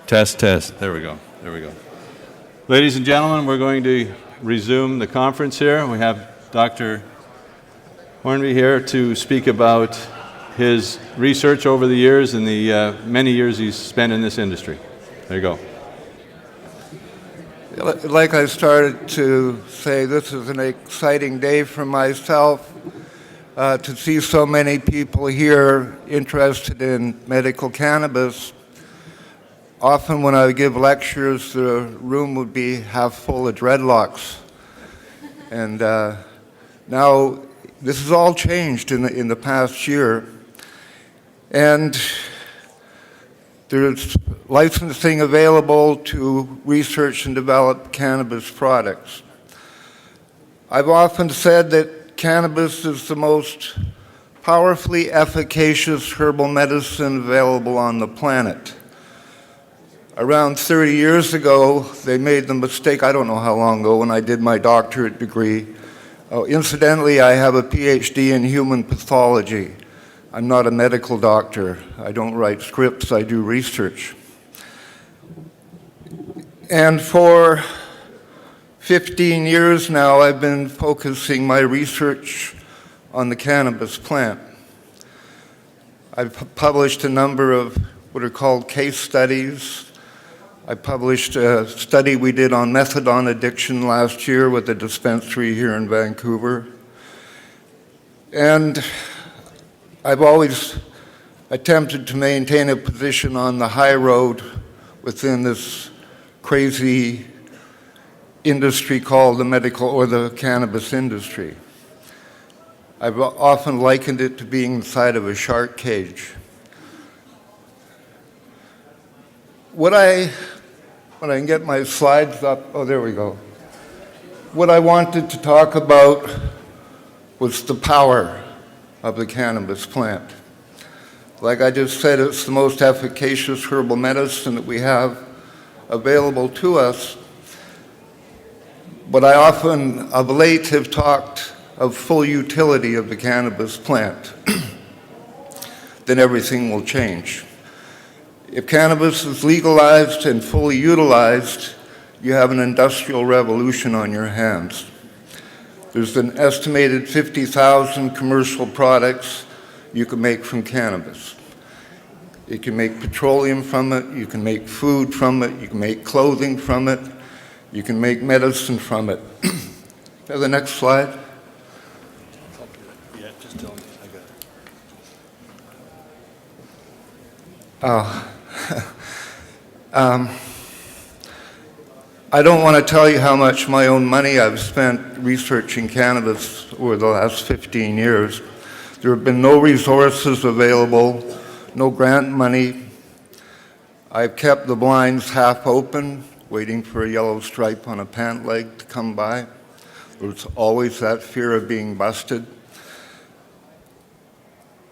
Test, test. There we go. There we go. Ladies and gentlemen, we're going to resume the conference here. We have Dr. Hornby here to speak about his research over the years and the many years he's spent in this industry. There you go. Like I started to say, this is an exciting day for myself to see so many people here interested in medical cannabis. Often when I would give lectures, the room would be half full of dreadlocks. And now this has all changed in the past year. And there's licensing available to research and develop cannabis products. I've often said that cannabis is the most powerfully efficacious herbal medicine available on the planet. Around 30 years ago, they made the mistake, I don't know how long ago, when I did my doctorate degree. Incidentally, I have a PhD in human pathology. I'm not a medical doctor. I don't write scripts, I do research. And for 15 years now, I've been focusing my research on the cannabis plant. I've published a number of what are called case studies. I published a study we did on methadone addiction last year with a dispensary here in Vancouver. And I've always attempted to maintain a position on the high road within this crazy industry called the medical or the cannabis industry. I've often likened it to being inside of a shark cage. When I can get my slides up, oh, there we go. What I wanted to talk about was the power of the cannabis plant. Like I just said, it's the most efficacious herbal medicine that we have available to us. But I often, of late, have talked of full utility of the cannabis plant. Then everything will change. If cannabis is legalized and fully utilized, you have an industrial revolution on your hands. There's an estimated 50,000 commercial products you can make from cannabis. You can make petroleum from it, you can make food from it, you can make clothing from it, you can make medicine from it. The next slide. Yeah, just tell me. I got it. I don't want to tell you how much my own money I've spent researching cannabis over the last 15 years. There have been no resources available, no grant money. I've kept the blinds half open, waiting for a yellow stripe on a pant leg to come by. There's always that fear of being busted.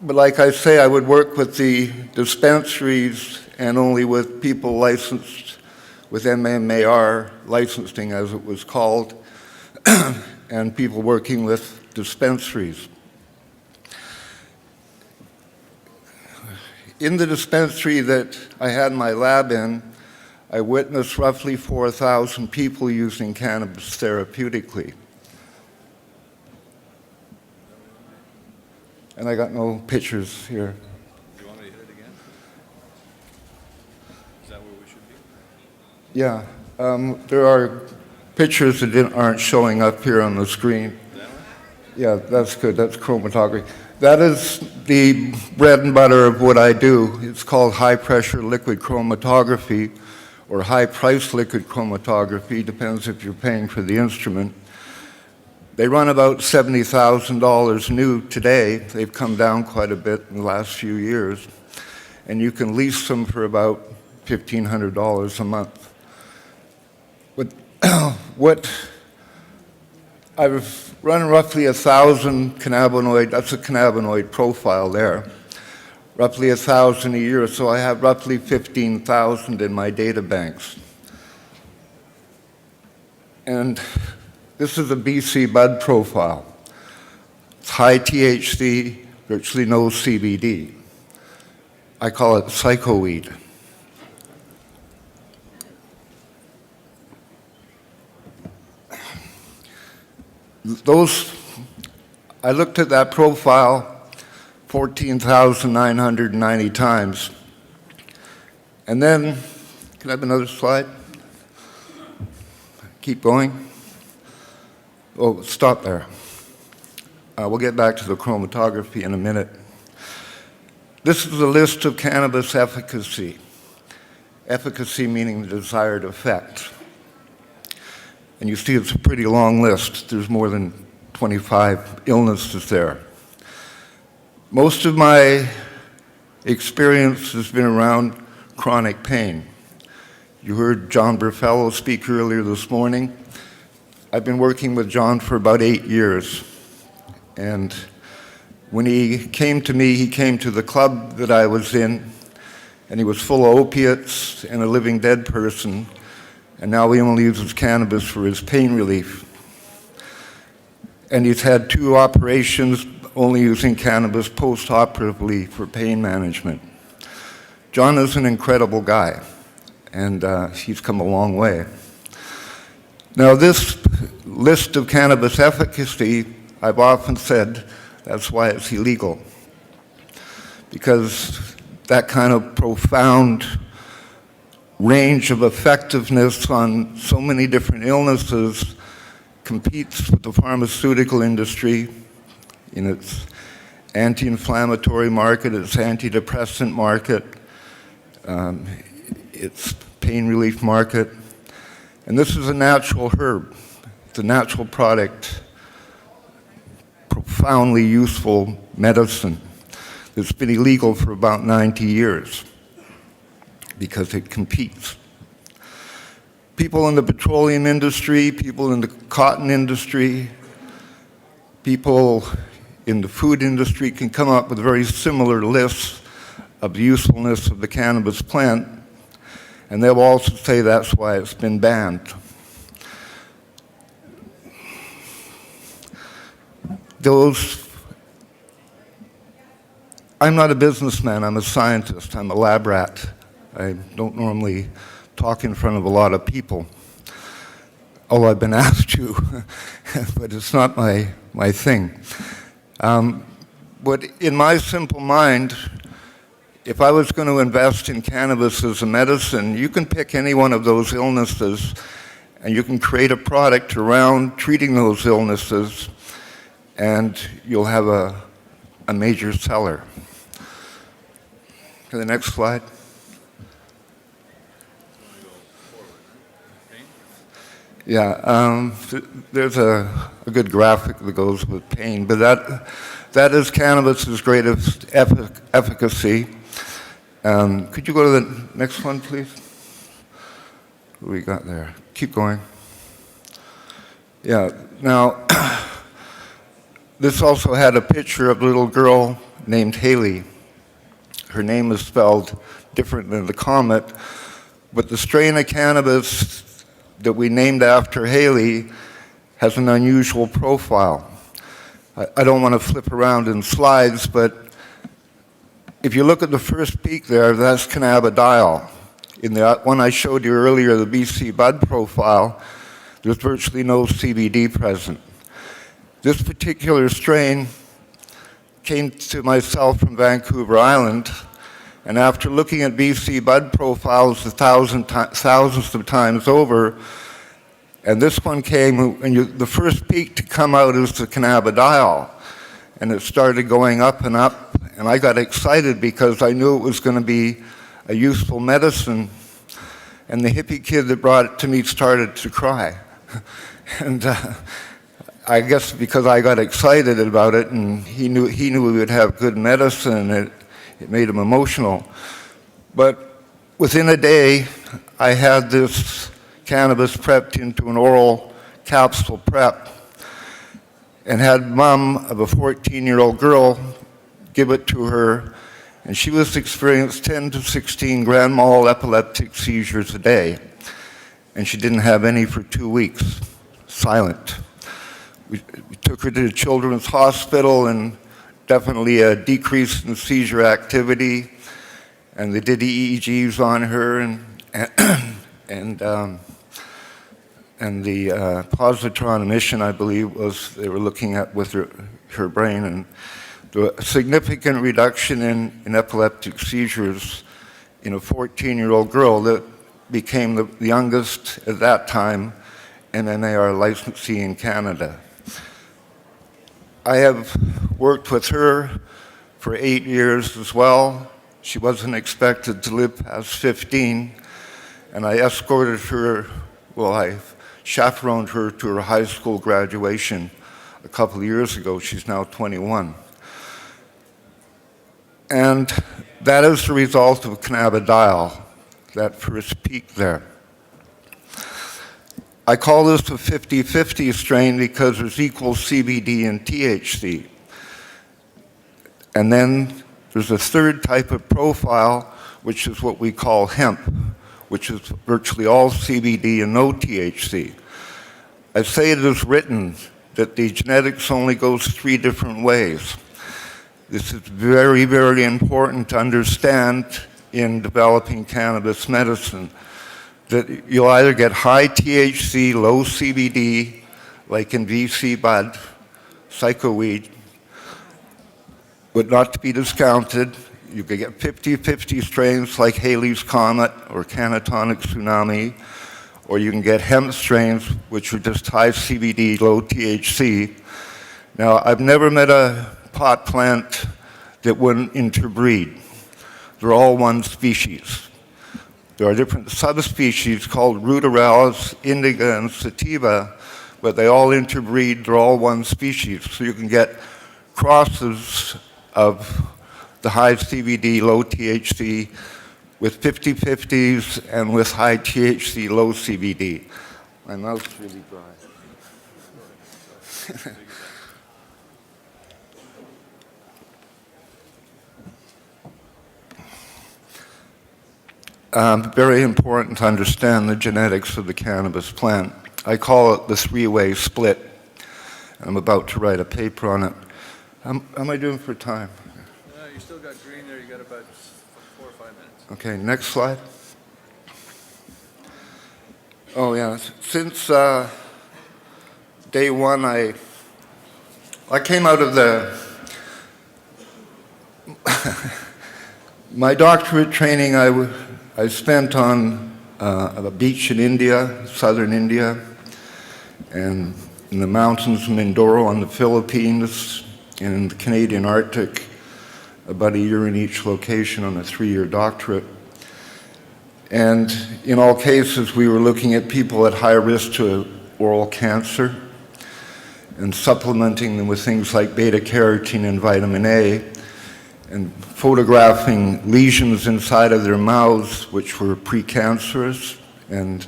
But like I say, I would work with the dispensaries and only with people licensed with MMAR licensing, as it was called, and people working with dispensaries. In the dispensary that I had my lab in, I witnessed roughly 4,000 people using cannabis therapeutically. And I got no pictures here. Do you want me to hit it again? Is that where we should be? Yeah, there are pictures that aren't showing up here on the screen. That one? Yeah, that's good. That's chromatography. That is the bread and butter of what I do. It's called high-pressure liquid chromatography or high-price liquid chromatography, depends if you're paying for the instrument. They run about $70,000 new today. They've come down quite a bit in the last few years. And you can lease them for about $1,500 a month. What I've run roughly 1,000 cannabinoid, that's a cannabinoid profile there, roughly 1,000 a year, so I have roughly 15,000 in my data banks. And this is a BC bud profile. It's high THC, virtually no CBD. I call it psychoweed. I looked at that profile 14,990 times. And then, can I have another slide? Keep going. Oh, stop there. We'll get back to the chromatography in a minute. This is a list of cannabis efficacy. Efficacy meaning the desired effect. And you see it's a pretty long list. There's more than 25 illnesses there. Most of my experience has been around chronic pain. You heard John Burfello speak earlier this morning. I've been working with John for about 8 years. And when he came to me, he came to the club that I was in, and he was full of opiates and a living dead person, and now he only uses cannabis for his pain relief. And he's had 2 operations only using cannabis post-operatively for pain management. John is an incredible guy, and he's come a long way. Now, this list of cannabis efficacy, I've often said, that's why it's illegal. Because that kind of profound range of effectiveness on so many different illnesses competes with the pharmaceutical industry in its anti-inflammatory market, its antidepressant market, its pain relief market. And this is a natural herb. It's a natural product, profoundly useful medicine that's been illegal for about 90 years because it competes. People in the petroleum industry, people in the cotton industry, people in the food industry can come up with very similar lists of the usefulness of the cannabis plant, and they'll also say that's why it's been banned. I'm not a businessman, I'm a scientist, I'm a lab rat. I don't normally talk in front of a lot of people, although I've been asked to, but it's not my thing. But in my simple mind, if I was going to invest in cannabis as a medicine, you can pick any one of those illnesses and you can create a product around treating those illnesses, and you'll have a major seller. Okay, the next slide. Yeah, there's a good graphic that goes with pain, but that is cannabis's greatest efficacy. Could you go to the next one, please? What do we got there? Keep going. Yeah, now, this also had a picture of a little girl named Haley. Her name is spelled different than the comet, but the strain of cannabis that we named after Haley has an unusual profile. I don't want to flip around in slides, but if you look at the first peak there, that's cannabidiol. In the one I showed you earlier, the BC Bud profile, there's virtually no CBD present. This particular strain came to myself from Vancouver Island, and after looking at BC Bud profiles thousands of times over, and this one came, and the first peak to come out is the cannabidiol, and it started going up, and I got excited because I knew it was going to be a useful medicine, and the hippie kid that brought it to me started to cry. And I guess because I got excited about it, and he knew we would have good medicine, it made him emotional. But within a day, I had this cannabis prepped into an oral capsule prep, and had mom of a 14-year-old girl give it to her, and she was experienced 10 to 16 grand mal epileptic seizures a day, and she didn't have any for 2 weeks, silent. We took her to the Children's Hospital, and definitely a decrease in seizure activity, and they did EEGs on her, and And the positron emission, I believe, was they were looking at with her brain, and the significant reduction in epileptic seizures in a 14-year-old girl that became the youngest at that time NNAR licensee in Canada. I have worked with her for 8 years as well. She wasn't expected to live past 15, and I escorted her, I chaperoned her to her high school graduation a couple of years ago. She's now 21. And that is the result of cannabidiol, that first peak there. I call this a 50-50 strain because there's equal CBD and THC. And then there's a third type of profile, which is what we call hemp, which is virtually all CBD and no THC. I say it is written that the genetics only goes 3 different ways. This is very, very important to understand in developing cannabis medicine, that you'll either get high THC, low CBD, like in VC bud, psychoweed, but not to be discounted. You could get 50-50 strains like Haley's Comet or Canatonic Tsunami, or you can get hemp strains, which are just high CBD, low THC. Now, I've never met a pot plant that wouldn't interbreed. They're all one species. There are different subspecies called ruderalis, indica, and sativa, but they all interbreed. They're all one species. So you can get crosses of the high CBD, low THC with 50-50s and with high THC, low CBD. My mouth's really dry. Very important to understand the genetics of the cannabis plant. I call it the 3-way split. I'm about to write a paper on it. How am I doing for time? You still got green there. You got about 4 or 5 minutes. Okay, next slide. Oh yeah, since day one, I came out of my doctorate training. I spent on a beach in India, southern India, and in the mountains of Mindoro on the Philippines, and in the Canadian Arctic, about a year in each location on a 3-year doctorate. And in all cases, we were looking at people at high risk to oral cancer and supplementing them with things like beta-carotene and vitamin A, and photographing lesions inside of their mouths, which were precancerous, and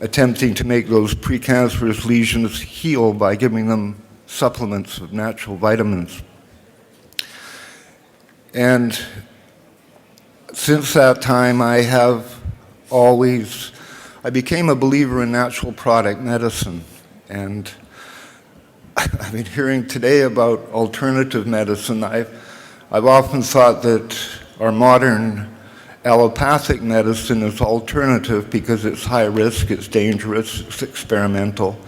attempting to make those precancerous lesions heal by giving them supplements of natural vitamins. And since that time, I became a believer in natural product medicine. And I've been hearing today about alternative medicine. I've often thought that our modern allopathic medicine is alternative because it's high risk, it's dangerous, it's experimental.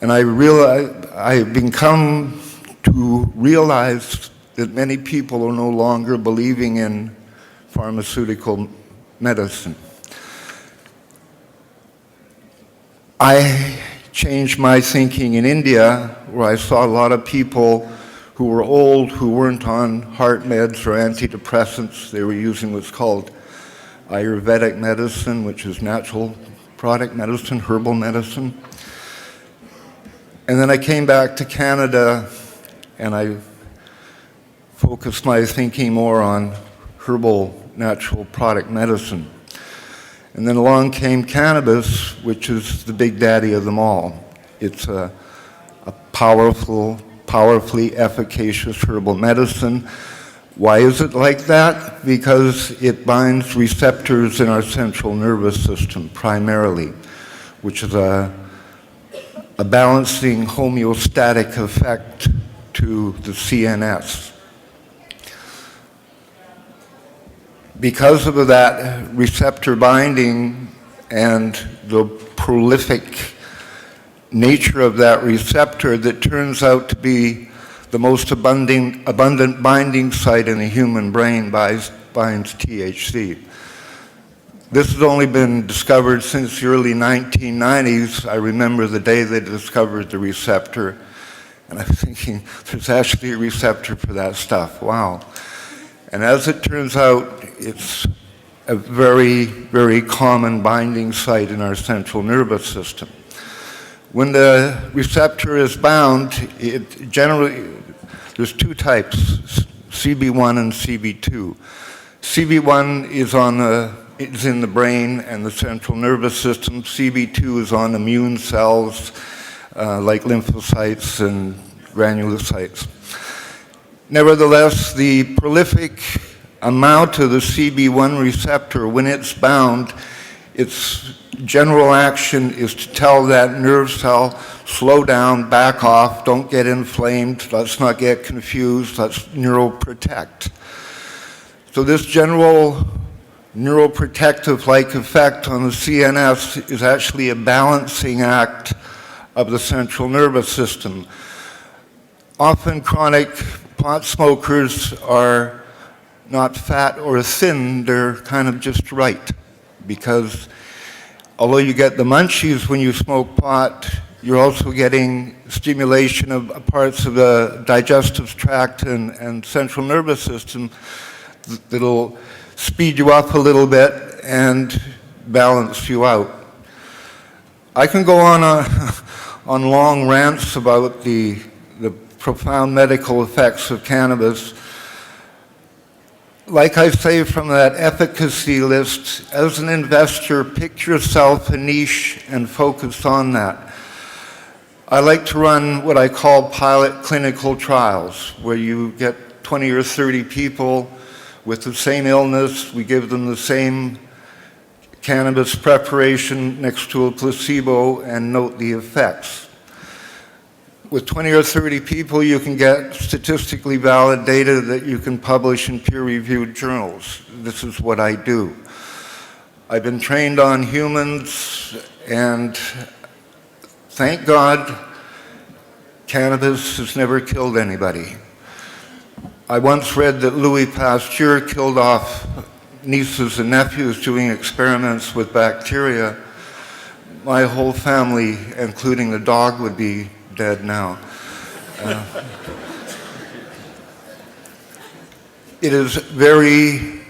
And I've become to realize that many people are no longer believing in pharmaceutical medicine. I changed my thinking in India, where I saw a lot of people who were old, who weren't on heart meds or antidepressants. They were using what's called Ayurvedic medicine, which is natural product medicine, herbal medicine. And then I came back to Canada and I focused my thinking more on herbal natural product medicine. And then along came cannabis, which is the big daddy of them all. It's a powerfully efficacious herbal medicine. Why is it like that? Because it binds receptors in our central nervous system primarily, which is a balancing homeostatic effect to the CNS. Because of that receptor binding and the prolific nature of that receptor that turns out to be the most abundant binding site in the human brain binds THC. This has only been discovered since the early 1990s. I remember the day they discovered the receptor, and I'm thinking, there's actually a receptor for that stuff. Wow. And as it turns out, it's a very, very common binding site in our central nervous system. When the receptor is bound, it generally, there's two types, CB1 and CB2. CB1 is in the brain and the central nervous system. CB2 is on immune cells like lymphocytes and granulocytes. Nevertheless, the prolific amount of the CB1 receptor, when it's bound, its general action is to tell that nerve cell, slow down, back off, don't get inflamed, let's not get confused, let's neuroprotect. So this general neuroprotective-like effect on the CNS is actually a balancing act of the central nervous system. Often chronic pot smokers are not fat or thin, they're kind of just right, because although you get the munchies when you smoke pot, you're also getting stimulation of parts of the digestive tract and central nervous system that'll speed you up a little bit and balance you out. I can go on long rants about the profound medical effects of cannabis. Like I say from that efficacy list, as an investor, pick yourself a niche and focus on that. I like to run what I call pilot clinical trials, where you get 20 or 30 people with the same illness, we give them the same cannabis preparation next to a placebo and note the effects. With 20 or 30 people, you can get statistically valid data that you can publish in peer-reviewed journals. This is what I do. I've been trained on humans, and thank God, cannabis has never killed anybody. I once read that Louis Pasteur killed off nieces and nephews doing experiments with bacteria. My whole family, including the dog, would be dead now. It is very,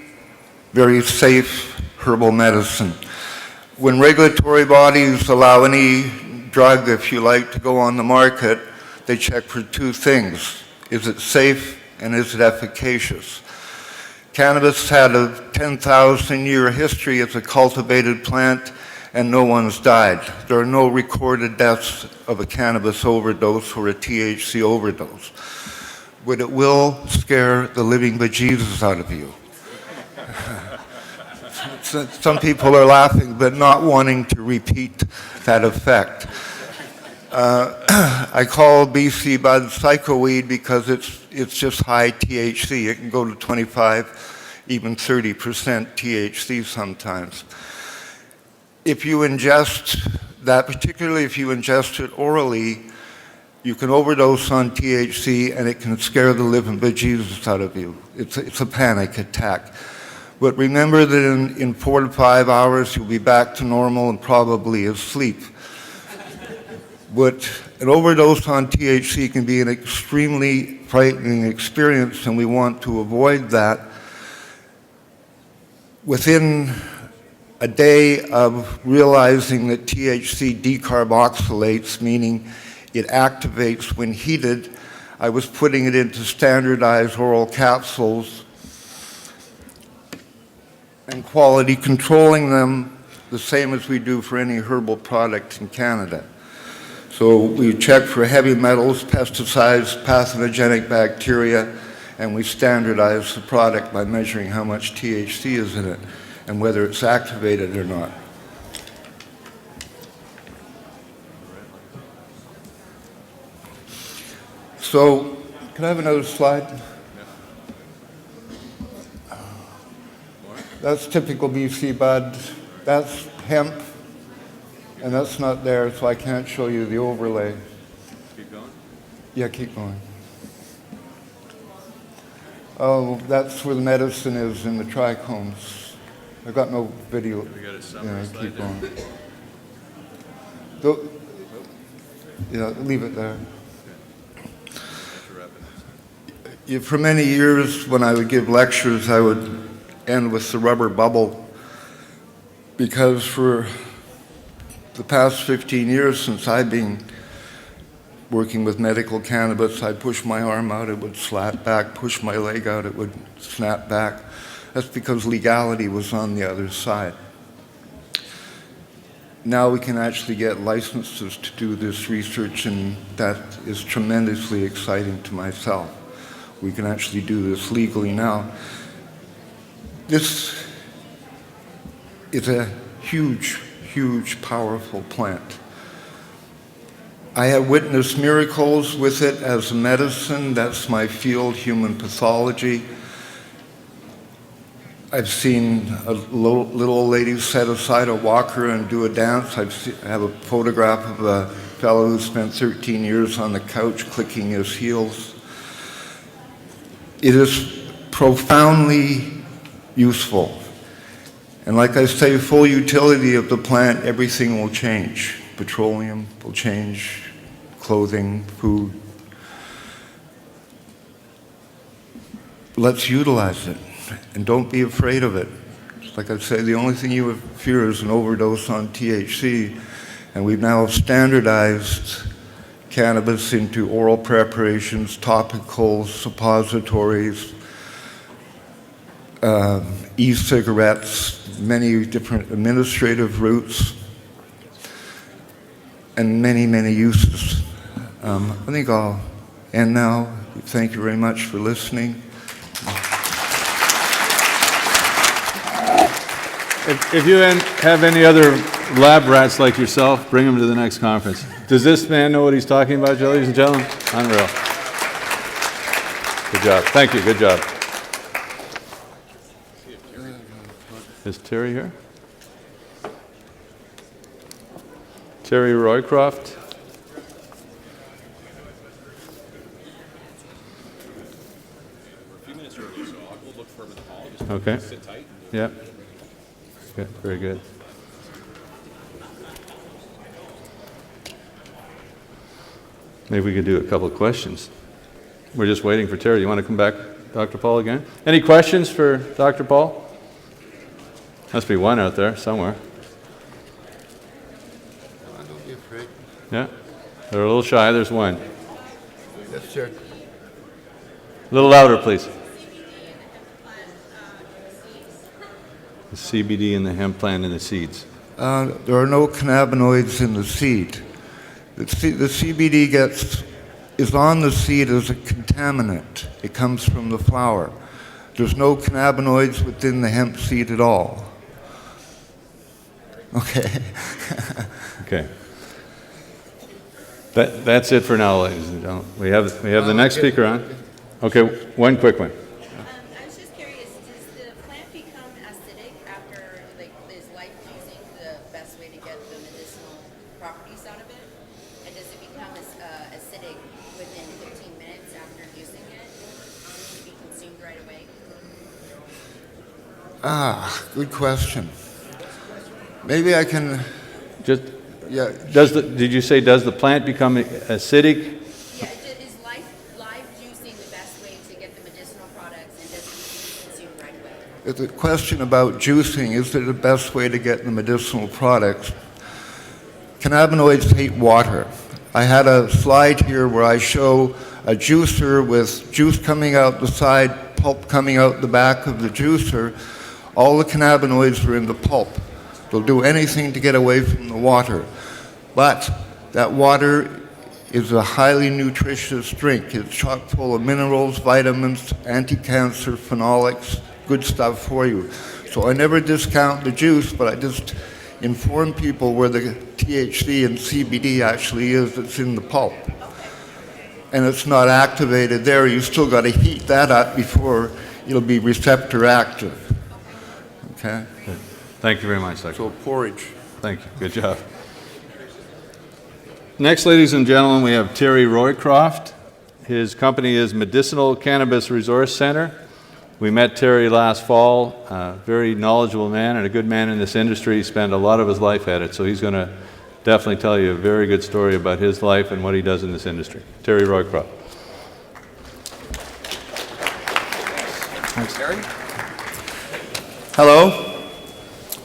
very safe herbal medicine. When regulatory bodies allow any drug, if you like, to go on the market, they check for two things. Is it safe and is it efficacious? Cannabis had a 10,000-year history as a cultivated plant, and no one's died. There are no recorded deaths of a cannabis overdose or a THC overdose. But it will scare the living bejesus out of you. Some people are laughing, but not wanting to repeat that effect. I call BC Bud psychoweed because it's just high THC. It can go to 25, even 30% THC sometimes. If you ingest that, particularly if you ingest it orally, you can overdose on THC and it can scare the living bejesus out of you. It's a panic attack. But remember that in 4 to 5 hours you'll be back to normal and probably asleep. But an overdose on THC can be an extremely frightening experience, and we want to avoid that. Within a day of realizing that THC decarboxylates, meaning it activates when heated, I was putting it into standardized oral capsules and quality controlling them the same as we do for any herbal product in Canada. So we check for heavy metals, pesticides, pathogenic bacteria, and we standardize the product by measuring how much THC is in it and whether it's activated or not. So, can I have another slide? That's typical BC bud. That's hemp. And that's not there, so I can't show you the overlay. Keep going. Yeah, keep going. Oh, that's where the medicine is in the trichomes. I've got no video. We got a summary Yeah, slide keep there. going. Though, yeah, leave it there. Yeah, for many years, when I would give lectures, I would end with the rubber bubble, because for the past 15 years since I've been working with medical cannabis, I'd push my arm out, it would slap back, push my leg out, it would snap back. That's because legality was on the other side. Now we can actually get licenses to do this research, and that is tremendously exciting to myself. We can actually do this legally now. This is a huge, huge, powerful plant. I have witnessed miracles with it as a medicine. That's my field, human pathology. I've seen a little old lady set aside a walker and do a dance. I have a photograph of a fellow who spent 13 years on the couch clicking his heels. It is profoundly useful. And like I say, full utility of the plant, everything will change. Petroleum will change, clothing, food. Let's utilize it, and don't be afraid of it. Like I say, the only thing you would fear is an overdose on THC, and we've now standardized cannabis into oral preparations, topicals, suppositories, e-cigarettes, many different administrative routes, and many, many uses. I think I'll end now. Thank you very much for listening. If you have any other lab rats like yourself, bring them to the next conference. Does this man know what he's talking about, ladies and gentlemen? Unreal. Good job. Thank you. Good job. Is Terry here? Terry Roycroft? Okay. Yeah. Good. Very good. Maybe we could do a couple of questions. We're just waiting for Terry. You want to come back, Dr. Paul, again? Any questions for Dr. Paul? Must be one out there somewhere. Don't be afraid. Yeah. They're a little shy. There's one. Yes, sir. A little louder, please. The CBD in the hemp plant and the seeds. There are no cannabinoids in the seed. The CBD is on the seed as a contaminant. It comes from the flower. There's no cannabinoids within the hemp seed at all. Okay. Okay. That's it for now, ladies and gentlemen. We have the next speaker on. Okay, one quick one. I was just curious, does the plant become acidic after, is life using the best way to get the medicinal properties out of it? And does it become acidic within 15 minutes after using it? To be consumed right away? Good question. Maybe I can, Just yeah. did you say does the plant become acidic? Yeah, is live juicing the best way to get the medicinal products, and does it need to be consumed right away? The question about juicing, is it the best way to get the medicinal products? Cannabinoids hate water. I had a slide here where I show a juicer with juice coming out the side, pulp coming out the back of the juicer. All the cannabinoids are in the pulp. They'll do anything to get away from the water. But that water is a highly nutritious drink. It's chock full of minerals, vitamins, anti-cancer, phenolics, good stuff for you. So I never discount the juice, but I just inform people where the THC and CBD actually is that's in the pulp. And it's not activated there. You still got to heat that up before it'll be receptor active. Okay? Thank you very much, Dr. So porridge. Thank you. Good job. Next, ladies and gentlemen, we have Terry Roycroft. His company is Medicinal Cannabis Resource Centre. We met Terry last fall, a very knowledgeable man and a good man in this industry. He spent a lot of his life at it, so he's going to definitely tell you a very good story about his life and what he does in this industry. Terry Roycroft. Thanks, Terry. Hello.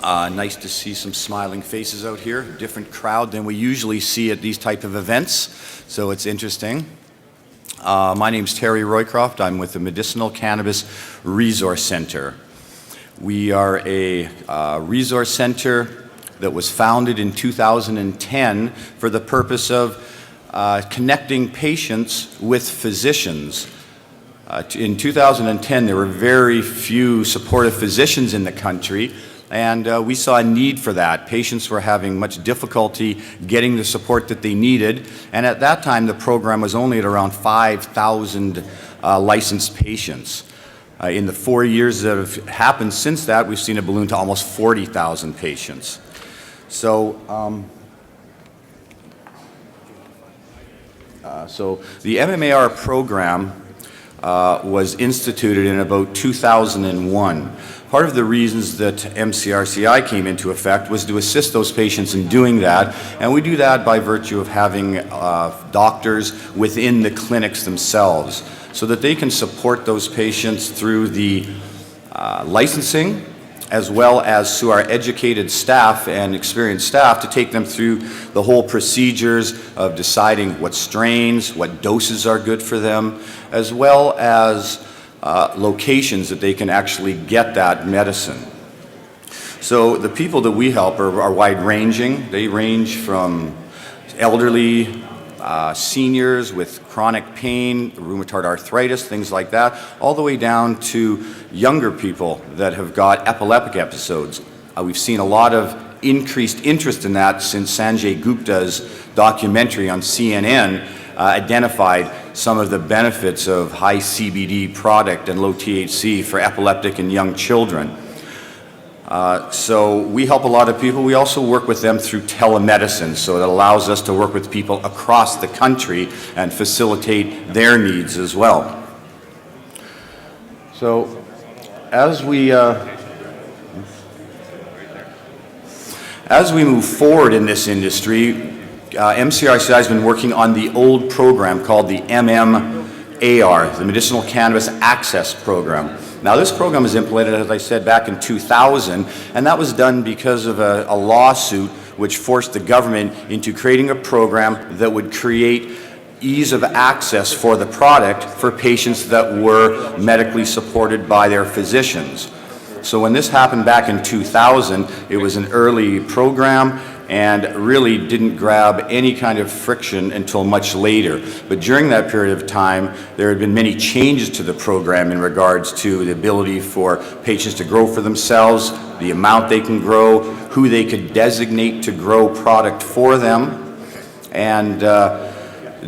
Nice to see some smiling faces out here. Different crowd than we usually see at these type of events, so it's interesting. My name's Terry Roycroft. I'm with the Medicinal Cannabis Resource Centre. We are a resource center that was founded in 2010 for the purpose of connecting patients with physicians. In 2010, there were very few supportive physicians in the country, and we saw a need for that. Patients were having much difficulty getting the support that they needed, and at that time, the program was only at around 5,000 licensed patients. In the 4 years that have happened since that, we've seen a balloon to almost 40,000 patients. So the MMAR program was instituted in about 2001. Part of the reasons that MCRCI came into effect was to assist those patients in doing that, and we do that by virtue of having doctors within the clinics themselves so that they can support those patients through the licensing as well as through our educated staff and experienced staff to take them through the whole procedures of deciding what strains, what doses are good for them, as well as locations that they can actually get that medicine. So the people that we help are wide-ranging. They range from elderly, seniors with chronic pain, rheumatoid arthritis, things like that, all the way down to younger people that have got epileptic episodes. We've seen a lot of increased interest in that since Sanjay Gupta's documentary on CNN identified some of the benefits of high CBD product and low THC for epileptic and young children. So we help a lot of people. We also work with them through telemedicine, so it allows us to work with people across the country and facilitate their needs as well. So as we move forward in this industry, MCRCI has been working on the old program called the MMAR, the Medicinal Cannabis Access Program. Now this program was implemented, as I said, back in 2000, and that was done because of a lawsuit which forced the government into creating a program that would create ease of access for the product for patients that were medically supported by their physicians. So when this happened back in 2000, it was an early program and really didn't grab any kind of friction until much later. But during that period of time, there had been many changes to the program in regards to the ability for patients to grow for themselves, the amount they can grow, who they could designate to grow product for them, and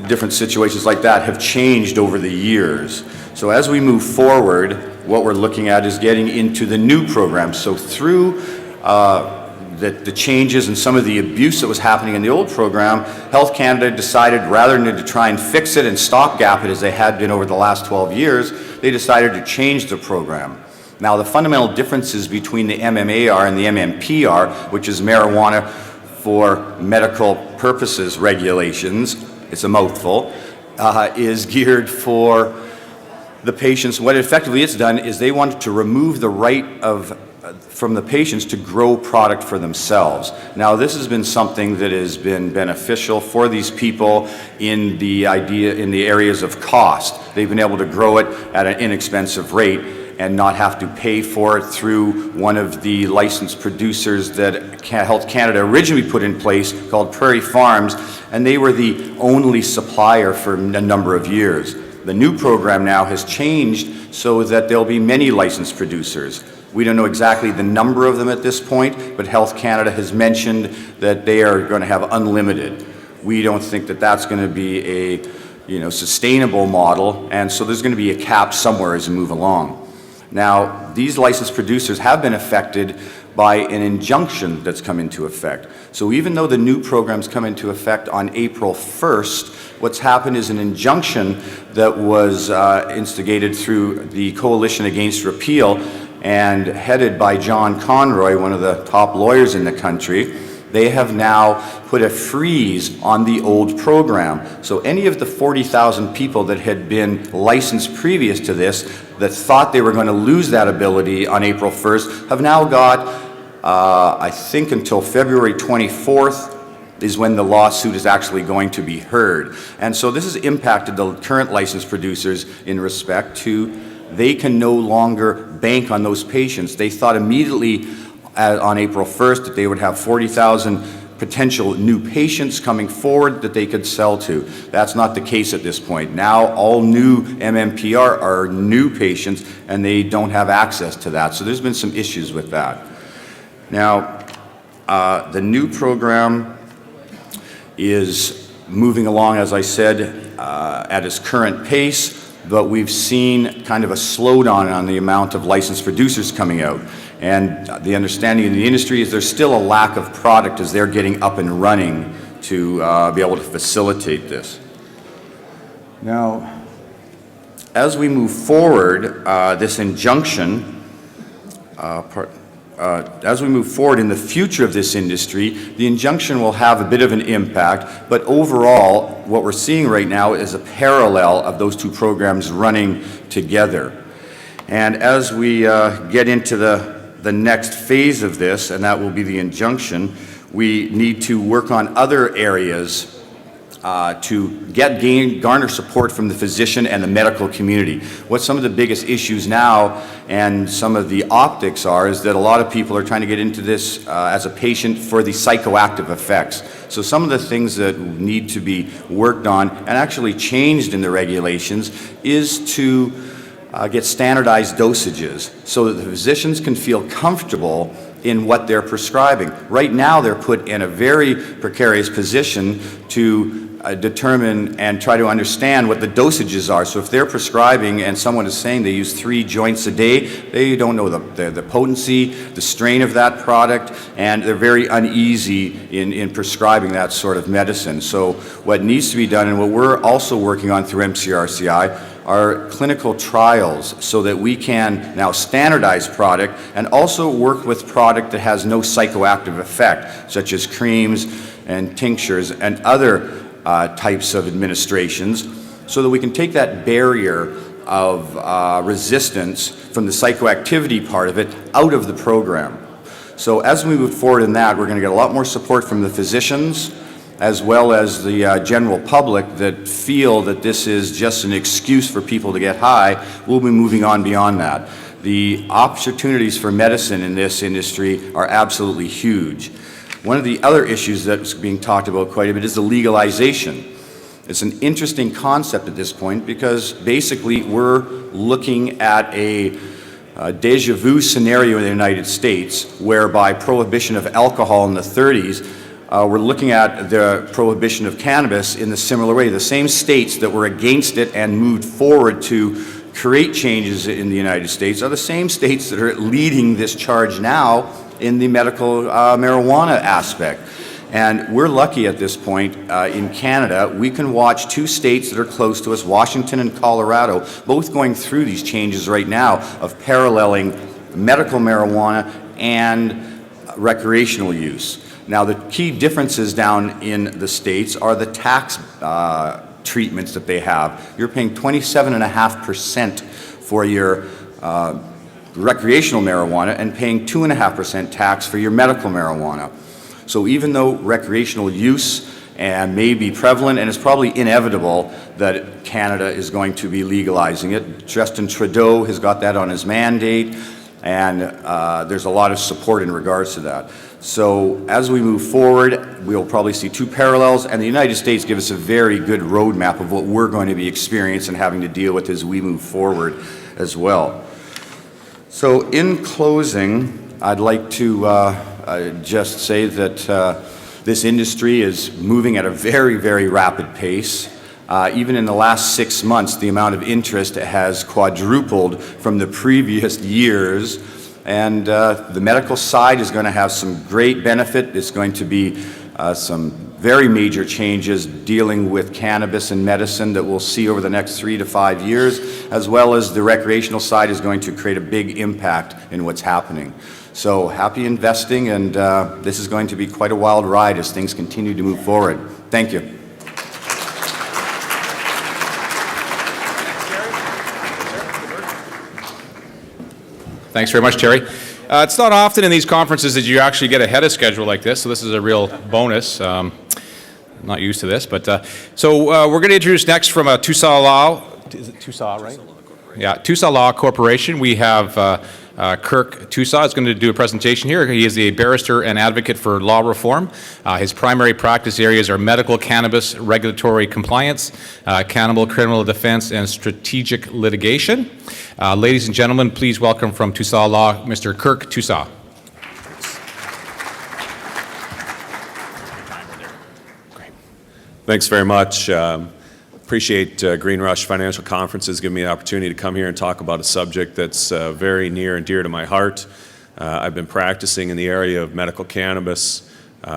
different situations like that have changed over the years. So as we move forward, what we're looking at is getting into the new program. So through the changes and some of the abuse that was happening in the old program, Health Canada decided rather than to try and fix it and stopgap it as they had been over the last 12 years, they decided to change the program. Now the fundamental differences between the MMAR and the MMPR, which is marijuana for medical purposes regulations, it's a mouthful, is geared for the patients. What effectively it's done is they wanted to remove the right from the patients to grow product for themselves. Now this has been something that has been beneficial for these people in the areas of cost. They've been able to grow it at an inexpensive rate and not have to pay for it through one of the licensed producers that Health Canada originally put in place called Prairie Farms, and they were the only supplier for a number of years. The new program now has changed so that there'll be many licensed producers. We don't know exactly the number of them at this point, but Health Canada has mentioned that they are going to have unlimited. We don't think that that's going to be a sustainable model, and so there's going to be a cap somewhere as we move along. Now, these licensed producers have been affected by an injunction that's come into effect. So even though the new programs come into effect on April 1st, what's happened is an injunction that was instigated through the Coalition Against Repeal and headed by John Conroy, one of the top lawyers in the country. They have now put a freeze on the old program. So any of the 40,000 people that had been licensed previous to this that thought they were going to lose that ability on April 1st have now got, I think, until February 24th is when the lawsuit is actually going to be heard. And so this has impacted the current licensed producers in respect to they can no longer bank on those patients. They thought immediately on April 1st that they would have 40,000 potential new patients coming forward that they could sell to. That's not the case at this point. Now all new MMPR are new patients and they don't have access to that. So there's been some issues with that. Now, the new program is moving along, as I said, at its current pace, but we've seen kind of a slowdown on the amount of licensed producers coming out. And the understanding in the industry is there's still a lack of product as they're getting up and running to be able to facilitate this. Now, as we move forward, this injunction, as we move forward in the future of this industry, the injunction will have a bit of an impact, but overall, what we're seeing right now is a parallel of those two programs running together. And as we get into the next phase of this, and that will be the injunction, we need to work on other areas to garner support from the physician and the medical community. What some of the biggest issues now and some of the optics are is that a lot of people are trying to get into this as a patient for the psychoactive effects. So some of the things that need to be worked on and actually changed in the regulations is to get standardized dosages so that the physicians can feel comfortable in what they're prescribing. Right now they're put in a very precarious position to determine and try to understand what the dosages are. So if they're prescribing and someone is saying they use 3 joints a day, they don't know the potency, the strain of that product, and they're very uneasy in prescribing that sort of medicine. So what needs to be done, and what we're also working on through MCRCI, are clinical trials so that we can now standardize product and also work with product that has no psychoactive effect, such as creams and tinctures and other types of administrations, so that we can take that barrier of resistance from the psychoactivity part of it out of the program. So as we move forward in that, we're going to get a lot more support from the physicians as well as the general public that feel that this is just an excuse for people to get high. We'll be moving on beyond that. The opportunities for medicine in this industry are absolutely huge. One of the other issues that's being talked about quite a bit is the legalization. It's an interesting concept at this point because basically we're looking at a déjà vu scenario in the United States whereby prohibition of alcohol in the 30s, we're looking at the prohibition of cannabis in the similar way. The same states that were against it and moved forward to create changes in the United States are the same states that are leading this charge now in the medical marijuana aspect. And we're lucky at this point in Canada. We can watch 2 states that are close to us, Washington and Colorado, both going through these changes right now of paralleling medical marijuana and recreational use. Now, the key differences down in the states are the tax treatments that they have. You're paying 27.5% for your recreational marijuana and paying 2.5% tax for your medical marijuana. So even though recreational use may be prevalent, and it's probably inevitable that Canada is going to be legalizing it, Justin Trudeau has got that on his mandate, and there's a lot of support in regards to that. So as we move forward, we'll probably see 2 parallels, and the United States gives us a very good roadmap of what we're going to be experiencing and having to deal with as we move forward as well. So in closing, I'd like to just say that this industry is moving at a very, very rapid pace. Even in the last 6 months, the amount of interest has quadrupled from the previous years. And the medical side is going to have some great benefit. It's going to be some very major changes dealing with cannabis and medicine that we'll see over the next 3 to 5 years, as well as the recreational side is going to create a big impact in what's happening. So happy investing, and this is going to be quite a wild ride as things continue to move forward. Thank you. Thanks very much, Terry. It's not often in these conferences that you actually get ahead of schedule like this, so this is a real bonus. Not used to this, but we're going to introduce next from Tusaw Law. Is it Tusaw, right? Yeah, Tusaw Law Corporation. We have Kirk Tusaw is going to do a presentation here. He is a barrister and advocate for law reform. His primary practice areas are medical cannabis regulatory compliance, cannibal criminal defense, and strategic litigation. Ladies and gentlemen, please welcome from Tusaw Law, Mr. Kirk Tusaw. Thanks very much. Appreciate GreenRush Financial Conference giving me the opportunity to come here and talk about a subject that's very near and dear to my heart. I've been practicing in the area of medical cannabis,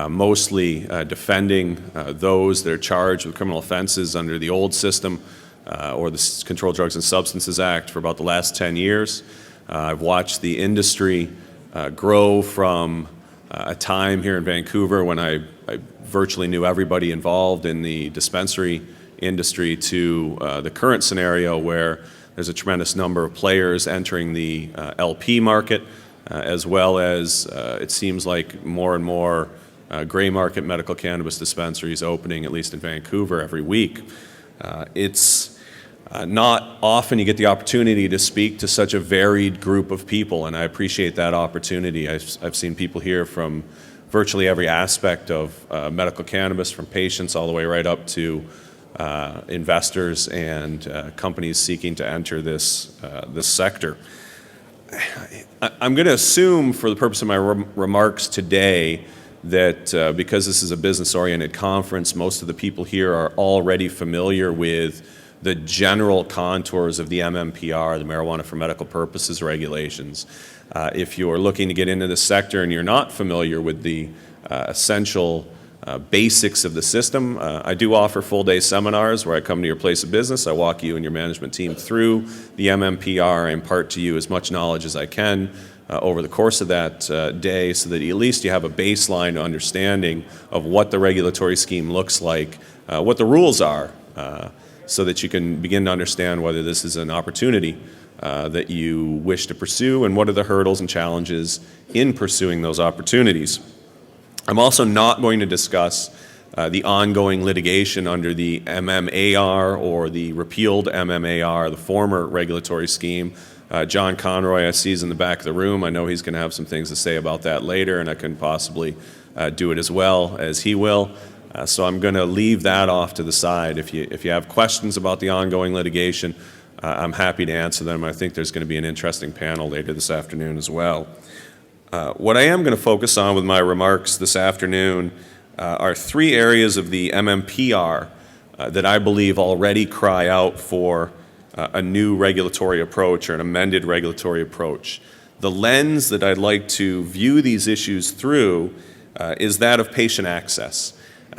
mostly defending those that are charged with criminal offenses under the old system or the Controlled Drugs and Substances Act for about the last 10 years. I've watched the industry grow from a time here in Vancouver when I virtually knew everybody involved in the dispensary industry to the current scenario where there's a tremendous number of players entering the LP market, as well as it seems like more and more gray market medical cannabis dispensaries opening, at least in Vancouver, every week. It's not often you get the opportunity to speak to such a varied group of people, and I appreciate that opportunity. I've seen people here from virtually every aspect of medical cannabis, from patients all the way right up to investors and companies seeking to enter this sector. I'm going to assume, for the purpose of my remarks today, that because this is a business-oriented conference, most of the people here are already familiar with the general contours of the MMPR, the Marijuana for Medical Purposes regulations. If you're looking to get into this sector and you're not familiar with the essential basics of the system, I do offer full-day seminars where I come to your place of business. I walk you and your management team through the MMPR. I impart to you as much knowledge as I can over the course of that day so that at least you have a baseline understanding of what the regulatory scheme looks like, what the rules are, so that you can begin to understand whether this is an opportunity that you wish to pursue and what are the hurdles and challenges in pursuing those opportunities. I'm also not going to discuss the ongoing litigation under the MMAR or the repealed MMAR, the former regulatory scheme. John Conroy, I see, is in the back of the room. I know he's going to have some things to say about that later, and I can possibly do it as well as he will. So I'm going to leave that off to the side. If you have questions about the ongoing litigation, I'm happy to answer them. I think there's going to be an interesting panel later this afternoon as well. What I am going to focus on with my remarks this afternoon are 3 areas of the MMPR that I believe already cry out for a new regulatory approach or an amended regulatory approach. The lens that I'd like to view these issues through is that of patient access.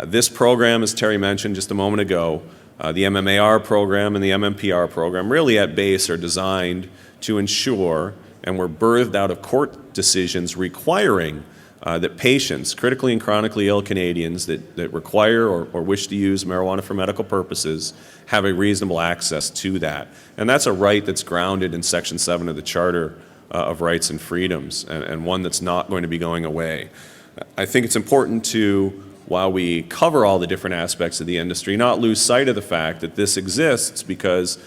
This program, as Terry mentioned just a moment ago, the MMAR program and the MMPR program really at base are designed to ensure, and were birthed out of court decisions requiring that patients, critically and chronically ill Canadians that require or wish to use marijuana for medical purposes, have a reasonable access to that. And that's a right that's grounded in Section 7 of the Charter of Rights and Freedoms, and one that's not going to be going away. I think it's important to, while we cover all the different aspects of the industry, not lose sight of the fact that this exists because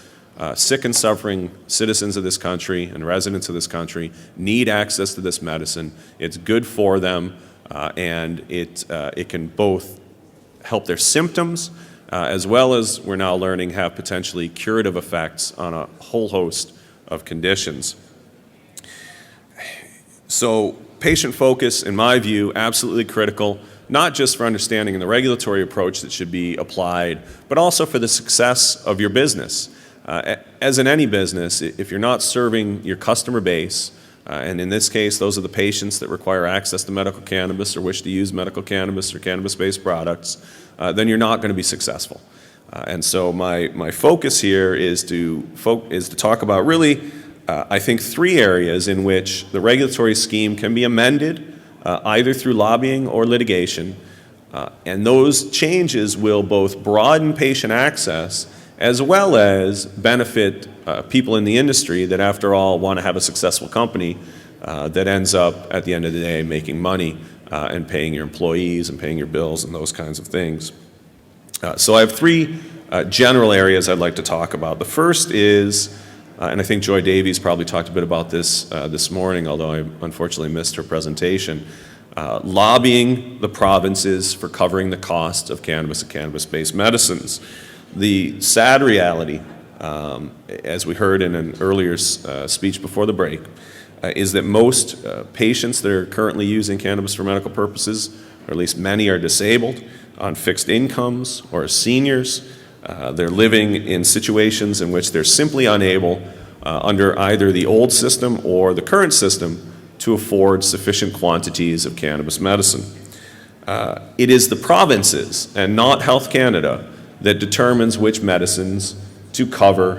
sick and suffering citizens of this country and residents of this country need access to this medicine. It's good for them, and it can both help their symptoms as well as, we're now learning, have potentially curative effects on a whole host of conditions. So patient focus, in my view, absolutely critical, not just for understanding the regulatory approach that should be applied, but also for the success of your business. As in any business, if you're not serving your customer base And in this case, those are the patients that require access to medical cannabis or wish to use medical cannabis or cannabis-based products, then you're not going to be successful. And so my focus here is to talk about really, I think, 3 areas in which the regulatory scheme can be amended, either through lobbying or litigation. And those changes will both broaden patient access as well as benefit people in the industry that, after all, want to have a successful company that ends up, at the end of the day, making money and paying your employees and paying your bills and those kinds of things. So I have 3 general areas I'd like to talk about. The first is, and I think Joy Davies probably talked a bit about this this morning, although I unfortunately missed her presentation, lobbying the provinces for covering the cost of cannabis and cannabis-based medicines. The sad reality, as we heard in an earlier speech before the break, is that most patients that are currently using cannabis for medical purposes, or at least many, are disabled, on fixed incomes, or as seniors. They're living in situations in which they're simply unable, under either the old system or the current system, to afford sufficient quantities of cannabis medicine. It is the provinces and not Health Canada that determines which medicines to cover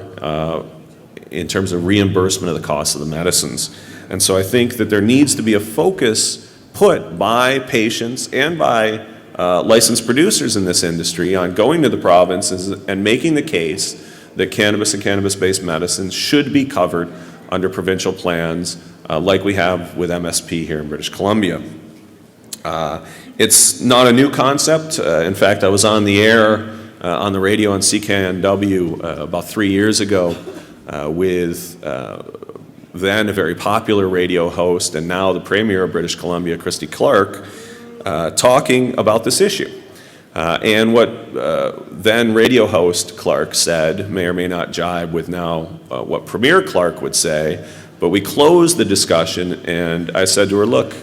in terms of reimbursement of the cost of the medicines. And so I think that there needs to be a focus put by patients and by licensed producers in this industry on going to the provinces and making the case that cannabis and cannabis-based medicines should be covered under provincial plans like we have with MSP here in British Columbia. It's not a new concept. In fact, I was on the air on the radio on CKNW about 3 years ago with then a very popular radio host and now the Premier of British Columbia, Christy Clark, talking about this issue. And what then radio host Clark said may or may not jibe with now what Premier Clark would say, but we closed the discussion and I said to her, look,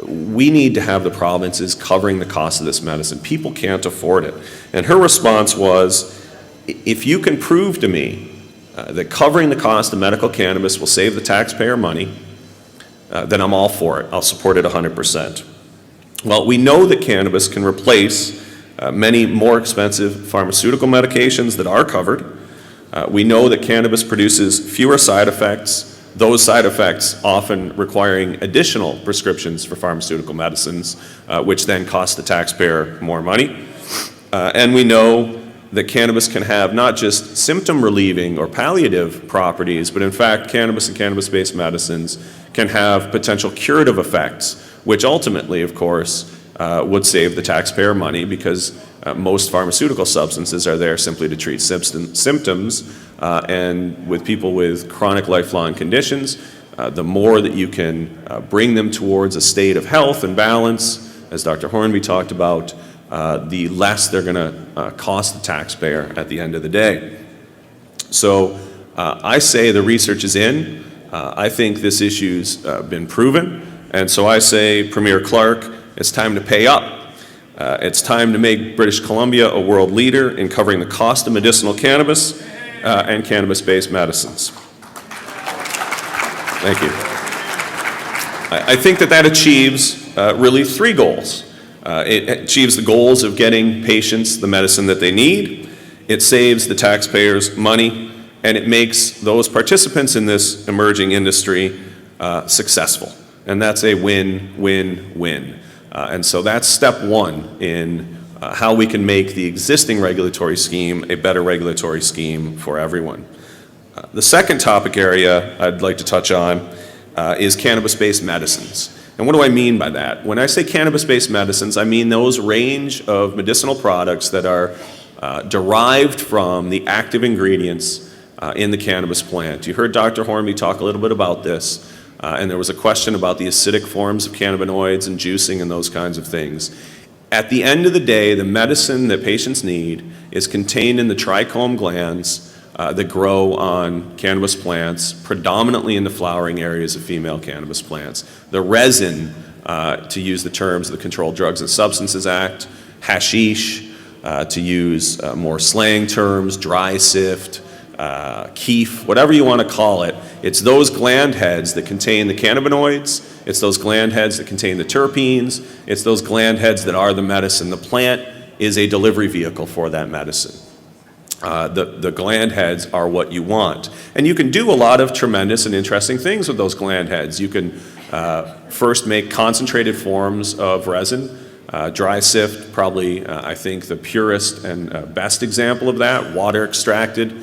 we need to have the provinces covering the cost of this medicine. People can't afford it. And her response was, if you can prove to me that covering the cost of medical cannabis will save the taxpayer money, then I'm all for it. I'll support it 100%. Well, we know that cannabis can replace many more expensive pharmaceutical medications that are covered. We know that cannabis produces fewer side effects, those side effects often requiring additional prescriptions for pharmaceutical medicines, which then cost the taxpayer more money. And we know that cannabis can have not just symptom relieving or palliative properties, but in fact, cannabis and cannabis-based medicines can have potential curative effects, which ultimately, of course, would save the taxpayer money because most pharmaceutical substances are there simply to treat symptoms. And with people with chronic lifelong conditions, the more that you can bring them towards a state of health and balance, as Dr. Hornby talked about, the less they're going to cost the taxpayer at the end of the day. So I say the research is in. I think this issue's been proven. And so I say, Premier Clark, it's time to pay up. It's time to make British Columbia a world leader in covering the cost of medicinal cannabis and cannabis-based medicines. Thank you. I think that achieves really 3 goals. It achieves the goals of getting patients the medicine that they need, it saves the taxpayers money, and it makes those participants in this emerging industry successful. And that's a win-win-win. And so that's step 1 in how we can make the existing regulatory scheme a better regulatory scheme for everyone. The second topic area I'd like to touch on is cannabis-based medicines. And what do I mean by that? When I say cannabis-based medicines, I mean those range of medicinal products that are derived from the active ingredients in the cannabis plant. You heard Dr. Hornby talk a little bit about this, and there was a question about the acidic forms of cannabinoids and juicing and those kinds of things. At the end of the day, the medicine that patients need is contained in the trichome glands that grow on cannabis plants, predominantly in the flowering areas of female cannabis plants. The resin, to use the terms of the Controlled Drugs and Substances Act, hashish, to use more slang terms, dry sift, keef, whatever you want to call it, It's those gland heads that contain the cannabinoids, it's those gland heads that contain the terpenes, it's those gland heads that are the medicine. The plant is a delivery vehicle for that medicine. The gland heads are what you want. And you can do a lot of tremendous and interesting things with those gland heads. You can first make concentrated forms of resin. Dry sift, probably, I think, the purest and best example of that. Water extracted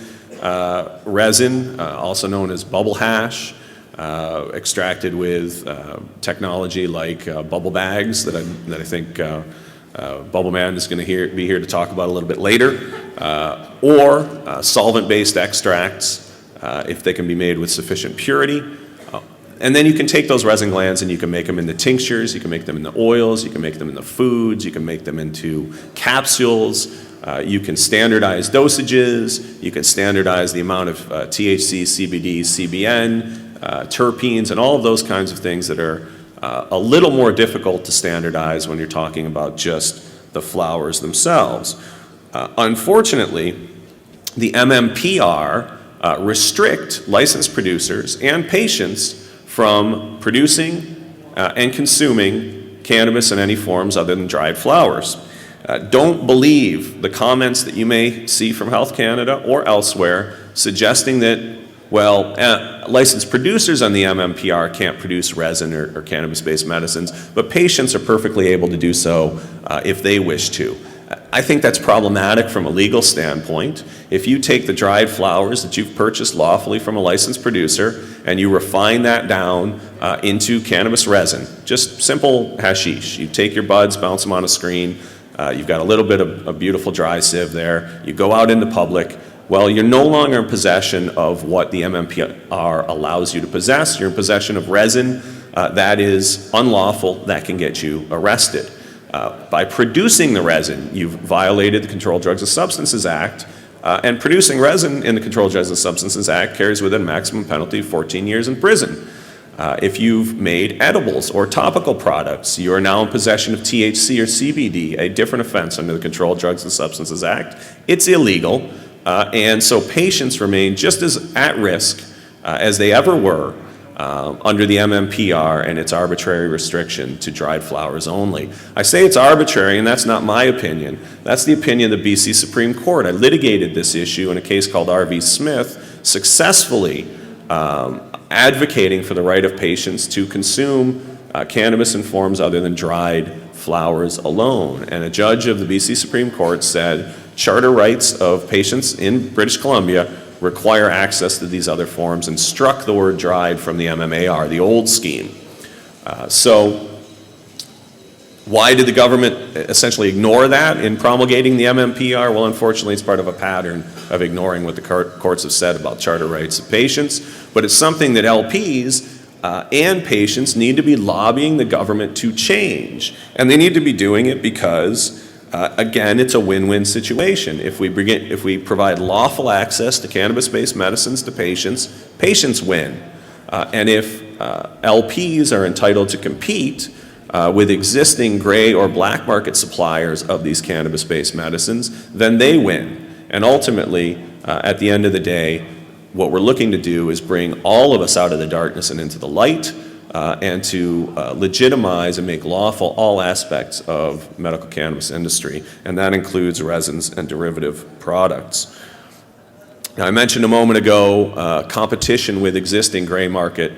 resin, also known as bubble hash, extracted with technology like bubble bags that I think Bubble Man is going to be here to talk about a little bit later, or solvent-based extracts if they can be made with sufficient purity. And then you can take those resin glands and you can make them into tinctures, you can make them into oils, you can make them into foods, you can make them into capsules, you can standardize dosages, you can standardize the amount of THC, CBD, CBN, terpenes, and all of those kinds of things that are a little more difficult to standardize when you're talking about just the flowers themselves. Unfortunately, the MMPR restrict licensed producers and patients from producing and consuming cannabis in any forms other than dried flowers. Don't believe the comments that you may see from Health Canada or elsewhere suggesting that, well, licensed producers on the MMPR can't produce resin or cannabis-based medicines, but patients are perfectly able to do so if they wish to. I think that's problematic from a legal standpoint. If you take the dried flowers that you've purchased lawfully from a licensed producer and you refine that down into cannabis resin, just simple hashish. You take your buds, bounce them on a screen, you've got a little bit of a beautiful dry sieve there, you go out into public, well, you're no longer in possession of what the MMPR allows you to possess. You're in possession of resin that is unlawful, that can get you arrested. By producing the resin, you've violated the Controlled Drugs and Substances Act, and producing resin in the Controlled Drugs and Substances Act carries with it a maximum penalty of 14 years in prison. If you've made edibles or topical products, you are now in possession of THC or CBD, a different offense under the Controlled Drugs and Substances Act. It's illegal, and so patients remain just as at risk as they ever were under the MMPR and its arbitrary restriction to dried flowers only. I say it's arbitrary, and that's not my opinion. That's the opinion of the BC Supreme Court. I litigated this issue in a case called R.V. Smith, successfully advocating for the right of patients to consume cannabis in forms other than dried flowers alone. And a judge of the BC Supreme Court said charter rights of patients in British Columbia require access to these other forms and struck the word dried from the MMAR, the old scheme. So why did the government essentially ignore that in promulgating the MMPR? Well, unfortunately, it's part of a pattern of ignoring what the courts have said about charter rights of patients, but it's something that LPs and patients need to be lobbying the government to change. And they need to be doing it because again, it's a win-win situation. If we provide lawful access to cannabis-based medicines to patients, patients win. And if LPs are entitled to compete with existing gray or black market suppliers of these cannabis-based medicines, then they win. And ultimately, at the end of the day, what we're looking to do is bring all of us out of the darkness and into the light, and to legitimize and make lawful all aspects of medical cannabis industry, and that includes resins and derivative products. Now, I mentioned a moment ago competition with existing gray market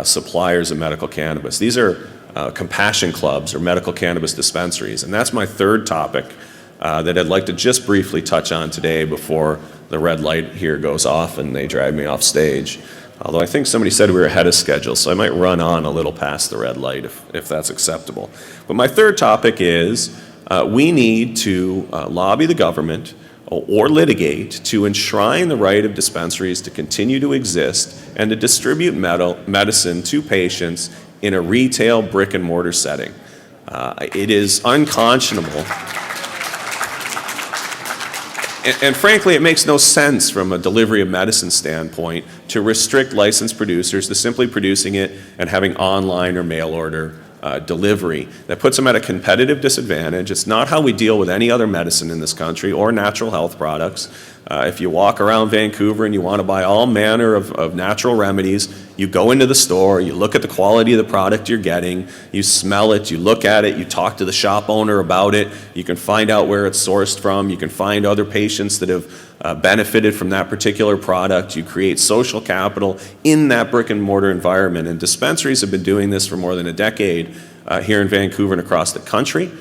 suppliers of medical cannabis. These are compassion clubs or medical cannabis dispensaries, and that's my third topic that I'd like to just briefly touch on today before the red light here goes off and they drag me off stage. Although I think somebody said we were ahead of schedule, so I might run on a little past the red light if that's acceptable. But my third topic is we need to lobby the government or litigate to enshrine the right of dispensaries to continue to exist and to distribute medicine to patients in a retail brick and mortar setting. It is unconscionable. And frankly, it makes no sense from a delivery of medicine standpoint to restrict licensed producers to simply producing it and having online or mail order delivery. That puts them at a competitive disadvantage. It's not how we deal with any other medicine in this country or natural health products. If you walk around Vancouver and you want to buy all manner of natural remedies, you go into the store, you look at the quality of the product you're getting, you smell it, you look at it, you talk to the shop owner about it, you can find out where it's sourced from, you can find other patients that have benefited from that particular product. You create social capital in that brick and mortar environment, and dispensaries have been doing this for more than a decade here in Vancouver and across the country.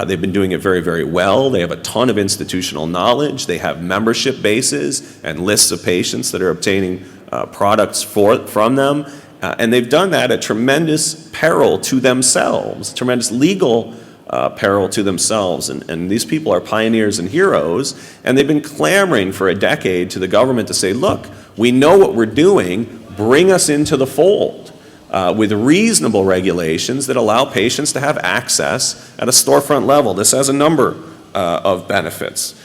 They've been doing it very, very well. They have a ton of institutional knowledge. They have membership bases and lists of patients that are obtaining products from them. And they've done that at tremendous peril to themselves, tremendous legal peril to themselves. And these people are pioneers and heroes. And they've been clamoring for a decade to the government to say, look, we know what we're doing. Bring us into the fold. With reasonable regulations that allow patients to have access at a storefront level. This has a number of benefits.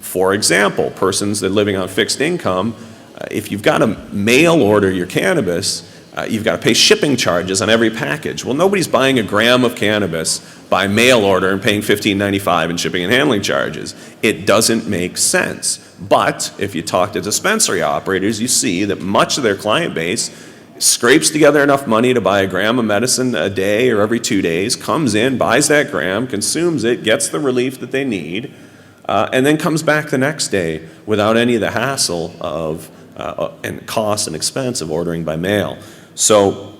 For example, persons that are living on fixed income, if you've got to mail order your cannabis, you've got to pay shipping charges on every package. Well, nobody's buying a gram of cannabis by mail order and paying $15.95 in shipping and handling charges. It doesn't make sense. But if you talk to dispensary operators, you see that much of their client base scrapes together enough money to buy a gram of medicine a day or every 2 days, comes in, buys that gram, consumes it, gets the relief that they need, and then comes back the next day without any of the hassle of and cost and expense of ordering by mail. So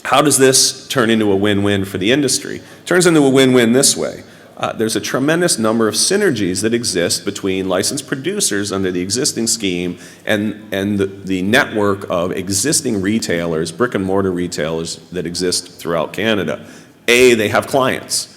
how does this turn into a win-win for the industry? It turns into a win-win this way. There's a tremendous number of synergies that exist between licensed producers under the existing scheme and the network of existing retailers, brick and mortar retailers that exist throughout Canada. They have clients.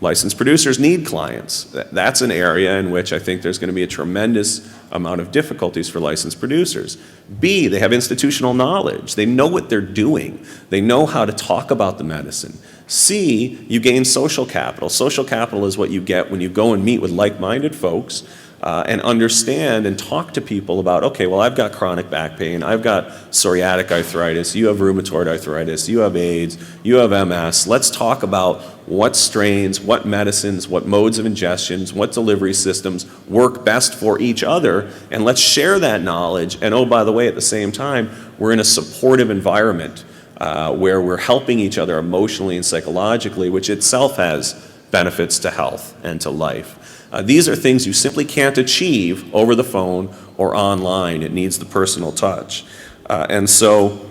Licensed producers need clients. That's an area in which I think there's going to be a tremendous amount of difficulties for licensed producers. B, they have institutional knowledge. They know what they're doing. They know how to talk about the medicine. C, you gain social capital. Social capital is what you get when you go and meet with like-minded folks and understand and talk to people about, okay, well, I've got chronic back pain, I've got psoriatic arthritis, you have rheumatoid arthritis, you have AIDS, you have MS. Let's talk about what strains, what medicines, what modes of ingestions, what delivery systems work best for each other, and let's share that knowledge. And oh, by the way, at the same time, we're in a supportive environment where we're helping each other emotionally and psychologically, which itself has benefits to health and to life. These are things you simply can't achieve over the phone or online. It needs the personal touch. And so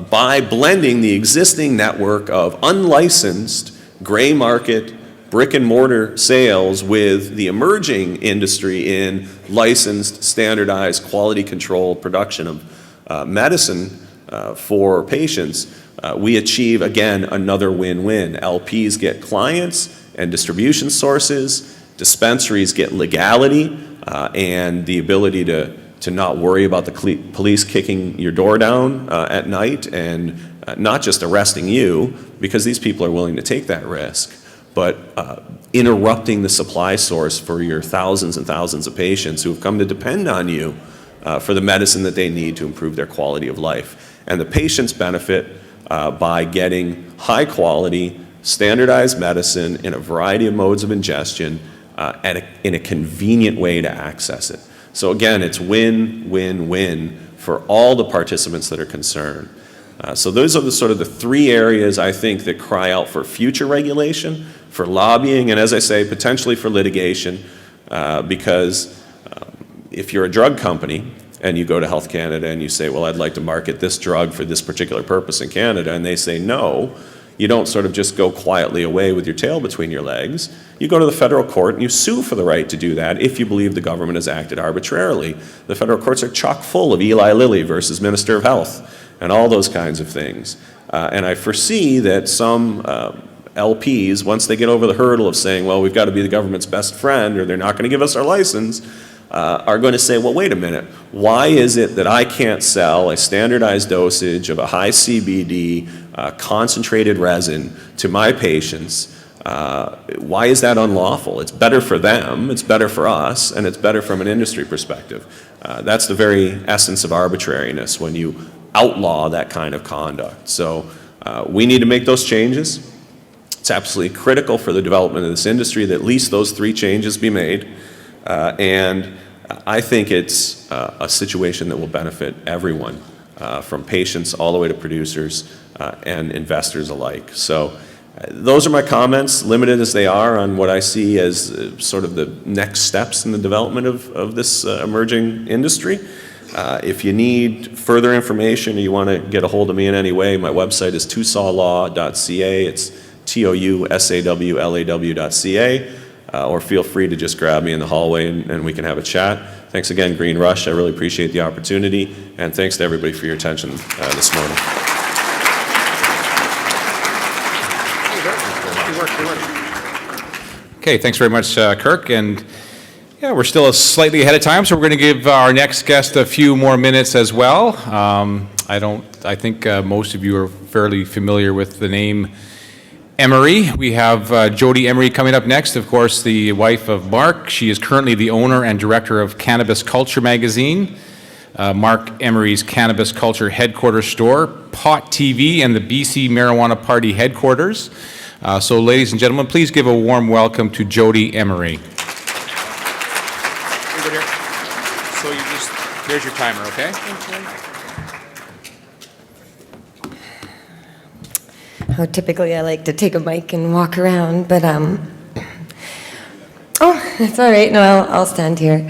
by blending the existing network of unlicensed gray market brick and mortar sales with the emerging industry in licensed, standardized, quality controlled production of medicine for patients, we achieve, again, another win-win. LPs get clients and distribution sources, dispensaries get legality and the ability to not worry about the police kicking your door down at night and not just arresting you, because these people are willing to take that risk, but interrupting the supply source for your thousands and thousands of patients who have come to depend on you for the medicine that they need to improve their quality of life. And the patients benefit by getting high quality, standardized medicine in a variety of modes of ingestion in a convenient way to access it. So again, it's win, win, win for all the participants that are concerned. So those are the sort of the three areas I think that cry out for future regulation, for lobbying, and as I say, potentially for litigation, because if you're a drug company and you go to Health Canada and you say, well, I'd like to market this drug for this particular purpose in Canada, and they say no, you don't sort of just go quietly away with your tail between your legs. You go to the federal court and you sue for the right to do that if you believe the government has acted arbitrarily. The federal courts are chock full of Eli Lilly versus Minister of Health and all those kinds of things. And I foresee that some LPs, once they get over the hurdle of saying, well, we've got to be the government's best friend or they're not going to give us our license, are going to say, well, wait a minute, why is it that I can't sell a standardized dosage of a high CBD concentrated resin to my patients? Why is that unlawful? It's better for them, it's better for us, and it's better from an industry perspective. That's the very essence of arbitrariness when you outlaw that kind of conduct. So we need to make those changes. It's absolutely critical for the development of this industry that at least those three changes be made. And I think it's a situation that will benefit everyone, from patients all the way to producers and investors alike. So those are my comments, limited as they are, on what I see as sort of the next steps in the development of this emerging industry. If you need further information or you want to get a hold of me in any way, my website is tousawlaw.ca. It's tousawlaw.ca. Or feel free to just grab me in the hallway and we can have a chat. Thanks again, GreenRush. I really appreciate the opportunity. And thanks to everybody for your attention this morning. Okay, thanks very much, Kirk. And yeah, we're still slightly ahead of time, so we're going to give our next guest a few more minutes as well. I think most of you are fairly familiar with the name Emery. We have Jody Emery coming up next, of course, the wife of Mark. She is currently the owner and director of Cannabis Culture magazine, Mark Emery's Cannabis Culture headquarters store, Pot TV, and the BC Marijuana Party headquarters. So ladies and gentlemen, please give a warm welcome to Jody Emery. So here's your timer, okay? Oh, typically I like to take a mic and walk around, but oh, that's all right. No, I'll stand here.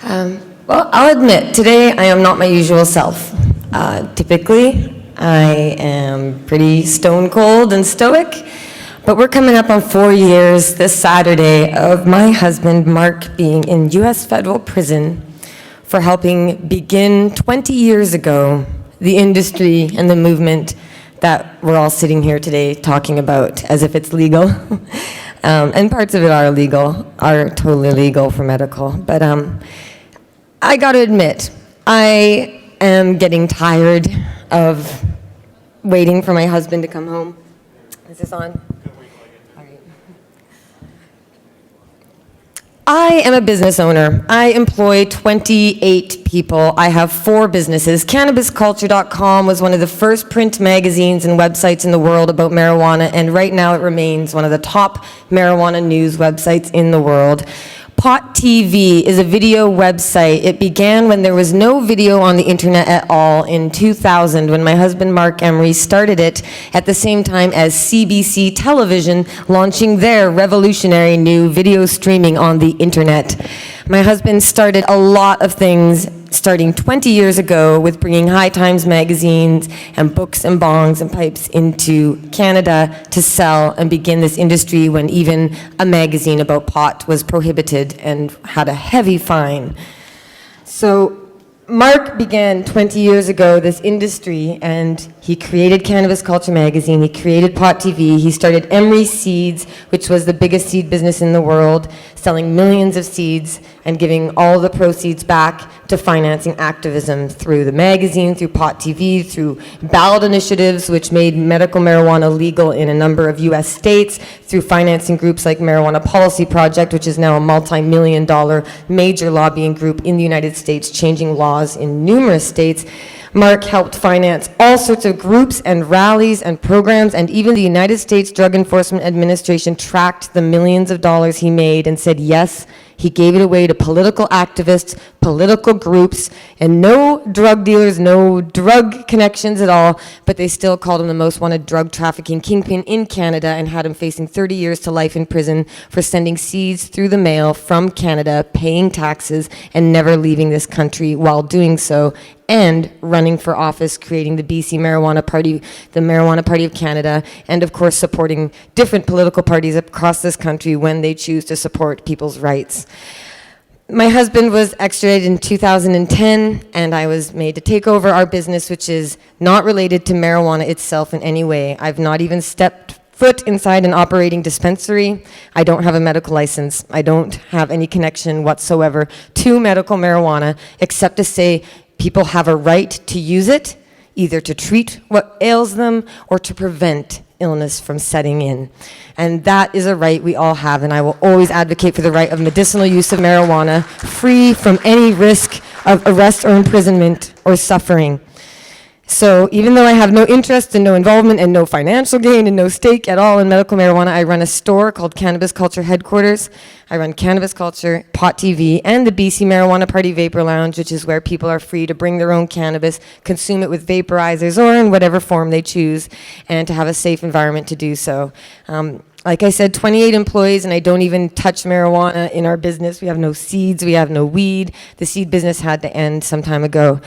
Well, I'll admit, today I am not my usual self. Typically, I am pretty stone cold and stoic, but we're coming up on 4 years this Saturday of my husband, Mark, being in U.S. federal prison for helping begin 20 years ago the industry and the movement that we're all sitting here today talking about as if it's legal. And parts of it are totally legal for medical. But I got to admit, I am getting tired of waiting for my husband to come home. Is this on? All right. I am a business owner. I employ 28 people. I have 4 businesses. CannabisCulture.com was one of the first print magazines and websites in the world about marijuana, and right now it remains one of the top marijuana news websites in the world. Pot TV is a video website. It began when there was no video on the internet at all in 2000, when my husband Mark Emery started it at the same time as CBC Television launching their revolutionary new video streaming on the internet. My husband started a lot of things starting 20 years ago with bringing High Times magazines and books and bongs and pipes into Canada to sell and begin this industry when even a magazine about pot was prohibited and had a heavy fine. So Mark began 20 years ago this industry, and he created Cannabis Culture magazine, he created Pot TV, he started Emery Seeds, which was the biggest seed business in the world, selling millions of seeds and giving all the proceeds back to financing activism through the magazine, through Pot TV, through ballot initiatives which made medical marijuana legal in a number of US states, through financing groups like Marijuana Policy Project, which is now a multi-million-dollar major lobbying group in the United States, changing laws in numerous states. Mark helped finance all sorts of groups and rallies and programs, and even the United States Drug Enforcement Administration tracked the millions of dollars he made and said, yes, he gave it away to political activists, political groups, and no drug dealers, no drug connections at all, but they still called him the most wanted drug trafficking kingpin in Canada and had him facing 30 years to life in prison for sending seeds through the mail from Canada, paying taxes, and never leaving this country while doing so, and running for office, creating the BC Marijuana Party, the Marijuana Party of Canada, and of course supporting different political parties across this country when they choose to support people's rights. My husband was extradited in 2010, and I was made to take over our business, which is not related to marijuana itself in any way. I've not even stepped foot inside an operating dispensary. I don't have a medical license. I don't have any connection whatsoever to medical marijuana, except to say people have a right to use it, either to treat what ails them or to prevent illness from setting in. And that is a right we all have, and I will always advocate for the right of medicinal use of marijuana, free from any risk of arrest or imprisonment or suffering. So even though I have no interest and no involvement and no financial gain and no stake at all in medical marijuana, I run a store called Cannabis Culture Headquarters. I run Cannabis Culture, Pot TV, and the BC Marijuana Party Vapor Lounge, which is where people are free to bring their own cannabis, consume it with vaporizers or in whatever form they choose, and to have a safe environment to do so. Like I said, 28 employees, and I don't even touch marijuana in our business. We have no seeds, we have no weed. The seed business had to end some time ago.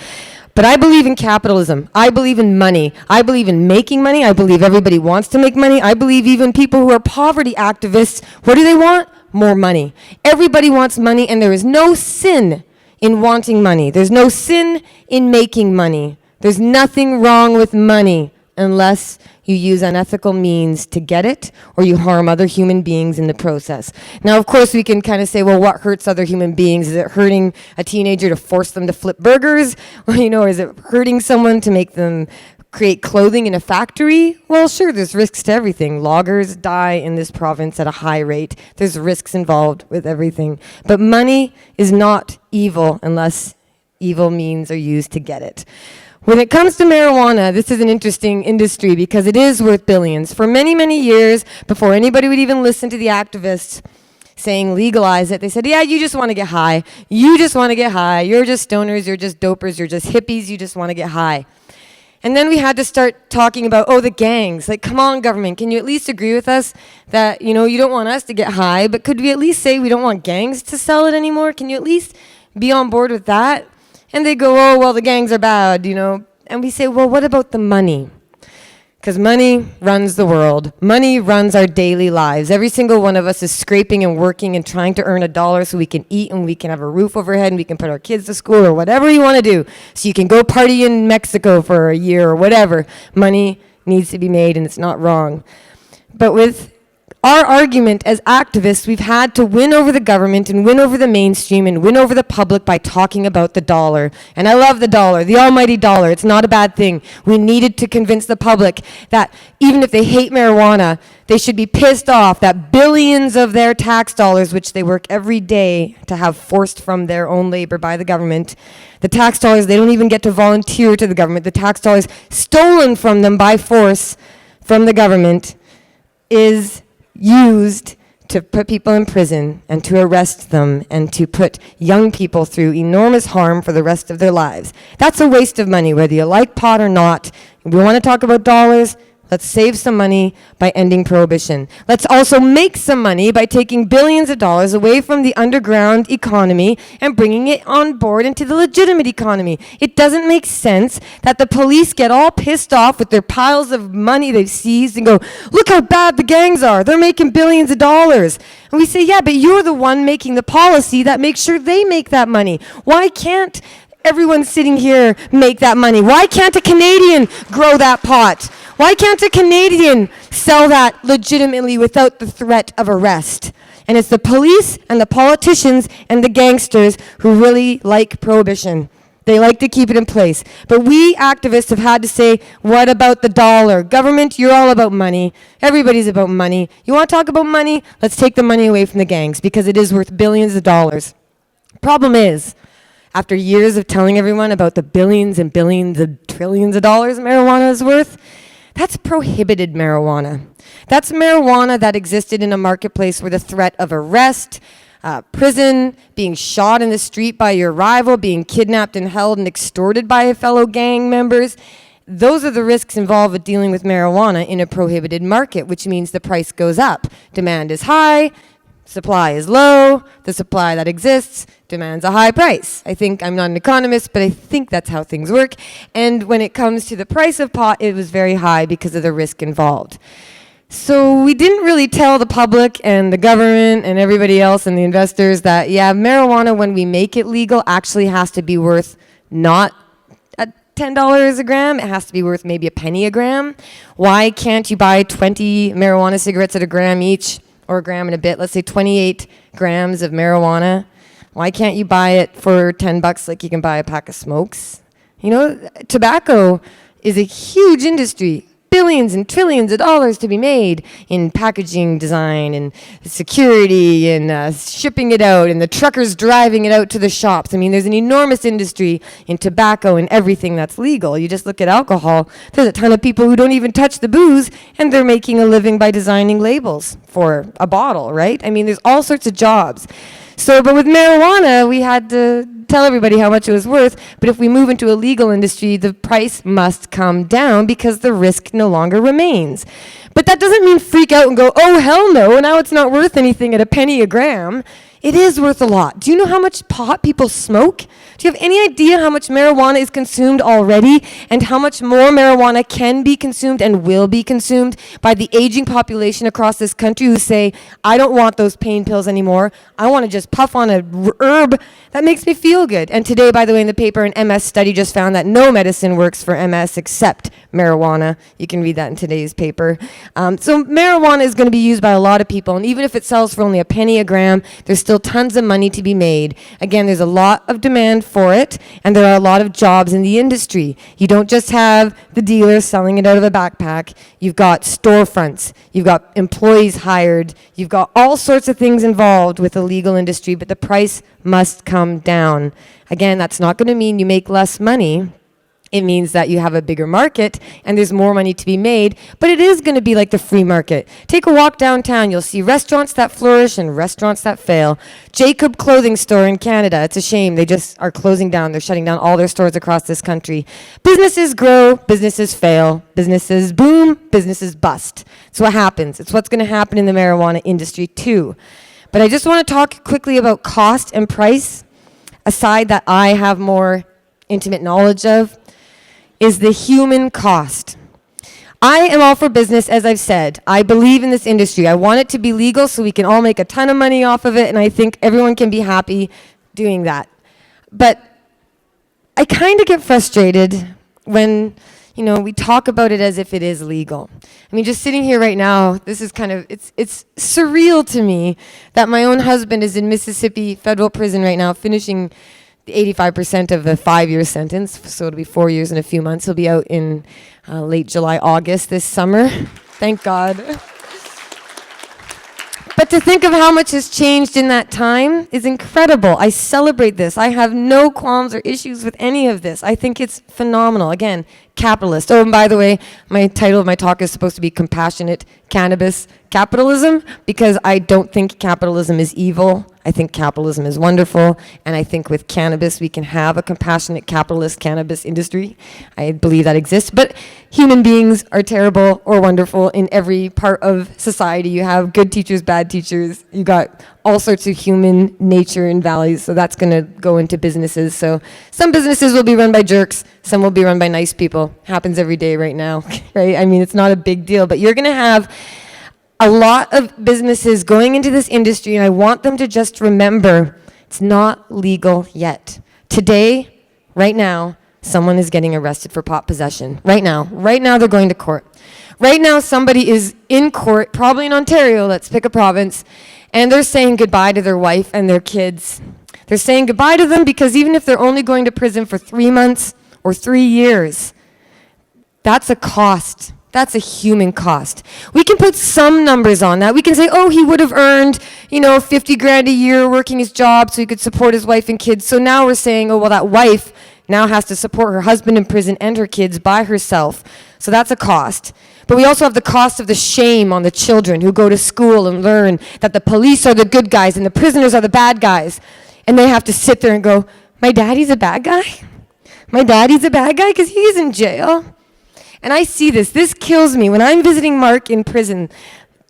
But I believe in capitalism. I believe in money. I believe in making money. I believe everybody wants to make money. I believe even people who are poverty activists, what do they want? More money. Everybody wants money, and there is no sin in wanting money. There's no sin in making money. There's nothing wrong with money unless you use unethical means to get it or you harm other human beings in the process. Now, of course, we can kind of say, well, what hurts other human beings? Is it hurting a teenager to force them to flip burgers? Or is it hurting someone to make them create clothing in a factory? Well, sure, there's risks to everything. Loggers die in this province at a high rate. There's risks involved with everything. But money is not evil unless evil means are used to get it. When it comes to marijuana, this is an interesting industry because it is worth billions. For many, many years, before anybody would even listen to the activists saying legalize it, they said, yeah, you just want to get high. You just want to get high. You're just stoners. You're just dopers. You're just hippies. You just want to get high. And then we had to start talking about, the gangs. Like, come on, government, can you at least agree with us that, you don't want us to get high, but could we at least say we don't want gangs to sell it anymore? Can you at least be on board with that? And they go, the gangs are bad, And we say, well, what about the money? Because money runs the world. Money runs our daily lives. Every single one of us is scraping and working and trying to earn $1 so we can eat and we can have a roof overhead and we can put our kids to school or whatever you want to do. So you can go party in Mexico for a year or whatever. Money needs to be made and it's not wrong. But with our argument as activists, we've had to win over the government and win over the mainstream and win over the public by talking about the dollar. And I love the dollar, the almighty dollar. It's not a bad thing. We needed to convince the public that even if they hate marijuana, they should be pissed off that billions of their tax dollars, which they work every day to have forced from their own labor by the government, the tax dollars, they don't even get to volunteer to the government. The tax dollars stolen from them by force from the government is used to put people in prison and to arrest them and to put young people through enormous harm for the rest of their lives. That's a waste of money, whether you like pot or not. If we want to talk about dollars, let's save some money by ending prohibition. Let's also make some money by taking billions of dollars away from the underground economy and bringing it on board into the legitimate economy. It doesn't make sense that the police get all pissed off with their piles of money they've seized and go, look how bad the gangs are. They're making billions of dollars. And we say, yeah, but you're the one making the policy that makes sure they make that money. Why can't everyone sitting here make that money? Why can't a Canadian grow that pot? Why can't a Canadian sell that legitimately without the threat of arrest? And it's the police and the politicians and the gangsters who really like prohibition. They like to keep it in place. But we activists have had to say, what about the dollar? Government, you're all about money. Everybody's about money. You want to talk about money? Let's take the money away from the gangs because it is worth billions of dollars. Problem is, after years of telling everyone about the billions and billions of trillions of dollars marijuana is worth, that's prohibited marijuana. That's marijuana that existed in a marketplace where the threat of arrest, prison, being shot in the street by your rival, being kidnapped and held and extorted by fellow gang members, those are the risks involved with dealing with marijuana in a prohibited market, which means the price goes up. Demand is high, supply is low, the supply that exists demands a high price. I'm not an economist, but I think that's how things work. And when it comes to the price of pot, it was very high because of the risk involved. So we didn't really tell the public and the government and everybody else and the investors that, yeah, marijuana, when we make it legal, actually has to be worth not at $10 a gram. It has to be worth maybe a penny a gram. Why can't you buy 20 marijuana cigarettes at a gram each, or a gram and a bit? Let's say 28 grams of marijuana. Why can't you buy it for $10 like you can buy a pack of smokes? Tobacco is a huge industry. billions and trillions of dollars to be made in packaging design and security and shipping it out and the truckers driving it out to the shops. I mean, there's an enormous industry in tobacco and everything that's legal. You just look at alcohol, there's a ton of people who don't even touch the booze and they're making a living by designing labels for a bottle, right? I mean, there's all sorts of jobs. So, but with marijuana, we had to tell everybody how much it was worth. But if we move into a legal industry, the price must come down because the risk no longer remains. But that doesn't mean freak out and go, oh, hell no, now it's not worth anything at a penny a gram. It is worth a lot. Do you know how much pot people smoke? Do you have any idea how much marijuana is consumed already and how much more marijuana can be consumed and will be consumed by the aging population across this country who say, I don't want those pain pills anymore. I want to just puff on a herb that makes me feel good. And today, by the way, in the paper, an MS study just found that no medicine works for MS except marijuana. You can read that in today's paper. So marijuana is going to be used by a lot of people. And even if it sells for only a penny a gram, there's still tons of money to be made. Again, there's a lot of demand for it, and there are a lot of jobs in the industry. You don't just have the dealer selling it out of a backpack. You've got storefronts. You've got employees hired. You've got all sorts of things involved with the legal industry, but the price must come down. Again, that's not going to mean you make less money. It means that you have a bigger market and there's more money to be made, but it is going to be like the free market. Take a walk downtown, you'll see restaurants that flourish and restaurants that fail. Jacob Clothing Store in Canada, it's a shame, they just are closing down, they're shutting down all their stores across this country. Businesses grow, businesses fail, businesses boom, businesses bust. It's what happens. It's what's going to happen in the marijuana industry too. But I just want to talk quickly about cost and price, a side that I have more intimate knowledge of. Is the human cost. I am all for business, as I've said. I believe in this industry. I want it to be legal so we can all make a ton of money off of it, and I think everyone can be happy doing that. But I kind of get frustrated when, we talk about it as if it is legal. I mean, just sitting here right now, this is it's surreal to me that my own husband is in Mississippi federal prison right now, finishing 85% of the 5-year sentence, so it'll be 4 years and a few months. He'll be out in late July, August this summer. Thank God. But to think of how much has changed in that time is incredible. I celebrate this. I have no qualms or issues with any of this. I think it's phenomenal. Again, capitalist. Oh, and by the way, my title of my talk is supposed to be Compassionate Cannabis Capitalism, because I don't think capitalism is evil. I think capitalism is wonderful, and I think with cannabis we can have a compassionate capitalist cannabis industry. I believe that exists, but human beings are terrible or wonderful in every part of society. You have good teachers, bad teachers. You got all sorts of human nature and values, so that's going to go into businesses. So some businesses will be run by jerks, some will be run by nice people. Happens every day right now, right? I mean, it's not a big deal, but you're going to have a lot of businesses going into this industry, and I want them to just remember it's not legal yet. Today, right now, someone is getting arrested for pot possession. Right now they're going to court. Right now somebody is in court, probably in Ontario, let's pick a province, and they're saying goodbye to their wife and their kids. They're saying goodbye to them because even if they're only going to prison for 3 months or 3 years, that's a cost. That's a human cost. We can put some numbers on that. We can say, oh, he would have earned, 50 grand a year working his job so he could support his wife and kids. So now we're saying, oh, well, that wife now has to support her husband in prison and her kids by herself. So that's a cost. But we also have the cost of the shame on the children who go to school and learn that the police are the good guys and the prisoners are the bad guys. And they have to sit there and go, my daddy's a bad guy? My daddy's a bad guy because he's in jail? And I see this. This kills me. When I'm visiting Mark in prison,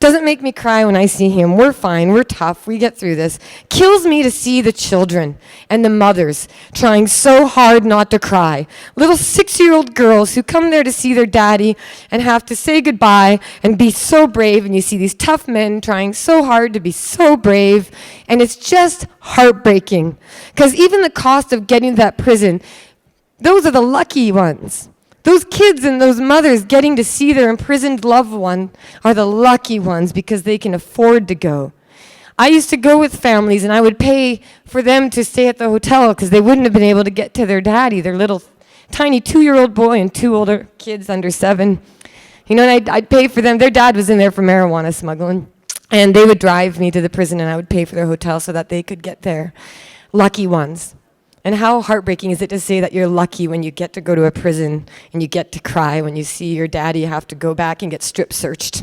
doesn't make me cry when I see him. We're fine. We're tough. We get through this. Kills me to see the children and the mothers trying so hard not to cry. Little 6-year-old girls who come there to see their daddy and have to say goodbye and be so brave. And you see these tough men trying so hard to be so brave. And it's just heartbreaking. Because even the cost of getting to that prison, those are the lucky ones. Those kids and those mothers getting to see their imprisoned loved one are the lucky ones because they can afford to go. I used to go with families and I would pay for them to stay at the hotel because they wouldn't have been able to get to their daddy, their little tiny 2-year-old boy and 2 older kids under 7. You know, and I'd pay for them. Their dad was in there for marijuana smuggling. And they would drive me to the prison, and I would pay for their hotel so that they could get there. Lucky ones. And how heartbreaking is it to say that you're lucky when you get to go to a prison and you get to cry when you see your daddy have to go back and get strip searched.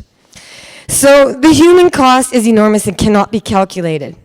So the human cost is enormous and cannot be calculated.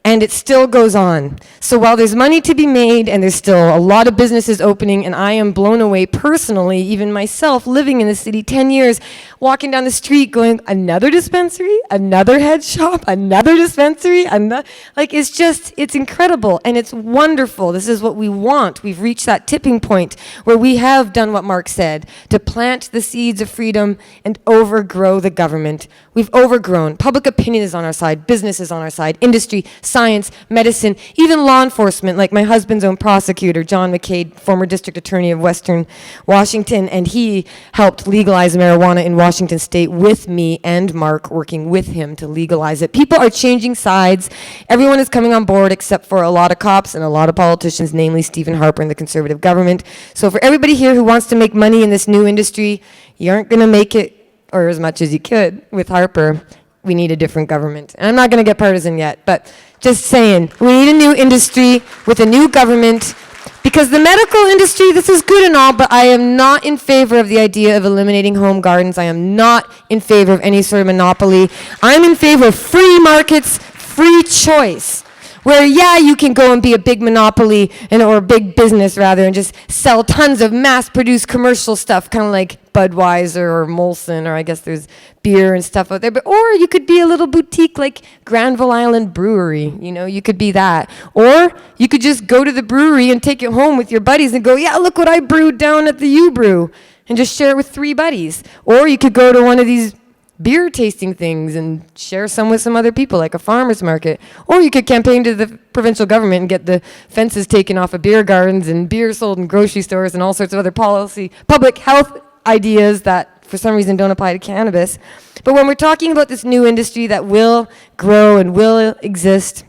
And it still goes on. So while there's money to be made and there's still a lot of businesses opening, and I am blown away personally, even myself, living in the city 10 years, walking down the street going, another dispensary, another head shop, another dispensary, it's incredible and it's wonderful. This is what we want. We've reached that tipping point where we have done what Mark said, to plant the seeds of freedom and overgrow the government. We've overgrown. Public opinion is on our side, business is on our side, industry, science, medicine, even law enforcement, like my husband's own prosecutor, John McCabe, former district attorney of Western Washington, and he helped legalize marijuana in Washington State with me and Mark working with him to legalize it. People are changing sides. Everyone is coming on board except for a lot of cops and a lot of politicians, namely Stephen Harper and the Conservative government. So for everybody here who wants to make money in this new industry, you aren't going to make it, or as much as you could, with Harper. We need a different government. And I'm not going to get partisan yet, but just saying, we need a new industry with a new government, because the medical industry, this is good and all, but I am not in favor of the idea of eliminating home gardens. I am not in favor of any sort of monopoly. I'm in favor of free markets, free choice, where, yeah, you can go and be a big monopoly, or a big business, rather, and just sell tons of mass-produced commercial stuff, kind of like Budweiser or Molson, or I guess there's beer and stuff out there. Or you could be a little boutique like Granville Island Brewery. You know, you could be that. Or you could just go to the brewery and take it home with your buddies and go, yeah, look what I brewed down at the U-Brew, and just share it with 3 buddies. Or you could go to one of these beer tasting things and share some with some other people, like a farmer's market. Or you could campaign to the provincial government and get the fences taken off of beer gardens and beer sold in grocery stores and all sorts of other public health ideas that for some reason don't apply to cannabis. But when we're talking about this new industry that will grow and will exist,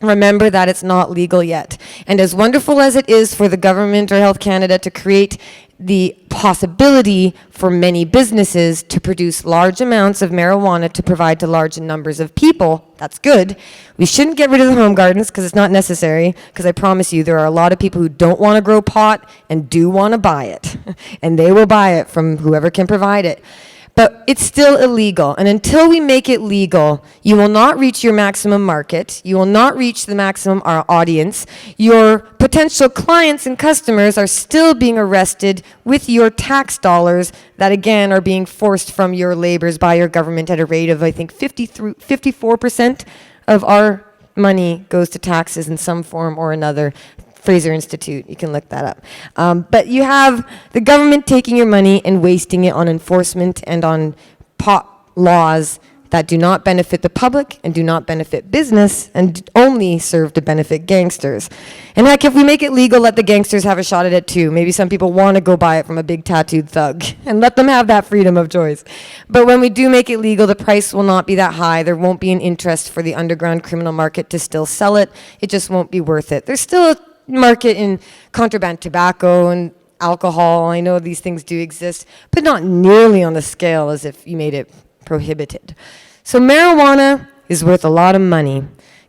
remember that it's not legal yet. And as wonderful as it is for the government or Health Canada to create the possibility for many businesses to produce large amounts of marijuana to provide to large numbers of people, that's good. We shouldn't get rid of the home gardens because it's not necessary, because I promise you there are a lot of people who don't want to grow pot and do want to buy it. And they will buy it from whoever can provide it. But it's still illegal. And until we make it legal, you will not reach your maximum market. You will not reach the maximum audience. Your potential clients and customers are still being arrested with your tax dollars that, again, are being forced from your labors by your government at a rate of, I think, 54% of our money goes to taxes in some form or another. Fraser Institute, you can look that up. But you have the government taking your money and wasting it on enforcement and on pot laws that do not benefit the public and do not benefit business and only serve to benefit gangsters. And heck, if we make it legal, let the gangsters have a shot at it too. Maybe some people want to go buy it from a big tattooed thug, and let them have that freedom of choice. But when we do make it legal, the price will not be that high. There won't be an interest for the underground criminal market to still sell it. It just won't be worth it. There's still a market in contraband tobacco and alcohol. I know these things do exist, but not nearly on the scale as if you made it prohibited. So marijuana is worth a lot of money.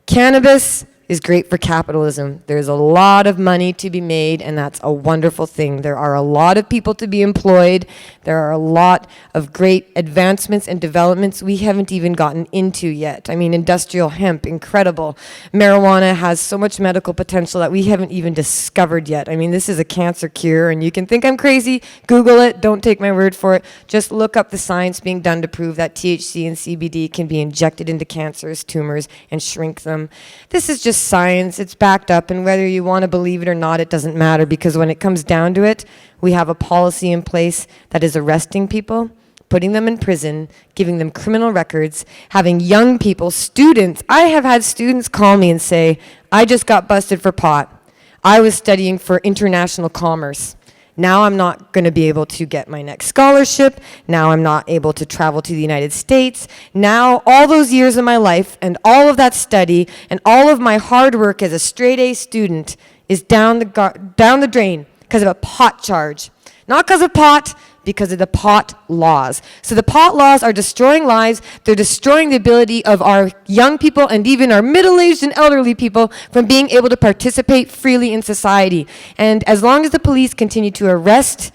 Cannabis is great for capitalism. There's a lot of money to be made, and that's a wonderful thing. There are a lot of people to be employed. There are a lot of great advancements and developments we haven't even gotten into yet. I mean, industrial hemp, incredible. Marijuana has so much medical potential that we haven't even discovered yet. I mean, this is a cancer cure, and you can think I'm crazy. Google it. Don't take my word for it. Just look up the science being done to prove that THC and CBD can be injected into cancerous tumors and shrink them. This is just science. It's backed up, and whether you want to believe it or not, it doesn't matter, because when it comes down to it, we have a policy in place that is arresting people, putting them in prison, giving them criminal records, having young people, students. I have had students call me and say, I just got busted for pot. I was studying for international commerce. Now I'm not going to be able to get my next scholarship. Now I'm not able to travel to the United States. Now all those years of my life and all of that study and all of my hard work as a straight A student is down the drain because of a pot charge. Not because of pot, because of the pot laws. So the pot laws are destroying lives. They're destroying the ability of our young people and even our middle-aged and elderly people from being able to participate freely in society. And as long as the police continue to arrest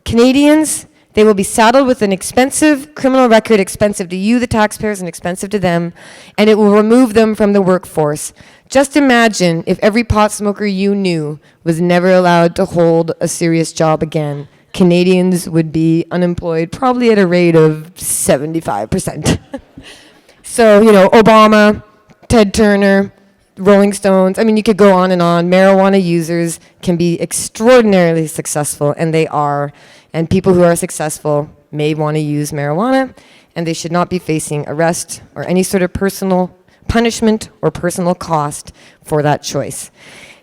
Canadians, they will be saddled with an expensive criminal record, expensive to you, the taxpayers, and expensive to them, and it will remove them from the workforce. Just imagine if every pot smoker you knew was never allowed to hold a serious job again. Canadians would be unemployed probably at a rate of 75%. So, Obama, Ted Turner, Rolling Stones, I mean, you could go on and on. Marijuana users can be extraordinarily successful, and they are. And people who are successful may want to use marijuana, and they should not be facing arrest or any sort of personal punishment or personal cost for that choice.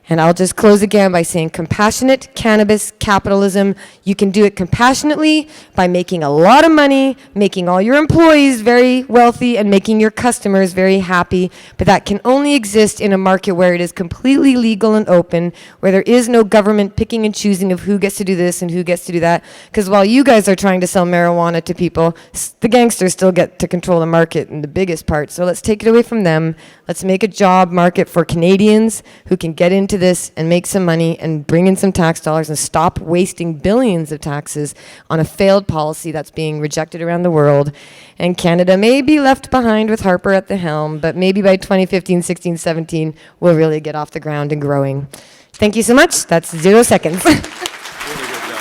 And I'll just close again by saying compassionate cannabis capitalism. You can do it compassionately by making a lot of money, making all your employees very wealthy, and making your customers very happy. But that can only exist in a market where it is completely legal and open, where there is no government picking and choosing of who gets to do this and who gets to do that. Because while you guys are trying to sell marijuana to people, the gangsters still get to control the market in the biggest part. So let's take it away from them. Let's make a job market for Canadians who can get into this and make some money and bring in some tax dollars and stop wasting billions of taxes on a failed policy that's being rejected around the world. And Canada may be left behind with Harper at the helm, but maybe by 2015, 16, 17, we'll really get off the ground and growing. Thank you so much. That's 0 seconds. Really good job.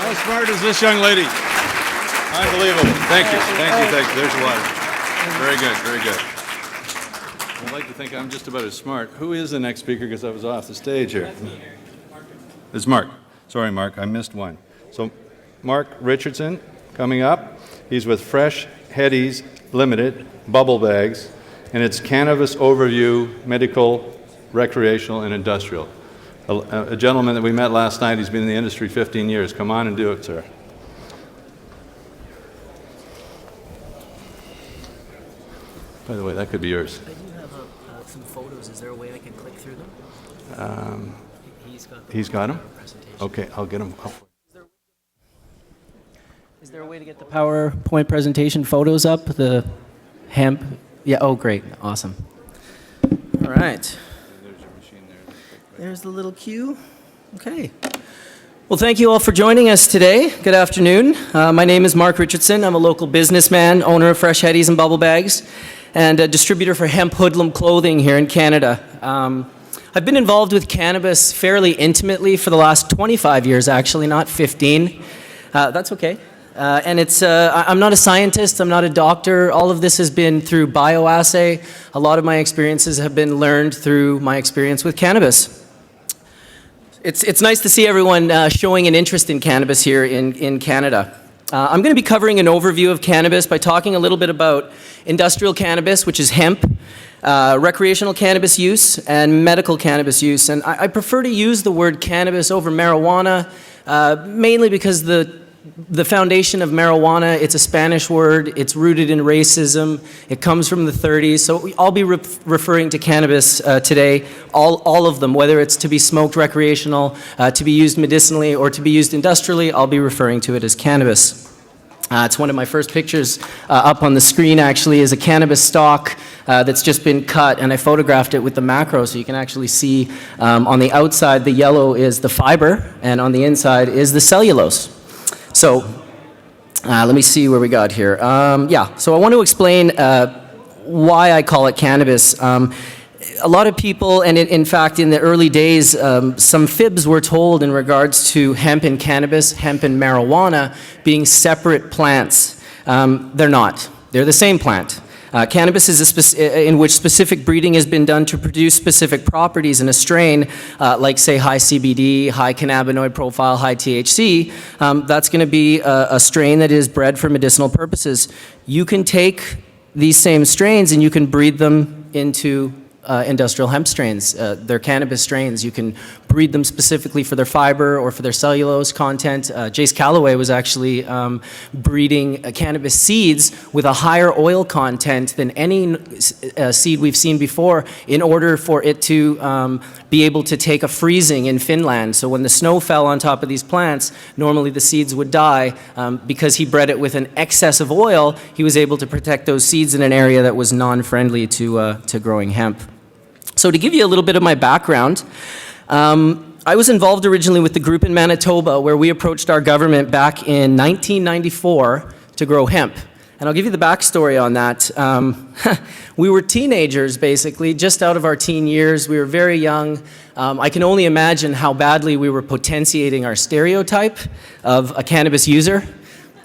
How smart is this young lady? Unbelievable. Thank you. There's a lot. Very good, very good. I'd like to think I'm just about as smart. Who is the next speaker, because I was off the stage here? It's Mark. Sorry, Mark, I missed one. So Mark Richardson coming up. He's with Fresh Headies Limited, Bubble Bags, and it's Cannabis Overview, Medical, Recreational, and Industrial. A gentleman that we met last night, he's been in the industry 15 years. Come on and do it, sir. By the way, that could be yours. Some photos. Is there a way I can click through them? He's got them? Okay, I'll get them. Is there a way to get the PowerPoint presentation photos up? The hemp? Yeah, oh great, awesome. All right. There's the little cue. Okay. Well, thank you all for joining us today. Good afternoon. My name is Mark Richardson. I'm a local businessman, owner of Fresh Headies and Bubble Bags, and a distributor for hemp hoodlum clothing here in Canada. I've been involved with cannabis fairly intimately for the last 25 years, actually, not 15. That's okay. And I'm not a scientist, I'm not a doctor. All of this has been through bioassay. A lot of my experiences have been learned through my experience with cannabis. It's nice to see everyone showing an interest in cannabis here in Canada. I'm going to be covering an overview of cannabis by talking a little bit about industrial cannabis, which is hemp, recreational cannabis use, and medical cannabis use. And I prefer to use the word cannabis over marijuana, mainly because the foundation of marijuana, it's a Spanish word, it's rooted in racism, it comes from the 30s, so I'll be referring to cannabis today, all of them, whether it's to be smoked recreational, to be used medicinally, or to be used industrially, I'll be referring to it as cannabis. It's one of my first pictures up on the screen, actually, is a cannabis stalk that's just been cut, and I photographed it with the macro, so you can actually see on the outside the yellow is the fiber, and on the inside is the cellulose. So let me see where we got here. So I want to explain why I call it cannabis. A lot of people, and in fact in the early days, some fibs were told in regards to hemp and cannabis, hemp and marijuana being separate plants. They're not. They're the same plant. Cannabis is in which specific breeding has been done to produce specific properties in a strain, like say high CBD, high cannabinoid profile, high THC. That's going to be a strain that is bred for medicinal purposes. You can take these same strains and you can breed them into industrial hemp strains. They're cannabis strains. You can breed them specifically for their fiber or for their cellulose content. Jace Callaway was actually breeding cannabis seeds with a higher oil content than any seed we've seen before in order for it to be able to take a freezing in Finland. So when the snow fell on top of these plants, normally the seeds would die. Because he bred it with an excess of oil, he was able to protect those seeds in an area that was non-friendly to growing hemp. So to give you a little bit of my background, I was involved originally with the group in Manitoba where we approached our government back in 1994 to grow hemp. And I'll give you the backstory on that. We were teenagers, basically, just out of our teen years. We were very young. I can only imagine how badly we were potentiating our stereotype of a cannabis user.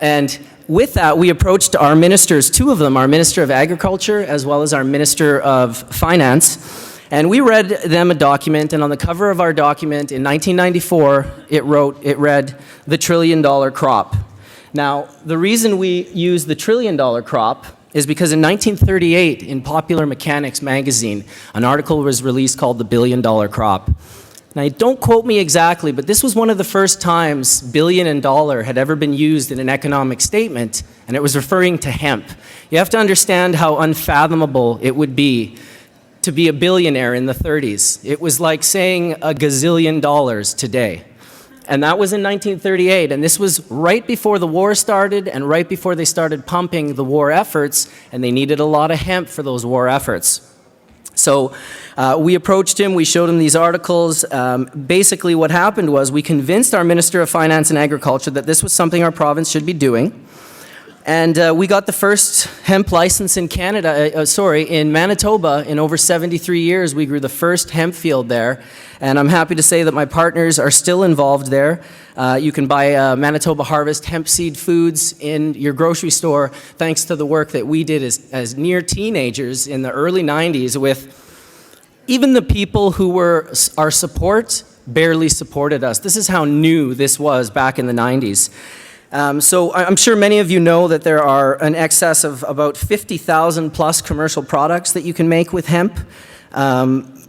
And with that, we approached our ministers, two of them, our Minister of Agriculture as well as our Minister of Finance. And we read them a document, and on the cover of our document in 1994, it read, "The $1 trillion crop." Now, the reason we use the $1 trillion crop is because in 1938, in Popular Mechanics magazine, an article was released called The $1 billion crop. Now, don't quote me exactly, but this was one of the first times billion and dollar had ever been used in an economic statement, and it was referring to hemp. You have to understand how unfathomable it would be to be a billionaire in the 30s. It was like saying a gazillion dollars today. And that was in 1938, and this was right before the war started and right before they started pumping the war efforts, and they needed a lot of hemp for those war efforts. So we approached him, we showed him these articles. Basically what happened was we convinced our Minister of Finance and Agriculture that this was something our province should be doing. And we got the first hemp license in in Manitoba in over 73 years. We grew the first hemp field there. And I'm happy to say that my partners are still involved there. You can buy Manitoba Harvest hemp seed foods in your grocery store thanks to the work that we did as near teenagers in the early 90s with even the people who were our support barely supported us. This is how new this was back in the 90s. So I'm sure many of you know that there are an excess of about 50,000 plus commercial products that you can make with hemp.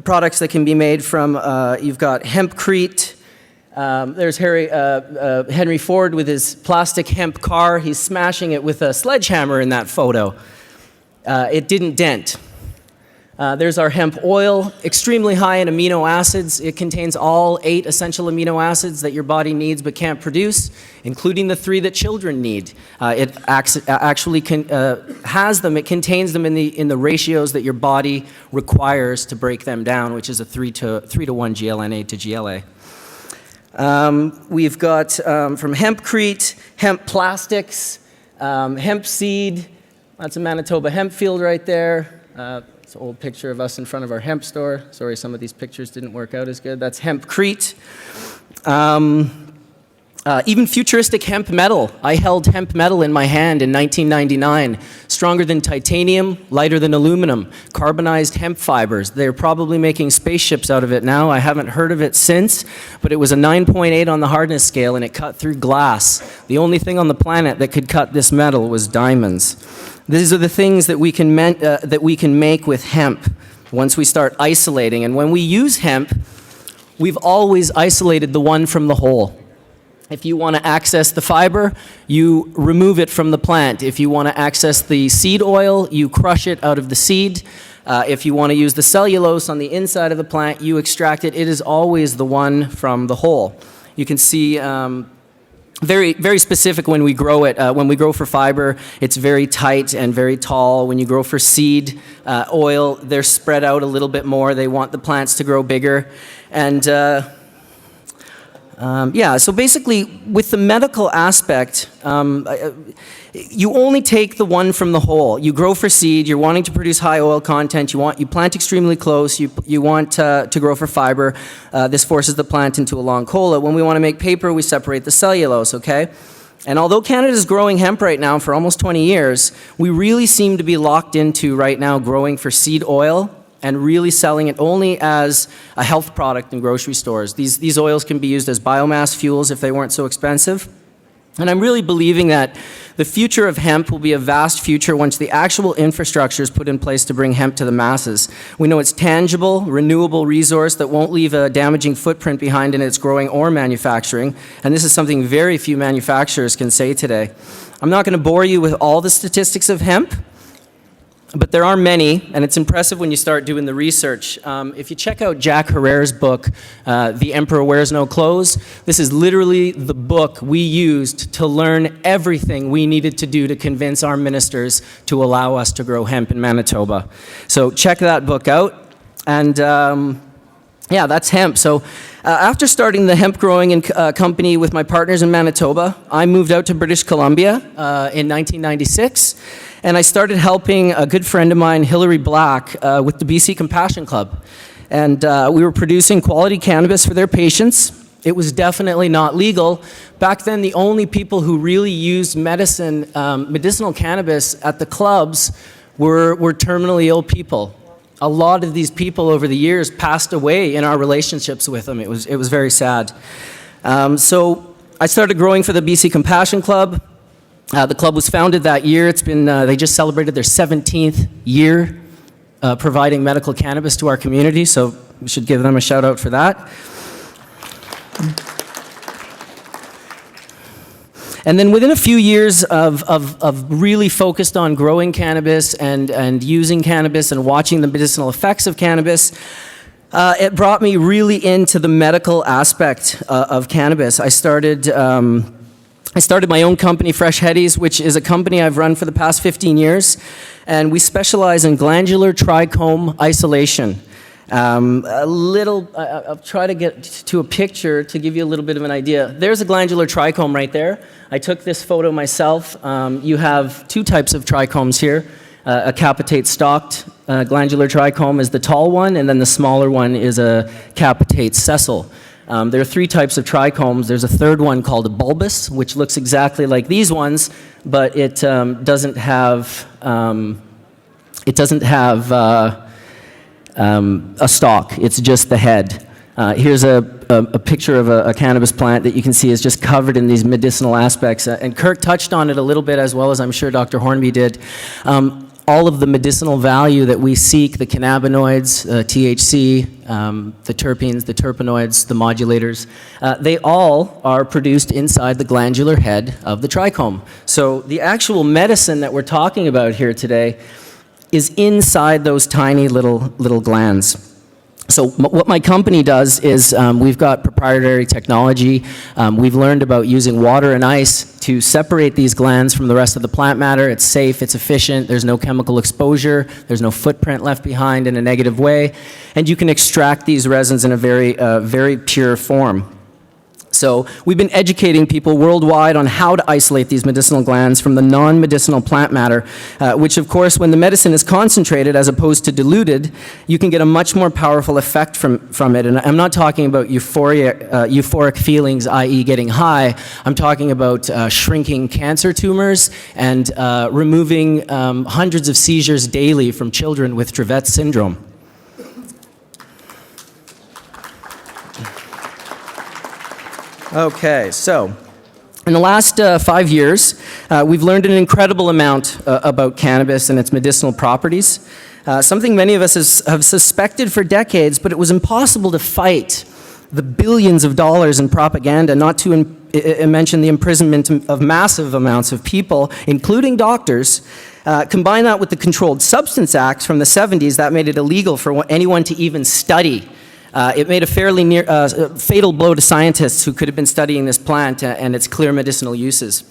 Products that can be made from, you've got hempcrete. There's Henry Ford with his plastic hemp car. He's smashing it with a sledgehammer in that photo. It didn't dent. There's our hemp oil, extremely high in amino acids. It contains all 8 essential amino acids that your body needs but can't produce, including the 3 that children need. It actually has them, it contains them in the ratios that your body requires to break them down, which is a 3 to 1 GLNA to GLA. We've got from hempcrete, hemp plastics, hemp seed. That's a Manitoba hemp field right there. It's an old picture of us in front of our hemp store. Sorry, some of these pictures didn't work out as good. That's hempcrete. Even futuristic hemp metal. I held hemp metal in my hand in 1999. Stronger than titanium, lighter than aluminum. Carbonized hemp fibers. They're probably making spaceships out of it now. I haven't heard of it since, but it was a 9.8 on the hardness scale and it cut through glass. The only thing on the planet that could cut this metal was diamonds. These are the things that we can make with hemp once we start isolating. And when we use hemp, we've always isolated the one from the whole. If you want to access the fiber, you remove it from the plant. If you want to access the seed oil, you crush it out of the seed. If you want to use the cellulose on the inside of the plant, you extract it. It is always the one from the whole. You can see very, very specific when we grow it. When we grow for fiber, it's very tight and very tall. When you grow for seed oil, they're spread out a little bit more. They want the plants to grow bigger. And so basically, with the medical aspect, you only take the one from the whole. You grow for seed, you're wanting to produce high oil content, you plant extremely close, you want to grow for fiber. This forces the plant into a long cola. When we want to make paper, we separate the cellulose, okay? And although Canada is growing hemp right now for almost 20 years, we really seem to be locked into right now growing for seed oil and really selling it only as a health product in grocery stores. These oils can be used as biomass fuels if they weren't so expensive. And I'm really believing that the future of hemp will be a vast future once the actual infrastructure is put in place to bring hemp to the masses. We know it's tangible, renewable resource that won't leave a damaging footprint behind in its growing or manufacturing, and this is something very few manufacturers can say today. I'm not going to bore you with all the statistics of hemp, but there are many, and it's impressive when you start doing the research. If you check out Jack Herrera's book, The Emperor Wears No Clothes, this is literally the book we used to learn everything we needed to do to convince our ministers to allow us to grow hemp in Manitoba. So check that book out, and yeah, that's hemp. So after starting the hemp growing company with my partners in Manitoba, I moved out to British Columbia in 1996, and I started helping a good friend of mine, Hilary Black, with the BC Compassion Club. And we were producing quality cannabis for their patients. It was definitely not legal. Back then, the only people who really used medicinal cannabis at the clubs were terminally ill people. A lot of these people over the years passed away in our relationships with them. It was very sad. So I started growing for the BC Compassion Club. The club was founded that year. It's been, they just celebrated their 17th year providing medical cannabis to our community, so we should give them a shout out for that. And then within a few years of really focused on growing cannabis and using cannabis and watching the medicinal effects of cannabis, it brought me really into the medical aspect of cannabis. I started my own company, Fresh Headies, which is a company I've run for the past 15 years, and we specialize in glandular trichome isolation. I'll try to get to a picture to give you a little bit of an idea. There's a glandular trichome right there. I took this photo myself. You have two types of trichomes here. A capitate stalked glandular trichome is the tall one, and then the smaller one is a capitate sessile. There are three types of trichomes. There's a third one called a bulbous, which looks exactly like these ones, but it doesn't have a stalk. It's just the head. Here's a picture of a cannabis plant that you can see is just covered in these medicinal aspects. And Kirk touched on it a little bit, as well as I'm sure Dr. Hornby did. All of the medicinal value that we seek, the cannabinoids, THC, the terpenes, the terpenoids, the modulators, they all are produced inside the glandular head of the trichome. So the actual medicine that we're talking about here today is inside those tiny little glands. So what my company does is we've got proprietary technology. We've learned about using water and ice to separate these glands from the rest of the plant matter. It's safe, it's efficient, there's no chemical exposure, there's no footprint left behind in a negative way, and you can extract these resins in a very pure form. So we've been educating people worldwide on how to isolate these medicinal glands from the non-medicinal plant matter, which of course, when the medicine is concentrated as opposed to diluted, you can get a much more powerful effect from it. And I'm not talking about euphoric feelings, i.e. getting high. I'm talking about shrinking cancer tumors and removing hundreds of seizures daily from children with Dravet syndrome. Okay, so in the last 5 years, we've learned an incredible amount about cannabis and its medicinal properties, something many of us have suspected for decades, but it was impossible to fight the billions of dollars in propaganda, not to mention the imprisonment of massive amounts of people, including doctors. Combine that with the Controlled Substance Acts from the 70s that made it illegal for anyone to even study. It made a fairly fatal blow to scientists who could have been studying this plant and its clear medicinal uses.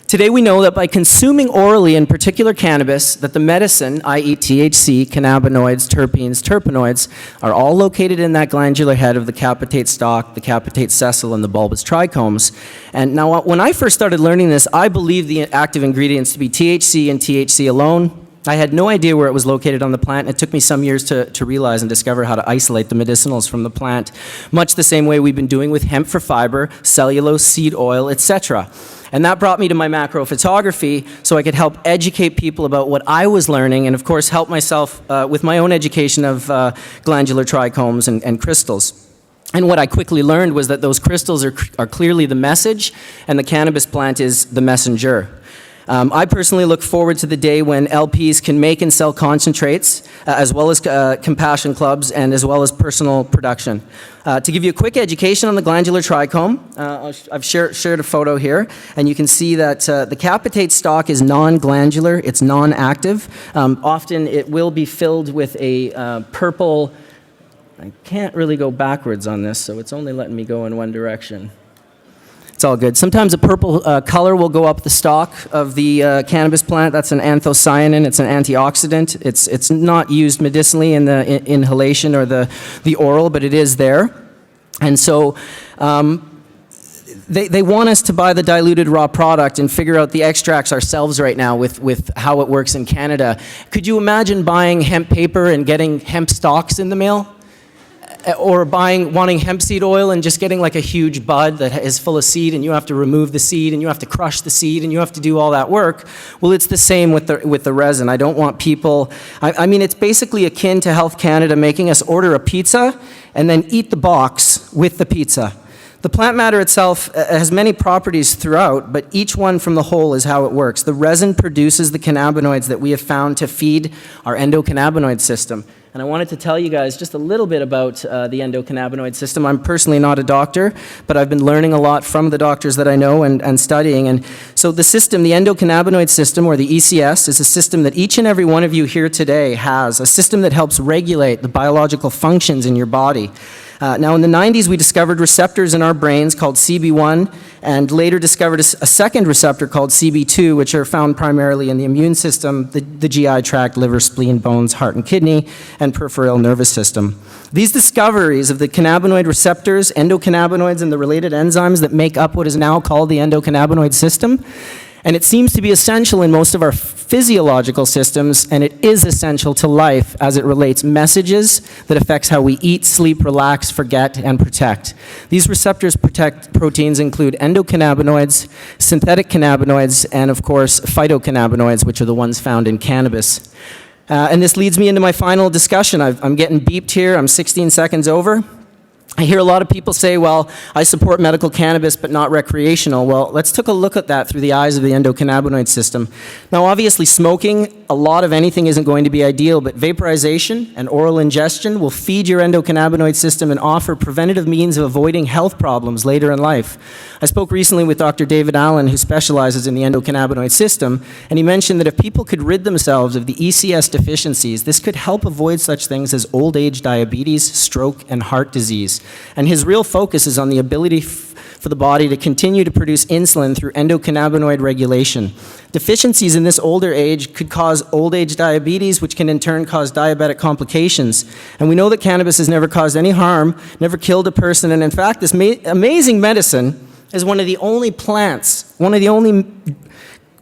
Today we know that by consuming orally in particular cannabis, that the medicine, i.e. THC, cannabinoids, terpenes, terpenoids, are all located in that glandular head of the capitate stalk, the capitate sessile, and the bulbous trichomes. And now when I first started learning this, I believed the active ingredients to be THC and THC alone. I had no idea where it was located on the plant. It took me some years to realize and discover how to isolate the medicinals from the plant, much the same way we've been doing with hemp for fiber, cellulose, seed oil, etc. And that brought me to my macro photography so I could help educate people about what I was learning and, of course, help myself with my own education of glandular trichomes and crystals. And what I quickly learned was that those crystals are clearly the message, and the cannabis plant is the messenger. I personally look forward to the day when LPs can make and sell concentrates, as well as compassion clubs, and as well as personal production. To give you a quick education on the glandular trichome, I've shared a photo here, and you can see that the capitate stalk is non-glandular, it's non-active. Often it will be filled with a purple, I can't really go backwards on this, so it's only letting me go in one direction. It's all good. Sometimes a purple color will go up the stalk of the cannabis plant. That's an anthocyanin. It's an antioxidant. It's not used medicinally in the inhalation or the oral, but it is there. And so they want us to buy the diluted raw product and figure out the extracts ourselves right now with how it works in Canada. Could you imagine buying hemp paper and getting hemp stalks in the mail? Or wanting hemp seed oil and just getting like a huge bud that is full of seed, and you have to remove the seed and you have to crush the seed and you have to do all that work. Well, it's the same with the resin. I don't want people, I mean, it's basically akin to Health Canada making us order a pizza and then eat the box with the pizza. The plant matter itself has many properties throughout, but each one from the whole is how it works. The resin produces the cannabinoids that we have found to feed our endocannabinoid system. And I wanted to tell you guys just a little bit about the endocannabinoid system. I'm personally not a doctor, but I've been learning a lot from the doctors that I know and studying. And so the system, the endocannabinoid system, or the ECS, is a system that each and every one of you here today has, a system that helps regulate the biological functions in your body. Now, in the 90s, we discovered receptors in our brains called CB1, and later discovered a second receptor called CB2, which are found primarily in the immune system, the GI tract, liver, spleen, bones, heart and kidney, and peripheral nervous system. These discoveries of the cannabinoid receptors, endocannabinoids, and the related enzymes that make up what is now called the endocannabinoid system, and it seems to be essential in most of our physiological systems, and it is essential to life as it relates messages that affects how we eat, sleep, relax, forget, and protect. These receptors protect proteins include endocannabinoids, synthetic cannabinoids, and of course phytocannabinoids, which are the ones found in cannabis. And this leads me into my final discussion. I'm getting beeped here. I'm 16 seconds over. I hear a lot of people say, well, I support medical cannabis but not recreational. Well, let's take a look at that through the eyes of the endocannabinoid system. Now, obviously, smoking a lot of anything isn't going to be ideal, but vaporization and oral ingestion will feed your endocannabinoid system and offer preventative means of avoiding health problems later in life. I spoke recently with Dr. David Allen, who specializes in the endocannabinoid system, and he mentioned that if people could rid themselves of the ECS deficiencies, this could help avoid such things as old age diabetes, stroke, and heart disease. And his real focus is on the ability for the body to continue to produce insulin through endocannabinoid regulation. Deficiencies in this older age could cause old age diabetes, which can in turn cause diabetic complications. And we know that cannabis has never caused any harm, never killed a person, and in fact, this amazing medicine is one of the only plants, one of the only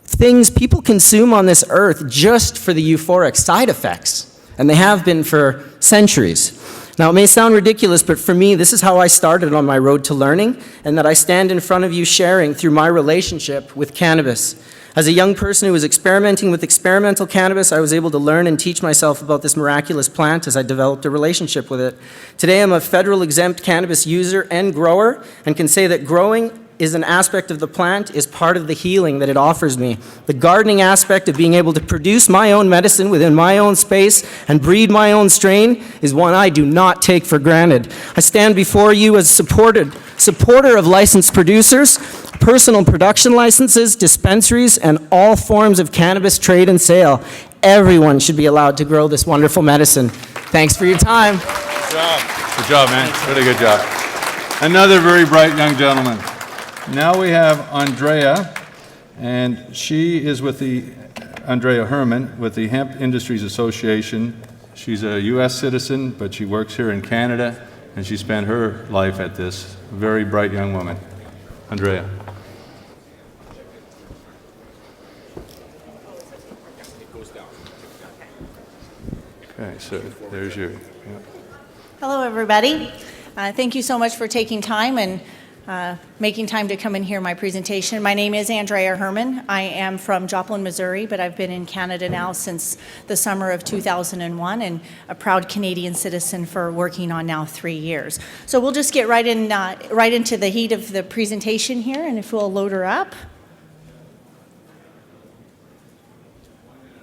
things people consume on this earth just for the euphoric side effects. And they have been for centuries. Now, it may sound ridiculous, but for me, this is how I started on my road to learning, and that I stand in front of you sharing through my relationship with cannabis. As a young person who was experimenting with experimental cannabis, I was able to learn and teach myself about this miraculous plant as I developed a relationship with it. Today, I'm a federal exempt cannabis user and grower, and can say that growing is an aspect of the plant, is part of the healing that it offers me. The gardening aspect of being able to produce my own medicine within my own space and breed my own strain is one I do not take for granted. I stand before you as supporter of licensed producers, personal production licenses, dispensaries, and all forms of cannabis trade and sale. Everyone should be allowed to grow this wonderful medicine. Thanks for your time. Good job. Good job, man. Really good job. Another very bright young gentleman. Now we have Andrea, and she is with Andrea Herman with the Hemp Industries Association. She's a U.S. citizen, but she works here in Canada, and she spent her life at this. Very bright young woman. Andrea. Okay, so there's your... Yeah. Hello, everybody. Thank you so much for taking time and making time to come and hear my presentation. My name is Andrea Herman. I am from Joplin, Missouri, but I've been in Canada now since the summer of 2001 and a proud Canadian citizen for working on now 3 years. So we'll just get right into the heat of the presentation here, and if we'll load her up.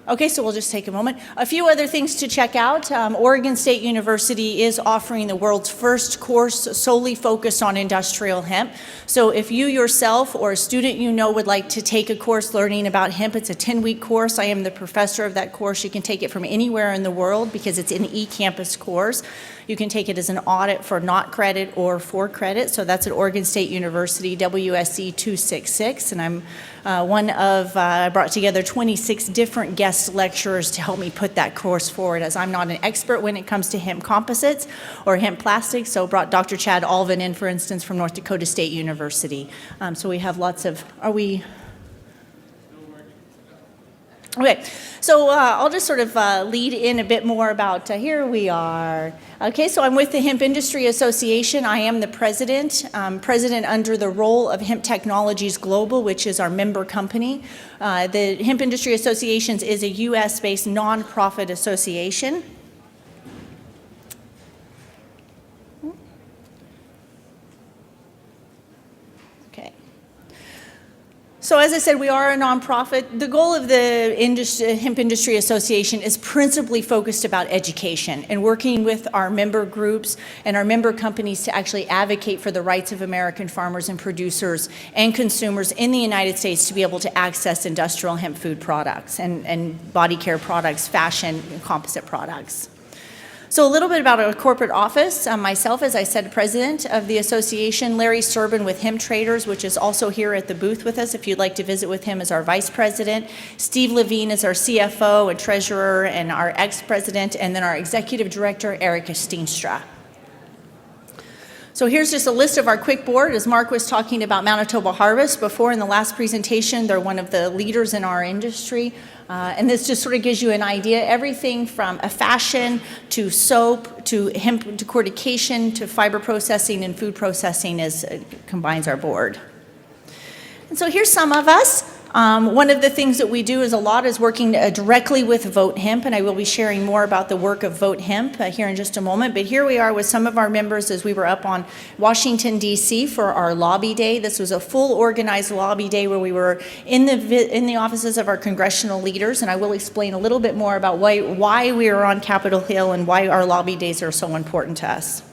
Okay, so we'll just take a moment. A few other things to check out. Oregon State University is offering the world's first course solely focused on industrial hemp. So if you yourself or a student you know would like to take a course learning about hemp, it's a 10-week course. I am the professor of that course. You can take it from anywhere in the world because it's an e-campus course. You can take it as an audit for not credit or for credit. So that's at Oregon State University, WSE 266. And I'm I brought together 26 different guest lecturers to help me put that course forward, as I'm not an expert when it comes to hemp composites or hemp plastics. So brought Dr. Chad Alvin in, for instance, from North Dakota State University. So we have lots of, Okay, so I'll just sort of lead in a bit more about, here we are. Okay, so I'm with the Hemp Industry Association. I am the president under the role of Hemp Technologies Global, which is our member company. The Hemp Industry Association is a US-based nonprofit association. So as I said, we are a nonprofit. The goal of the Hemp Industry Association is principally focused about education and working with our member groups and our member companies to actually advocate for the rights of American farmers and producers and consumers in the United States to be able to access industrial hemp food products and body care products, fashion, and composite products. So a little bit about our corporate office. Myself, as I said, president of the association. Larry Serban with Hemp Traders, which is also here at the booth with us if you'd like to visit with him, as our vice president. Steve Levine is our CFO and treasurer and our ex-president, and then our executive director, Erica Steenstra. So here's just a list of our quick board. As Mark was talking about Manitoba Harvest before in the last presentation, they're one of the leaders in our industry. And this just sort of gives you an idea. Everything from a fashion to soap to hemp decortication to fiber processing and food processing combines our board. And so here's some of us. One of the things that we do is working directly with Vote Hemp, and I will be sharing more about the work of Vote Hemp here in just a moment. But here we are with some of our members as we were up on Washington, D.C. for our lobby day. This was a full organized lobby day where we were in the offices of our congressional leaders, and I will explain a little bit more about why we are on Capitol Hill and why our lobby days are so important to us.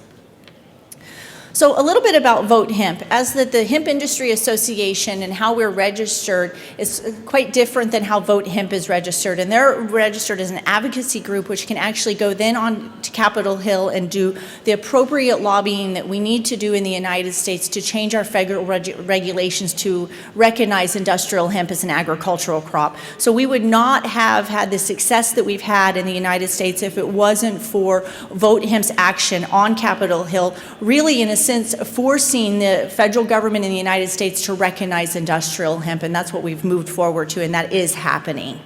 So a little bit about Vote Hemp. As the Hemp Industry Association and how we're registered is quite different than how Vote Hemp is registered. And they're registered as an advocacy group which can actually go then on to Capitol Hill and do the appropriate lobbying that we need to do in the United States to change our federal regulations to recognize industrial hemp as an agricultural crop. So we would not have had the success that we've had in the United States if it wasn't for Vote Hemp's action on Capitol Hill, really in a sense forcing the federal government in the United States to recognize industrial hemp, and that's what we've moved forward to, and that is happening.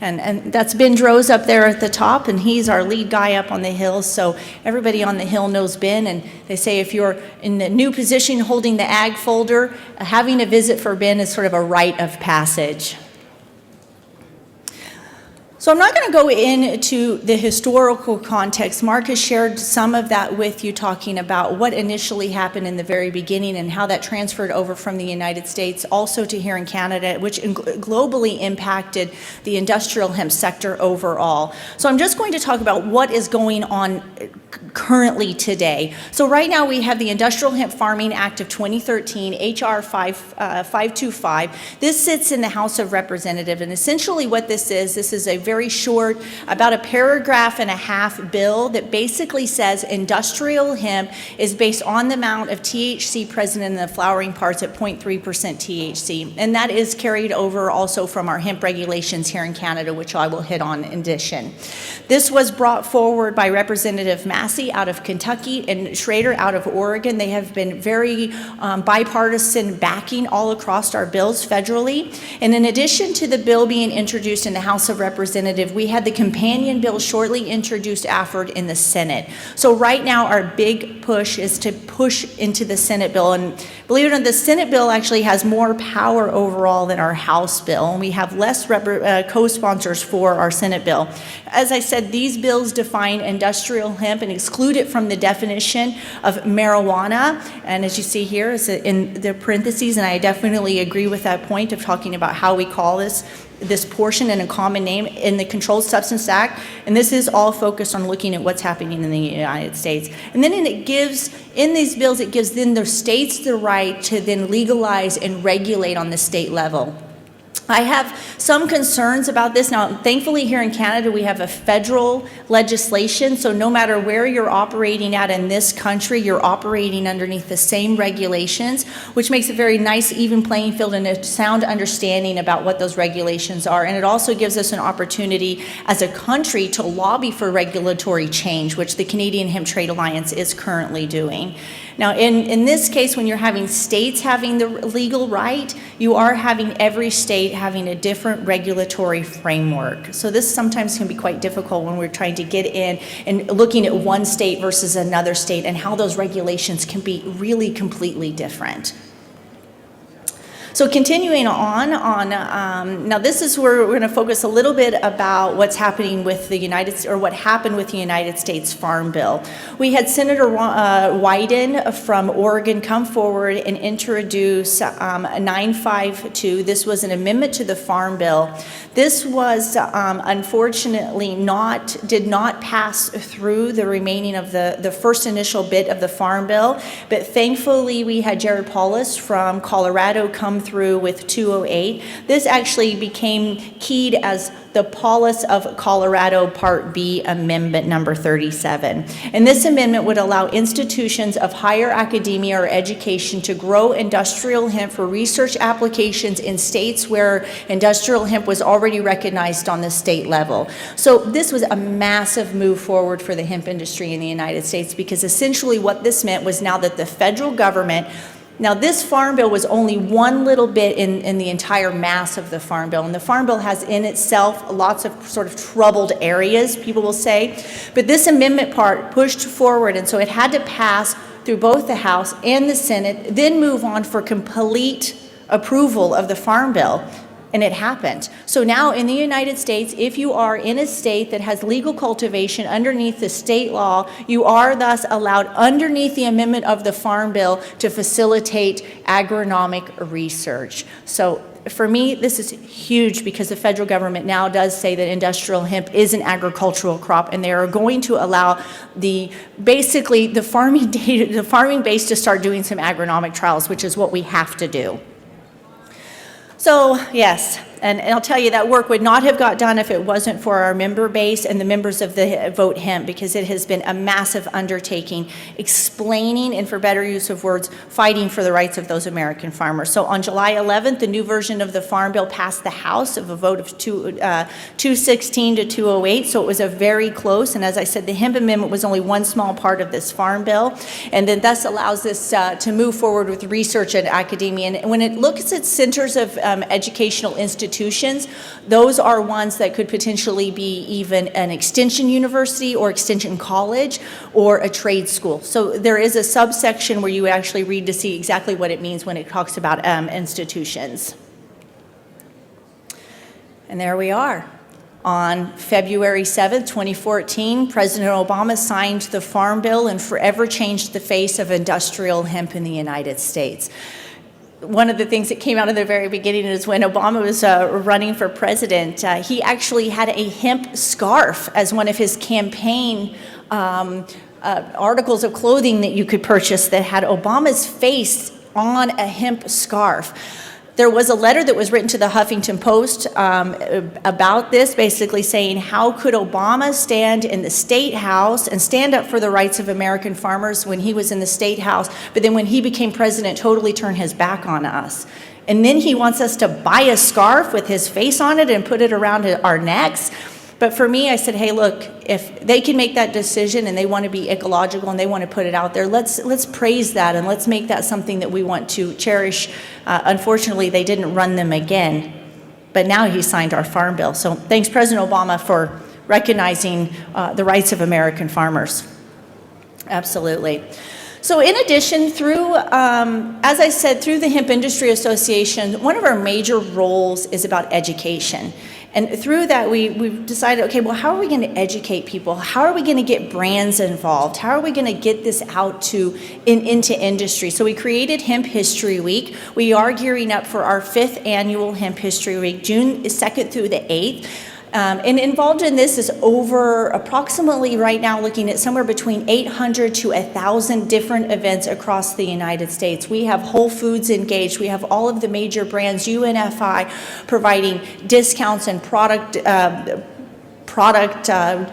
And that's Ben Droz up there at the top, and he's our lead guy up on the hill, so everybody on the hill knows Ben, and they say if you're in the new position holding the ag folder, having a visit for Ben is sort of a rite of passage. So I'm not going to go into the historical context. Mark has shared some of that with you, talking about what initially happened in the very beginning and how that transferred over from the United States also to here in Canada, which globally impacted the industrial hemp sector overall. So I'm just going to talk about what is going on currently today. So right now we have the Industrial Hemp Farming Act of 2013, HR 525. This sits in the House of Representatives, and essentially what this is a very short, about a paragraph and a half bill that basically says industrial hemp is based on the amount of THC present in the flowering parts at 0.3% THC. And that is carried over also from our hemp regulations here in Canada, which I will hit on in addition. This was brought forward by Representative Massey out of Kentucky and Schrader out of Oregon. They have been very bipartisan backing all across our bills federally. And in addition to the bill being introduced in the House of Representatives Representative, we had the companion bill shortly introduced afterward in the Senate. So right now, our big push is to push into the Senate bill. And believe it or not, the Senate bill actually has more power overall than our House bill. And we have less co-sponsors for our Senate bill. As I said, these bills define industrial hemp and exclude it from the definition of marijuana. And as you see here, it's in the parentheses, and I definitely agree with that point of talking about how we call this portion in a common name in the Controlled Substance Act. And this is all focused on looking at what's happening in the United States. And then in these bills, it gives then the states the right to then legalize and regulate on the state level. I have some concerns about this. Now, thankfully here in Canada, we have a federal legislation, so no matter where you're operating at in this country, you're operating underneath the same regulations, which makes a very nice, even playing field and a sound understanding about what those regulations are. And it also gives us an opportunity as a country to lobby for regulatory change, which the Canadian Hemp Trade Alliance is currently doing. Now, in this case, when you're having states having the legal right, you are having every state having a different regulatory framework. So this sometimes can be quite difficult when we're trying to get in and looking at one state versus another state and how those regulations can be really completely different. So continuing on, now this is where we're going to focus a little bit about what's happening with what happened with the United States Farm Bill. We had Senator Wyden from Oregon come forward and introduce 952. This was an amendment to the Farm Bill. This was unfortunately did not pass through the remaining of the first initial bit of the Farm Bill, but thankfully we had Jared Paulus from Colorado come through with 208. This actually became keyed as the Paulus of Colorado Part B Amendment number 37. And this amendment would allow institutions of higher academia or education to grow industrial hemp for research applications in states where industrial hemp was already recognized on the state level. So this was a massive move forward for the hemp industry in the United States, because essentially what this meant was now that the federal government. Now, this Farm Bill was only one little bit in the entire mass of the Farm Bill. And the Farm Bill has in itself lots of sort of troubled areas, people will say. But this amendment part pushed forward, and so it had to pass through both the House and the Senate, then move on for complete approval of the Farm Bill. And it happened. So now in the United States, if you are in a state that has legal cultivation underneath the state law, you are thus allowed underneath the amendment of the Farm Bill to facilitate agronomic research. So for me, this is huge, because the federal government now does say that industrial hemp is an agricultural crop, and they are going to allow the farming base to start doing some agronomic trials, which is what we have to do. So, yes, and I'll tell you that work would not have got done if it wasn't for our member base and the members of the Vote Hemp, because it has been a massive undertaking explaining, and for better use of words, fighting for the rights of those American farmers. So on July 11th, the new version of the Farm Bill passed the House of a vote of 216 to 208, so it was a very close, and as I said, the hemp amendment was only one small part of this Farm Bill, and then thus allows this to move forward with research and academia. And when it looks at centers of educational institutions, those are ones that could potentially be even an extension university or extension college or a trade school. So there is a subsection where you actually read to see exactly what it means when it talks about institutions. And there we are. On February 7th, 2014, President Obama signed the Farm Bill and forever changed the face of industrial hemp in the United States. One of the things that came out in the very beginning is when Obama was running for president, he actually had a hemp scarf as one of his campaign articles of clothing that you could purchase that had Obama's face on a hemp scarf. There was a letter that was written to the Huffington Post about this, basically saying, how could Obama stand in the State House and stand up for the rights of American farmers when he was in the State House, but then when he became president, totally turn his back on us? And then he wants us to buy a scarf with his face on it and put it around our necks. But for me, I said, hey, look, if they can make that decision and they want to be ecological and they want to put it out there, let's praise that and let's make that something that we want to cherish. Unfortunately, they didn't run them again. but now he signed our farm bill. So thanks, President Obama, for recognizing the rights of American farmers. Absolutely. So in addition, through, as I said, through the Hemp Industry Association, one of our major roles is about education. And through that, we've decided, okay, well, how are we going to educate people? How are we going to get brands involved? How are we going to get this out into industry? So we created Hemp History Week. We are gearing up for our 5th annual Hemp History Week, June 2nd through the 8th. And involved in this is over approximately right now looking at somewhere between 800 to 1,000 different events across the United States. We have Whole Foods engaged. We have all of the major brands, UNFI, providing discounts and product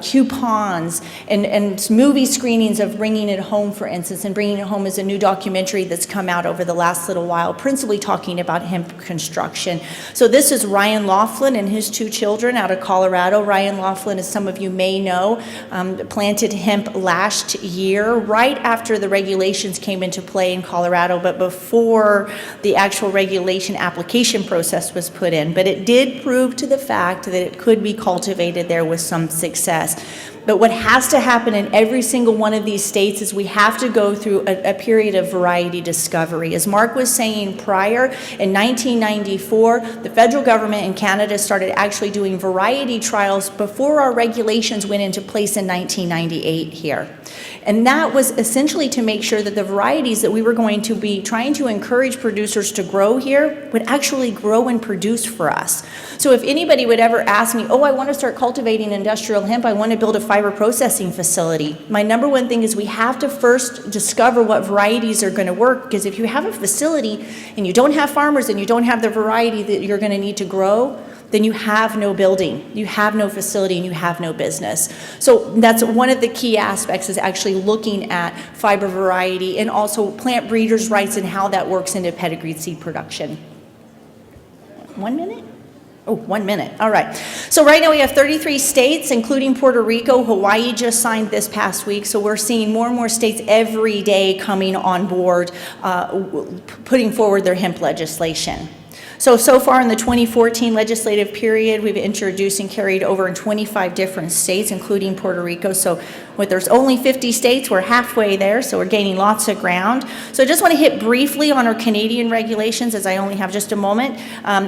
coupons and movie screenings of Bringing It Home, for instance. And Bringing It Home is a new documentary that's come out over the last little while, principally talking about hemp construction. So this is Ryan Laughlin and his 2 children out of Colorado. Ryan Laughlin, as some of you may know, planted hemp last year, right after the regulations came into play in Colorado, but before the actual regulation application process was put in. But it did prove to the fact that it could be cultivated there with some success. But what has to happen in every single one of these states is we have to go through a period of variety discovery. As Mark was saying prior, in 1994, the federal government in Canada started actually doing variety trials before our regulations went into place in 1998 here. And that was essentially to make sure that the varieties that we were going to be trying to encourage producers to grow here would actually grow and produce for us. So if anybody would ever ask me, oh, I want to start cultivating industrial hemp, I want to build a fiber processing facility, my number one thing is we have to first discover what varieties are going to work, because if you have a facility and you don't have farmers and you don't have the variety that you're going to need to grow, then you have no building, you have no facility, and you have no business. So that's one of the key aspects, is actually looking at fiber variety and also plant breeders' rights and how that works into pedigreed seed production. 1 minute? Oh, 1 minute. All right. So right now we have 33 states, including Puerto Rico. Hawaii just signed this past week. So we're seeing more and more states every day coming on board, putting forward their hemp legislation. So far in the 2014 legislative period, we've introduced and carried over in 25 different states, including Puerto Rico. So there's only 50 states, we're halfway there, so we're gaining lots of ground. So I just want to hit briefly on our Canadian regulations, as I only have just a moment.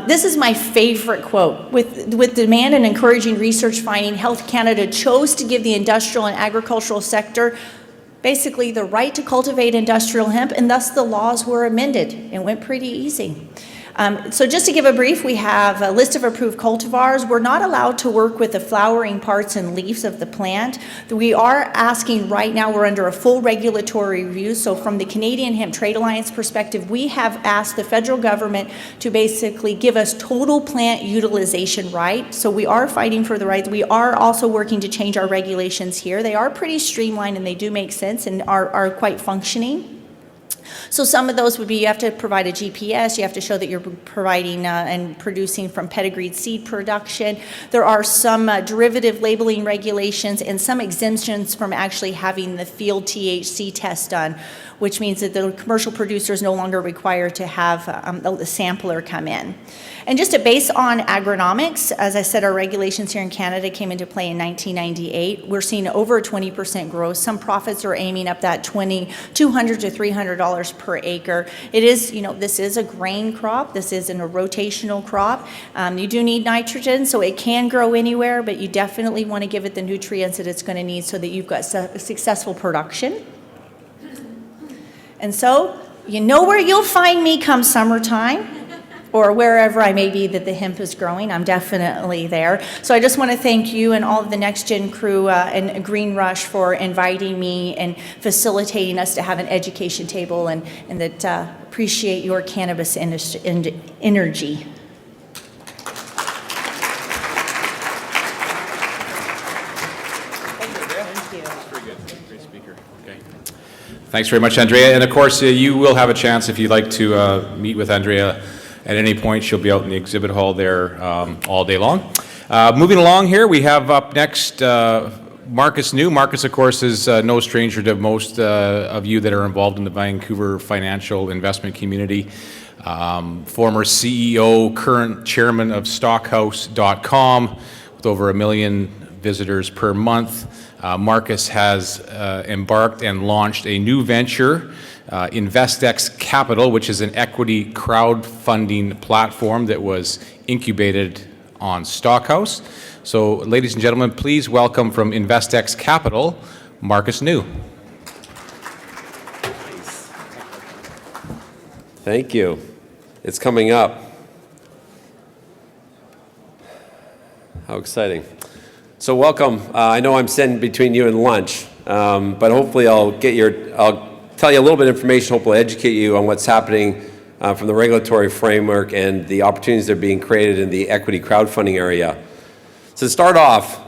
This is my favorite quote. With demand and encouraging research finding, Health Canada chose to give the industrial and agricultural sector basically the right to cultivate industrial hemp, and thus the laws were amended. It went pretty easy. So just to give a brief, we have a list of approved cultivars. We're not allowed to work with the flowering parts and leaves of the plant. We are asking right now, we're under a full regulatory review. So from the Canadian Hemp Trade Alliance perspective, we have asked the federal government to basically give us total plant utilization right. So we are fighting for the rights. We are also working to change our regulations here. They are pretty streamlined and they do make sense and are quite functioning. So some of those would be, you have to provide a GPS, you have to show that you're providing and producing from pedigreed seed production. There are some derivative labeling regulations and some exemptions from actually having the field THC test done, which means that the commercial producer is no longer required to have a sampler come in. And just to base on agronomics, as I said, our regulations here in Canada came into play in 1998. We're seeing over a 20% growth. Some profits are aiming up that $200 to $300 per acre. It is, this is a grain crop. This isn't a rotational crop. You do need nitrogen, so it can grow anywhere, but you definitely want to give it the nutrients that it's going to need so that you've got successful production. And so, you know where you'll find me come summertime, or wherever I may be that the hemp is growing. I'm definitely there. So I just want to thank you and all of the Next Gen crew and GreenRush for inviting me and facilitating us to have an education table, and that appreciate your cannabis energy. Thanks very much, Andrea. And of course, you will have a chance, if you'd like to meet with Andrea at any point. She'll be out in the exhibit hall there all day long. Moving along here, we have up next Marcus New. Marcus, of course, is no stranger to most of you that are involved in the Vancouver financial investment community. Former CEO, current chairman of stockhouse.com with over 1 million visitors per month. Marcus has embarked and launched a new venture, InvestX Capital, which is an equity crowdfunding platform that was incubated on Stockhouse. So, ladies and gentlemen, please welcome from InvestX Capital, Marcus New. Thank you. It's coming up. How exciting. So welcome. I know I'm sitting between you and lunch, but hopefully I'll tell you a little bit of information, hopefully educate you on what's happening from the regulatory framework and the opportunities that are being created in the equity crowdfunding area. So to start off,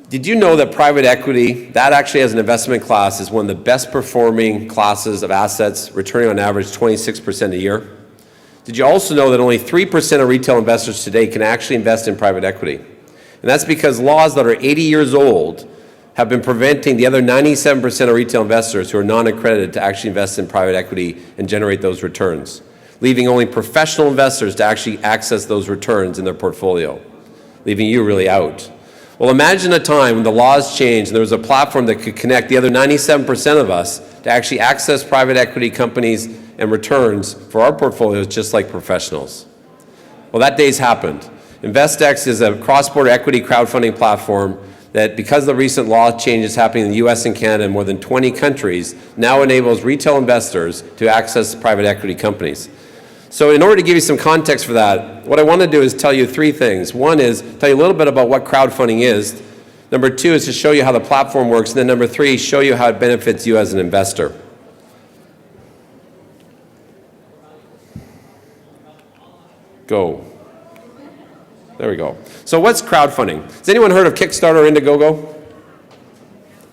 did you know that private equity, that actually as an investment class, is one of the best performing classes of assets, returning on average 26% a year? Did you also know that only 3% of retail investors today can actually invest in private equity? And that's because laws that are 80 years old have been preventing the other 97% of retail investors who are non-accredited to actually invest in private equity and generate those returns, leaving only professional investors to actually access those returns in their portfolio, leaving you really out. Well, imagine a time when the laws changed and there was a platform that could connect the other 97% of us to actually access private equity companies and returns for our portfolios just like professionals. Well, that day's happened. InvestX is a cross-border equity crowdfunding platform that, because of the recent law changes happening in the US and Canada and more than 20 countries, now enables retail investors to access private equity companies. So in order to give you some context for that, what I want to do is tell you 3 things. One is tell you a little bit about what crowdfunding is. Number 2 is to show you how the platform works. And then number 3, show you how it benefits you as an investor. Go. There we go. So what's crowdfunding? Has anyone heard of Kickstarter or Indiegogo?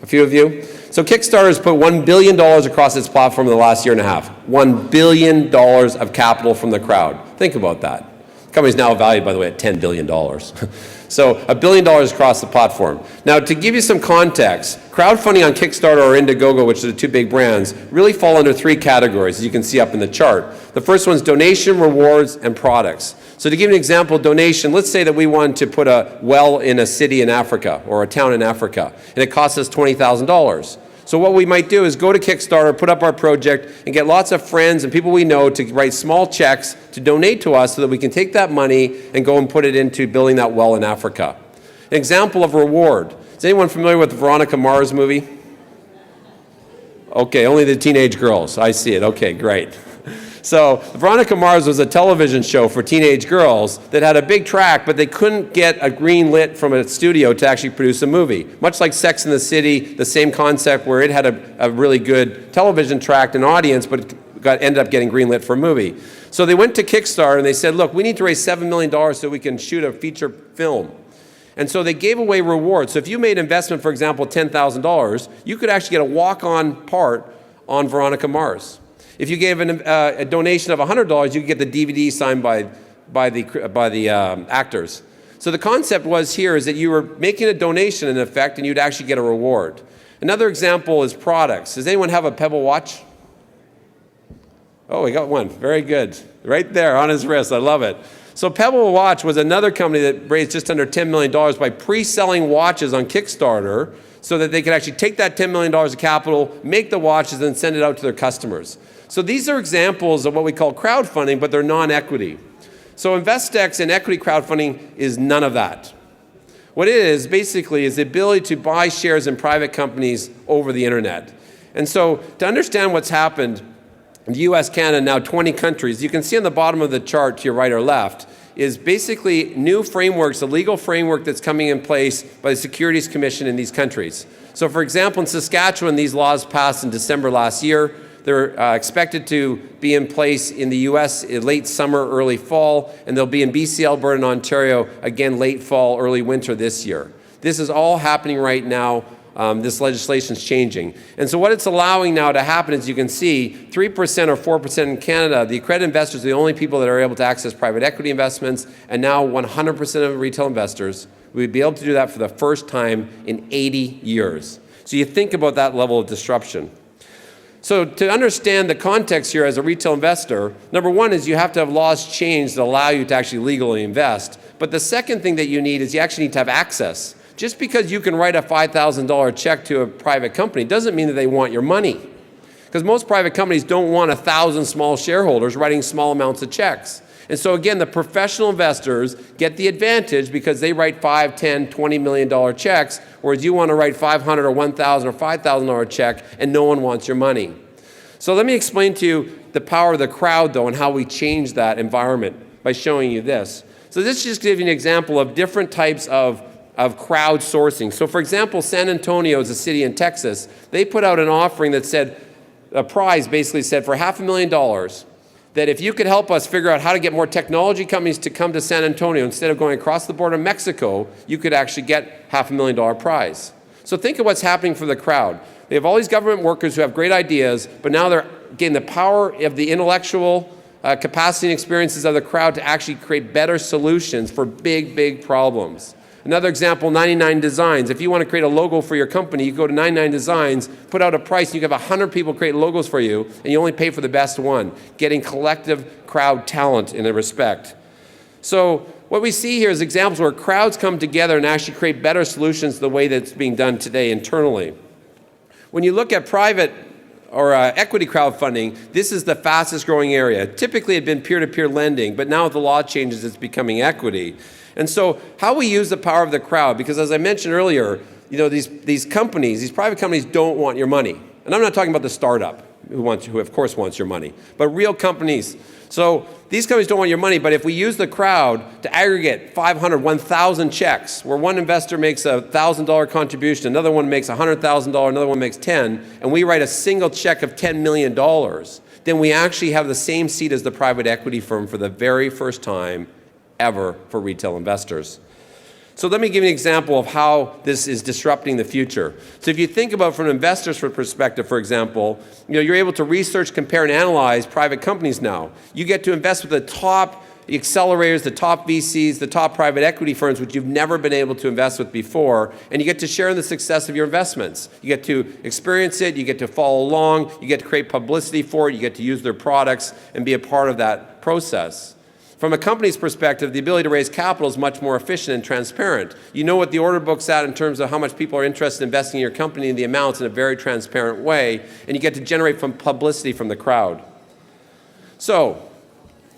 A few of you? So Kickstarter has put $1 billion across its platform in the last year and a half. $1 billion of capital from the crowd. Think about that. The company's now valued, by the way, at $10 billion. So $1 billion across the platform. Now, to give you some context, crowdfunding on Kickstarter or Indiegogo, which are the 2 big brands, really fall under 3 categories, as you can see up in the chart. The first one is donation, rewards, and products. So to give you an example, donation, let's say that we want to put a well in a city in Africa or a town in Africa, and it costs us $20,000. So what we might do is go to Kickstarter, put up our project, and get lots of friends and people we know to write small checks to donate to us so that we can take that money and go and put it into building that well in Africa. An example of reward. Is anyone familiar with the Veronica Mars movie? Okay, only the teenage girls. I see it. Okay, great. So Veronica Mars was a television show for teenage girls that had a big track, but they couldn't get a green lit from a studio to actually produce a movie. Much like Sex and the City, the same concept where it had a really good television track and audience, but it ended up getting green lit for a movie. So they went to Kickstarter and they said, look, we need to raise $7 million so we can shoot a feature film. And so they gave away rewards. So if you made an investment, for example, $10,000, you could actually get a walk-on part on Veronica Mars. If you gave a donation of $100, you could get the DVD signed by the actors. So the concept was here is that you were making a donation in effect, and you'd actually get a reward. Another example is products. Does anyone have a Pebble watch? Oh, we got one. Very good. Right there on his wrist. I love it. So Pebble Watch was another company that raised just under $10 million by pre-selling watches on Kickstarter so that they could actually take that $10 million of capital, make the watches, and send it out to their customers. So these are examples of what we call crowdfunding, but they're non-equity. So InvestX and equity crowdfunding is none of that. What it is basically is the ability to buy shares in private companies over the internet. And so to understand what's happened in the US, Canada, now 20 countries, you can see on the bottom of the chart to your right or left, is basically new frameworks, a legal framework that's coming in place by the Securities Commission in these countries. So for example, in Saskatchewan, these laws passed in December last year. They're expected to be in place in the US in late summer, early fall, and they'll be in BC, Alberta, and Ontario, again, late fall, early winter this year. This is all happening right now. This legislation is changing. And so what it's allowing now to happen, as you can see, 3% or 4% in Canada, the accredited investors are the only people that are able to access private equity investments, and now 100% of retail investors We'd be able to do that for the first time in 80 years. So you think about that level of disruption. So to understand the context here as a retail investor, number one is you have to have laws changed that allow you to actually legally invest. But the second thing that you need is you actually need to have access. Just because you can write a $5,000 check to a private company doesn't mean that they want your money. Because most private companies don't want 1,000 small shareholders writing small amounts of checks. And so again, the professional investors get the advantage because they write $5, $10, $20 million checks, whereas you want to write $500 or $1,000 or $5,000 check and no one wants your money. So let me explain to you the power of the crowd though and how we change that environment by showing you this. So this just gives you an example of different types of crowdsourcing. So for example, San Antonio is a city in Texas. They put out an offering that said, a prize basically said for $500,000, that if you could help us figure out how to get more technology companies to come to San Antonio instead of going across the border of Mexico, you could actually get $500,000 prize. So think of what's happening for the crowd. They have all these government workers who have great ideas, but now they're getting the power of the intellectual capacity and experiences of the crowd to actually create better solutions for big, big problems. Another example, 99 Designs. If you want to create a logo for your company, you go to 99 Designs, put out a price, and you can have 100 people create logos for you, and you only pay for the best one, getting collective crowd talent in a respect. So what we see here is examples where crowds come together and actually create better solutions the way that's being done today internally. When you look at private or equity crowdfunding, this is the fastest growing area. Typically it had been peer-to-peer lending, but now with the law changes, it's becoming equity. And so how we use the power of the crowd, because as I mentioned earlier, these companies, these private companies don't want your money. And I'm not talking about the startup, who of course wants your money, but real companies. So these companies don't want your money, but if we use the crowd to aggregate 500, 1,000 checks, where one investor makes a $1,000 contribution, another one makes $100,000, another one makes 10, and we write a single check of $10 million, then we actually have the same seat as the private equity firm for the very first time ever for retail investors. So let me give you an example of how this is disrupting the future. So if you think about from an investor's perspective, for example, you're able to research, compare, and analyze private companies now. You get to invest with the top accelerators, the top VCs, the top private equity firms, which you've never been able to invest with before, and you get to share in the success of your investments. You get to experience it, you get to follow along, you get to create publicity for it, you get to use their products and be a part of that process. From a company's perspective, the ability to raise capital is much more efficient and transparent. You know what the order book's at in terms of how much people are interested in investing in your company and the amounts in a very transparent way, and you get to generate from publicity from the crowd. So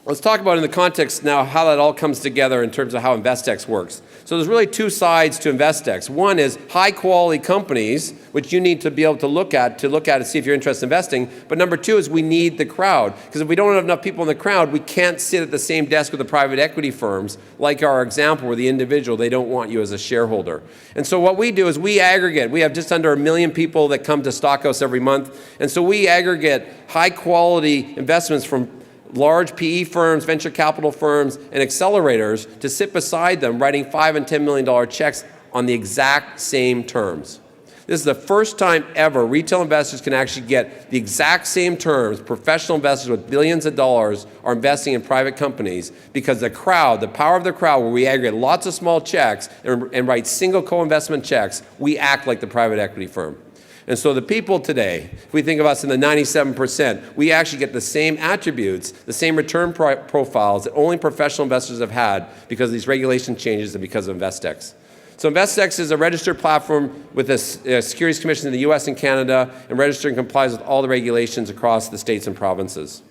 let's talk about in the context now how that all comes together in terms of how InvestX works. So there's really two sides to InvestX. One is high quality companies, which you need to be able to look at and see if you're interested in investing. But number two is we need the crowd. Because if we don't have enough people in the crowd, we can't sit at the same desk with the private equity firms, like our example where the individual, they don't want you as a shareholder. And so what we do is we aggregate. We have just under 1 million people that come to Stockhouse every month. And so we aggregate high quality investments from large PE firms, venture capital firms, and accelerators to sit beside them writing $5 and $10 million checks on the exact same terms. This is the first time ever retail investors can actually get the exact same terms. Professional investors with billions of dollars are investing in private companies because the crowd, the power of the crowd, where we aggregate lots of small checks and write single co-investment checks, we act like the private equity firm. And so the people today, if we think of us in the 97%, we actually get the same attributes, the same return profiles that only professional investors have had because of these regulation changes and because of InvestX. So InvestX is a registered platform with the Securities Commission in the US and Canada, and registered and complies with all the regulations across the states and provinces.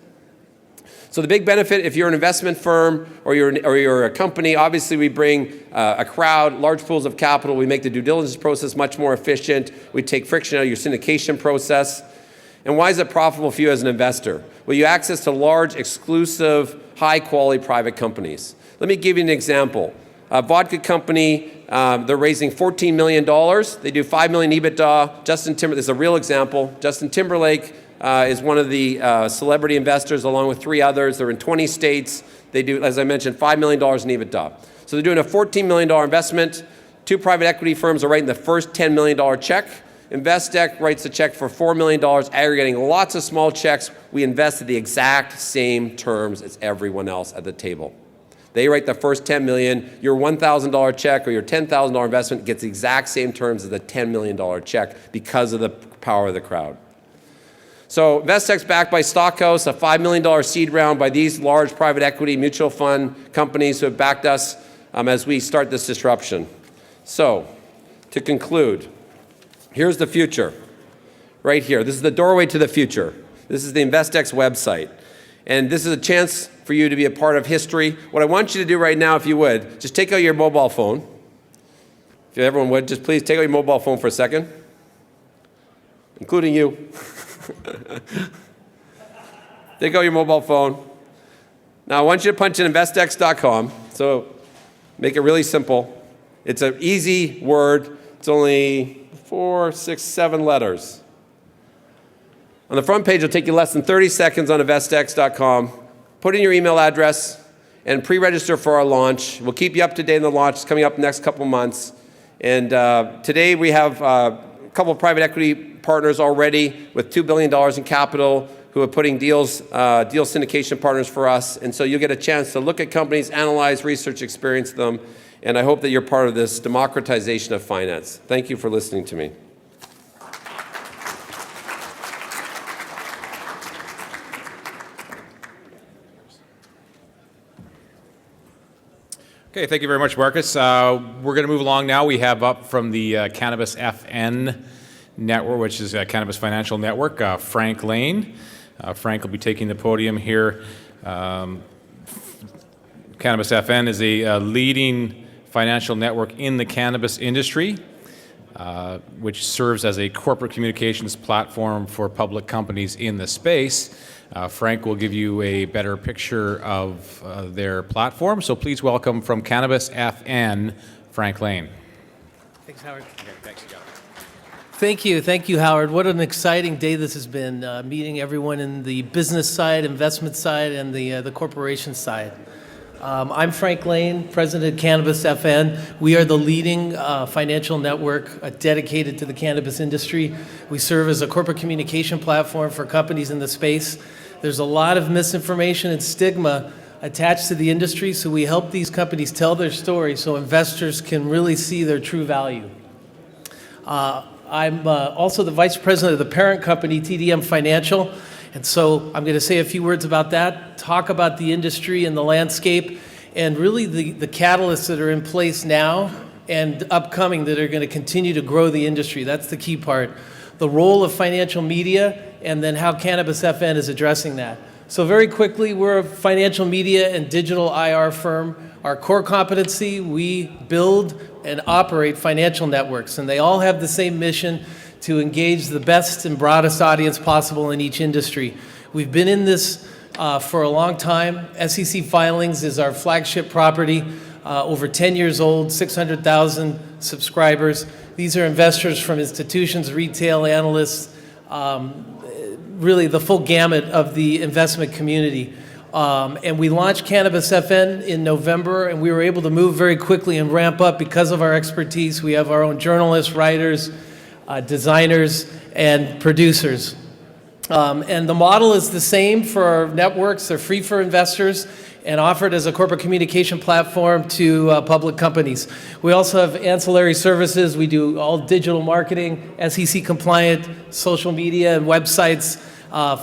So the big benefit, if you're an investment firm or you're a company, obviously we bring a crowd, large pools of capital. We make the due diligence process much more efficient. We take friction out of your syndication process. And why is it profitable for you as an investor? Well, you have access to large, exclusive, high-quality private companies. Let me give you an example. A vodka company, they're raising $14 million. They do $5 million EBITDA. Justin Timberlake, this is a real example. Justin Timberlake is one of the celebrity investors along with 3 others. They're in 20 states. They do, as I mentioned, $5 million in EBITDA. So they're doing a $14 million investment. 2 private equity firms are writing the first $10 million check. InvestX writes a check for $4 million, aggregating lots of small checks. We invest at the exact same terms as everyone else at the table. They write the first $10 million. Your $1,000 check or your $10,000 investment gets the exact same terms as the $10 million check because of the power of the crowd. So InvestEx backed by Stockhouse, a $5 million seed round by these large private equity mutual fund companies who have backed us as we start this disruption. So, to conclude, here's the future. Right here. This is the doorway to the future. This is the InvestEx website. And this is a chance for you to be a part of history. What I want you to do right now, if you would, just take out your mobile phone. If everyone would, just please take out your mobile phone for a second, including you. Take out your mobile phone. Now, I want you to punch in investex.com. So make it really simple. It's an easy word. It's only 4, 6, 7 letters. On the front page, it'll take you less than 30 seconds on investex.com. Put in your email address and pre-register for our launch. We'll keep you up to date on the launch. It's coming up in the next couple months. And today we have a couple of private equity partners already with $2 billion in capital who are putting deal syndication partners for us. And so you'll get a chance to look at companies, analyze, research, experience them. And I hope that you're part of this democratization of finance. Thank you for listening to me. Okay, thank you very much, Marcus. We're going to move along now. We have up from the Cannabis FN Network, which is Cannabis Financial Network, Frank Lane. Frank will be taking the podium here. Cannabis FN is a leading financial network in the cannabis industry, which serves as a corporate communications platform for public companies in the space. Frank will give you a better picture of their platform. So please welcome from Cannabis FN, Frank Lane. Thanks, Howard. Okay, thanks, you got it. Thank you, Howard. What an exciting day this has been, meeting everyone in the business side, investment side, and the corporation side. I'm Frank Lane, president of Cannabis FN. We are the leading financial network dedicated to the cannabis industry. We serve as a corporate communication platform for companies in the space. There's a lot of misinformation and stigma attached to the industry, so we help these companies tell their story so investors can really see their true value. I'm also the vice president of the parent company, TDM Financial, and so I'm going to say a few words about that, talk about the industry and the landscape, and really the catalysts that are in place now and upcoming that are going to continue to grow the industry. That's the key part. The role of financial media, and then how Cannabis FN is addressing that. So very quickly, we're a financial media and digital IR firm. Our core competency, we build and operate financial networks, and they all have the same mission to engage the best and broadest audience possible in each industry. We've been in this for a long time. SEC Filings is our flagship property, over 10 years old, 600,000 subscribers. These are investors from institutions, retail analysts, really the full gamut of the investment community. And we launched Cannabis FN in November, and we were able to move very quickly and ramp up because of our expertise. We have our own journalists, writers, designers, and producers. And the model is the same for our networks. They're free for investors and offered as a corporate communication platform to public companies. We also have ancillary services. We do all digital marketing, SEC compliant, social media and websites,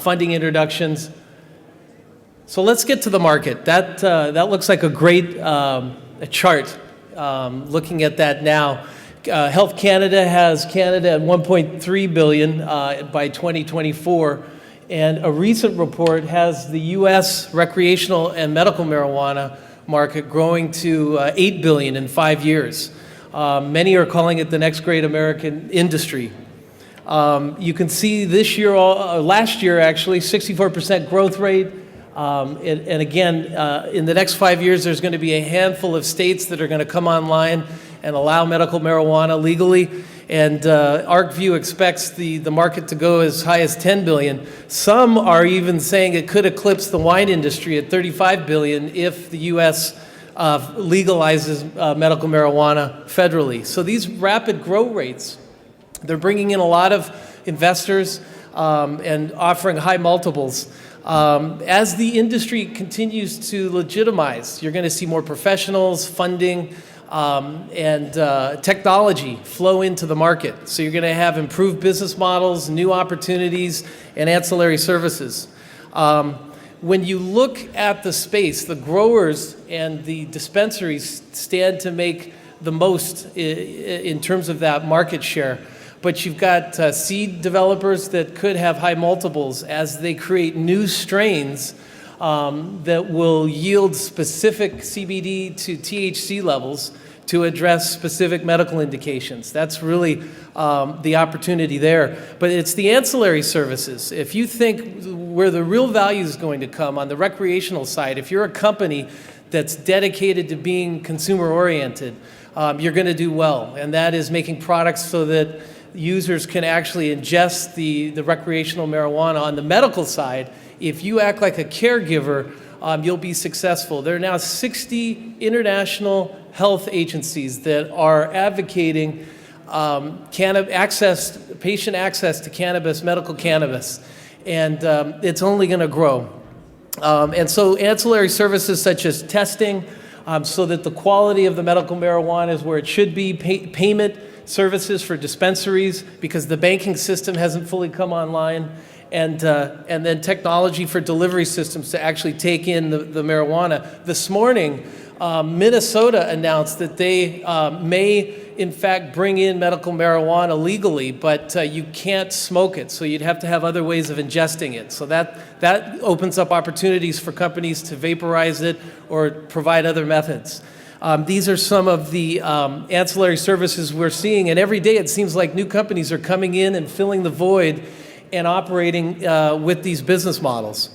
funding introductions. So let's get to the market. That looks like a great chart, looking at that now. Health Canada has Canada at $1.3 billion by 2024, and a recent report has the U.S. recreational and medical marijuana market growing to $8 billion in 5 years. Many are calling it the next great American industry. You can see this year, last year actually, 64% growth rate. And again, in the next 5 years, there's going to be a handful of states that are going to come online and allow medical marijuana legally. And ArcView expects the market to go as high as $10 billion. Some are even saying it could eclipse the wine industry at $35 billion if the U.S. legalizes medical marijuana federally. So these rapid growth rates, they're bringing in a lot of investors. and offering high multiples. As the industry continues to legitimize, you're going to see more professionals, funding, and technology flow into the market. So you're going to have improved business models, new opportunities, and ancillary services. When you look at the space, the growers and the dispensaries stand to make the most in terms of that market share. But you've got seed developers that could have high multiples as they create new strains that will yield specific CBD to THC levels to address specific medical indications. That's really the opportunity there. But it's the ancillary services. If you think where the real value is going to come on the recreational side, if you're a company that's dedicated to being consumer-oriented, you're going to do well. And that is making products so that users can actually ingest the recreational marijuana. On the medical side, if you act like a caregiver, you'll be successful. There are now 60 international health agencies that are advocating patient access to cannabis, medical cannabis, and it's only going to grow. And so ancillary services such as testing, so that the quality of the medical marijuana is where it should be, payment services for dispensaries because the banking system hasn't fully come online, and then technology for delivery systems to actually take in the marijuana. This morning, Minnesota announced that they may, in fact, bring in medical marijuana legally, but you can't smoke it, so you'd have to have other ways of ingesting it. So that opens up opportunities for companies to vaporize it or provide other methods. These are some of the ancillary services we're seeing, and every day it seems like new companies are coming in and filling the void and operating with these business models.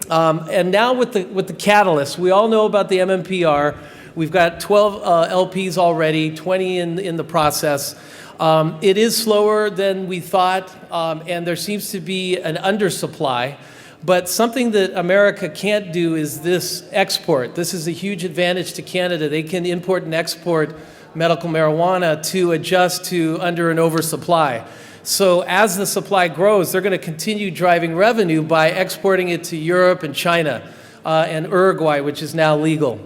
And now with the catalyst, we all know about the MMPR. We've got 12 LPs already, 20 in the process. It is slower than we thought, and there seems to be an undersupply. But something that America can't do is this export. This is a huge advantage to Canada. They can import and export medical marijuana to adjust to under and oversupply. So as the supply grows, they're going to continue driving revenue by exporting it to Europe and China and Uruguay, which is now legal.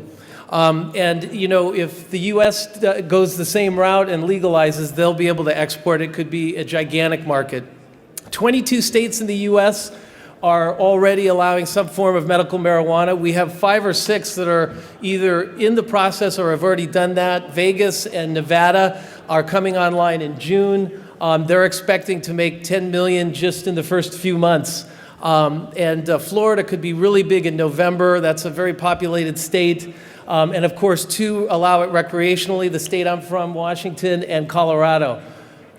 And, you know, if the U.S. goes the same route and legalizes, they'll be able to export. It could be a gigantic market. 22 states in the U.S. are already allowing some form of medical marijuana. We have 5 or 6 that are either in the process or have already done that. Vegas and Nevada are coming online in June. They're expecting to make $10 million just in the first few months. And Florida could be really big in November. That's a very populated state. And of course, 2 allow it recreationally, the state I'm from, Washington, and Colorado.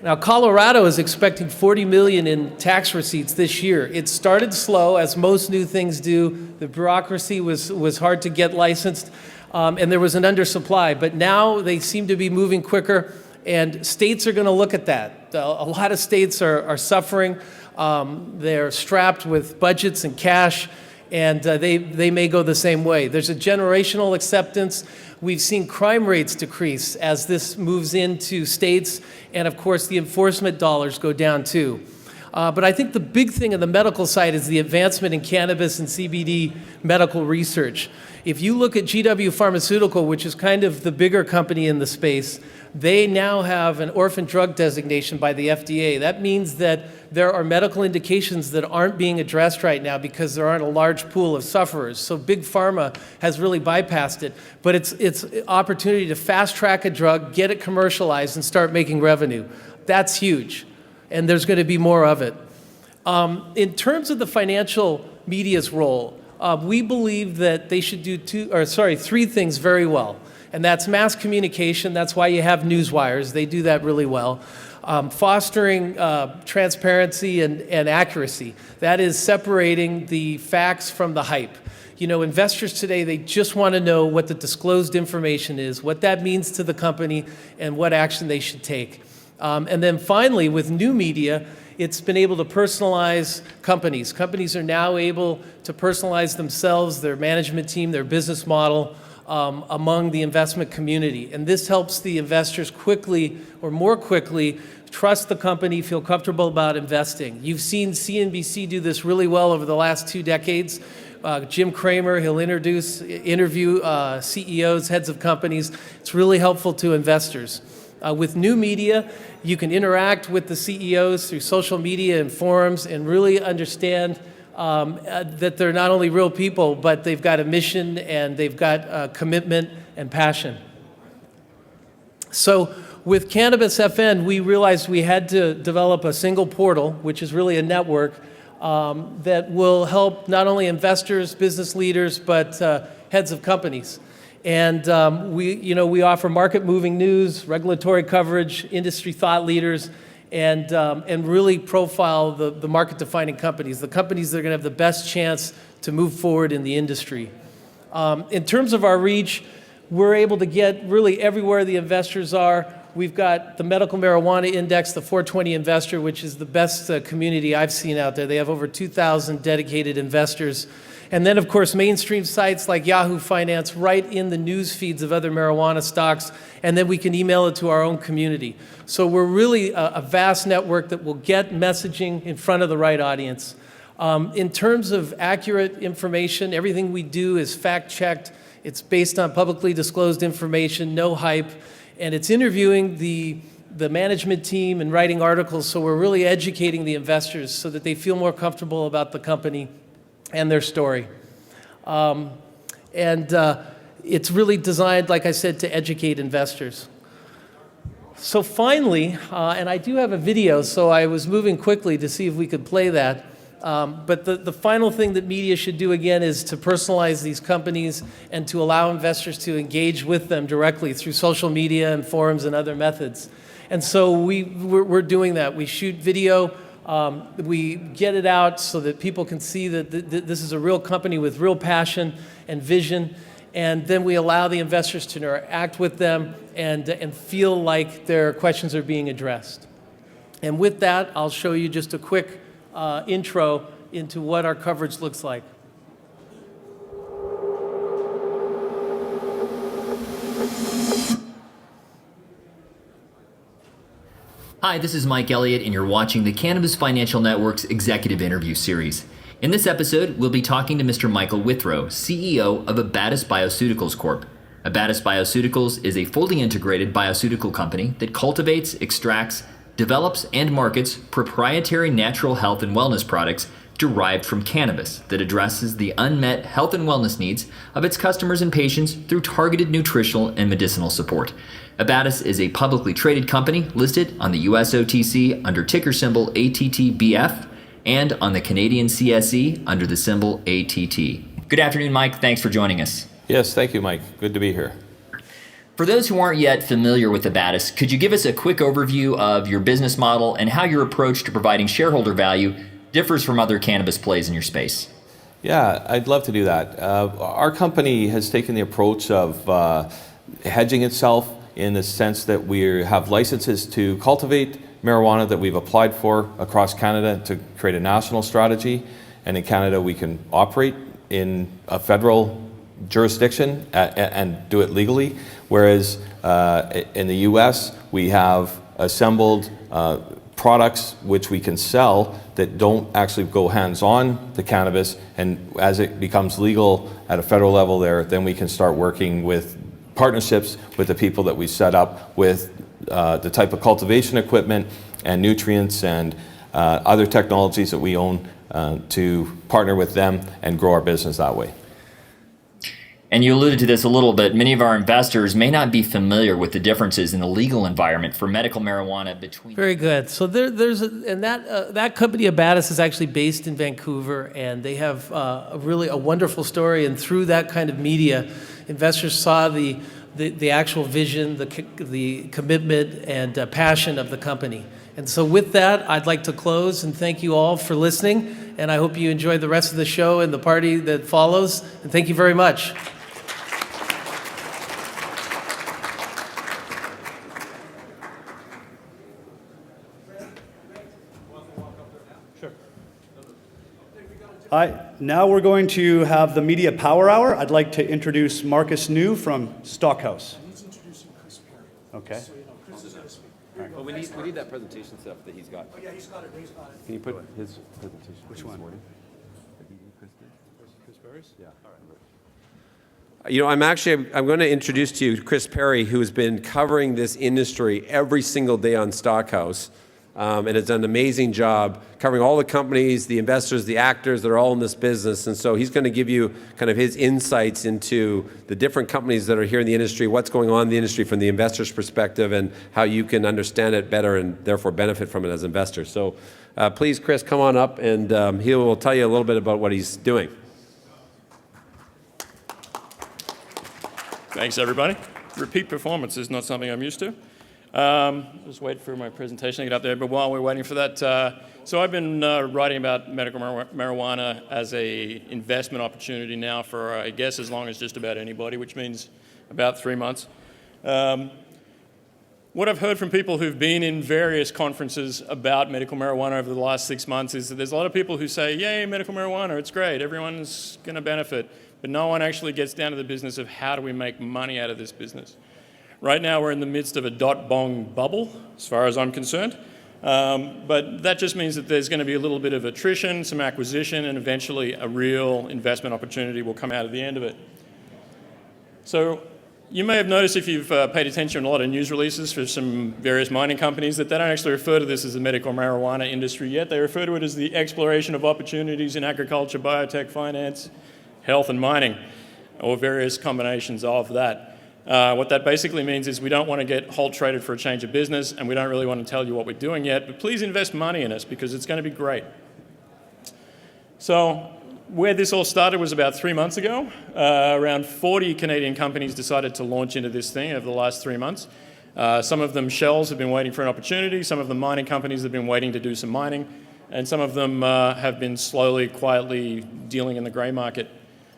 Now, Colorado is expecting $40 million in tax receipts this year. It started slow, as most new things do. The bureaucracy was hard to get licensed, and there was an undersupply. But now they seem to be moving quicker, and states are going to look at that. A lot of states are suffering. They're strapped with budgets and cash, and they may go the same way. There's a generational acceptance. We've seen crime rates decrease as this moves into states, and of course the enforcement dollars go down too. But I think the big thing on the medical side is the advancement in cannabis and CBD medical research. If you look at GW Pharmaceutical, which is kind of the bigger company in the space, they now have an orphan drug designation by the FDA. That means that there are medical indications that aren't being addressed right now because there aren't a large pool of sufferers. So Big Pharma has really bypassed it. But it's an opportunity to fast track a drug, get it commercialized, and start making revenue. That's huge. And there's going to be more of it. In terms of the financial media's role, we believe that they should do 3 things very well. And that's mass communication. That's why you have newswires. They do that really well. Fostering transparency and accuracy. That is separating the facts from the hype. You know, investors today, they just want to know what the disclosed information is, what that means to the company, and what action they should take. And then finally, with new media, it's been able to personalize companies. Companies are now able to personalize themselves, their management team, their business model, among the investment community. And this helps the investors quickly, or more quickly, trust the company, feel comfortable about investing. You've seen CNBC do this really well over the last 2 decades. Jim Cramer, he'll interview CEOs, heads of companies. It's really helpful to investors. With new media, you can interact with the CEOs through social media and forums and really understand that they're not only real people, but they've got a mission and they've got commitment and passion. So with Cannabis FN, we realized we had to develop a single portal, which is really a network, that will help not only investors, business leaders, but heads of companies. And we offer market-moving news, regulatory coverage, industry thought leaders, and really profile the market-defining companies, the companies that are going to have the best chance to move forward in the industry. In terms of our reach, we're able to get really everywhere the investors are. We've got the Medical Marijuana Index, the 420 Investor, which is the best community I've seen out there. They have over 2,000 dedicated investors. And then, of course, mainstream sites like Yahoo Finance right in the news feeds of other marijuana stocks, and then we can email it to our own community. So we're really a vast network that will get messaging in front of the right audience. In terms of accurate information, everything we do is fact-checked. It's based on publicly disclosed information, no hype, and it's interviewing the management team and writing articles, so we're really educating the investors so that they feel more comfortable about the company and their story. It's really designed, like I said, to educate investors. So finally, and I do have a video, so I was moving quickly to see if we could play that. But the final thing that media should do, again, is to personalize these companies and to allow investors to engage with them directly through social media and forums and other methods. And so we're doing that. We shoot video. We get it out so that people can see that this is a real company with real passion and vision. And then we allow the investors to interact with them and feel like their questions are being addressed. And with that, I'll show you just a quick intro into what our coverage looks like. Hi, this is Mike Elliott, and you're watching the Cannabis Financial Network's Executive Interview Series. In this episode, we'll be talking to Mr. Michael Withrow, CEO of Abatis Bioceuticals Corp. Abatis Bioceuticals is a fully integrated bioceutical company that cultivates, extracts, develops, and markets proprietary natural health and wellness products derived from cannabis that addresses the unmet health and wellness needs of its customers and patients through targeted nutritional and medicinal support. Abatis is a publicly traded company listed on the US OTC under ticker symbol ATTBF and on the Canadian CSE under the symbol ATT. Good afternoon, Mike. Thanks for joining us. Yes, thank you, Mike. Good to be here. For those who aren't yet familiar with Abatis, could you give us a quick overview of your business model and how your approach to providing shareholder value differs from other cannabis plays in your space? Yeah, I'd love to do that. Our company has taken the approach of hedging itself in the sense that we have licenses to cultivate marijuana that we've applied for across Canada to create a national strategy. And in Canada, we can operate in a federal jurisdiction and do it legally. Whereas in the US, we have assembled products which we can sell that don't actually go hands-on the cannabis, and as it becomes legal at a federal level there, then we can start working with partnerships with the people that we set up with the type of cultivation equipment and nutrients and other technologies that we own to partner with them and grow our business that way. And you alluded to this a little bit. Many of our investors may not be familiar with the differences in the legal environment for medical marijuana between. Very good. So that company Abatis is actually based in Vancouver, and they have really a wonderful story. And through that kind of media, investors saw the actual vision, the commitment, and passion of the company. And so with that, I'd like to close and thank you all for listening. And I hope you enjoy the rest of the show and the party that follows. And thank you very much. Now we're going to have the Media Power Hour. I'd like to introduce Marcus New from Stockhouse. He's introducing Chris Perry. Okay. So, Chris is going to speak. Well, we need that presentation stuff that he's got. Oh, yeah, he's got it. He's got it. Can you put his presentation? Which one? Chris Perry's? Yeah. All right. You know, I'm going to introduce to you Chris Perry, who has been covering this industry every single day on Stockhouse, and has done an amazing job covering all the companies, the investors, the actors that are all in this business. And so he's going to give you kind of his insights into the different companies that are here in the industry, what's going on in the industry from the investor's perspective, and how you can understand it better and therefore benefit from it as investors. So please, Chris, come on up, and he will tell you a little bit about what he's doing. Thanks, everybody. Repeat performance is not something I'm used to. Just wait for my presentation to get up there. But while we're waiting for that, so I've been writing about medical marijuana as a investment opportunity now for, I guess, as long as just about anybody, which means about 3 months. What I've heard from people who've been in various conferences about medical marijuana over the last 6 months is that there's a lot of people who say, yay, medical marijuana, it's great, everyone's going to benefit. But no one actually gets down to the business of how do we make money out of this business. Right now we're in the midst of a dot-bong bubble, as far as I'm concerned. But that just means that there's going to be a little bit of attrition, some acquisition, and eventually a real investment opportunity will come out at the end of it. So you may have noticed, if you've paid attention to a lot of news releases for some various mining companies, that they don't actually refer to this as the medical marijuana industry yet. They refer to it as the exploration of opportunities in agriculture, biotech, finance, health, and mining, or various combinations of that. What that basically means is we don't want to get halt traded for a change of business, and we don't really want to tell you what we're doing yet, but please invest money in us because it's going to be great. So where this all started was about 3 months ago. Around 40 Canadian companies decided to launch into this thing over the last 3 months. Some of them shells have been waiting for an opportunity, some of them mining companies have been waiting to do some mining, and some of them have been slowly, quietly dealing in the grey market.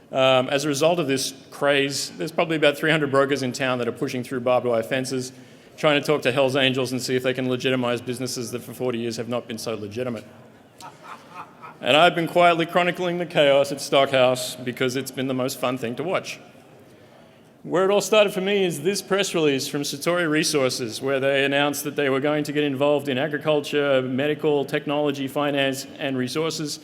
As a result of this craze, there's probably about 300 brokers in town that are pushing through barbed wire fences, trying to talk to Hell's Angels and see if they can legitimize businesses that for 40 years have not been so legitimate. And I've been quietly chronicling the chaos at Stockhouse because it's been the most fun thing to watch. Where it all started for me is this press release from Satori Resources, where they announced that they were going to get involved in agriculture, medical, technology, finance, and resources.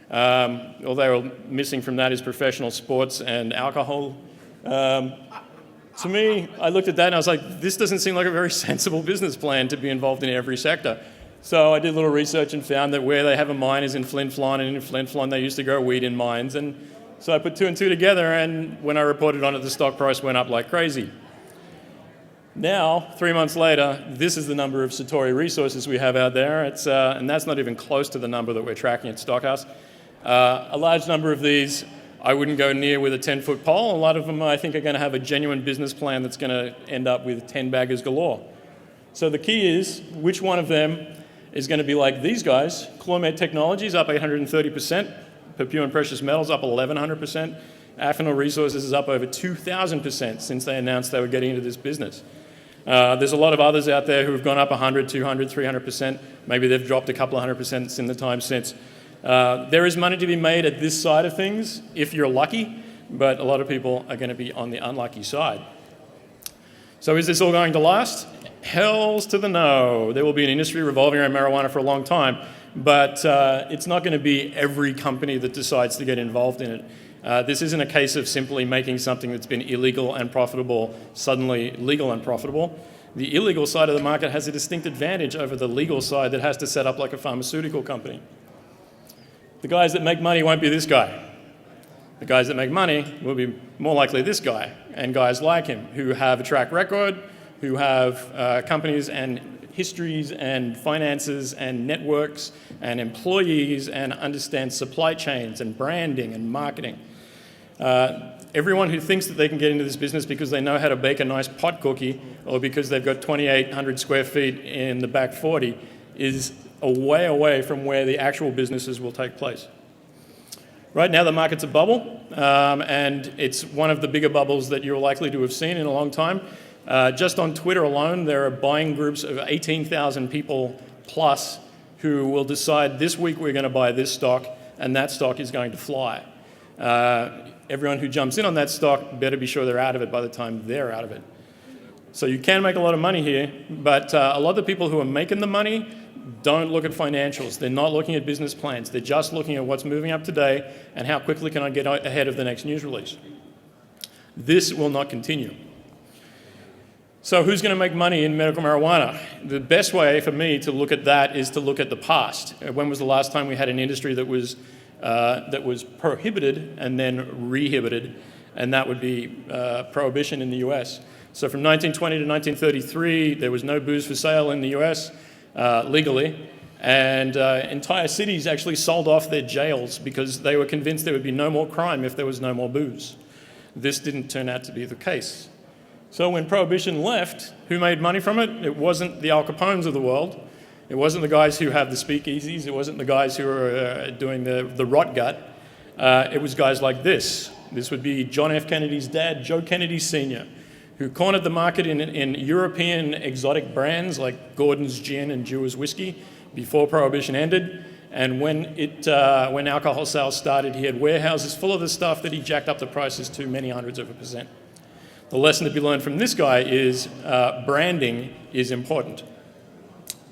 All they were missing from that is professional sports and alcohol. To me, I looked at that and I was like, this doesn't seem like a very sensible business plan to be involved in every sector. So I did a little research and found that where they have a mine is in Flin Flon, and in Flin Flon they used to grow weed in mines. And so I put two and two together, and when I reported on it, the stock price went up like crazy. Now, 3 months later, this is the number of Satori Resources we have out there. And that's not even close to the number that we're tracking at Stockhouse. A large number of these I wouldn't go near with a 10-foot pole. A lot of them I think are going to have a genuine business plan that's going to end up with 10 baggers galore. So the key is, which one of them is going to be like these guys? Chlormed Technologies up 830%, Pure and Precious Metals up 1,100%, Afinal Resources is up over 2,000% since they announced they were getting into this business. There's a lot of others out there who have gone up 100, 200, 300%. Maybe they've dropped a couple of 100% in the time since. There is money to be made at this side of things if you're lucky, but a lot of people are going to be on the unlucky side. So is this all going to last? Hells to the no. There will be an industry revolving around marijuana for a long time, but it's not going to be every company that decides to get involved in it. This isn't a case of simply making something that's been illegal and profitable suddenly legal and profitable. The illegal side of the market has a distinct advantage over the legal side that has to set up like a pharmaceutical company. The guys that make money won't be this guy. The guys that make money will be more likely this guy and guys like him who have a track record, who have companies and histories and finances and networks and employees and understand supply chains and branding and marketing. Everyone who thinks that they can get into this business because they know how to bake a nice pot cookie or because they've got 2,800 square feet in the back 40 is a way away from where the actual businesses will take place. Right now the market's a bubble, and it's one of the bigger bubbles that you're likely to have seen in a long time. Just on Twitter alone, there are buying groups of 18,000 people plus who will decide this week we're going to buy this stock, and that stock is going to fly. Everyone who jumps in on that stock better be sure they're out of it by the time they're out of it. So you can make a lot of money here, but a lot of the people who are making the money don't look at financials. They're not looking at business plans. They're just looking at what's moving up today and how quickly can I get ahead of the next news release. This will not continue. So who's going to make money in medical marijuana? The best way for me to look at that is to look at the past. When was the last time we had an industry that was prohibited and then rehibited? And that would be prohibition in the US. So from 1920 to 1933, there was no booze for sale in the US legally. And entire cities actually sold off their jails because they were convinced there would be no more crime if there was no more booze. This didn't turn out to be the case. So when Prohibition left, who made money from it? It wasn't the Al Capones of the world. It wasn't the guys who have the speakeasies. It wasn't the guys who are doing the rot gut. It was guys like this. This would be John F. Kennedy's dad, Joe Kennedy Sr., who cornered the market in European exotic brands like Gordon's Gin and Dewar's Whiskey before Prohibition ended. And when alcohol sales started, he had warehouses full of the stuff that he jacked up the prices to many hundreds of %. The lesson to be learned from this guy is branding is important.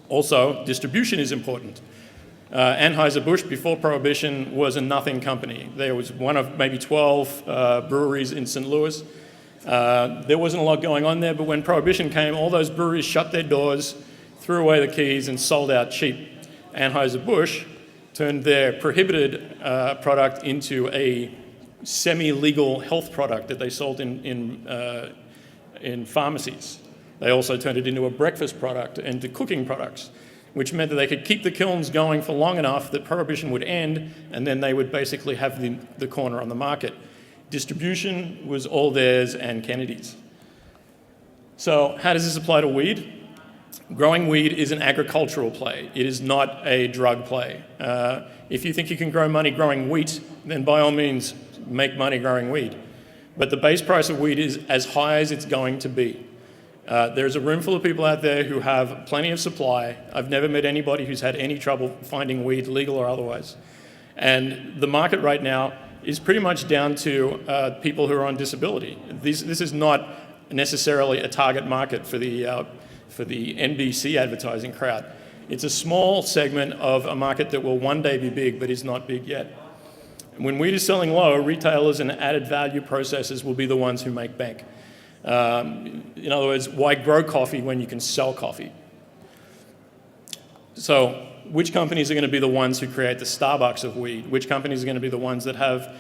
Also, distribution is important. Anheuser-Busch, before Prohibition, was a nothing company. There was one of maybe 12 breweries in St. Louis. There wasn't a lot going on there, but when Prohibition came, all those breweries shut their doors, threw away the keys, and sold out cheap. Anheuser-Busch turned their prohibited product into a semi-legal health product that they sold in pharmacies. They also turned it into a breakfast product and to cooking products, which meant that they could keep the kilns going for long enough that Prohibition would end, and then they would basically have the corner on the market. Distribution was all theirs and Kennedy's. So how does this apply to weed? Growing weed is an agricultural play. It is not a drug play. If you think you can grow money growing wheat, then by all means, make money growing weed. But the base price of weed is as high as it's going to be. There's a room full of people out there who have plenty of supply. I've never met anybody who's had any trouble finding weed, legal or otherwise. And the market right now is pretty much down to people who are on disability. This is not necessarily a target market for the NBC advertising crowd. It's a small segment of a market that will one day be big, but is not big yet. When weed is selling low, retailers and added value processors will be the ones who make bank. In other words, why grow coffee when you can sell coffee? So which companies are going to be the ones who create the Starbucks of weed? Which companies are going to be the ones that have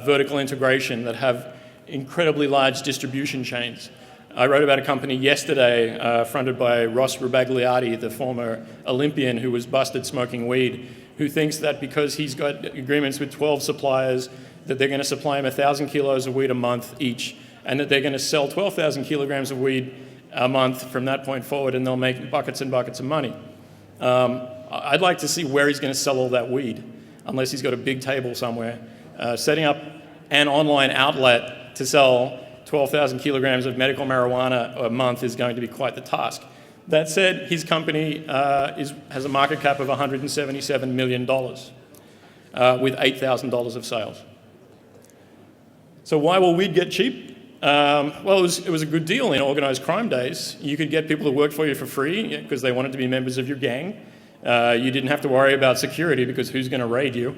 vertical integration, that have incredibly large distribution chains? I wrote about a company yesterday fronted by Ross Rubagliati, the former Olympian who was busted smoking weed, who thinks that because he's got agreements with 12 suppliers that they're going to supply him 1,000 kilos of weed a month each, and that they're going to sell 12,000 kilograms of weed a month from that point forward, and they'll make buckets and buckets of money. I'd like to see where he's going to sell all that weed, unless he's got a big table somewhere. Setting up an online outlet to sell 12,000 kilograms of medical marijuana a month is going to be quite the task. That said, his company has a market cap of $177 million with $8,000 of sales. So why will weed get cheap? Well, it was a good deal in organized crime days. You could get people to work for you for free because they wanted to be members of your gang. You didn't have to worry about security because who's going to raid you?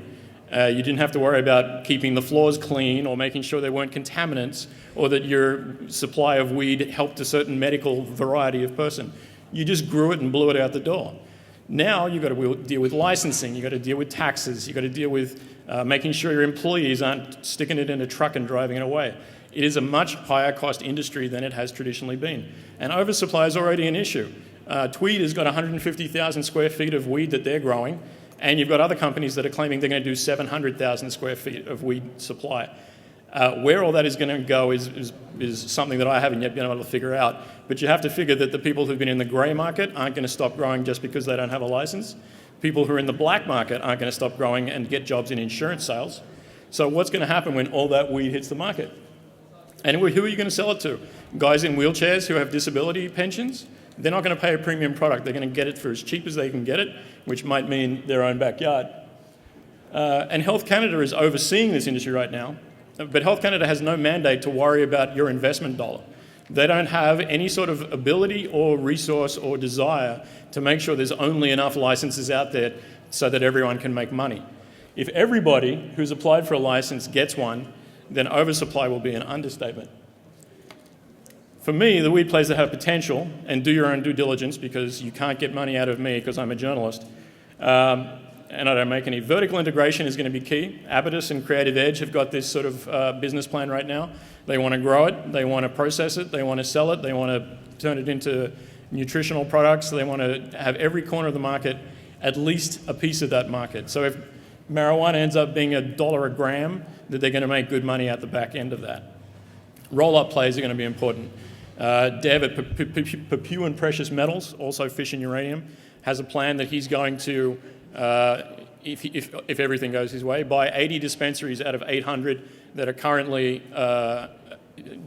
You didn't have to worry about keeping the floors clean or making sure there weren't contaminants or that your supply of weed helped a certain medical variety of person. You just grew it and blew it out the door. Now you've got to deal with licensing, you've got to deal with taxes, you've got to deal with making sure your employees aren't sticking it in a truck and driving it away. It is a much higher cost industry than it has traditionally been. And oversupply is already an issue. Tweed has got 150,000 square feet of weed that they're growing, and you've got other companies that are claiming they're going to do 700,000 square feet of weed supply. Where all that is going to go is something that I haven't yet been able to figure out. But you have to figure that the people who've been in the grey market aren't going to stop growing just because they don't have a license. People who are in the black market aren't going to stop growing and get jobs in insurance sales. So what's going to happen when all that weed hits the market? And who are you going to sell it to? Guys in wheelchairs who have disability pensions? They're not going to pay a premium product. They're going to get it for as cheap as they can get it, which might mean their own backyard. And Health Canada is overseeing this industry right now, but Health Canada has no mandate to worry about your investment dollar. They don't have any sort of ability or resource or desire to make sure there's only enough licenses out there so that everyone can make money. If everybody who's applied for a license gets one, then oversupply will be an understatement. For me, the weed plays that have potential, and do your own due diligence because you can't get money out of me because I'm a journalist, and I don't make any. Vertical integration is going to be key. Abatis and Creative Edge have got this sort of business plan right now. They want to grow it, they want to process it, they want to sell it, they want to turn it into nutritional products, they want to have every corner of the market, at least a piece of that market. So if marijuana ends up being $1 a gram, that they're going to make good money at the back end of that. Roll-up plays are going to be important. Dev at Papuan Precious Metals, also fish and uranium, has a plan that he's going to, if everything goes his way, buy 80 dispensaries out of 800 that are currently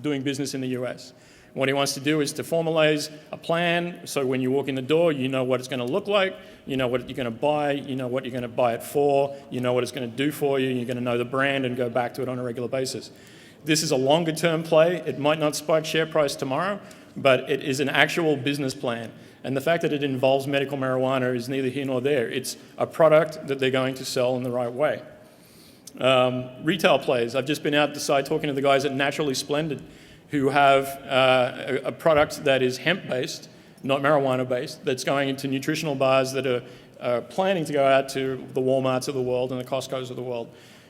doing business in the US. What he wants to do is to formalize a plan so when you walk in the door, you know what it's going to look like, you know what you're going to buy, you know what you're going to buy it for, you know what it's going to do for you, you're going to know the brand and go back to it on a regular basis. This is a longer term play. It might not spike share price tomorrow, but it is an actual business plan. And the fact that it involves medical marijuana is neither here nor there. It's a product that they're going to sell in the right way. Retail plays. I've just been out the side talking to the guys at Naturally Splendid who have a product that is hemp-based, not marijuana-based, that's going into nutritional bars that are planning to go out to the Walmarts of the world and the Costcos of the world.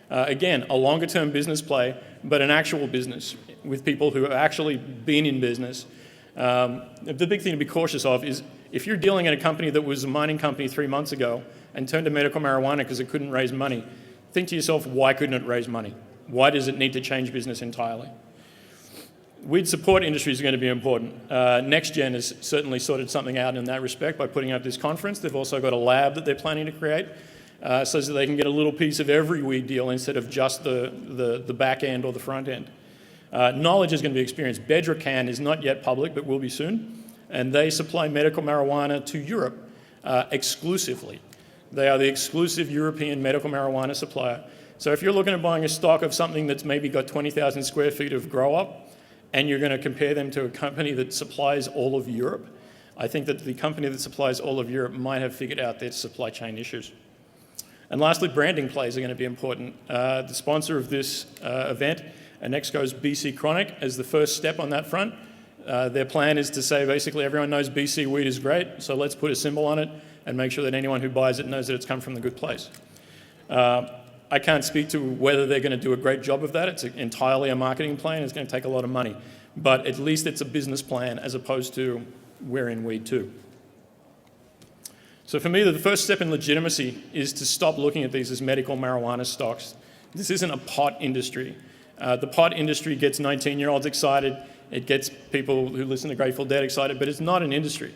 Again, a longer-term business play, but an actual business with people who have actually been in business. The big thing to be cautious of is if you're dealing in a company that was a mining company 3 months ago and turned to medical marijuana because it couldn't raise money, think to yourself, why couldn't it raise money? Why does it need to change business entirely? Weed support industries are going to be important. NextGen has certainly sorted something out in that respect by putting up this conference. They've also got a lab that they're planning to create so that they can get a little piece of every weed deal instead of just the back end or the front end. Knowledge is going to be experienced. Bedrocan is not yet public, but will be soon. And they supply medical marijuana to Europe exclusively. They are the exclusive European medical marijuana supplier. So if you're looking at buying a stock of something that's maybe got 20,000 square feet of grow-up, and you're going to compare them to a company that supplies all of Europe, I think that the company that supplies all of Europe might have figured out their supply chain issues. And lastly, branding plays are going to be important. The sponsor of this event, Anexco's BC Chronic, as the first step on that front. Their plan is to say basically everyone knows BC weed is great, so let's put a symbol on it and make sure that anyone who buys it knows that it's come from the good place. I can't speak to whether they're going to do a great job of that. It's entirely a marketing plan. It's going to take a lot of money. But at least it's a business plan as opposed to we're in weed too. So for me, the first step in legitimacy is to stop looking at these as medical marijuana stocks. This isn't a pot industry. The pot industry gets 19-year-olds excited. It gets people who listen to Grateful Dead excited, but it's not an industry.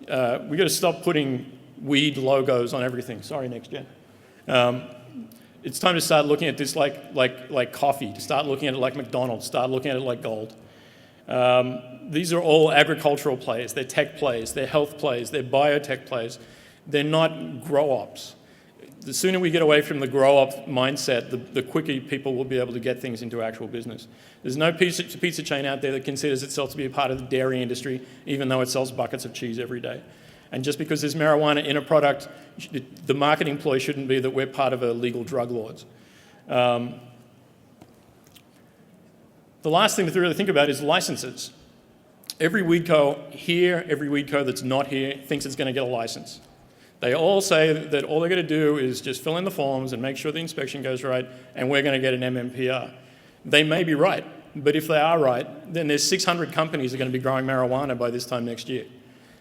We've got to stop putting weed logos on everything. Sorry, NextGen. It's time to start looking at this like coffee, to start looking at it like McDonald's, start looking at it like gold. These are all agricultural plays, they're tech plays, they're health plays, they're biotech plays. They're not grow-ops. The sooner we get away from the grow-up mindset, the quicker people will be able to get things into actual business. There's no pizza chain out there that considers itself to be a part of the dairy industry, even though it sells buckets of cheese every day. And just because there's marijuana in a product, the marketing ploy shouldn't be that we're part of illegal drug lords. The last thing to really think about is licenses. Every weed co here, every weed co that's not here, thinks it's going to get a license. They all say that all they're going to do is just fill in the forms and make sure the inspection goes right, and we're going to get an MMPR. They may be right, but if they are right, then there's 600 companies that are going to be growing marijuana by this time next year.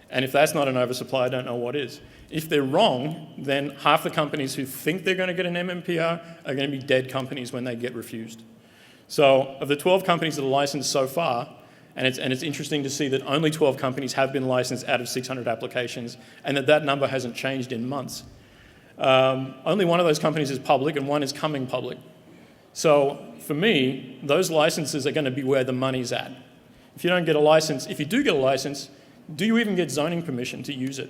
And if that's not an oversupply, I don't know what is. If they're wrong, then half the companies who think they're going to get an MMPR are going to be dead companies when they get refused. So of the 12 companies that are licensed so far, and it's interesting to see that only 12 companies have been licensed out of 600 applications, and that number hasn't changed in months. Only one of those companies is public, and one is coming public. So for me, those licenses are going to be where the money's at. If you don't get a license, if you do get a license, do you even get zoning permission to use it?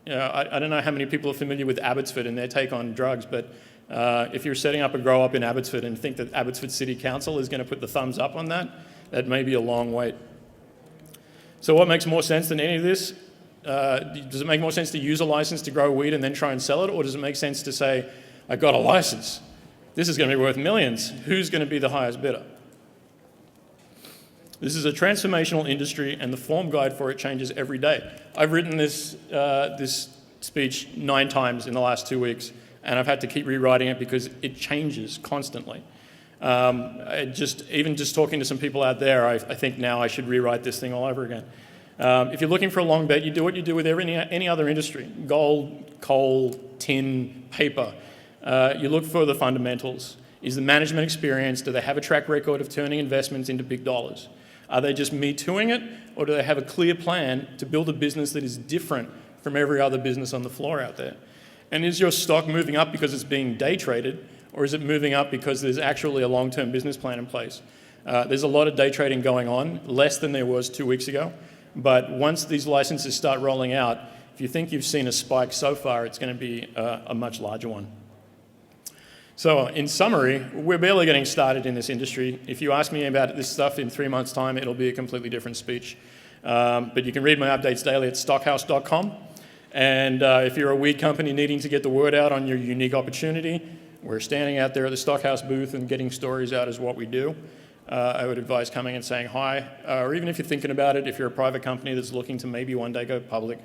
I don't know how many people are familiar with Abbotsford and their take on drugs, but If you're setting up a grow up in Abbotsford and think that Abbotsford City Council is going to put the thumbs up on that, that may be a long wait. So what makes more sense than any of this? Does it make more sense to use a license to grow weed and then try and sell it? Or does it make sense to say, I got a license. This is going to be worth millions. Who's going to be the highest bidder? This is a transformational industry, and the form guide for it changes every day. I've written this speech 9 times in the last 2 weeks, and I've had to keep rewriting it because it changes constantly. Even just talking to some people out there, I think now I should rewrite this thing all over again. If you're looking for a long bet, you do what you do with any other industry: gold, coal, tin, paper. You look for the fundamentals. Is the management experienced? Do they have a track record of turning investments into big dollars? Are they just me tooing it, or do they have a clear plan to build a business that is different from every other business on the floor out there? And is your stock moving up because it's being day traded, or is it moving up because there's actually a long-term business plan in place? There's a lot of day trading going on, less than there was 2 weeks ago. But once these licenses start rolling out, if you think you've seen a spike so far, it's going to be a much larger one. So in summary, we're barely getting started in this industry. If you ask me about this stuff in 3 months' time, it'll be a completely different speech. But you can read my updates daily at stockhouse.com. And if you're a weed company needing to get the word out on your unique opportunity, we're standing out there at the Stockhouse booth and getting stories out is what we do. I would advise coming and saying hi, or even if you're thinking about it, if you're a private company that's looking to maybe one day go public,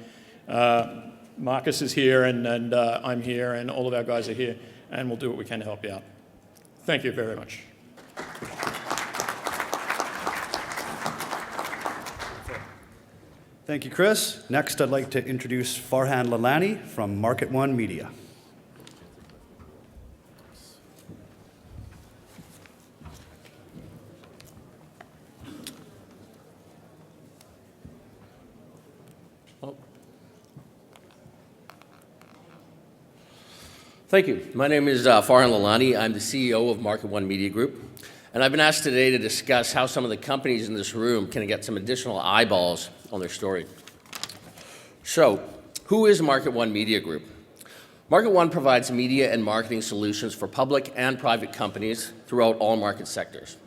Marcus is here, and I'm here, and all of our guys are here, and we'll do what we can to help you out. Thank you very much. Thank you, Chris. Next, I'd like to introduce Farhan Lalani from Market One Media. Thank you. My name is Farhan Lalani. I'm the CEO of Market One Media Group. And I've been asked today to discuss how some of the companies in this room can get some additional eyeballs on their story. So, who is Market One Media Group? Market One provides media and marketing solutions for public and private companies throughout all market sectors.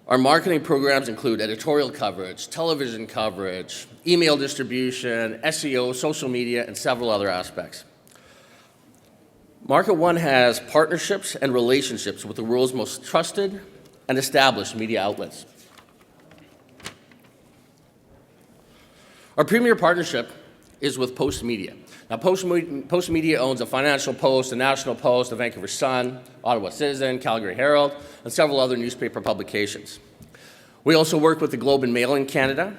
Our marketing programs include editorial coverage, television coverage, email distribution, SEO, social media, and several other aspects. Market One has partnerships and relationships with the world's most trusted and established media outlets. Our premier partnership is with Post Media. Now, Post Media owns the Financial Post, the National Post, the Vancouver Sun, Ottawa Citizen, Calgary Herald, and several other newspaper publications. We also work with the Globe and Mail in Canada,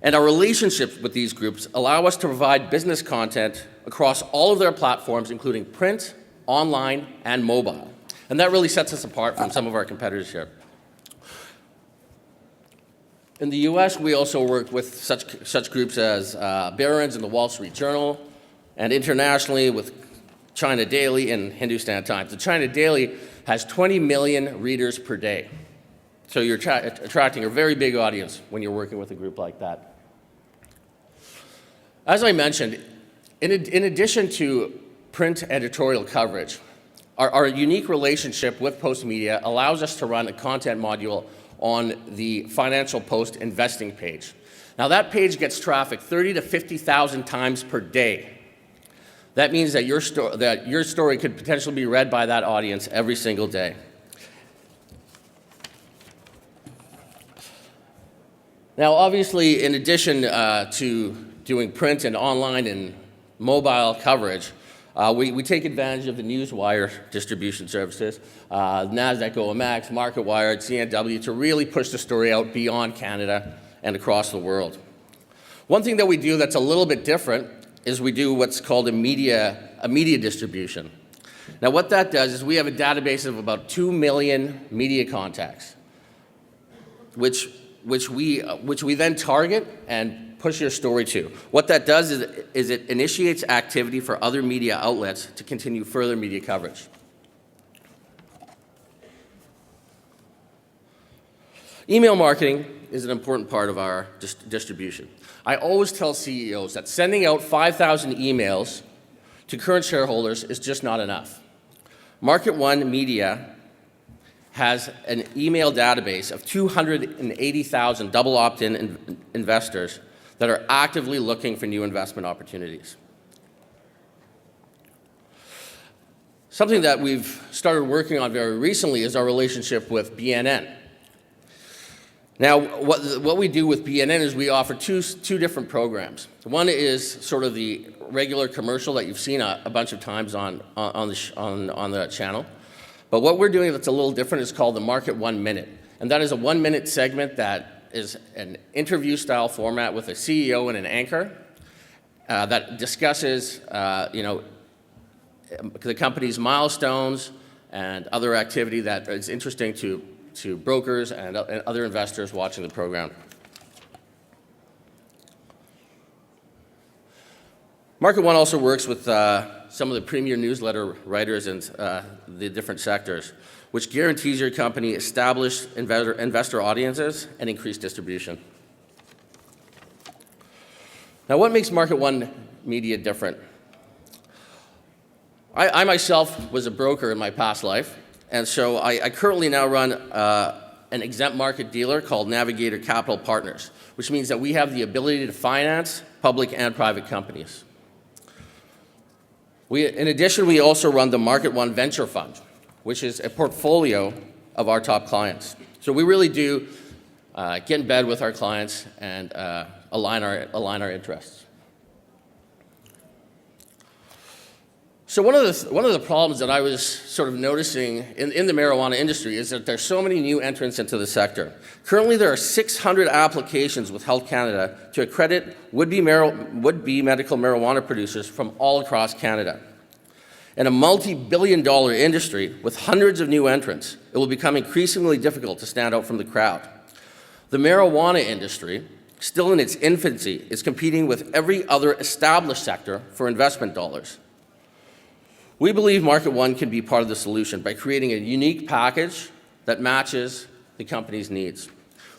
and our relationships with these groups allow us to provide business content across all of their platforms, including print, online, and mobile. And that really sets us apart from some of our competitors here. In the US, we also work with such groups as Barron's and the Wall Street Journal, and internationally with China Daily and Hindustan Times. The China Daily has 20 million readers per day. So you're attracting a very big audience when you're working with a group like that. As I mentioned, in addition to print editorial coverage, our unique relationship with Post Media allows us to run a content module on the Financial Post investing page. Now that page gets traffic 30 to 50,000 times per day. That means that your story could potentially be read by that audience every single day. Now, obviously, in addition to doing print and online and mobile coverage, we take advantage of the Newswire distribution services, NASDAQ, OMX, MarketWire, CNW, to really push the story out beyond Canada and across the world. One thing that we do that's a little bit different is we do what's called a media distribution. Now, what that does is we have a database of about 2 million media contacts, which we then target and push your story to. What that does is it initiates activity for other media outlets to continue further media coverage. Email marketing is an important part of our distribution. I always tell CEOs that sending out 5,000 emails to current shareholders is just not enough. Market One Media has an email database of 280,000 double opt-in investors that are actively looking for new investment opportunities. Something that we've started working on very recently is our relationship with BNN. Now, what we do with BNN is we offer two different programs. One is sort of the regular commercial that you've seen a bunch of times on the channel. But what we're doing that's a little different is called the Market 1 Minute. And that is a 1-minute segment that is an interview-style format with a CEO and an anchor that discusses, the company's milestones and other activity that is interesting to brokers and other investors watching the program. Market One also works with some of the premier newsletter writers in the different sectors, which guarantees your company established investor audiences and increased distribution. Now, what makes Market One Media different? I myself was a broker in my past life, and so I currently now run an exempt market dealer called Navigator Capital Partners, which means that we have the ability to finance public and private companies. In addition, we also run the Market One Venture Fund, which is a portfolio of our top clients. So we really do get in bed with our clients and align our interests. So one of the problems that I was sort of noticing in the marijuana industry is that there's so many new entrants into the sector. Currently, there are 600 applications with Health Canada to accredit would-be medical marijuana producers from all across Canada. In a multi-billion-dollar industry with hundreds of new entrants, it will become increasingly difficult to stand out from the crowd. The marijuana industry, still in its infancy, is competing with every other established sector for investment dollars. We believe Market One can be part of the solution by creating a unique package that matches the company's needs,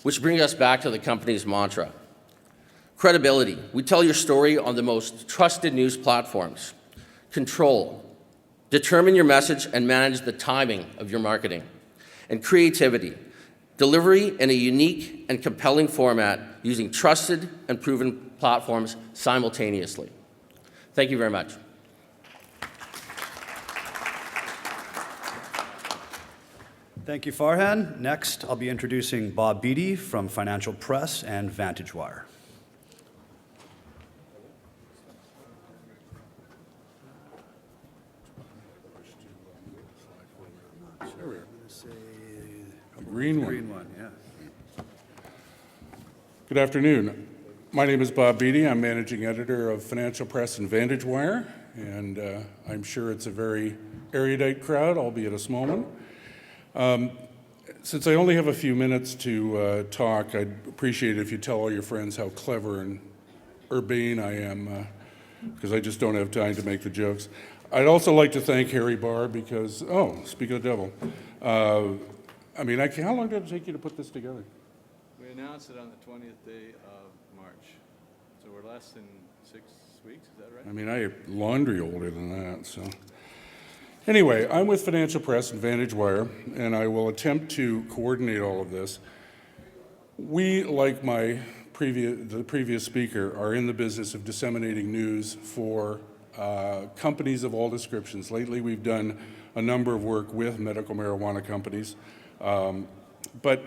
which brings us back to the company's mantra. Credibility. We tell your story on the most trusted news platforms. Control. Determine your message and manage the timing of your marketing. And creativity. Delivery in a unique and compelling format using trusted and proven platforms simultaneously. Thank you very much. Thank you, Farhan. Next, I'll be introducing Bob Beattie from Financial Press and Vantage Wire. Green one. Green one, yeah. Good afternoon. My name is Bob Beattie. I'm managing editor of Financial Press and Vantage Wire, and I'm sure it's a very erudite crowd, albeit a small one. Since I only have a few minutes to talk, I'd appreciate it if you tell all your friends how clever and urbane I am, because I just don't have time to make the jokes. I'd also like to thank Harry Barr because, speak of the devil. How long did it take you to put this together? We announced it on the 20th day of March, so we're less than 6 weeks, is that right? I have laundry older than that, so. Anyway, I'm with Financial Press and Vantage Wire, and I will attempt to coordinate all of this. We, like the previous speaker, are in the business of disseminating news for companies of all descriptions. Lately, we've done a number of work with medical marijuana companies, but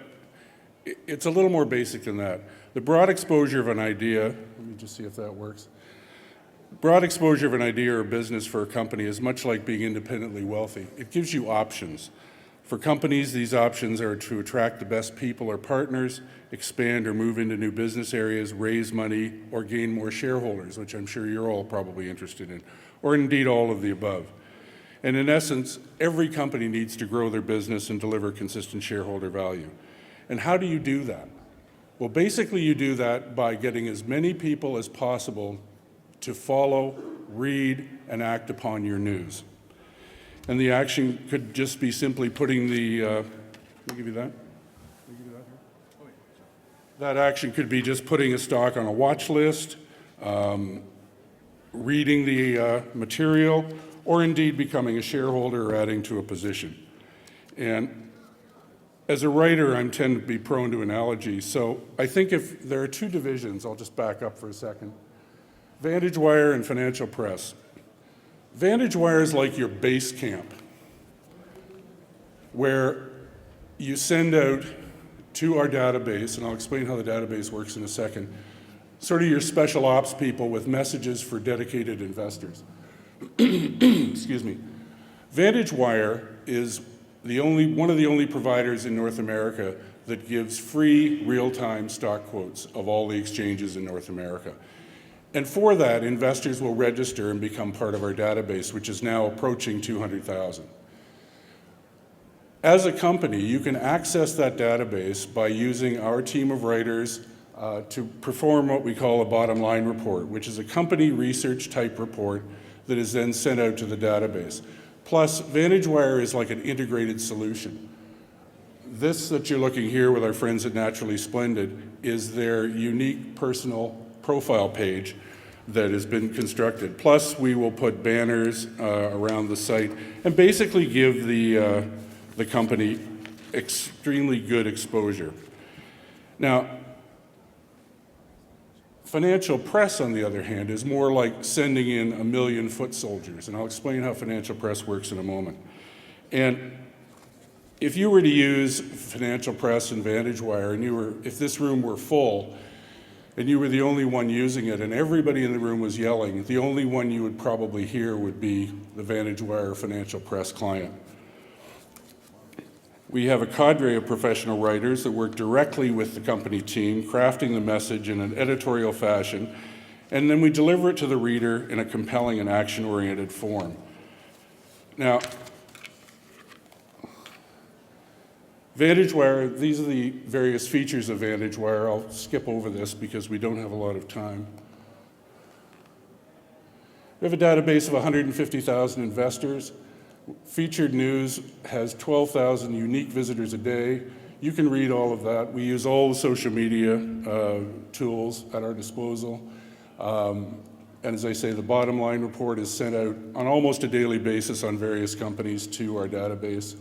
it's a little more basic than that. The broad exposure of an idea, let me just see if that works. Broad exposure of an idea or business for a company is much like being independently wealthy. It gives you options. For companies, these options are to attract the best people or partners, expand or move into new business areas, raise money, or gain more shareholders, which I'm sure you're all probably interested in, or indeed all of the above. And in essence, every company needs to grow their business and deliver consistent shareholder value. And how do you do that? Well, basically you do that by getting as many people as possible to follow, read, and act upon your news. And the action could just be simply putting the, let me give you that. That action could be just putting a stock on a watch list, reading the material, or indeed becoming a shareholder or adding to a position. And as a writer, I tend to be prone to analogies. So I think if there are two divisions, I'll just back up for a second. VantageWire and Financial Press. VantageWire is like your base camp, where you send out to our database, and I'll explain how the database works in a second, sort of your special ops people with messages for dedicated investors. Excuse me. VantageWire is one of the only providers in North America that gives free real-time stock quotes of all the exchanges in North America. And for that, investors will register and become part of our database, which is now approaching 200,000. As a company, you can access that database by using our team of writers to perform what we call a bottom line report, which is a company research type report that is then sent out to the database. Plus, VantageWire is like an integrated solution. This that you're looking here with our friends at Naturally Splendid is their unique personal profile page that has been constructed. Plus, we will put banners around the site and basically give the company extremely good exposure. Now, Financial Press, on the other hand, is more like sending in 1 million foot soldiers, and I'll explain how Financial Press works in a moment. And if you were to use Financial Press and VantageWire, and if this room were full, and you were the only one using it, and everybody in the room was yelling, the only one you would probably hear would be the VantageWire Financial Press client. We have a cadre of professional writers that work directly with the company team, crafting the message in an editorial fashion, and then we deliver it to the reader in a compelling and action-oriented form. Now, VantageWire, these are the various features of VantageWire. I'll skip over this because we don't have a lot of time. We have a database of 150,000 investors. Featured News has 12,000 unique visitors a day. You can read all of that. We use all the social media tools at our disposal. And as I say, the bottom line report is sent out on almost a daily basis on various companies to our database.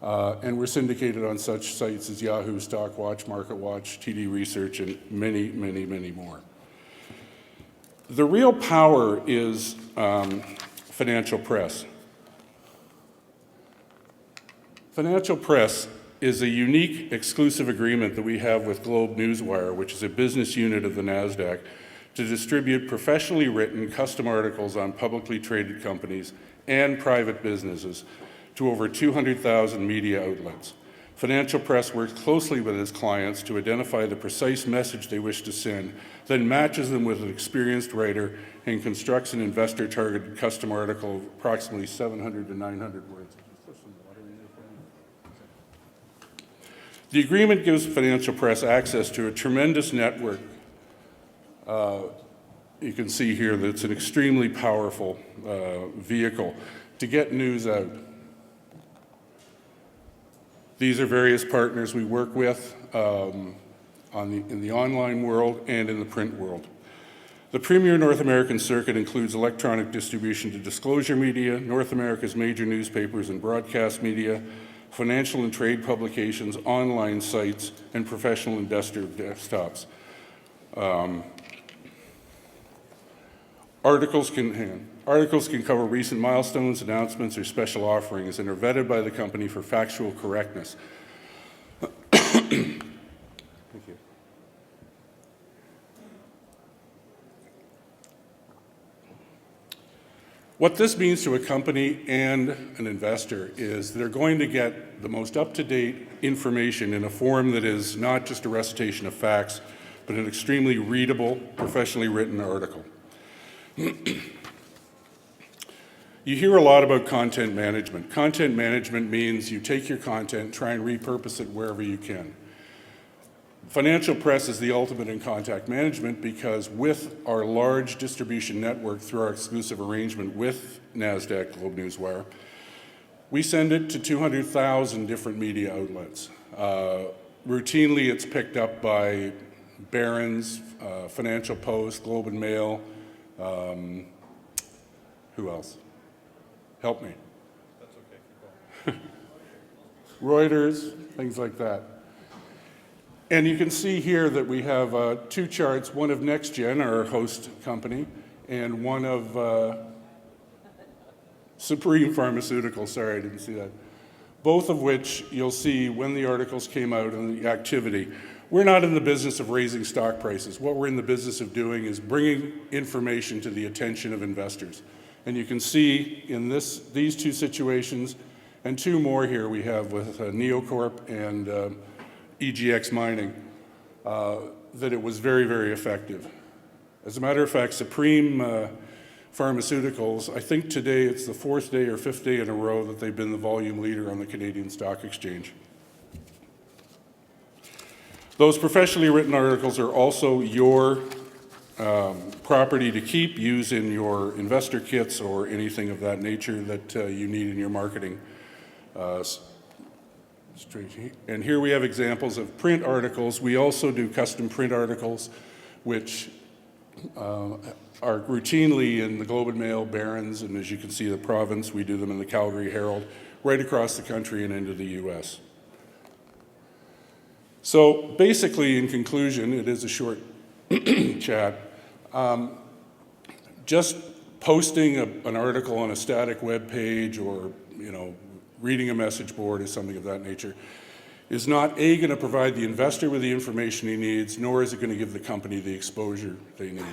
And we're syndicated on such sites as Yahoo, StockWatch, MarketWatch, TD Research, and many, many, many more. The real power is Financial Press. Financial Press is a unique exclusive agreement that we have with Globe Newswire, which is a business unit of the NASDAQ, to distribute professionally written custom articles on publicly traded companies and private businesses to over 200,000 media outlets. Financial Press works closely with its clients to identify the precise message they wish to send, then matches them with an experienced writer and constructs an investor-targeted custom article of approximately 700 to 900 words. The agreement gives Financial Press access to a tremendous network. You can see here that it's an extremely powerful vehicle to get news out. These are various partners we work with in the online world and in the print world. The premier North American circuit includes electronic distribution to disclosure media, North America's major newspapers and broadcast media, financial and trade publications, online sites, and professional investor desktops. Articles can cover recent milestones, announcements, or special offerings and are vetted by the company for factual correctness. Thank you. What this means to a company and an investor is they're going to get the most up-to-date information in a form that is not just a recitation of facts, but an extremely readable, professionally written article. You hear a lot about content management. Content management means you take your content, try and repurpose it wherever you can. Financial Press is the ultimate in contact management because with our large distribution network through our exclusive arrangement with NASDAQ Globe Newswire, we send it to 200,000 different media outlets. Routinely, it's picked up by Barron's, Financial Post, Globe and Mail, who else? Help me. That's okay. Reuters, things like that. And you can see here that we have two charts, one of NextGen, our host company, and one of Supreme Pharmaceuticals. Sorry, I didn't see that. Both of which you'll see when the articles came out and the activity. We're not in the business of raising stock prices. What we're in the business of doing is bringing information to the attention of investors. And you can see in these two situations, and two more here we have with Neocorp and EGX Mining, that it was very, very effective. As a matter of fact, Supreme Pharmaceuticals, I think today it's the 4th day or 5th day in a row that they've been the volume leader on the Canadian Stock Exchange. Those professionally written articles are also your property to keep, use in your investor kits or anything of that nature that you need in your marketing. And here we have examples of print articles. We also do custom print articles, which are routinely in the Globe and Mail, Barron's, and as you can see, the Province. We do them in the Calgary Herald, right across the country and into the U.S. So basically, in conclusion, it is a short chat. Just posting an article on a static web page or, reading a message board or something of that nature is not, A, going to provide the investor with the information he needs, nor is it going to give the company the exposure they need.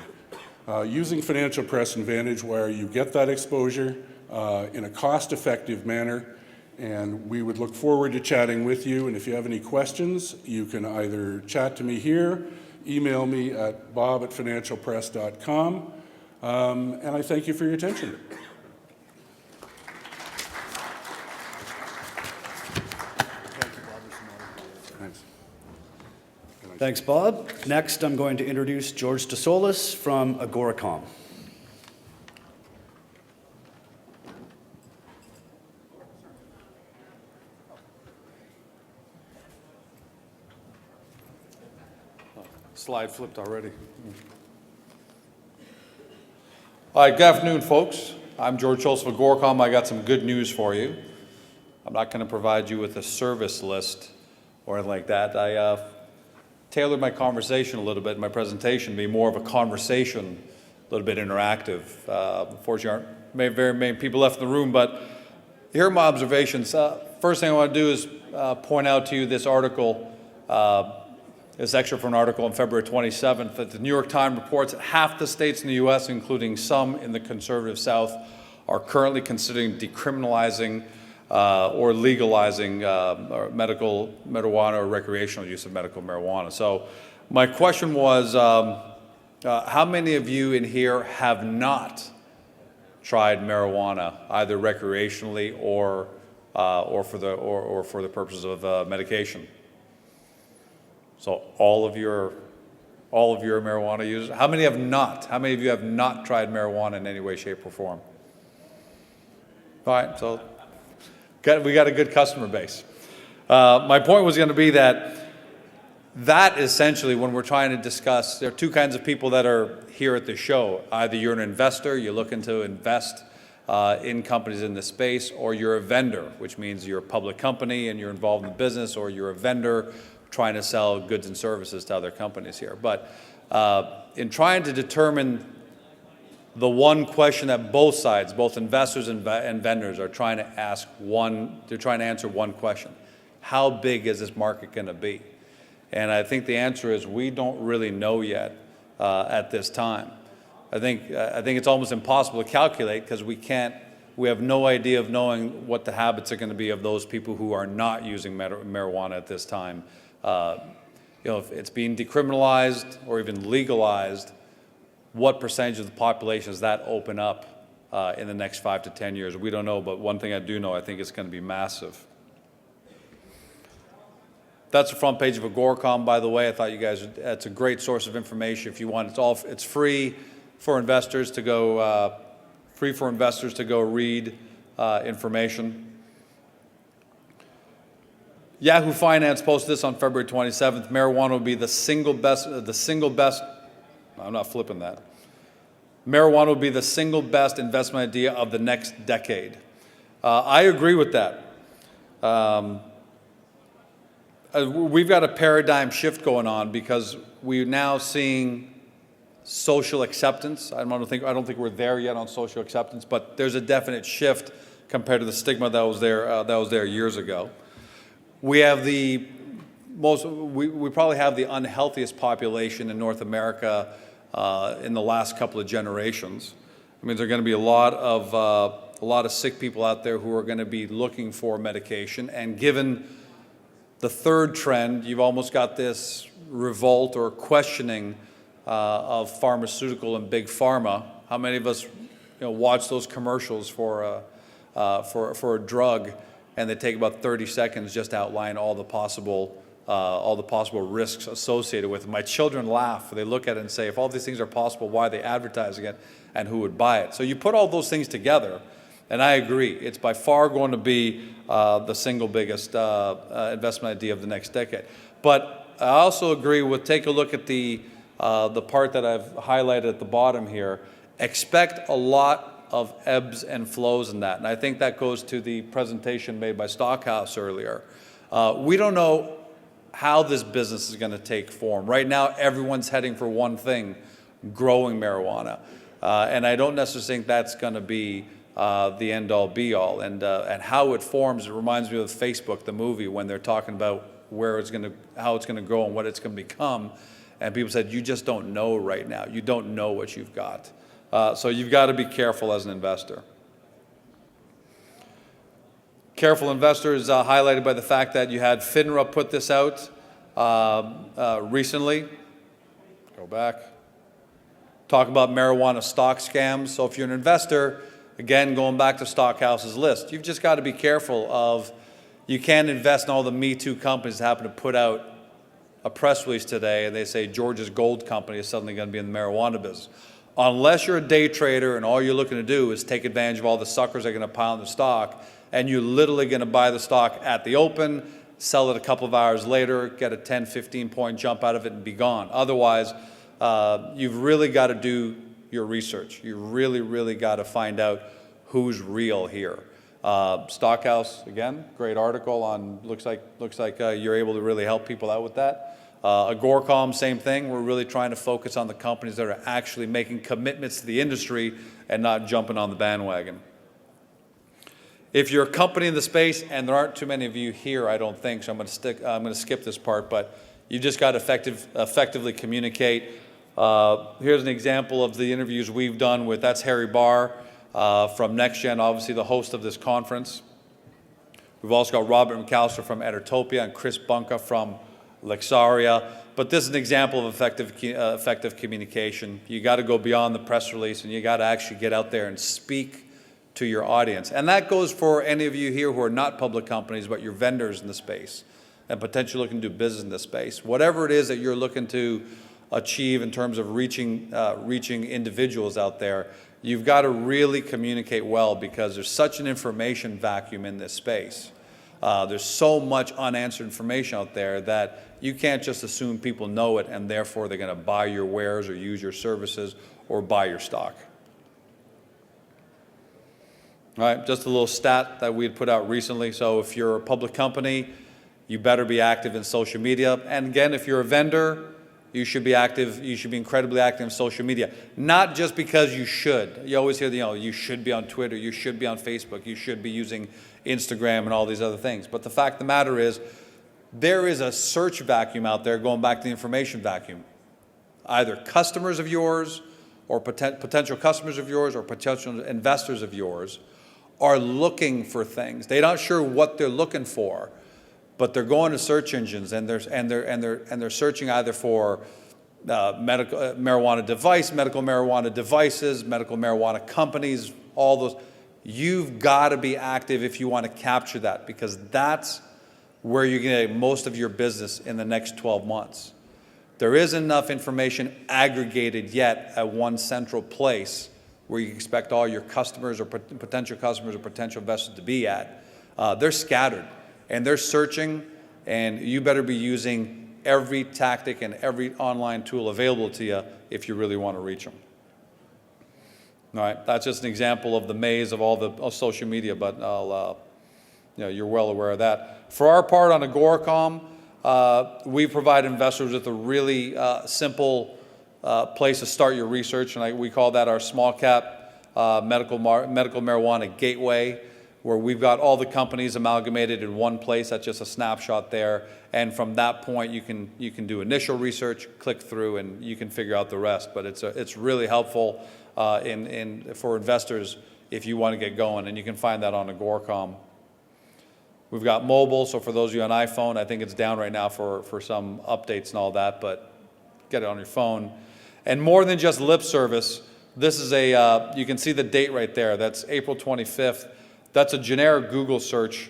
Using Financial Press and VantageWire, you get that exposure in a cost-effective manner, and we would look forward to chatting with you. And if you have any questions, you can either chat to me here, email me at bob@financialpress.com, and I thank you for your attention. Thanks, Bob. Next, I'm going to introduce George DeSolis from Agoracom. Slide flipped already. All right, good afternoon, folks. I'm George Schultz of Agoracom. I got some good news for you. I'm not going to provide you with a service list or anything like that. I tailored my conversation a little bit, my presentation to be more of a conversation, a little bit interactive. Unfortunately, very many people left the room, but here are my observations. First thing I want to do is point out to you this article, this excerpt from an article on February 27th, that the New York Times reports that half the states in the U.S., including some in the conservative South, are currently considering decriminalizing or legalizing medical marijuana or recreational use of medical marijuana. So my question was, how many of you in here have not tried marijuana, either recreationally or for the purposes of medication? So all of you are marijuana users. How many have not? How many of you have not tried marijuana in any way, shape, or form? All right, so we got a good customer base. My point was going to be that essentially, when we're trying to discuss, there are two kinds of people that are here at the show. Either you're an investor, you're looking to invest in companies in this space, or you're a vendor, which means you're a public company and you're involved in the business, or you're a vendor trying to sell goods and services to other companies here. But in trying to determine the one question that both sides, both investors and vendors, are trying to answer one question: how big is this market going to be? And I think the answer is we don't really know yet at this time. I think it's almost impossible to calculate because we have no idea of knowing what the habits are going to be of those people who are not using marijuana at this time. If it's being decriminalized or even legalized, what percentage of the population does that open up in the next 5 to 10 years? We don't know, but one thing I do know, I think it's going to be massive. That's the front page of Agoracom, by the way. I thought you guys, it's a great source of information if you want. It's free for investors to go, read information. Yahoo Finance posted this on February 27th. Marijuana will be the single best, I'm not flipping that. Marijuana will be the single best investment idea of the next decade. I agree with that. We've got a paradigm shift going on because we're now seeing social acceptance. I don't think we're there yet on social acceptance, but there's a definite shift compared to the stigma that was there years ago. We have we probably have the unhealthiest population in North America in the last couple of generations. I mean, there are going to be a lot of sick people out there who are going to be looking for medication, and given the third trend, you've almost got this revolt or questioning of pharmaceutical and big pharma. How many of us, watch those commercials for a drug, and they take about 30 seconds just to outline all the possible risks associated with it? My children laugh. They look at it and say, if all these things are possible, why are they advertising it, and who would buy it? So you put all those things together, and I agree, it's by far going to be the single biggest investment idea of the next decade. But I also agree with, take a look at the part that I've highlighted at the bottom here. Expect a lot of ebbs and flows in that. And I think that goes to the presentation made by Stockhouse earlier. We don't know how this business is going to take form. Right now, everyone's heading for one thing, growing marijuana. And I don't necessarily think that's going to be the end-all, be-all. And how it forms, it reminds me of Facebook, the movie, when they're talking about how it's going to grow and what it's going to become. And people said, you just don't know right now. You don't know what you've got. So you've got to be careful as an investor. Careful investor is highlighted by the fact that you had FINRA put this out recently. Go back. Talk about marijuana stock scams. So if you're an investor, again, going back to Stockhouse's list, you've just got to be careful of, you can't invest in all the Me Too companies that happen to put out a press release today and they say George's Gold Company is suddenly going to be in the marijuana business. Unless you're a day trader and all you're looking to do is take advantage of all the suckers that are going to pile in the stock, and you're literally going to buy the stock at the open, sell it a couple of hours later, get a 10, 15 point jump out of it and be gone. Otherwise, you've really got to do your research. You really, really got to find out who's real here. Stockhouse, again, great article on, looks like you're able to really help people out with that. Agorcom, same thing. We're really trying to focus on the companies that are actually making commitments to the industry and not jumping on the bandwagon. If you're a company in the space, and there aren't too many of you here, I don't think, so I'm going to skip this part, but you just got to effectively communicate. Here's an example of the interviews we've done with, that's Harry Barr from NextGen, obviously the host of this conference. We've also got Robert McAllister from Editopia and Chris Bunka from Lexaria. But this is an example of effective communication. You got to go beyond the press release, and you got to actually get out there and speak to your audience. And that goes for any of you here who are not public companies, but you're vendors in the space and potentially looking to do business in this space. Whatever it is that you're looking to achieve in terms of reaching individuals out there, you've got to really communicate well, because there's such an information vacuum in this space. There's so much unanswered information out there that you can't just assume people know it and therefore they're going to buy your wares or use your services or buy your stock. All right, just a little stat that we had put out recently. So if you're a public company, you better be active in social media. And again, if you're a vendor, you should be active. You should be incredibly active in social media. Not just because you should. You always hear you should be on Twitter, you should be on Facebook, you should be using Instagram and all these other things. But the fact of the matter is, there is a search vacuum out there, going back to the information vacuum. Either customers of yours or potential customers of yours or potential investors of yours are looking for things. They're not sure what they're looking for, but they're going to search engines and they're searching either for medical marijuana devices, medical marijuana companies, all those. You've got to be active if you want to capture that, because that's where you're going to get most of your business in the next 12 months. There isn't enough information aggregated yet at one central place where you expect all your customers or potential customers or potential investors to be at. They're scattered and they're searching, and you better be using every tactic and every online tool available to you if you really want to reach them. All right, that's just an example of the maze of all of social media, but you're well aware of that. For our part on Agoracom, we provide investors with a really simple place to start your research, and we call that our small cap medical marijuana gateway, where we've got all the companies amalgamated in one place. That's just a snapshot there, and from that point you can do initial research, click through, and you can figure out the rest. But it's really helpful for investors if you want to get going, and you can find that on Agoracom. We've got mobile, so for those of you on iPhone, I think it's down right now for some updates and all that, but get it on your phone. And more than just lip service, this is you can see the date right there. That's April 25th. That's a generic Google search.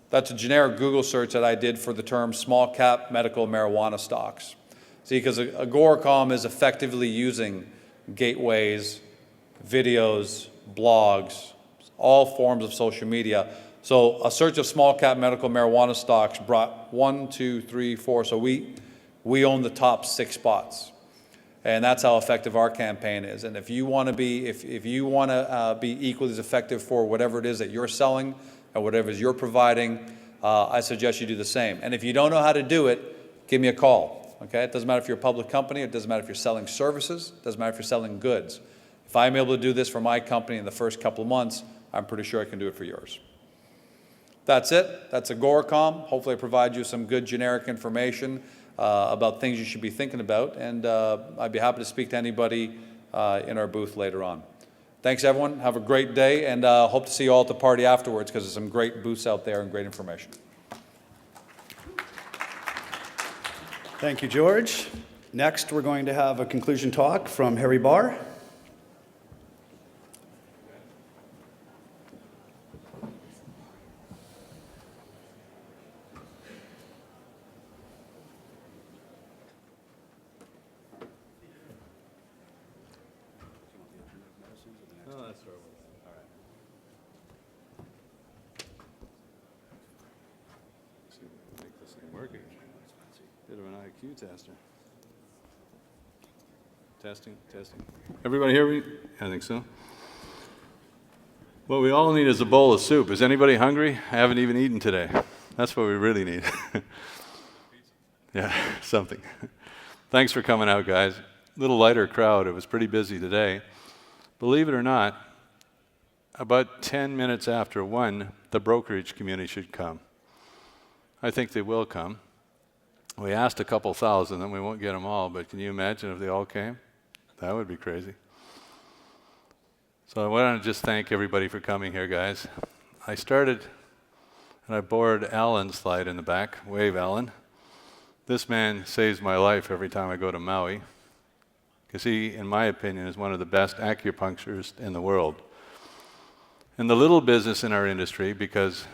That's a generic Google search that I did for the term small cap medical marijuana stocks. See, because Agoracom is effectively using gateways, videos, blogs, all forms of social media. So a search of small cap medical marijuana stocks brought 1, 2, 3, 4. So we own the top 6 spots. And that's how effective our campaign is. And if you want to be, if you want to be equally as effective for whatever it is that you're selling or whatever it is you're providing, I suggest you do the same. And if you don't know how to do it, give me a call. Okay? It doesn't matter if you're a public company. It doesn't matter if you're selling services. It doesn't matter if you're selling goods. If I'm able to do this for my company in the first couple of months, I'm pretty sure I can do it for yours. That's it. That's Agoracom. Hopefully I provide you some good generic information about things you should be thinking about, and I'd be happy to speak to anybody in our booth later on. Thanks, everyone. Have a great day, and hope to see you all at the party afterwards, because there's some great booths out there and great information. Thank you, George. Next, we're going to have a conclusion talk from Harry Barr. Bit of an IQ tester. Testing. Everybody hear me? I think so. What we all need is a bowl of soup. Is anybody hungry? I haven't even eaten today. That's what we really need. Yeah, something. Thanks for coming out, guys. A little lighter crowd. It was pretty busy today. Believe it or not, about 10 minutes after 1, the brokerage community should come. I think they will come. We asked a couple thousand, and we won't get them all, but can you imagine if they all came? That would be crazy. So I want to just thank everybody for coming here, guys. I started, and I borrowed Alan's slide in the back. Wave, Alan. This man saves my life every time I go to Maui, because he, in my opinion, is one of the best acupuncturists in the world. And the little business in our industry, because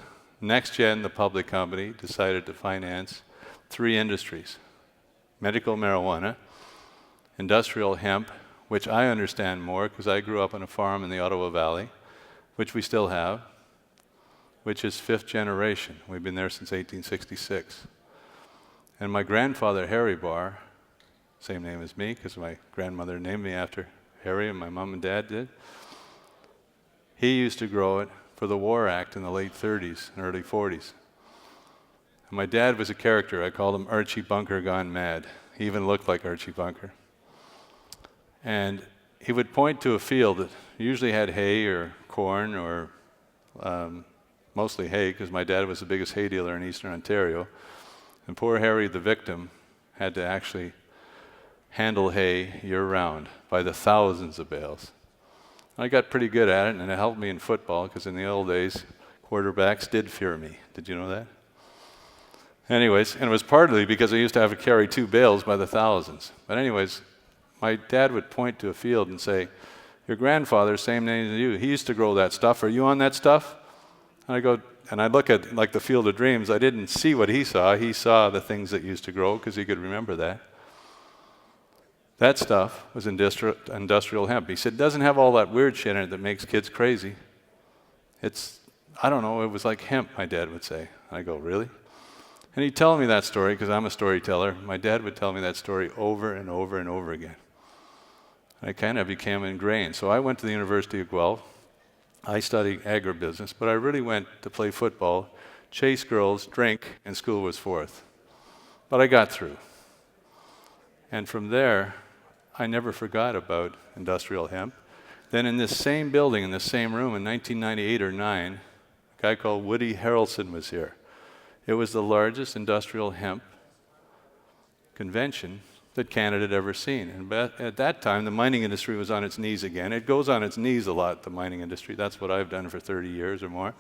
NextGen, the public company, decided to finance 3 industries: medical marijuana, industrial hemp, which I understand more because I grew up on a farm in the Ottawa Valley, which we still have, which is 5th generation. We've been there since 1866. And my grandfather, Harry Barr, same name as me because my grandmother named me after Harry and my mom and dad did, he used to grow it for the War Act in the late 30s and early 40s. And my dad was a character. I called him Archie Bunker gone mad. He even looked like Archie Bunker. And he would point to a field that usually had hay or corn or mostly hay, because my dad was the biggest hay dealer in Eastern Ontario. And poor Harry, the victim, had to actually handle hay year-round by the thousands of bales. I got pretty good at it, and it helped me in football, because in the old days, quarterbacks did fear me. Did you know that? Anyways, and it was partly because I used to have to carry 2 bales by the thousands. But anyways, my dad would point to a field and say, "Your grandfather, same name as you, he used to grow that stuff. Are you on that stuff?" And I go, and I look at like the Field of Dreams. I didn't see what he saw. He saw the things that used to grow because he could remember that. That stuff was industrial hemp. He said, "It doesn't have all that weird shit in it that makes kids crazy. It's, I don't know, it was like hemp," my dad would say. I go, "Really?" And he'd tell me that story, because I'm a storyteller. My dad would tell me that story over and over and over again. I kind of became ingrained. So I went to the University of Guelph. I studied agribusiness, but I really went to play football, chase girls, drink, and school was fourth. But I got through. And from there, I never forgot about industrial hemp. Then in this same building, in the same room, in 1998 or 9, a guy called Woody Harrelson was here. It was the largest industrial hemp convention that Canada had ever seen. And at that time, the mining industry was on its knees again. It goes on its knees a lot, the mining industry. That's what I've done for 30 years or more.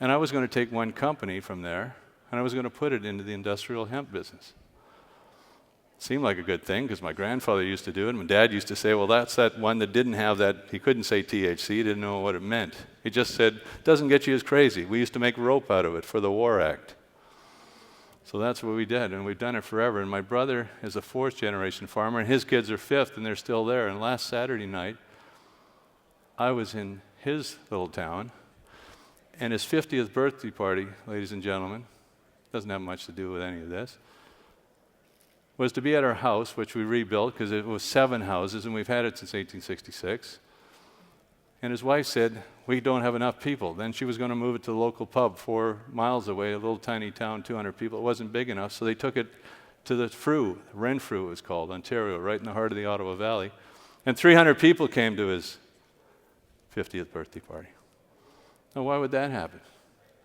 And I was going to take one company from there, and I was going to put it into the industrial hemp business. Seemed like a good thing because my grandfather used to do it. And my dad used to say, well, that's that one that didn't have that. He couldn't say THC. He didn't know what it meant. He just said, doesn't get you as crazy. We used to make rope out of it for the War Act. So that's what we did, and we've done it forever. And my brother is a fourth-generation farmer, and his kids are fifth, and they're still there. And last Saturday night, I was in his little town, and his 50th birthday party, ladies and gentlemen, doesn't have much to do with any of this, was to be at our house, which we rebuilt because it was 7 houses, and we've had it since 1866. And his wife said, we don't have enough people. Then she was going to move it to the local pub 4 miles away, a little tiny town, 200 people. It wasn't big enough, so they took it to the Renfrew it was called, Ontario, right in the heart of the Ottawa Valley. And 300 people came to his 50th birthday party. Now, why would that happen?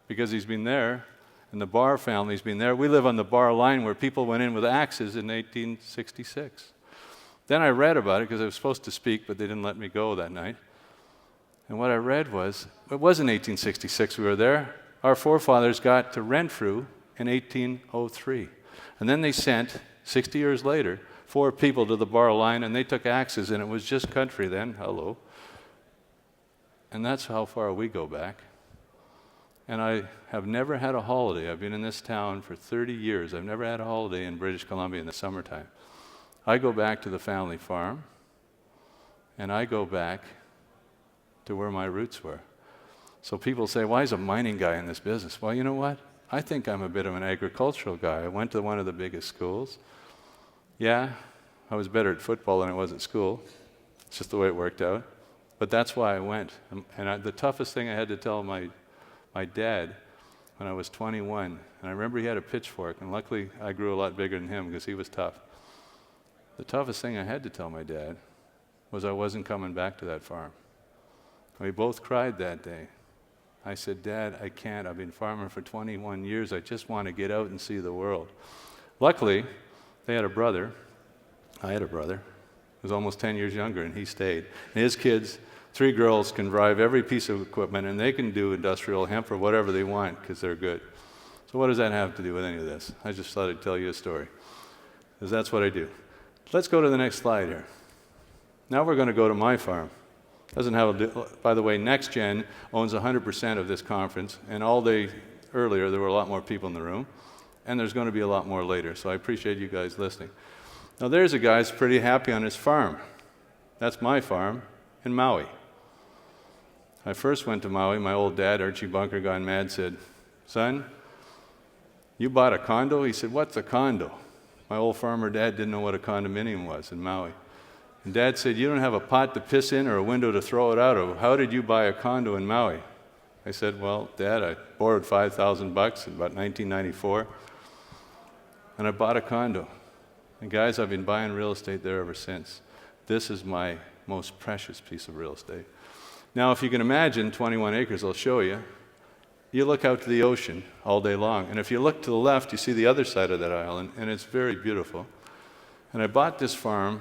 Because he's been there, and the Barr family's been there. We live on the Barr line where people went in with axes in 1866. Then I read about it because I was supposed to speak, but they didn't let me go that night. And what I read was, it wasn't 1866 we were there. Our forefathers got to Renfrew in 1803. And then they sent, 60 years later, 4 people to the Barr line, and they took axes, and it was just country then. Hello. And that's how far we go back. And I have never had a holiday. I've been in this town for 30 years. I've never had a holiday in British Columbia in the summertime. I go back to the family farm, and I go back to where my roots were. So people say, why is a mining guy in this business? Well, you know what? I think I'm a bit of an agricultural guy. I went to one of the biggest schools. Yeah, I was better at football than I was at school. It's just the way it worked out. But that's why I went. And the toughest thing I had to tell my dad when I was 21, and I remember he had a pitchfork, and luckily I grew a lot bigger than him because he was tough. The toughest thing I had to tell my dad was I wasn't coming back to that farm. We both cried that day. I said, Dad, I can't. I've been farming for 21 years. I just want to get out and see the world. Luckily, they had a brother. I had a brother who was almost 10 years younger, and he stayed. And his kids, 3 girls, can drive every piece of equipment, and they can do industrial hemp or whatever they want because they're good. So what does that have to do with any of this? I just thought I'd tell you a story because that's what I do. Let's go to the next slide here. Now we're going to go to my farm. Doesn't have a, by the way, NextGen owns 100% of this conference, and all day earlier there were a lot more people in the room, and there's going to be a lot more later, so I appreciate you guys listening. Now there's a guy who's pretty happy on his farm. That's my farm in Maui. I first went to Maui, my old dad, Archie Bunker, gone mad, said, son, you bought a condo? He said, what's a condo? My old farmer dad didn't know what a condominium was in Maui. And Dad said, you don't have a pot to piss in or a window to throw it out of. How did you buy a condo in Maui? I said, well, Dad, I borrowed $5,000 in about 1994, and I bought a condo. And guys, I've been buying real estate there ever since. This is my most precious piece of real estate. Now, if you can imagine 21 acres, I'll show you. You look out to the ocean all day long, and if you look to the left, you see the other side of that island, and it's very beautiful. And I bought this farm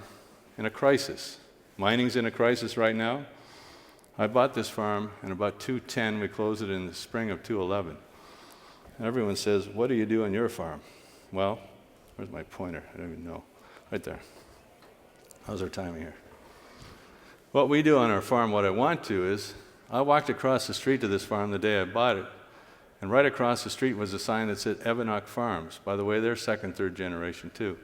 in a crisis. Mining's in a crisis right now. I bought this farm in about 2010. We closed it in the spring of 2011. And everyone says, what do you do on your farm? Well, where's my pointer? I don't even know. Right there. How's our timing here? What we do on our farm, what I want to is, I walked across the street to this farm the day I bought it, and right across the street was a sign that said Evanock Farms. By the way, they're second, third generation too.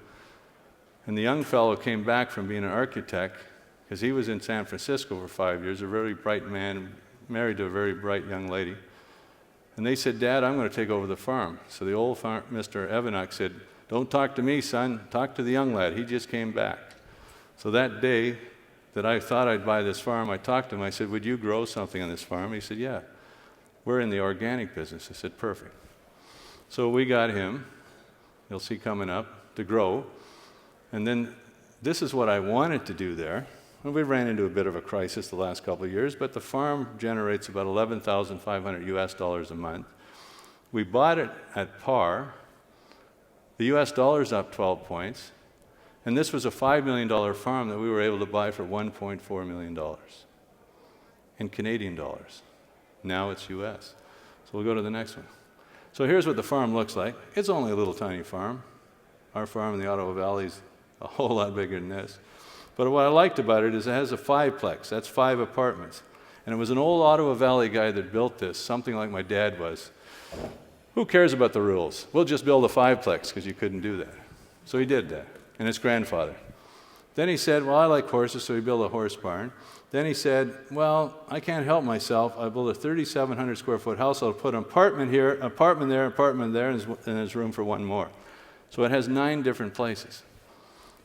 And the young fellow came back from being an architect, because he was in San Francisco for 5 years, a very bright man, married to a very bright young lady. And they said, Dad, I'm going to take over the farm. So the old Mr. Evanock said, don't talk to me, son, talk to the young lad. He just came back. So that day that I thought I'd buy this farm, I talked to him. I said, would you grow something on this farm? He said, yeah. We're in the organic business. I said, perfect. So we got him, you'll see coming up, to grow. And then this is what I wanted to do there. And we ran into a bit of a crisis the last couple of years, but the farm generates about $11,500 US a month. We bought it at par. The US dollar's up 12 points. And this was a $5 million farm that we were able to buy for $1.4 million in Canadian dollars. Now it's US. So we'll go to the next one. So here's what the farm looks like. It's only a little tiny farm. Our farm in the Ottawa Valley is a whole lot bigger than this. But what I liked about it is it has a 5-plex. That's 5 apartments. And it was an old Ottawa Valley guy that built this, something like my dad was. Who cares about the rules? We'll just build a 5-plex because you couldn't do that. So he did that, and his grandfather. Then he said, well, I like horses, so he built a horse barn. Then he said, well, I can't help myself. I built a 3,700 square foot house. I'll put an apartment here, apartment there, and there's room for one more. So it has 9 different places.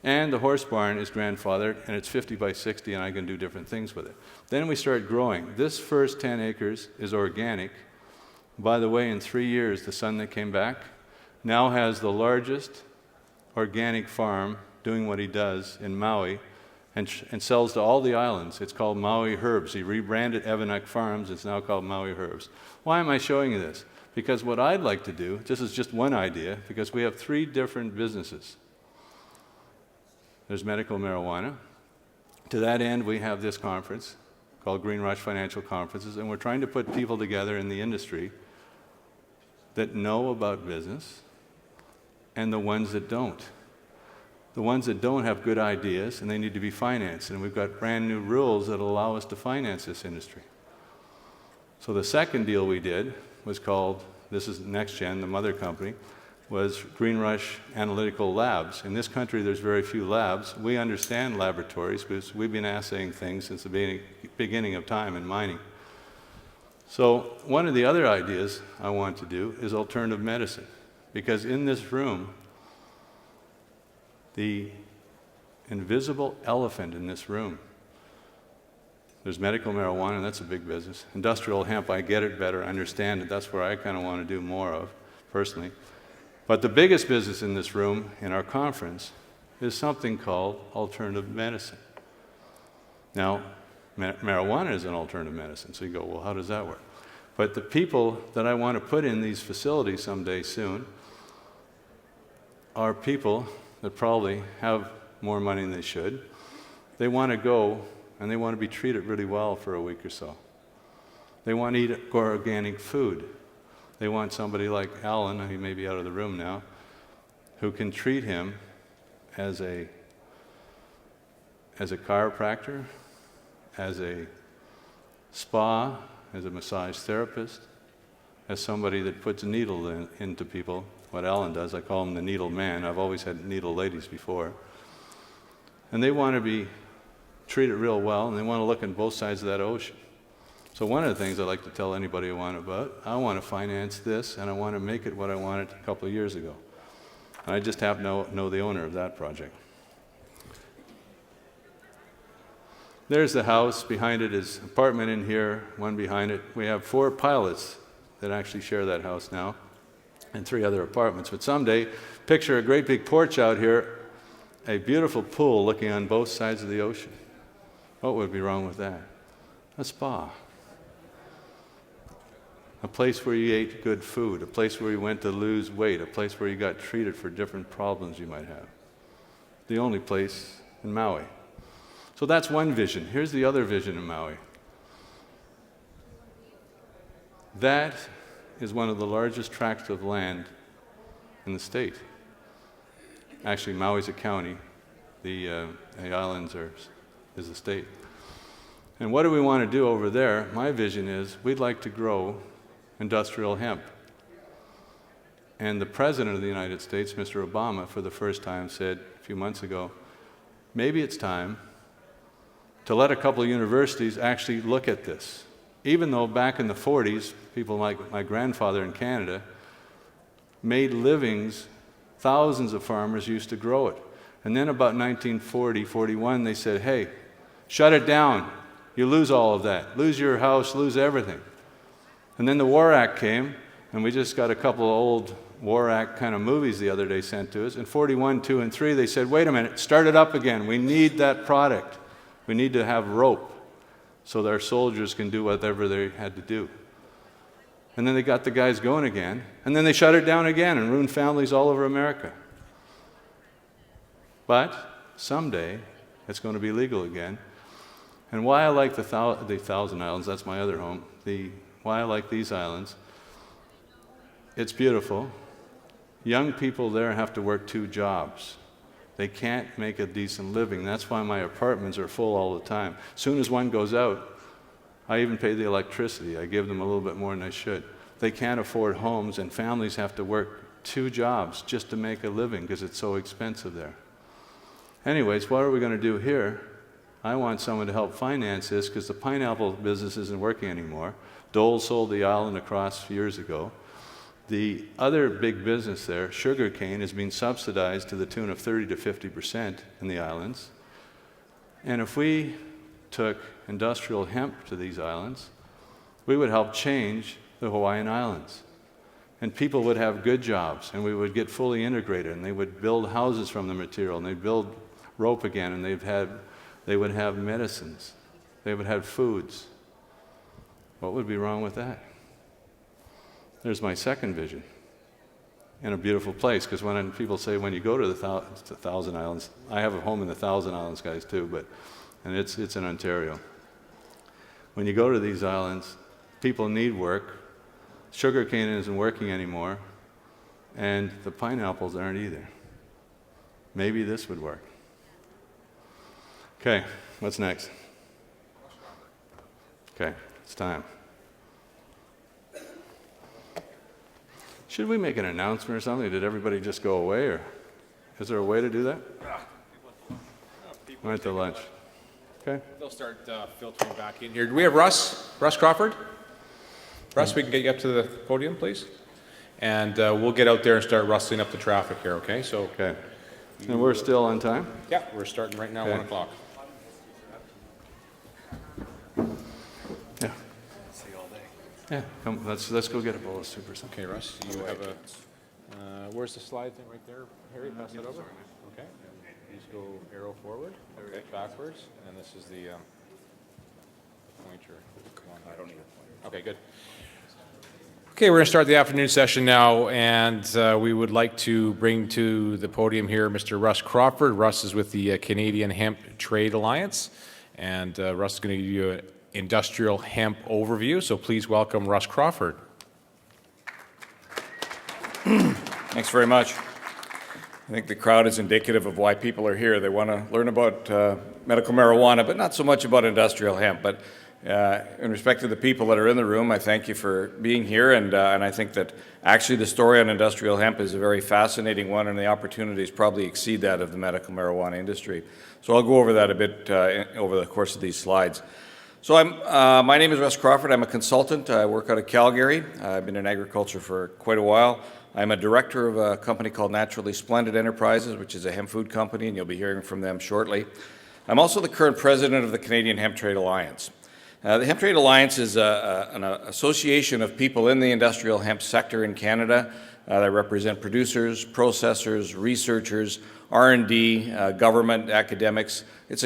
And the horse barn is grandfathered, and it's 50 by 60, and I can do different things with it. Then we start growing. This first 10 acres is organic. By the way, in 3 years, the son that came back now has the largest organic farm doing what he does in Maui, and sells to all the islands. It's called Maui Herbs. He rebranded Evanuck Farms. It's now called Maui Herbs. Why am I showing you this? Because what I'd like to do, this is just one idea, because we have 3 different businesses. There's medical marijuana. To that end, we have this conference called GreenRush Financial Conferences, and we're trying to put people together in the industry that know about business and the ones that don't. The ones that don't have good ideas, and they need to be financed, and we've got brand new rules that allow us to finance this industry. So the second deal we did was called, this is NextGen, the mother company, was GreenRush Analytical Labs. In this country, there's very few labs. We understand laboratories because we've been assaying things since the beginning of time in mining. So one of the other ideas I want to do is alternative medicine, because in this room, the invisible elephant in this room, there's medical marijuana, and that's a big business. Industrial hemp, I get it better, I understand it. That's where I kind of want to do more of, personally. But the biggest business in this room, in our conference, is something called alternative medicine. Now, marijuana is an alternative medicine, so you go, well, how does that work? But the people that I want to put in these facilities someday soon are people that probably have more money than they should. They want to go and they want to be treated really well for a week or so. They want to eat organic food. They want somebody like Alan, he may be out of the room now, who can treat him as a chiropractor, as a spa, as a massage therapist, as somebody that puts a needle into people. What Alan does, I call him the needle man. I've always had needle ladies before. And they want to be treated real well, and they want to look on both sides of that ocean. So one of the things I like to tell anybody I want to finance this, and I want to make it what I wanted a couple of years ago. And I just happen to know the owner of that project. There's the house. Behind it is an apartment in here, one behind it. We have 4 pilots that actually share that house now, and 3 other apartments. But someday, picture a great big porch out here, a beautiful pool looking on both sides of the ocean. What would be wrong with that? A spa. A place where you ate good food, a place where you went to lose weight, a place where you got treated for different problems you might have. The only place in Maui. So that's one vision. Here's the other vision in Maui. That is one of the largest tracts of land in the state. Actually, Maui's a county. The islands is the state. And what do we want to do over there? My vision is we'd like to grow industrial hemp. And the President of the United States, Mr. Obama, for the first time said a few months ago, maybe it's time to let a couple of universities actually look at this. Even though back in the 40s, people like my grandfather in Canada made livings, thousands of farmers used to grow it. And then about 1940, 41, they said, hey, shut it down. You lose all of that. Lose your house, lose everything. And then the War Act came, and we just got a couple of old War Act kind of movies the other day sent to us. In 41, 2, and 3, they said, wait a minute, start it up again. We need that product. We need to have rope so that our soldiers can do whatever they had to do. And then they got the guys going again, and then they shut it down again and ruined families all over America. But someday, it's going to be legal again. And why I like the Thousand Islands, that's my other home, why I like these islands, it's beautiful. Young people there have to work 2 jobs. They can't make a decent living. That's why my apartments are full all the time. As soon as one goes out, I even pay the electricity. I give them a little bit more than I should. They can't afford homes, and families have to work 2 jobs just to make a living because it's so expensive there. Anyways, what are we going to do here? I want someone to help finance this because the pineapple business isn't working anymore. Dole sold the island across years ago. The other big business there, sugarcane, is being subsidized to the tune of 30 to 50% in the islands. And if we took industrial hemp to these islands, we would help change the Hawaiian Islands. And people would have good jobs, and we would get fully integrated, and they would build houses from the material, and they'd build rope again, and they would have medicines. They would have foods. What would be wrong with that? There's my second vision. In a beautiful place, because when people say when you go to the Thousand Islands, I have a home in the Thousand Islands, guys, too, and it's in Ontario. When you go to these islands, people need work. Sugarcane isn't working anymore, and the pineapples aren't either. Maybe this would work. Okay, what's next? Okay, it's time. Should we make an announcement or something? Did everybody just go away, or is there a way to do that? Went to lunch. Okay. They'll start filtering back in here. Do we have Russ? Russ Crawford? Russ, we can get you up to the podium, please. And we'll get out there and start rustling up the traffic here, okay? So. Okay. And we're still on time? Yeah, we're starting right now, 1 o'clock. Yeah. Yeah, come, let's go get a bowl of soup or something. Okay, Russ, you have a, where's the slide thing right there? Harry, pass it over. Okay, please go arrow forward, okay, backwards, and this is the pointer. Come on, I don't need a pointer. Okay, good. Okay, we're going to start the afternoon session now, and we would like to bring to the podium here Mr. Russ Crawford. Russ is with the Canadian Hemp Trade Alliance, and Russ is going to give you an industrial hemp overview, so please welcome Russ Crawford. Thanks very much. I think the crowd is indicative of why people are here. They want to learn about medical marijuana, but not so much about industrial hemp. But in respect to the people that are in the room, I thank you for being here, and I think that actually the story on industrial hemp is a very fascinating one, and the opportunities probably exceed that of the medical marijuana industry. So I'll go over that a bit over the course of these slides. So my name is Russ Crawford. I'm a consultant. I work out of Calgary. I've been in agriculture for quite a while. I'm a director of a company called Naturally Splendid Enterprises, which is a hemp food company, and you'll be hearing from them shortly. I'm also the current president of the Canadian Hemp Trade Alliance. The Hemp Trade Alliance is an association of people in the industrial hemp sector in Canada that represent producers, processors, researchers, R&D, government, academics. It's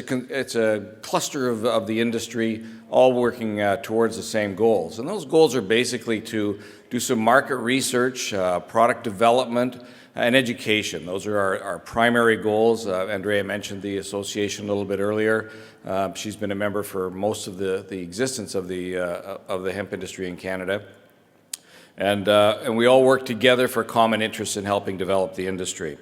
a cluster of the industry, all working towards the same goals. And those goals are basically to do some market research, product development, and education. Those are our primary goals. Andrea mentioned the association a little bit earlier. She's been a member for most of the existence of the hemp industry in Canada. And we all work together for common interests in helping develop the industry.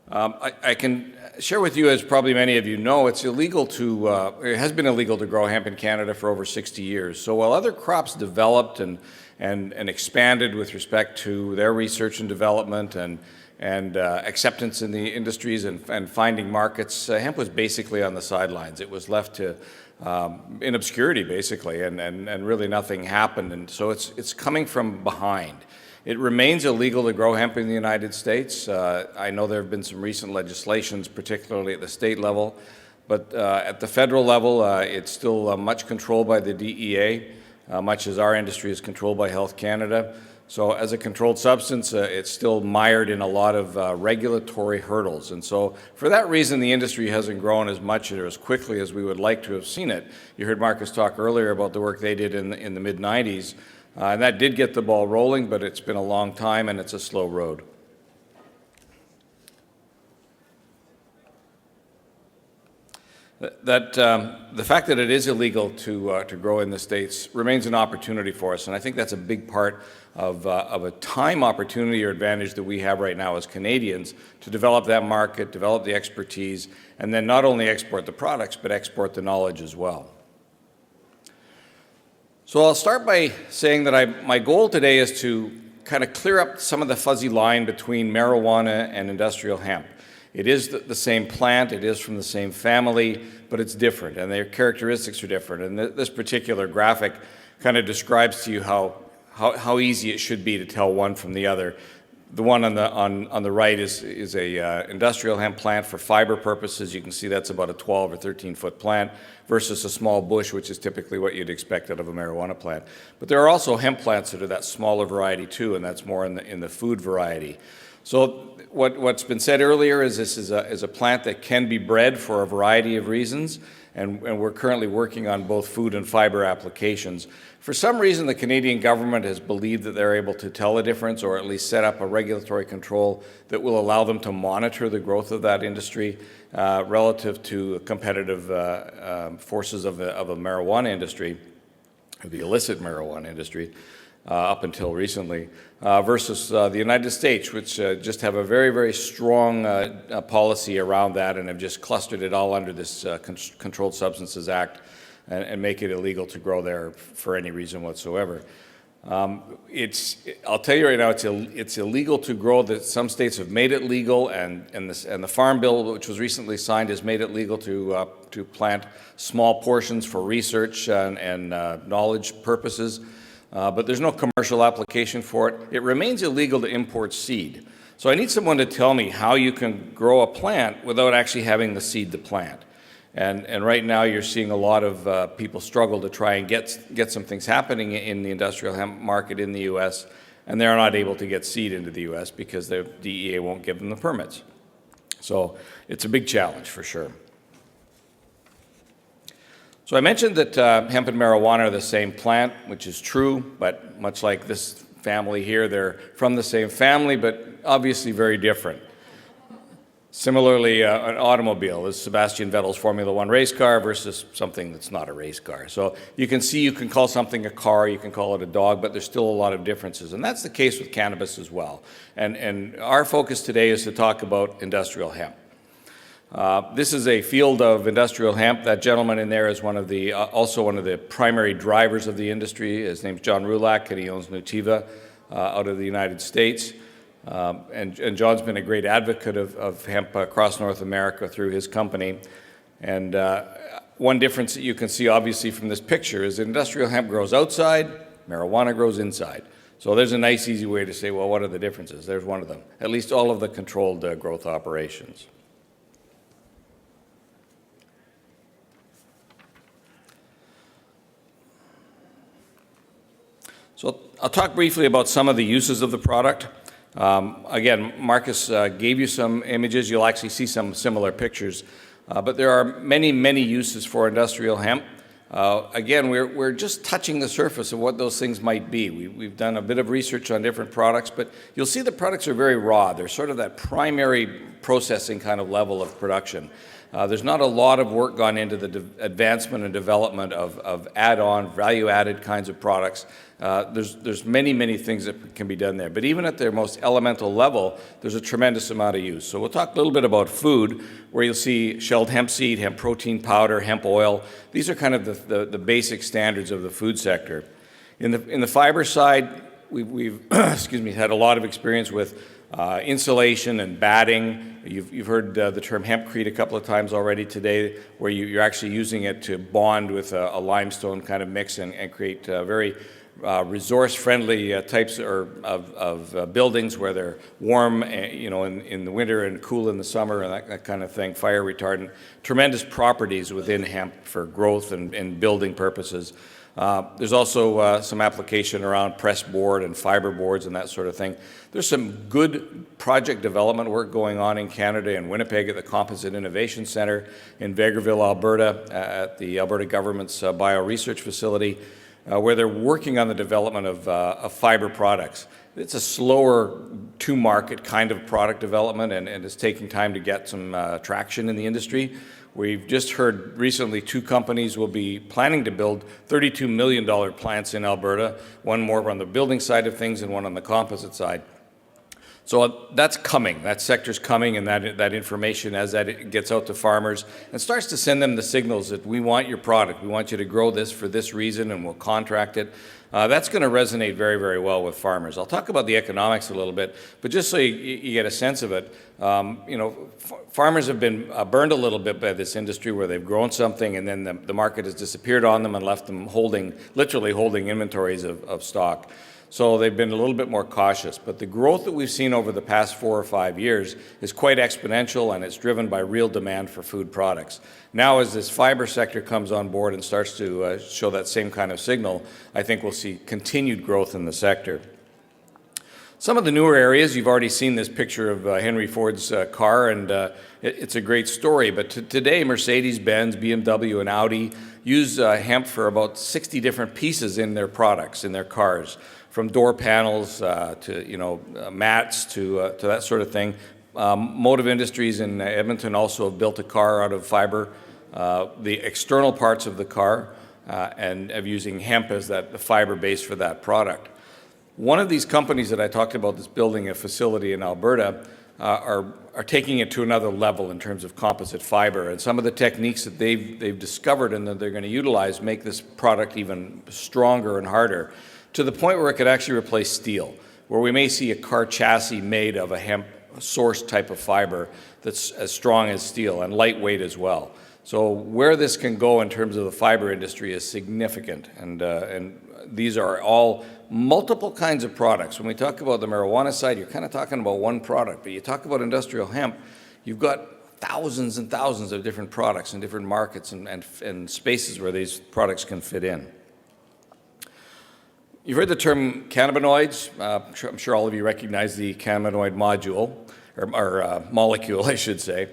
I can share with you, as probably many of you know, it's illegal to, it has been illegal to grow hemp in Canada for over 60 years. So while other crops developed and expanded with respect to their research and development and acceptance in the industries and finding markets, hemp was basically on the sidelines. It was left to in obscurity, basically, and really nothing happened. And so it's coming from behind. It remains illegal to grow hemp in the United States. I know there have been some recent legislations, particularly at the state level, but at the federal level, it's still much controlled by the DEA, much as our industry is controlled by Health Canada. So as a controlled substance, it's still mired in a lot of regulatory hurdles. And so for that reason, the industry hasn't grown as much or as quickly as we would like to have seen it. You heard Marcus talk earlier about the work they did in the mid-90s. And that did get the ball rolling, but it's been a long time and it's a slow road. The fact that it is illegal to grow in the States remains an opportunity for us, and I think that's a big part of a time opportunity or advantage that we have right now as Canadians to develop that market, develop the expertise, and then not only export the products, but export the knowledge as well. So I'll start by saying that my goal today is to kind of clear up some of the fuzzy line between marijuana and industrial hemp. It is the same plant, it is from the same family, but it's different, and their characteristics are different. And this particular graphic kind of describes to you how easy it should be to tell one from the other. The one on the right is a industrial hemp plant for fiber purposes. You can see that's about a 12 or 13-foot plant versus a small bush, which is typically what you'd expect out of a marijuana plant. But there are also hemp plants that are that smaller variety too, and that's more in the food variety. So what's been said earlier is this is a plant that can be bred for a variety of reasons, and we're currently working on both food and fiber applications. For some reason, the Canadian government has believed that they're able to tell a difference, or at least set up a regulatory control that will allow them to monitor the growth of that industry relative to competitive forces of a marijuana industry, or the illicit marijuana industry, up until recently, versus the United States, which just have a very, very strong policy around that and have just clustered it all under this Controlled Substances Act and make it illegal to grow there for any reason whatsoever. I'll tell you right now, it's illegal to grow. That some states have made it legal, and the Farm Bill, which was recently signed, has made it legal to plant small portions for research and knowledge purposes. But there's no commercial application for it. It remains illegal to import seed. So I need someone to tell me how you can grow a plant without actually having the seed to plant. And right now you're seeing a lot of people struggle to try and get some things happening in the industrial hemp market in the U.S., and they're not able to get seed into the U.S. because the DEA won't give them the permits. So it's a big challenge for sure. So I mentioned that hemp and marijuana are the same plant, which is true, but much like this family here, they're from the same family, but obviously very different. Similarly, an automobile is Sebastian Vettel's Formula One race car versus something that's not a race car. So you can see, you can call something a car, you can call it a dog, but there's still a lot of differences. And that's the case with cannabis as well. And our focus today is to talk about industrial hemp. This is a field of industrial hemp. That gentleman in there is also one of the primary drivers of the industry. His name's John Rulak, and he owns Nutiva out of the United States. And John's been a great advocate of hemp across North America through his company. And one difference that you can see obviously from this picture is industrial hemp grows outside, marijuana grows inside. So there's a nice easy way to say, well, what are the differences? There's one of them. At least all of the controlled growth operations. So I'll talk briefly about some of the uses of the product. Again, Marcus gave you some images. You'll actually see some similar pictures. But there are many, many uses for industrial hemp. Again, we're just touching the surface of what those things might be. We've done a bit of research on different products, but you'll see the products are very raw. They're sort of that primary processing kind of level of production. There's not a lot of work gone into the advancement and development of add-on, value-added kinds of products. There's many, many things that can be done there. But even at their most elemental level, there's a tremendous amount of use. So we'll talk a little bit about food, where you'll see shelled hemp seed, hemp protein powder, hemp oil. These are kind of the basic standards of the food sector. In the fiber side, we've had a lot of experience with insulation and batting. You've heard the term hempcrete a couple of times already today, where you're actually using it to bond with a limestone kind of mix and create very resource-friendly types of buildings where they're warm, in the winter and cool in the summer and that kind of thing, fire retardant. Tremendous properties within hemp for growth and building purposes. There's also some application around press board and fiber boards and that sort of thing. There's some good project development work going on in Canada, in Winnipeg at the Composite Innovation Centre, in Vegreville, Alberta, at the Alberta government's bio-research facility, where they're working on the development of fiber products. It's a slower to-market kind of product development, and it's taking time to get some traction in the industry. We've just heard recently 2 companies will be planning to build $32 million plants in Alberta, one more on the building side of things and one on the composite side. So that's coming. That sector's coming, and that information, as that gets out to farmers and starts to send them the signals that we want your product, we want you to grow this for this reason, and we'll contract it. That's going to resonate very, very well with farmers. I'll talk about the economics a little bit, but just so you get a sense of it, farmers have been burned a little bit by this industry where they've grown something and then the market has disappeared on them and left them literally holding inventories of stock. So they've been a little bit more cautious. But the growth that we've seen over the past 4 or 5 years is quite exponential, and it's driven by real demand for food products. Now, as this fiber sector comes on board and starts to show that same kind of signal, I think we'll see continued growth in the sector. Some of the newer areas, you've already seen this picture of Henry Ford's car, and it's a great story. But today, Mercedes-Benz, BMW, and Audi use hemp for about 60 different pieces in their products, in their cars, from door panels to mats to that sort of thing. Motive Industries in Edmonton also have built a car out of fiber, the external parts of the car, and of using hemp as the fiber base for that product. One of these companies that I talked about that's building a facility in Alberta are taking it to another level in terms of composite fiber, and some of the techniques that they've discovered and that they're going to utilize make this product even stronger and harder, to the point where it could actually replace steel, where we may see a car chassis made of a hemp source type of fiber that's as strong as steel and lightweight as well. So where this can go in terms of the fiber industry is significant, and these are all multiple kinds of products. When we talk about the marijuana side, you're kind of talking about one product, but you talk about industrial hemp, you've got thousands and thousands of different products in different markets and spaces where these products can fit in. You've heard the term cannabinoids. I'm sure all of you recognize the cannabinoid module, or molecule, I should say.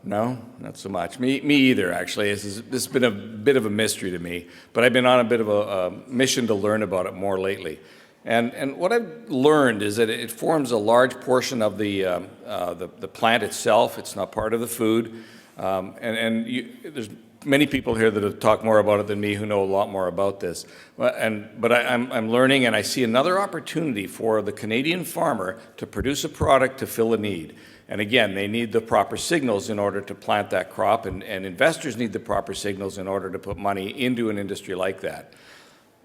No, not so much. Me either, actually. This has been a bit of a mystery to me, but I've been on a bit of a mission to learn about it more lately. And what I've learned is that it forms a large portion of the plant itself. It's not part of the food. There's many people here that have talked more about it than me who know a lot more about this. But I'm learning, and I see another opportunity for the Canadian farmer to produce a product to fill a need. And again, they need the proper signals in order to plant that crop, and investors need the proper signals in order to put money into an industry like that.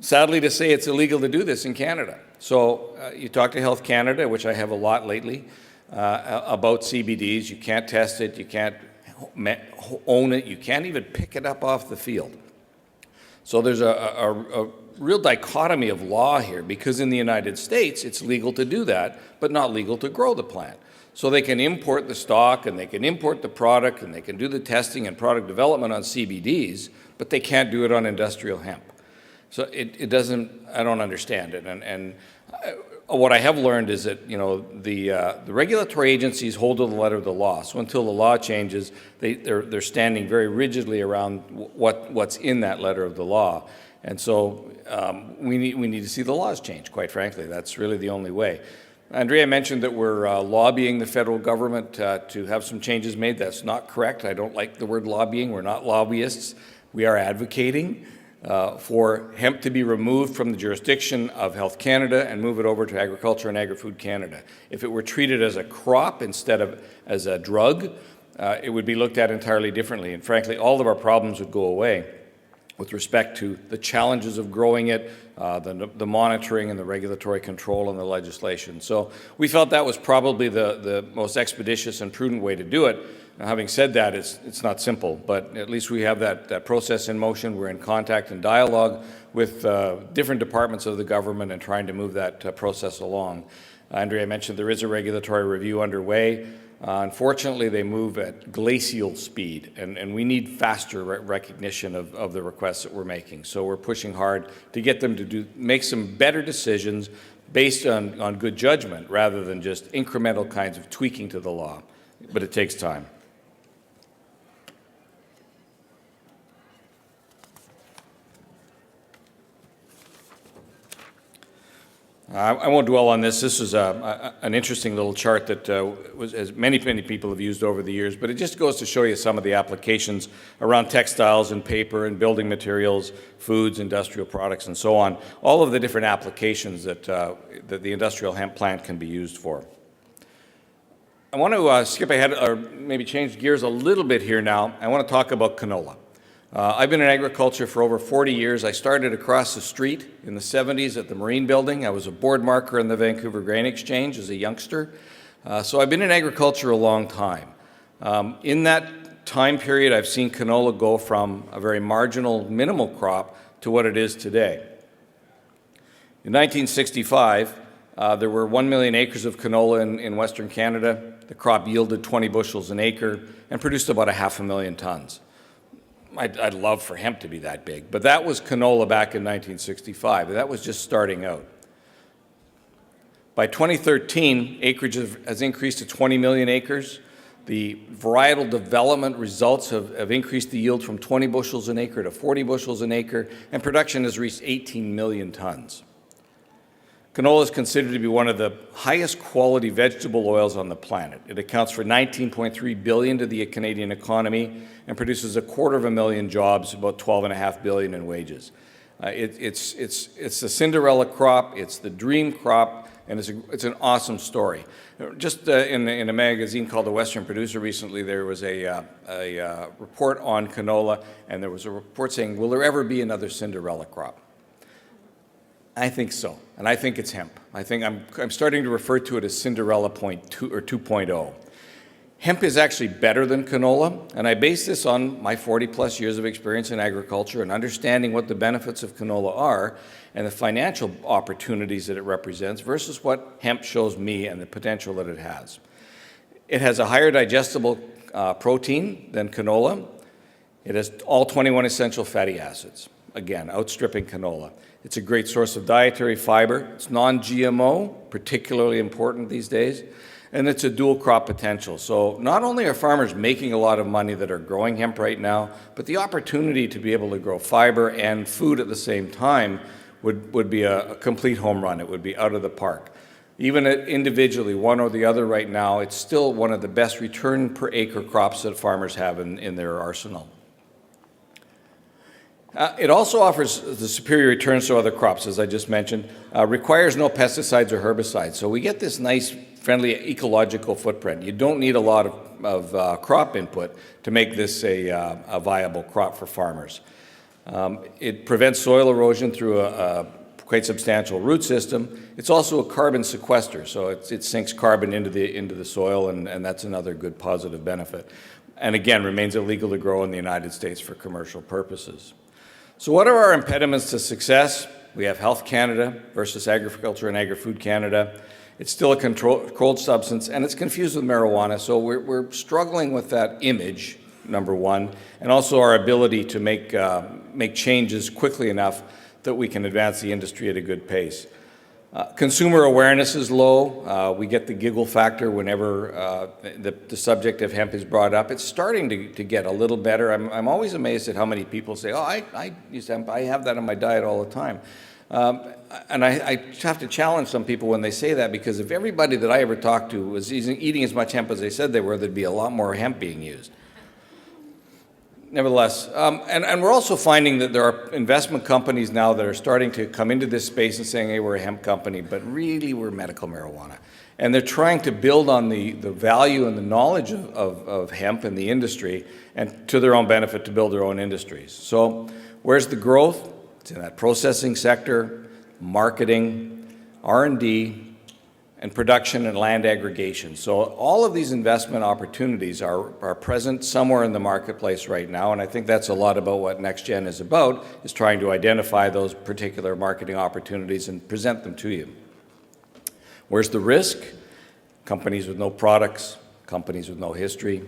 Sadly to say, it's illegal to do this in Canada. So you talk to Health Canada, which I have a lot lately, about CBDs. You can't test it, you can't own it, you can't even pick it up off the field. So there's a real dichotomy of law here, because in the United States it's legal to do that, but not legal to grow the plant. So they can import the stock, and they can import the product, and they can do the testing and product development on CBDs, but they can't do it on industrial hemp. So it doesn't, I don't understand it. And what I have learned is that, the regulatory agencies hold to the letter of the law. So until the law changes, they're standing very rigidly around what's in that letter of the law. And so we need to see the laws change, quite frankly. That's really the only way. Andrea mentioned that we're lobbying the federal government to have some changes made. That's not correct. I don't like the word lobbying. We're not lobbyists. We are advocating for hemp to be removed from the jurisdiction of Health Canada and move it over to Agriculture and Agri-Food Canada. If it were treated as a crop instead of as a drug, it would be looked at entirely differently. And frankly, all of our problems would go away. with respect to the challenges of growing it, the monitoring and the regulatory control and the legislation. So we felt that was probably the most expeditious and prudent way to do it. Now, having said that, it's not simple, but at least we have that process in motion. We're in contact and dialogue with different departments of the government and trying to move that process along. Andrea mentioned there is a regulatory review underway. Unfortunately, they move at glacial speed, and we need faster recognition of the requests that we're making. So we're pushing hard to get them to make some better decisions based on good judgment rather than just incremental kinds of tweaking to the law. But it takes time. I won't dwell on this. This is an interesting little chart that as many people have used over the years, but it just goes to show you some of the applications around textiles and paper and building materials, foods, industrial products, and so on. All of the different applications that the industrial hemp plant can be used for. I want to skip ahead or maybe change gears a little bit here now. I want to talk about canola. I've been in agriculture for over 40 years. I started across the street in the 70s at the Marine Building. I was a board marker in the Vancouver Grain Exchange as a youngster. So I've been in agriculture a long time. In that time period, I've seen canola go from a very marginal, minimal crop to what it is today. In 1965, there were 1 million acres of canola in Western Canada. The crop yielded 20 bushels an acre and produced about 500,000 tons. I'd love for hemp to be that big, but that was canola back in 1965. That was just starting out. By 2013, acreage has increased to 20 million acres. The varietal development results have increased the yield from 20 bushels an acre to 40 bushels an acre, and production has reached 18 million tons. Canola is considered to be one of the highest quality vegetable oils on the planet. It accounts for $19.3 billion to the Canadian economy and produces 250,000 jobs, about $12.5 billion in wages. It's the Cinderella crop, it's the dream crop, and it's an awesome story. Just in a magazine called The Western Producer recently, there was a report on canola, and there was a report saying, will there ever be another Cinderella crop? I think so, and I think it's hemp. I think I'm starting to refer to it as Cinderella 2 or 2.0. Hemp is actually better than canola, and I base this on my 40-plus years of experience in agriculture and understanding what the benefits of canola are and the financial opportunities that it represents versus what hemp shows me and the potential that it has. It has a higher digestible protein than canola. It has all 21 essential fatty acids, again, outstripping canola. It's a great source of dietary fiber. It's non-GMO, particularly important these days, and it's a dual crop potential. So not only are farmers making a lot of money that are growing hemp right now, but the opportunity to be able to grow fiber and food at the same time would be a complete home run. It would be out of the park. Even individually, one or the other right now, it's still one of the best return per acre crops that farmers have in their arsenal. It also offers the superior returns to other crops, as I just mentioned, requires no pesticides or herbicides. So we get this nice, friendly, ecological footprint. You don't need a lot of crop input to make this a viable crop for farmers. It prevents soil erosion through a quite substantial root system. It's also a carbon sequester, so it sinks carbon into the soil, and that's another good positive benefit. And again, remains illegal to grow in the United States for commercial purposes. So what are our impediments to success? We have Health Canada versus Agriculture and Agri-Food Canada. It's still a controlled substance, and it's confused with marijuana, so we're struggling with that image, number one, and also our ability to make changes quickly enough that we can advance the industry at a good pace. Consumer awareness is low. We get the giggle factor whenever the subject of hemp is brought up. It's starting to get a little better. I'm always amazed at how many people say, oh, I use hemp. I have that in my diet all the time. And I have to challenge some people when they say that, because if everybody that I ever talked to was eating as much hemp as they said they were, there'd be a lot more hemp being used. Nevertheless, and we're also finding that there are investment companies now that are starting to come into this space and saying, hey, we're a hemp company, but really we're medical marijuana. And they're trying to build on the value and the knowledge of hemp in the industry and to their own benefit to build their own industries. So Where's the growth? It's in that processing sector, marketing, R&D, and production and land aggregation. So all of these investment opportunities are present somewhere in the marketplace right now, and I think that's a lot about what NextGen is about, is trying to identify those particular marketing opportunities and present them to you. Where's the risk? Companies with no products, companies with no history,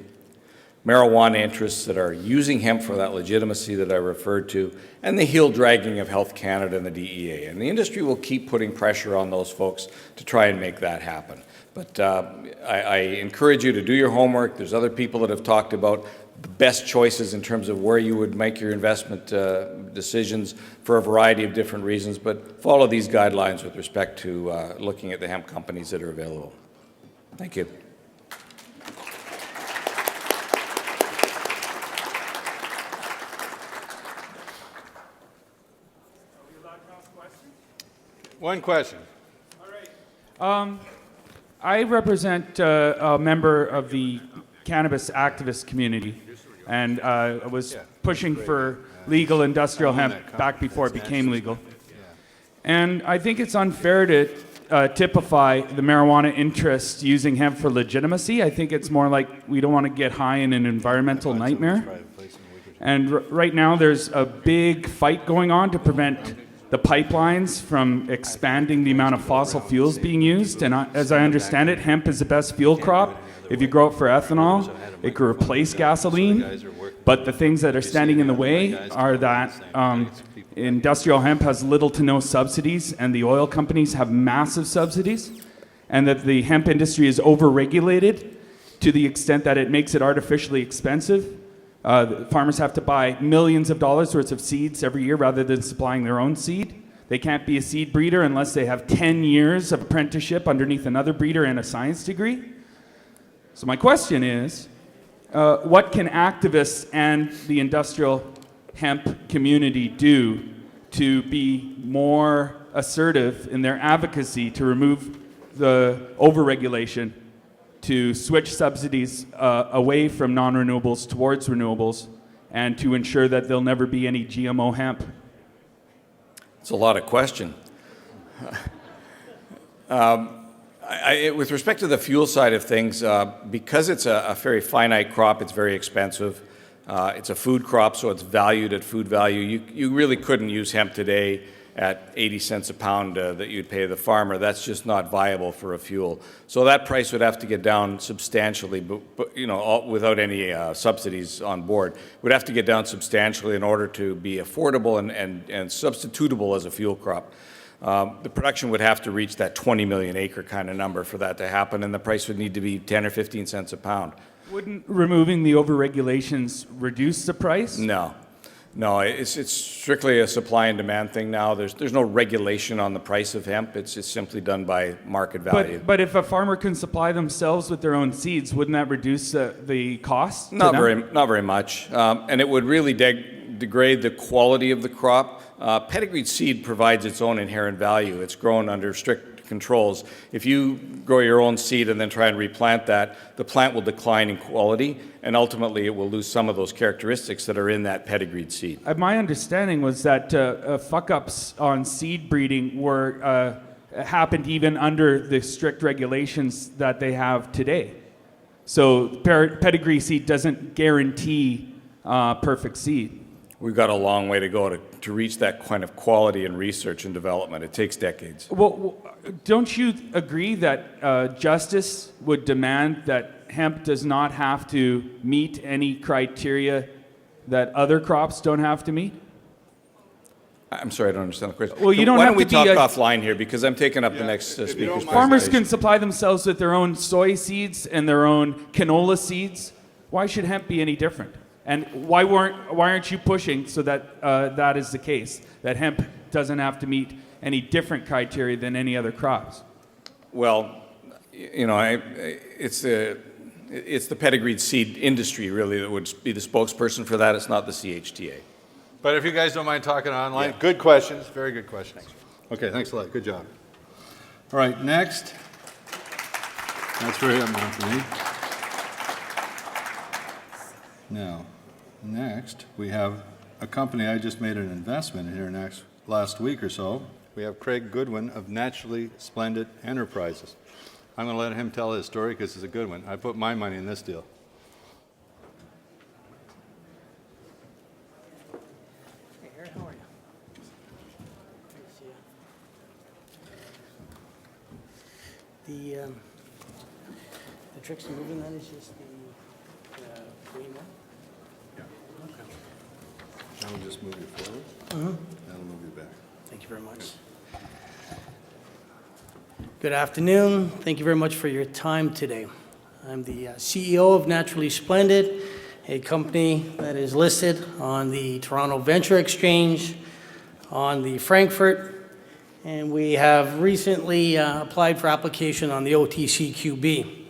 marijuana interests that are using hemp for that legitimacy that I referred to, and the heel dragging of Health Canada and the DEA. And the industry will keep putting pressure on those folks to try and make that happen. But I encourage you to do your homework. There's other people that have talked about the best choices in terms of where you would make your investment decisions for a variety of different reasons, but follow these guidelines with respect to looking at the hemp companies that are available. Thank you. One question. I represent a member of the cannabis activist community, and I was pushing for legal industrial hemp back before it became legal. And I think it's unfair to typify the marijuana interest using hemp for legitimacy. I think it's more like we don't want to get high in an environmental nightmare. And right now there's a big fight going on to prevent the pipelines from expanding the amount of fossil fuels being used. And as I understand it, hemp is the best fuel crop. If you grow it for ethanol, it could replace gasoline. But the things that are standing in the way are that industrial hemp has little to no subsidies, and the oil companies have massive subsidies, and that the hemp industry is overregulated to the extent that it makes it artificially expensive. Farmers have to buy millions of dollars worth of seeds every year rather than supplying their own seed. They can't be a seed breeder unless they have 10 years of apprenticeship underneath another breeder and a science degree. So my question is, what can activists and the industrial hemp community do to be more assertive in their advocacy to remove the overregulation, to switch subsidies away from non-renewables towards renewables, and to ensure that there'll never be any GMO hemp? It's a lot of question. With respect to the fuel side of things, because it's a very finite crop, it's very expensive. It's a food crop, so it's valued at food value. You really couldn't use hemp today at 80 cents a pound that you'd pay the farmer. That's just not viable for a fuel. So that price would have to get down substantially, but you know, without any subsidies on board. Would have to get down substantially in order to be affordable and substitutable as a fuel crop. The production would have to reach that 20 million acre kind of number for that to happen, and the price would need to be 10 or 15 cents a pound. Wouldn't removing the overregulations reduce the price? No. No, it's strictly a supply and demand thing now. There's no regulation on the price of hemp. It's just simply done by market value. But if a farmer can supply themselves with their own seeds, wouldn't that reduce the cost? Not very much, and it would really degrade the quality of the crop. Pedigreed seed provides its own inherent value. It's grown under strict controls. If you grow your own seed and then try and replant that, the plant will decline in quality, and ultimately it will lose some of those characteristics that are in that pedigreed seed. My understanding was that fuck-ups on seed breeding were happened even under the strict regulations that they have today. So pedigree seed doesn't guarantee perfect seed. We've got a long way to go to reach that kind of quality in research and development. It takes decades. Well, don't you agree that justice would demand that hemp does not have to meet any criteria that other crops don't have to meet? I'm sorry, I don't understand the question. Well, you don't Why have don't we to talk be offline here, because I'm taking up the next speaker's Farmers can supply themselves with their own soy seeds and their own canola seeds. Why should hemp be any different? And why aren't you pushing so that that is the case, that hemp doesn't have to meet any different criteria than any other crops? Well, you know, it's the pedigreed seed industry really that would be the spokesperson for that. It's not the CHTA. But if you guys don't mind talking online, good questions, very good questions. Okay, thanks a lot. Good job. All right, next. That's very up, Anthony. Now, next we have a company I just made an investment in here last week or so. We have Craig Goodwin of Naturally Splendid Enterprises. I'm going to let him tell his story because it's a good one. I put my money in this deal. Hey, Aaron, how are you? Good to see you. The tricks to moving that is just the green one? That'll just move you forward. That'll move you back. Thank you very much. Good afternoon. Thank you very much for your time today. I'm the CEO of Naturally Splendid, a company that is listed on the Toronto Venture Exchange, on the Frankfurt, and we have recently applied for application on the OTCQB.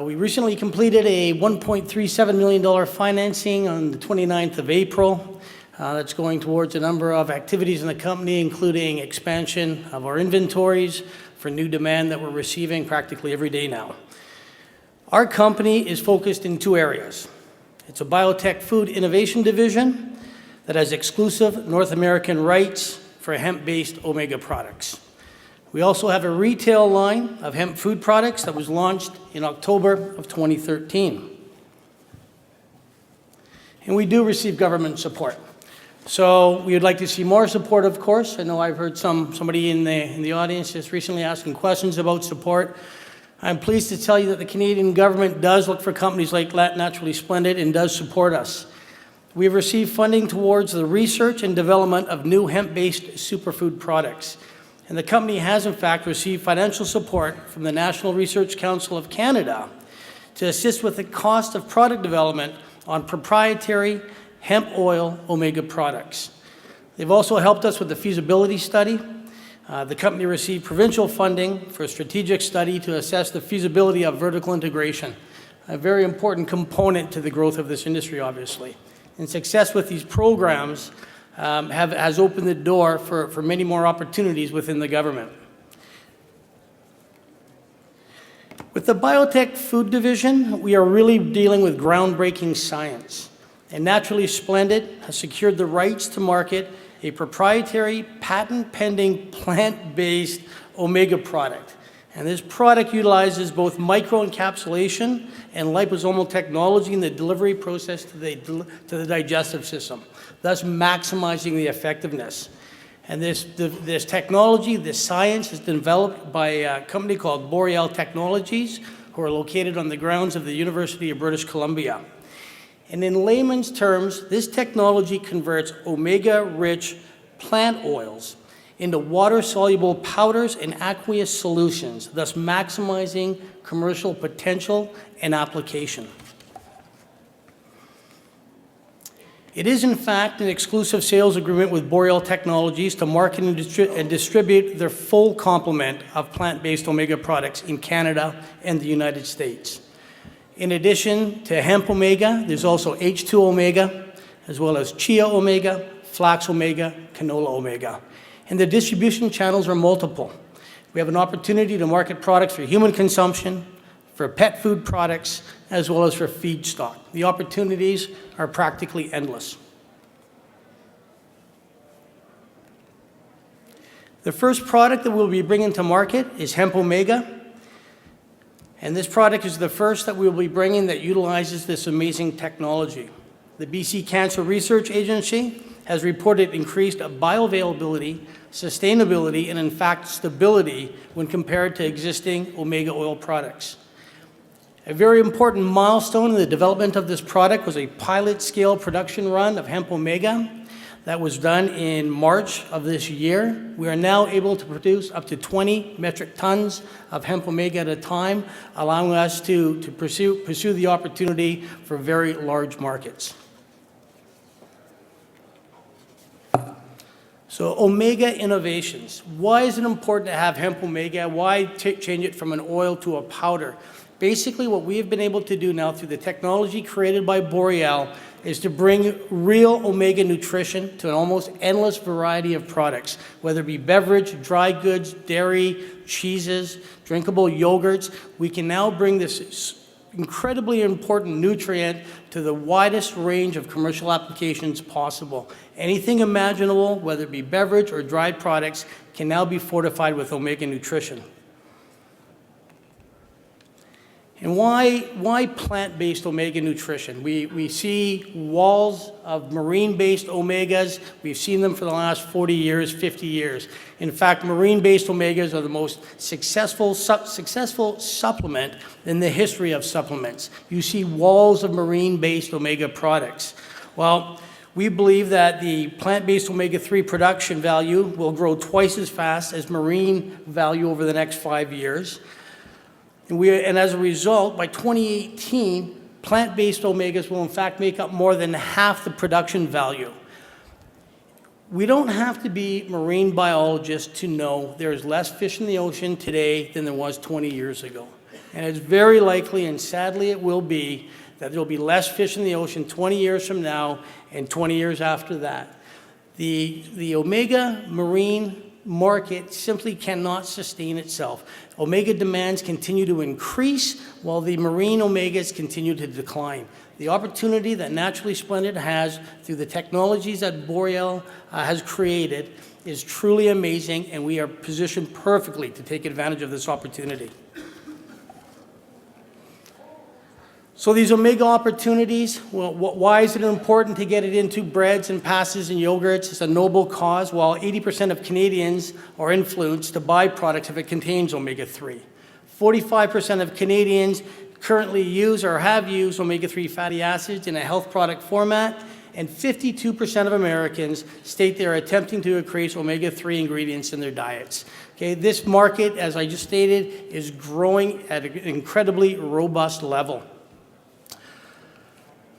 We recently completed a $1.37 million financing on the 29th of April. That's going towards a number of activities in the company, including expansion of our inventories for new demand that we're receiving practically every day now. Our company is focused in two areas. It's a biotech food innovation division that has exclusive North American rights for hemp-based omega products. We also have a retail line of hemp food products that was launched in October of 2013. And we do receive government support. So we would like to see more support, of course. I know I've heard somebody in the audience just recently asking questions about support. I'm pleased to tell you that the Canadian government does look for companies like Naturally Splendid and does support us. We have received funding towards the research and development of new hemp-based superfood products. And the company has, in fact, received financial support from the National Research Council of Canada to assist with the cost of product development on proprietary hemp oil omega products. They've also helped us with the feasibility study. The company received provincial funding for a strategic study to assess the feasibility of vertical integration, a very important component to the growth of this industry, obviously. And success with these programs has opened the door for many more opportunities within the government. With the biotech food division, we are really dealing with groundbreaking science. And Naturally Splendid has secured the rights to market a proprietary, patent-pending, plant-based omega product. And this product utilizes both microencapsulation and liposomal technology in the delivery process to the digestive system, thus maximizing the effectiveness. And this technology, this science, is developed by a company called Boreal Technologies, who are located on the grounds of the University of British Columbia. And in layman's terms, this technology converts omega-rich plant oils into water-soluble powders and aqueous solutions, thus maximizing commercial potential and application. It is, in fact, an exclusive sales agreement with Boreal Technologies to market and distribute their full complement of plant-based omega products in Canada and the United States. In addition to hemp omega, there's also H2 omega, as well as chia omega, flax omega, canola omega. And the distribution channels are multiple. We have an opportunity to market products for human consumption, for pet food products, as well as for feedstock. The opportunities are practically endless. The first product that we'll be bringing to market is hemp omega. And this product is the first that we'll be bringing that utilizes this amazing technology. The BC Cancer Research Agency has reported increased bioavailability, sustainability, and in fact stability when compared to existing omega oil products. A very important milestone in the development of this product was a pilot scale production run of hemp omega that was done in March of this year. We are now able to produce up to 20 metric tons of hemp omega at a time, allowing us to pursue the opportunity for very large markets. So omega innovations. Why is it important to have hemp omega? Why change it from an oil to a powder? Basically, what we have been able to do now through the technology created by Boreal is to bring real omega nutrition to an almost endless variety of products, whether it be beverage, dry goods, dairy, cheeses, drinkable yogurts. We can now bring this incredibly important nutrient to the widest range of commercial applications possible. Anything imaginable, whether it be beverage or dried products, can now be fortified with omega nutrition. And why plant-based omega nutrition? We see walls of marine-based omegas. We've seen them for the last 40 years, 50 years. In fact, marine-based omegas are the most successful supplement in the history of supplements. You see walls of marine-based omega products. Well, we believe that the plant-based omega-3 production value will grow twice as fast as marine value over the next 5 years. And as a result, by 2018, plant-based omegas will in fact make up more than half the production value. We don't have to be marine biologists to know there is less fish in the ocean today than there was 20 years ago. And it's very likely, and sadly it will be, that there will be less fish in the ocean 20 years from now and 20 years after that. The omega marine market simply cannot sustain itself. Omega demands continue to increase while the marine omegas continue to decline. The opportunity that Naturally Splendid has through the technologies that Boreal has created is truly amazing, and we are positioned perfectly to take advantage of this opportunity. So these omega opportunities, well, why is it important to get it into breads and pastas and yogurts? It's a noble cause. While 80% of Canadians are influenced to buy products if it contains omega-3. 45% of Canadians currently use or have used omega-3 fatty acids in a health product format, and 52% of Americans state they're attempting to increase omega-3 ingredients in their diets. Okay, this market, as I just stated, is growing at an incredibly robust level.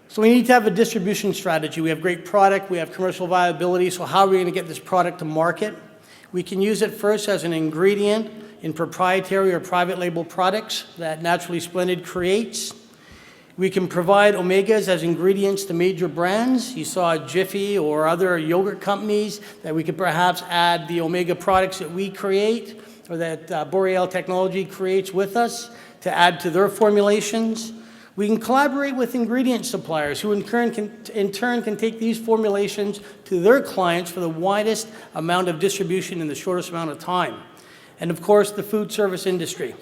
So we need to have a distribution strategy. We have great product, we have commercial viability, so how are we going to get this product to market? We can use it first as an ingredient in proprietary or private label products that Naturally Splendid creates. We can provide omegas as ingredients to major brands. You saw Jiffy or other yogurt companies that we could perhaps add the omega products that we create or that Boreal Technology creates with us to add to their formulations. We can collaborate with ingredient suppliers who in turn can take these formulations to their clients for the widest amount of distribution in the shortest amount of time. And of course, the food service industry.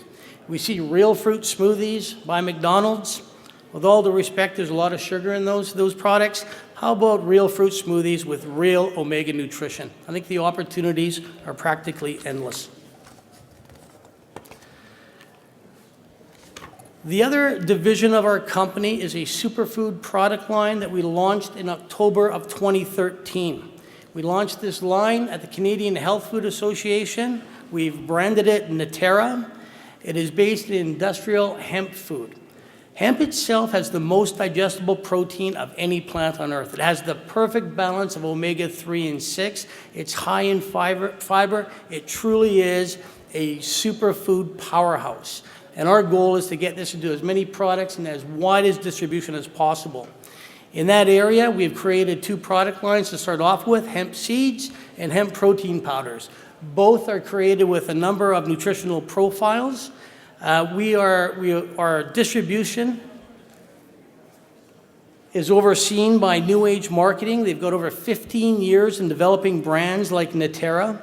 We see real fruit smoothies by McDonald's. With all due respect, there's a lot of sugar in those products. How about real fruit smoothies with real omega nutrition? I think the opportunities are practically endless. The other division of our company is a superfood product line that we launched in October of 2013. We launched this line at the Canadian Health Food Association. We've branded it Natera. It is based in industrial hemp food. Hemp itself has the most digestible protein of any plant on earth. It has the perfect balance of omega-3 and 6. It's high in fiber. It truly is a superfood powerhouse. And our goal is to get this into as many products and as wide as distribution as possible. In that area, we've created 2 product lines to start off with, hemp seeds and hemp protein powders. Both are created with a number of nutritional profiles. Our distribution is overseen by New Age Marketing. They've got over 15 years in developing brands like Natera.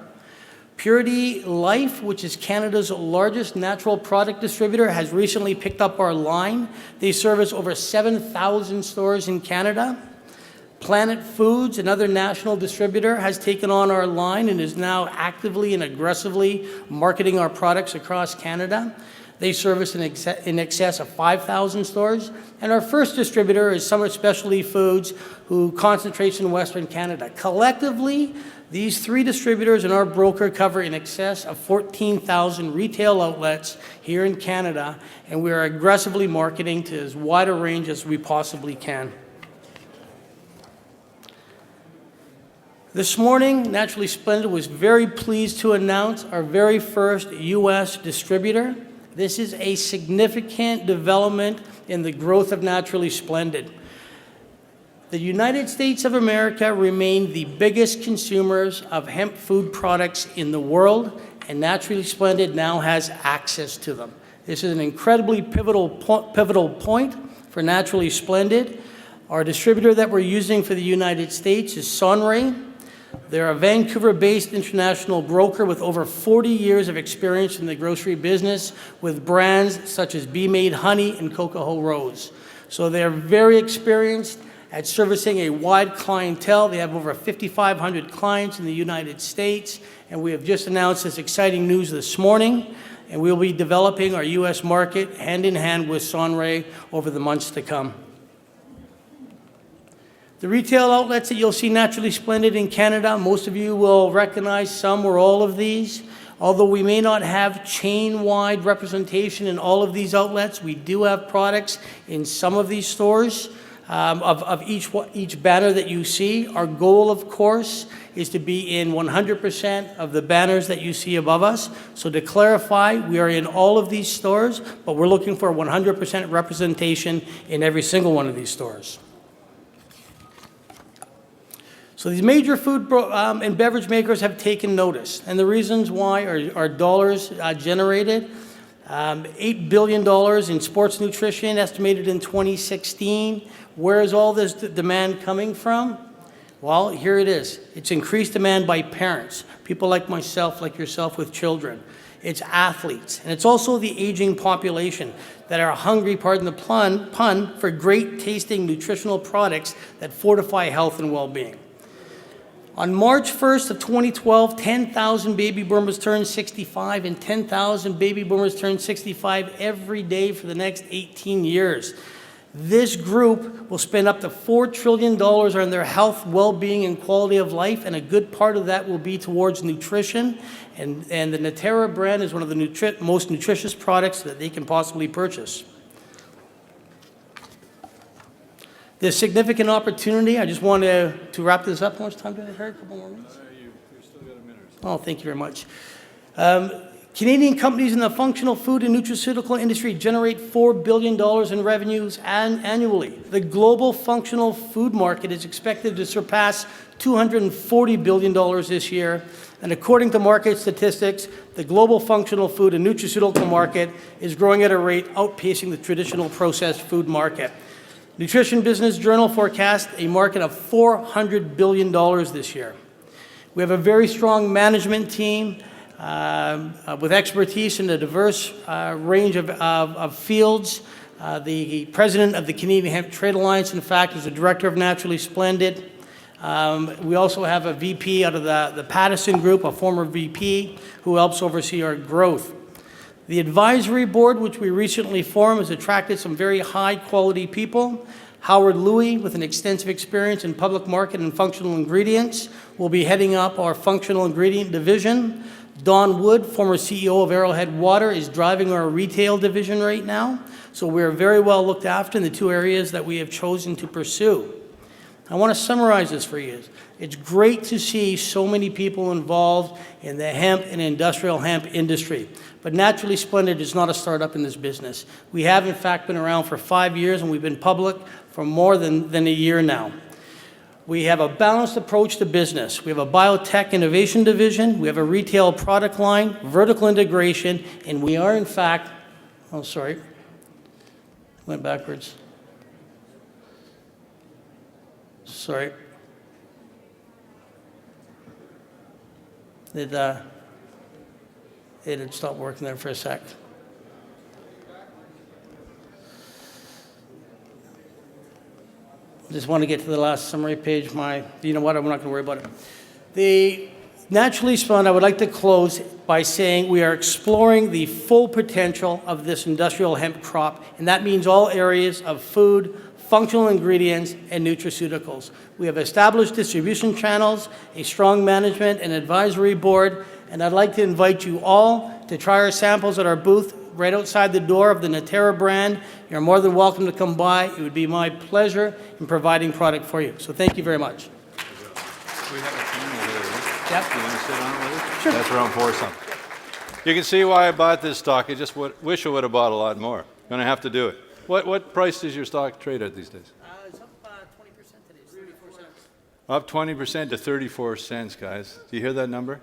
Purity Life, which is Canada's largest natural product distributor, has recently picked up our line. They service over 7,000 stores in Canada. Planet Foods, another national distributor, has taken on our line and is now actively and aggressively marketing our products across Canada. They service in excess of 5,000 stores. And our first distributor is Summit Specialty Foods, who concentrates in Western Canada. Collectively, these 3 distributors and our broker cover in excess of 14,000 retail outlets here in Canada, and we are aggressively marketing to as wide a range as we possibly can. This morning, Naturally Splendid was very pleased to announce our very first U.S. distributor. This is a significant development in the growth of Naturally Splendid. The United States of America remain the biggest consumers of hemp food products in the world, and Naturally Splendid now has access to them. This is an incredibly pivotal point for Naturally Splendid. Our distributor that we're using for the United States is Sonray. They're a Vancouver-based international broker with over 40 years of experience in the grocery business with brands such as Be Made Honey and Cocoa Rose. So they're very experienced at servicing a wide clientele. They have over 5,500 clients in the United States, and we have just announced this exciting news this morning, and we'll be developing our U.S. market hand in hand with Sonray over the months to come. The retail outlets that you'll see Naturally Splendid in Canada, most of you will recognize some or all of these. Although we may not have chain-wide representation in all of these outlets, we do have products in some of these stores of each banner that you see. Our goal, of course, is to be in 100% of the banners that you see above us. So to clarify, we are in all of these stores, but we're looking for 100% representation in every single one of these stores. So these major food and beverage makers have taken notice, and the reasons why are dollars generated. $8 billion in sports nutrition estimated in 2016. Where is all this demand coming from? Well, here it is. It's increased demand by parents, people like myself, like yourself with children. It's athletes, and it's also the aging population that are hungry, pardon the pun, for great tasting nutritional products that fortify health and well-being. On March 1st of 2012, 10,000 baby boomers turned 65, and 10,000 baby boomers turned 65 every day for the next 18 years. This group will spend up to $4 trillion on their health, well-being, and quality of life, and a good part of that will be towards nutrition. And the Natera brand is one of the most nutritious products that they can possibly purchase. There's significant opportunity. I just want to wrap this up. How much time do I have? A couple more minutes? You still got a minute or so. Oh, thank you very much. Canadian companies in the functional food and nutraceutical industry generate $4 billion in revenues annually. The global functional food market is expected to surpass $240 billion this year. And according to market statistics, the global functional food and nutraceutical market is growing at a rate outpacing the traditional processed food market. Nutrition Business Journal forecasts a market of $400 billion this year. We have a very strong management team with expertise in a diverse range of fields. The president of the Canadian Hemp Trade Alliance, in fact, is the director of Naturally Splendid. We also have a VP out of the Pattison Group, a former VP, who helps oversee our growth. The advisory board, which we recently formed, has attracted some very high-quality people. Howard Louie, with an extensive experience in public market and functional ingredients, will be heading up our functional ingredient division. Don Wood, former CEO of Arrowhead Water, is driving our retail division right now. So we're very well looked after in the two areas that we have chosen to pursue. I want to summarize this for you. It's great to see so many people involved in the hemp and industrial hemp industry. But Naturally Splendid is not a startup in this business. We have, in fact, been around for 5 years, and we've been public for more than a year now. We have a balanced approach to business. We have a biotech innovation division, we have a retail product line, vertical integration, and we are, in fact, oh, sorry, went backwards. Sorry. It had stopped working there for a sec. Just want to get to the last summary page. You know what? I'm not going to worry about it. The Naturally Splendid, I would like to close by saying we are exploring the full potential of this industrial hemp crop, and that means all areas of food, functional ingredients, and nutraceuticals. We have established distribution channels, a strong management and advisory board, and I'd like to invite you all to try our samples at our booth right outside the door of the Natera brand. You're more than welcome to come by. It would be my pleasure in providing product for you. So thank you very much. We have a team over there. Yep. You want to sit on it with us? Sure. That's around 4 something. You can see why I bought this stock. I just wish I would have bought a lot more. Going to have to do it. What price does your stock trade at these days? It's up 20% today. It's 34 cents. Up 20% to 34 cents, guys. Do you hear that number?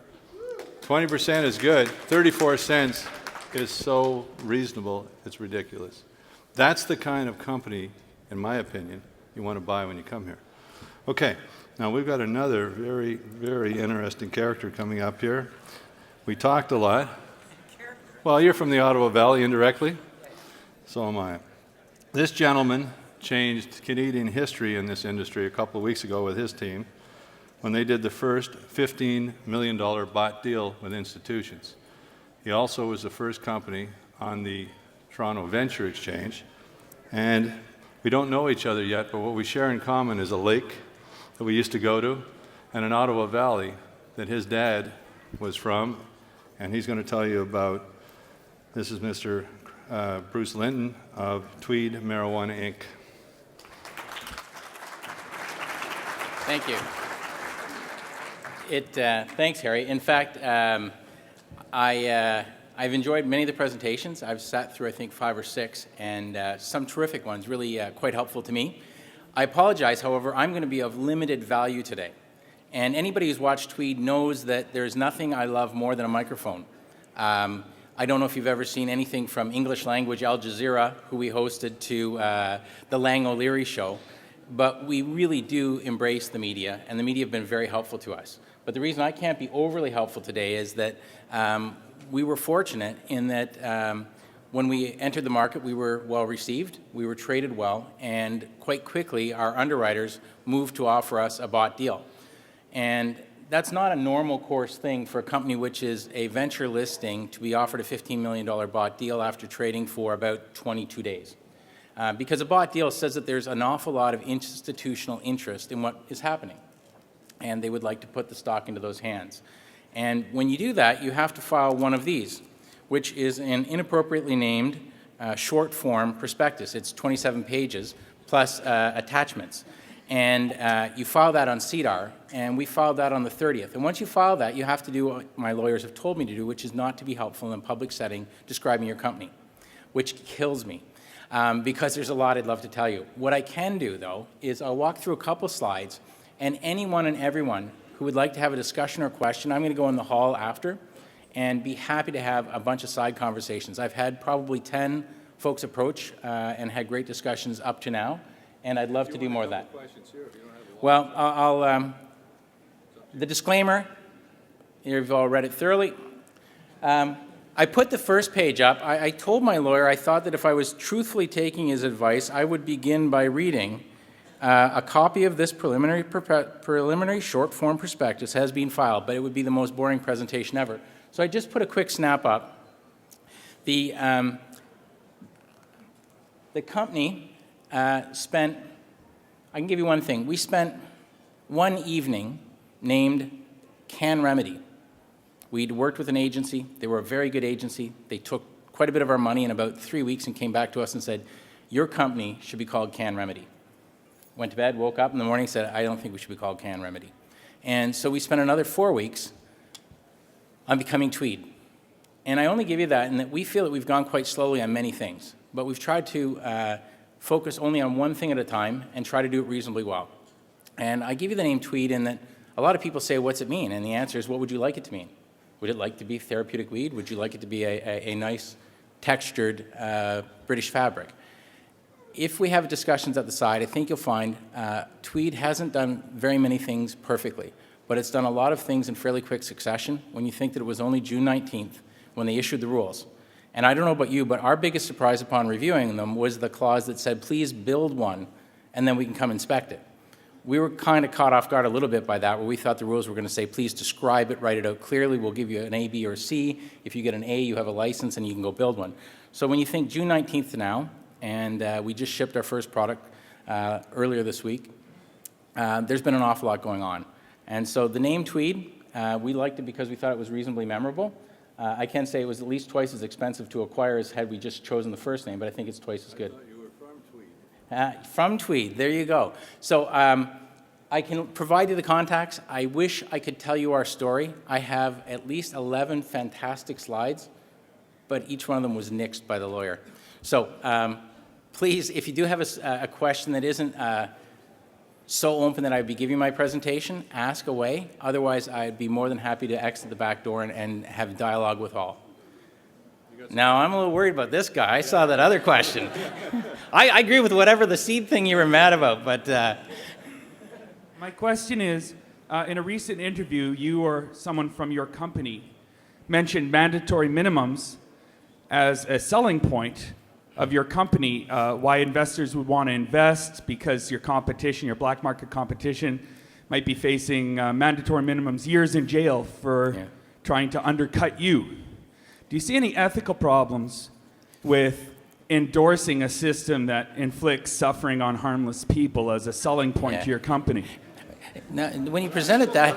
20% is good. 34 cents is so reasonable, it's ridiculous. That's the kind of company, in my opinion, you want to buy when you come here. Okay, now we've got another very, very interesting character coming up here. We talked a lot. Well, you're from the Ottawa Valley indirectly. So am I. This gentleman changed Canadian history in this industry a couple of weeks ago with his team when they did the first $15 million bought deal with institutions. He also was the first company on the Toronto Venture Exchange. And we don't know each other yet, but what we share in common is a lake that we used to go to and an Ottawa Valley that his dad was from. And he's going to tell you about, this is Mr. Bruce Linton of Tweed Marijuana Inc. Thank you. Thanks, Harry. In fact, I've enjoyed many of the presentations. I've sat through, I think, 5 or 6, and some terrific ones, really quite helpful to me. I apologize, however, I'm going to be of limited value today. And anybody who's watched Tweed knows that there's nothing I love more than a microphone. I don't know if you've ever seen anything from English language Al Jazeera, who we hosted, to the Lang O'Leary show, but we really do embrace the media, and the media have been very helpful to us. But the reason I can't be overly helpful today is that we were fortunate in that when we entered the market, we were well received, we were traded well, and quite quickly our underwriters moved to offer us a bought deal. And that's not a normal course thing for a company which is a venture listing to be offered a $15 million bought deal after trading for about 22 days. Because a bought deal says that there's an awful lot of institutional interest in what is happening, and they would like to put the stock into those hands. And when you do that, you have to file one of these, which is an inappropriately named short form prospectus. It's 27 pages plus attachments. And you file that on CEDAR, and we filed that on the 30th. And once you file that, you have to do what my lawyers have told me to do, which is not to be helpful in a public setting describing your company, which kills me, because there's a lot I'd love to tell you. What I can do, though, is I'll walk through a couple slides, and anyone and everyone who would like to have a discussion or question, I'm going to go in the hall after and be happy to have a bunch of side conversations. I've had probably 10 folks approach and had great discussions up to now, and I'd love to do more of that. Well, the disclaimer, you've all read it thoroughly. I put the first page up. I told my lawyer I thought that if I was truthfully taking his advice, I would begin by reading a copy of this preliminary short form prospectus has been filed, but it would be the most boring presentation ever. So I just put a quick snap up. The company spent, I can give you one thing, we spent one evening named Can Remedy. We'd worked with an agency. They were a very good agency. They took quite a bit of our money in about 3 weeks and came back to us and said, your company should be called Can Remedy. Went to bed, woke up in the morning, said, I don't think we should be called Can Remedy. And so we spent another 4 weeks on becoming Tweed. And I only give you that in that we feel that we've gone quite slowly on many things, but we've tried to focus only on one thing at a time and try to do it reasonably well. And I give you the name Tweed in that a lot of people say, what's it mean? And the answer is, what would you like it to mean? Would it like to be therapeutic weed? Would you like it to be a nice textured British fabric? If we have discussions at the side, I think you'll find Tweed hasn't done very many things perfectly, but it's done a lot of things in fairly quick succession when you think that it was only June 19th when they issued the rules. And I don't know about you, but our biggest surprise upon reviewing them was the clause that said, please build one, and then we can come inspect it. We were kind of caught off guard a little bit by that, where we thought the rules were going to say, please describe it, write it out clearly, we'll give you an A, B, or C. If you get an A, you have a license, and you can go build one. So when you think June 19th to now, and we just shipped our first product earlier this week, there's been an awful lot going on. And so the name Tweed, we liked it because we thought it was reasonably memorable. I can say it was at least twice as expensive to acquire as had we just chosen the first name, but I think it's twice as good. You were from Tweed. From Tweed, there you go. So I can provide you the contacts. I wish I could tell you our story. I have at least 11 fantastic slides, but each one of them was nixed by the lawyer. So please, if you do have a question that isn't so open that I'd be giving my presentation, ask away. Otherwise, I'd be more than happy to exit the back door and have dialogue with all. You Now, I'm a little worried about this guy. I saw that other question. I agree with whatever the seed thing you were mad about, but... My question is, in a recent interview, you or someone from your company mentioned mandatory minimums as a selling point of your company, why investors would want to invest, because your competition, your black market competition, might be facing mandatory minimums, years in jail for trying to undercut you. Do you see any ethical problems with endorsing a system that inflicts suffering on harmless people as a selling point to your company? Now, when you present it that,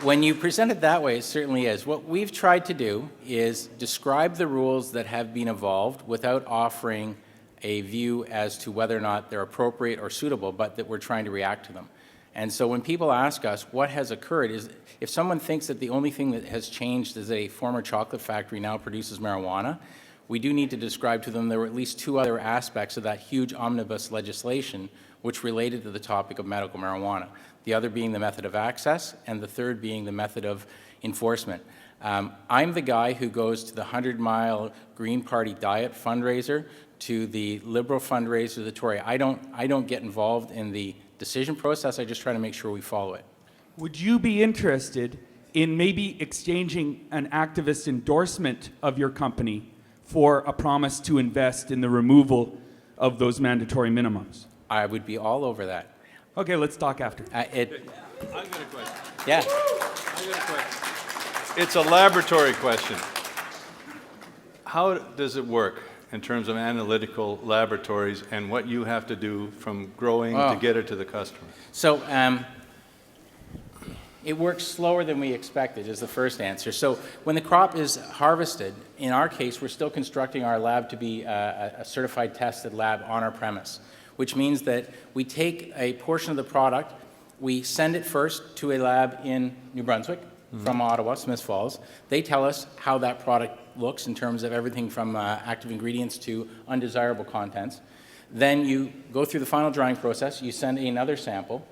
when you present it that way, it certainly is. What we've tried to do is describe the rules that have been evolved without offering a view as to whether or not they're appropriate or suitable, but that we're trying to react to them. And so when people ask us what has occurred, is if someone thinks that the only thing that has changed is a former chocolate factory now produces marijuana, we do need to describe to them there were at least two other aspects of that huge omnibus legislation which related to the topic of medical marijuana. The other being the method of access, and the third being the method of enforcement. I'm the guy who goes to the 100-mile Green Party diet fundraiser, to the Liberal fundraiser, the Tory. I don't get involved in the decision process. I just try to make sure we follow it. Would you be interested in maybe exchanging an activist endorsement of your company for a promise to invest in the removal of those mandatory minimums? I would be all over that. Okay, let's talk after. I've got a question. Yeah. I've got a question. It's a laboratory question. How does it work in terms of analytical laboratories and what you have to do from growing to get it to the customer? So it works slower than we expected is the first answer. So when the crop is harvested, in our case, we're still constructing our lab to be a certified tested lab on our premise, which means that we take a portion of the product, we send it first to a lab in New Brunswick, from Ottawa, Smiths Falls. They tell us how that product looks in terms of everything from active ingredients to undesirable contents. Then you go through the final drying process, you send another sample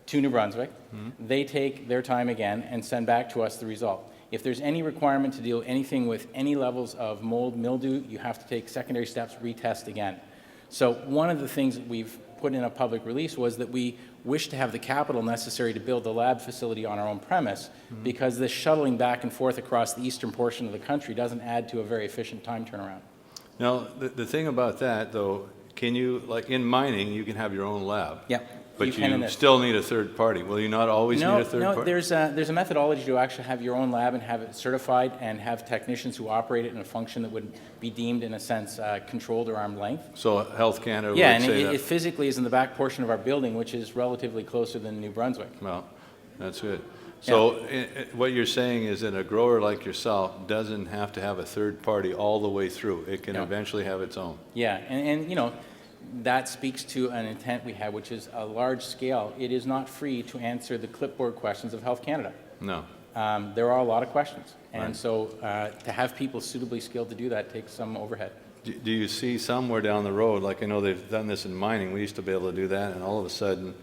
to New Brunswick. They take their time again and send back to us the result. If there's any requirement to deal anything with any levels of mold, mildew, you have to take secondary steps, retest again. So one of the things that we've put in a public release was that we wish to have the capital necessary to build the lab facility on our own premise, because this shuttling back and forth across the eastern portion of the country doesn't add to a very efficient time turnaround. Now, the thing about that, though, can you, like in mining, you can have your own lab. Yep. But you still need a third party. Will you not always need a third party? No, there's a methodology to actually have your own lab and have it certified and have technicians who operate it in a function that would be deemed, in a sense, controlled or arm's length. So Health Canada would say that? Yeah, and it physically is in the back portion of our building, which is relatively closer than New Brunswick. Well, that's good. So what you're saying is that a grower like yourself doesn't have to have a third party all the way through. It can eventually have its own. Yeah, and you know, that speaks to an intent we have, which is a large scale. It is not free to answer the clipboard questions of Health Canada. No. There are a lot of questions. And so to have people suitably skilled to do that takes some overhead. Do you see somewhere down the road, like I know they've done this in mining, we used to be able to do that, and all of a sudden,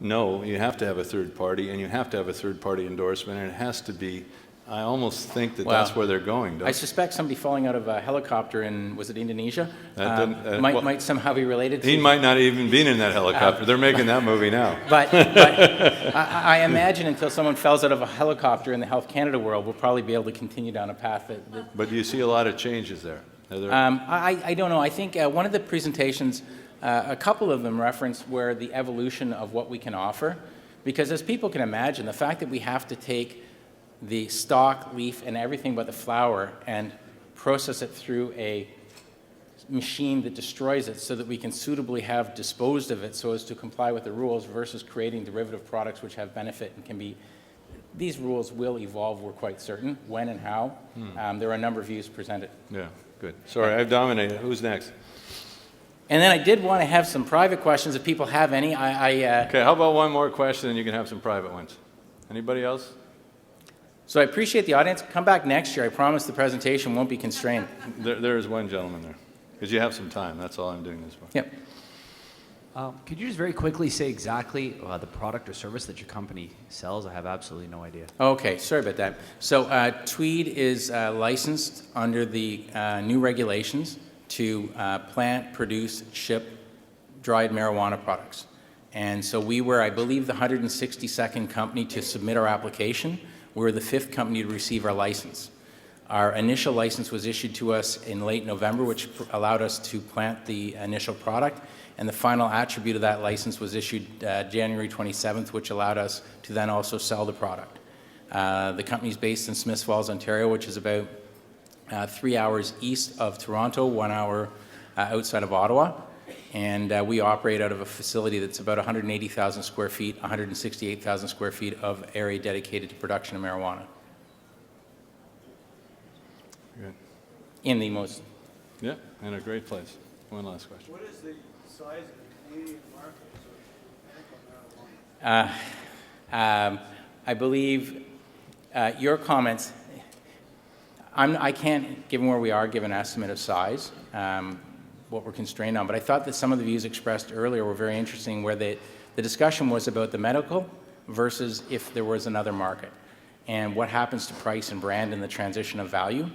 no, you have to have a third party, and you have to have a third party endorsement, and it has to be, I almost think that that's where they're going. I suspect somebody falling out of a helicopter in, was it Indonesia? That might somehow be related to... He might not even been in that helicopter. They're making that movie now. But I imagine until someone falls out of a helicopter in the Health Canada world, we'll probably be able to continue down a path that... But do you see a lot of changes there? I don't know. I think one of the presentations, a couple of them reference where the evolution of what we can offer. Because as people can imagine, the fact that we have to take the stalk, leaf, and everything but the flower and process it through a machine that destroys it so that we can suitably have disposed of it so as to comply with the rules versus creating derivative products which have benefit and can be... These rules will evolve, we're quite certain. When and how, there are a number of views presented. Yeah, good. Sorry, I've dominated. Who's next? And then I did want to have some private questions if people have any. Okay, how about one more question and you can have some private ones. Anybody else? So I appreciate the audience. Come back next year. I promise the presentation won't be constrained. There is one gentleman there. Because you have some time. That's all I'm doing this for. Yep. Could you just very quickly say exactly the product or service that your company sells? I have absolutely no idea. Okay, sorry about that. So Tweed is licensed under the new regulations to plant, produce, ship dried marijuana products. And so we were, I believe, the 162nd company to submit our application. We were the 5th company to receive our license. Our initial license was issued to us in late November, which allowed us to plant the initial product. And the final attribute of that license was issued January 27th, which allowed us to then also sell the product. The company is based in Smiths Falls, Ontario, which is about 3 hours east of Toronto, 1 hour outside of Ottawa. And we operate out of a facility that's about 180,000 square feet, 168,000 square feet of area dedicated to production of marijuana. Good. In the most... Yeah, in a great place. One last question. What is the size of the Canadian market for medical marijuana? I believe your comments, I can't, given where we are, give an estimate of size, what we're constrained on, but I thought that some of the views expressed earlier were very interesting, where the discussion was about the medical versus if there was another market, and what happens to price and brand in the transition of value.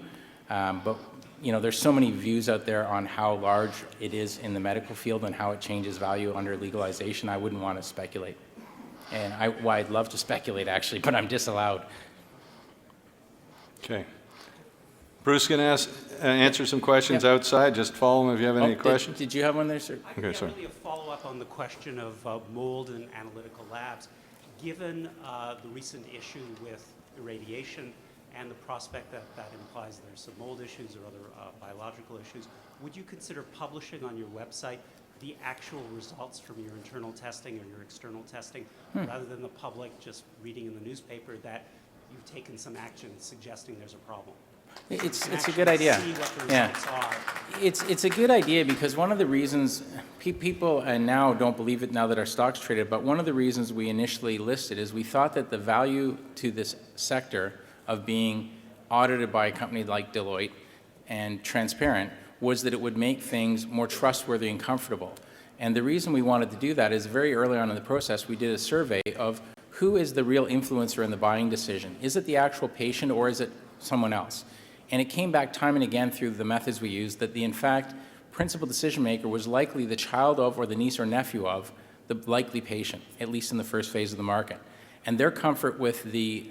But you know, there's so many views out there on how large it is in the medical field and how it changes value under legalization. I wouldn't want to speculate. And I'd love to speculate, actually, but I'm disallowed. Okay. Bruce can answer some questions outside. Just follow him if you have any questions. Did you have one there, sir? Okay, sorry. Really a follow-up on the question of mold and analytical labs. Given the recent issue with irradiation and the prospect that that implies there's some mold issues or other biological issues, would you consider publishing on your website the actual results from your internal testing or your external testing, rather than the public just reading in the newspaper that you've taken some action suggesting there's a problem? It's a good idea. See what the Yeah, results are. it's a good idea, because one of the reasons people now don't believe it now that our stock's traded, but one of the reasons we initially listed is we thought that the value to this sector of being audited by a company like Deloitte and transparent was that it would make things more trustworthy and comfortable. And the reason we wanted to do that is very early on in the process we did a survey of who is the real influencer in the buying decision. Is it the actual patient or is it someone else? And it came back time and again through the methods we used that the, in fact, principal decision maker was likely the child of or the niece or nephew of the likely patient, at least in the first phase of the market. And their comfort with the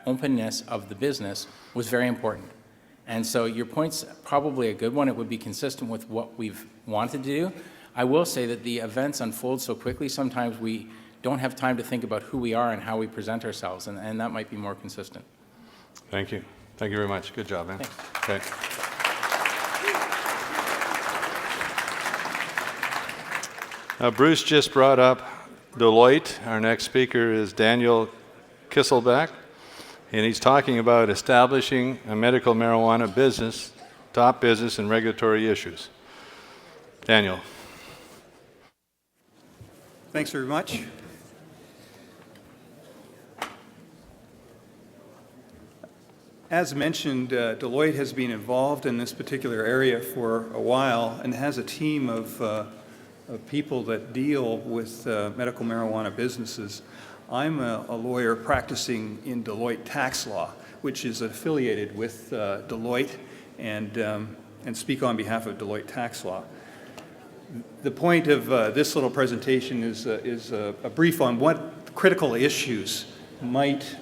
openness of the business was very important. And so your point's probably a good one. It would be consistent with what we've wanted to do. I will say that the events unfold so quickly, sometimes we don't have time to think about who we are and how we present ourselves, and that might be more consistent. Thank you. Thank you very much. Good job, man. Okay. Bruce just brought up Deloitte. Our next speaker is Daniel Kisselback, and he's talking about establishing a medical marijuana business, top business, and regulatory issues. Daniel. Thanks very much. As mentioned, Deloitte has been involved in this particular area for a while and has a team of people that deal with medical marijuana businesses. I'm a lawyer practicing in Deloitte tax law, which is affiliated with Deloitte, and speak on behalf of Deloitte tax law. The point of this little presentation is a brief on what critical issues might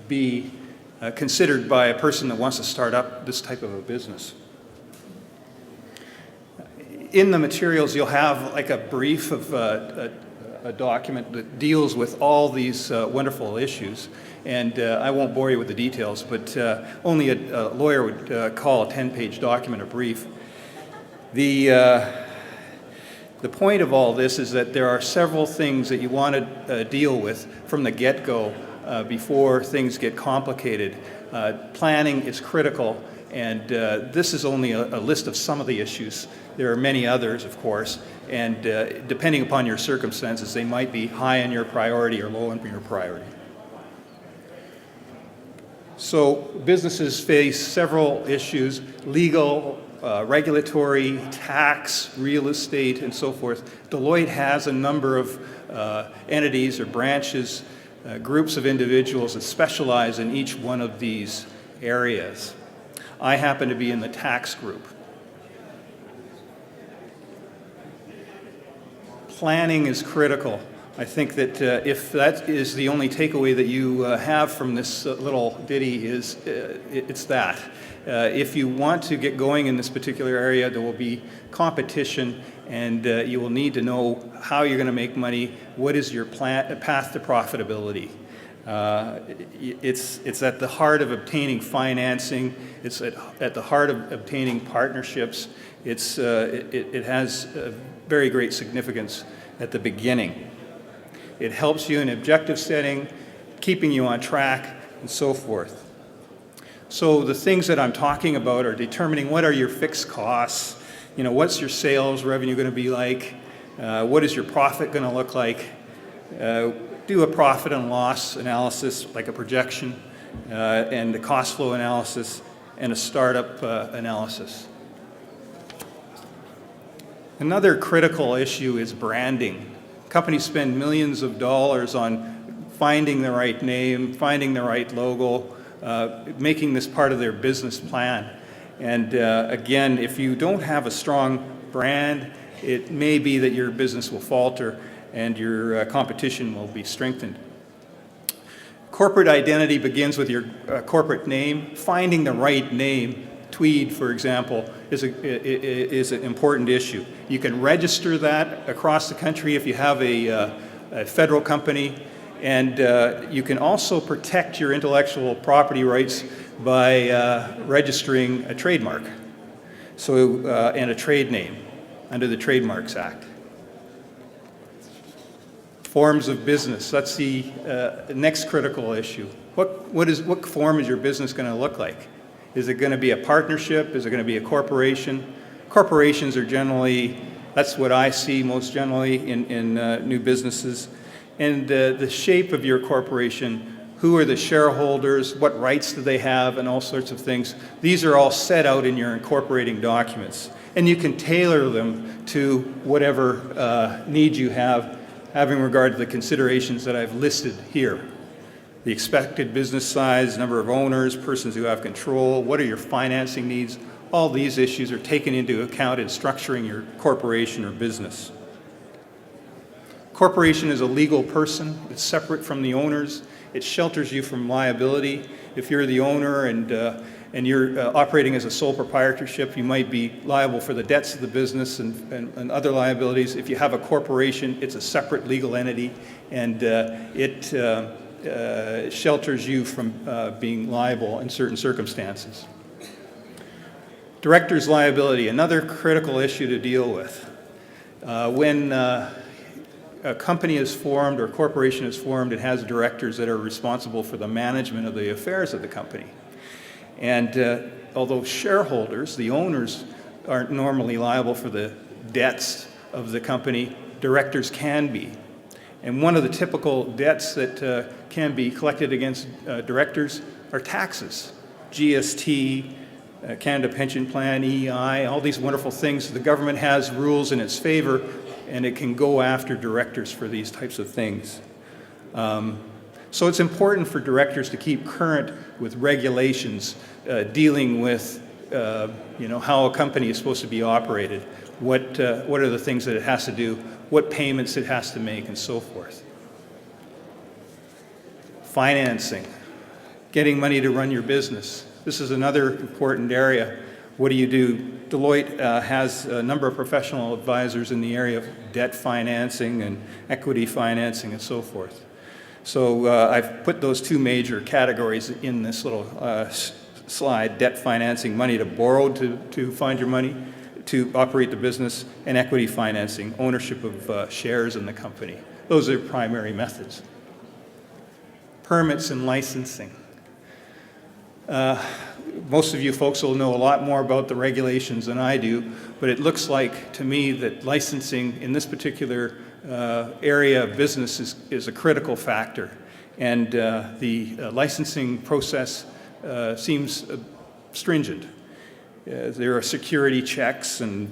be considered by a person that wants to start up this type of a business. In the materials, you'll have like a brief of a document that deals with all these wonderful issues. And I won't bore you with the details, but only a lawyer would call a 10-page document a brief. The point of all this is that there are several things that you want to deal with from the get-go before things get complicated. Planning is critical, and this is only a list of some of the issues. There are many others, of course, and depending upon your circumstances, they might be high on your priority or low on your priority. So businesses face several issues: legal, regulatory, tax, real estate, and so forth. Deloitte has a number of entities or branches, groups of individuals that specialize in each one of these areas. I happen to be in the tax group. Planning is critical. I think that if that is the only takeaway that you have from this little ditty, it's that. If you want to get going in this particular area, there will be competition, and you will need to know how you're going to make money. What is your path to profitability? It's at the heart of obtaining financing. It's at the heart of obtaining partnerships. It has very great significance at the beginning. It helps you in objective setting, keeping you on track, and so forth. So the things that I'm talking about are determining what are your fixed costs, what's your sales revenue going to be like, what is your profit going to look like, do a profit and loss analysis like a projection, and a cost flow analysis, and a startup analysis. Another critical issue is branding. Companies spend millions of dollars on finding the right name, finding the right logo, making this part of their business plan. And again, if you don't have a strong brand, it may be that your business will falter and your competition will be strengthened. Corporate identity begins with your corporate name. Finding the right name, Tweed, for example, is an important issue. You can register that across the country if you have a federal company, and you can also protect your intellectual property rights by registering a trademark, and a trade name under the Trademarks Act. Forms of business, that's the next critical issue. What form is your business going to look like? Is it going to be a partnership? Is it going to be a corporation? Corporations are generally, that's what I see most generally in new businesses. And the shape of your corporation, who are the shareholders, what rights do they have, and all sorts of things. These are all set out in your incorporating documents. And you can tailor them to whatever needs you have, having regard to the considerations that I've listed here. The expected business size, number of owners, persons who have control, what are your financing needs? All these issues are taken into account in structuring your corporation or business. Corporation is a legal person. It's separate from the owners. It shelters you from liability. If you're the owner and you're operating as a sole proprietorship, you might be liable for the debts of the business and other liabilities. If you have a corporation, it's a separate legal entity, and it shelters you from being liable in certain circumstances. Director's liability, another critical issue to deal with. When a company is formed or a corporation is formed, it has directors that are responsible for the management of the affairs of the company. And although shareholders, the owners, aren't normally liable for the debts of the company, directors can be. And one of the typical debts that can be collected against directors are taxes. GST, Canada Pension Plan, EI, all these wonderful things. The government has rules in its favor, and it can go after directors for these types of things. So it's important for directors to keep current with regulations dealing with how a company is supposed to be operated, what are the things that it has to do, what payments it has to make, and so forth. Financing, getting money to run your business. This is another important area. What do you do? Deloitte has a number of professional advisors in the area of debt financing and equity financing and so forth. So I've put those two major categories in this little slide: debt financing, money to borrow to find your money, to operate the business, and equity financing, ownership of shares in the company. Those are primary methods. Permits and licensing. Most of you folks will know a lot more about the regulations than I do, but it looks like to me that licensing in this particular area of business is a critical factor. And the licensing process seems stringent. There are security checks and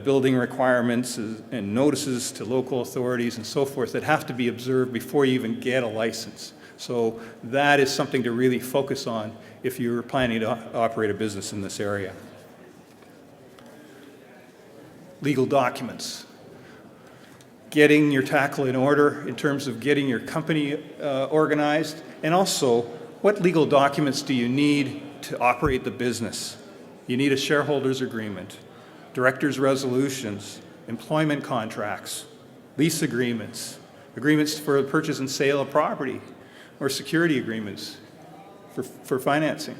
building requirements and notices to local authorities and so forth that have to be observed before you even get a license. So that is something to really focus on if you're planning to operate a business in this area. Legal documents. Getting your tackle in order in terms of getting your company organized, and also what legal documents do you need to operate the business? You need a shareholders agreement, directors' resolutions, employment contracts, lease agreements, agreements for the purchase and sale of property, or security agreements for financing.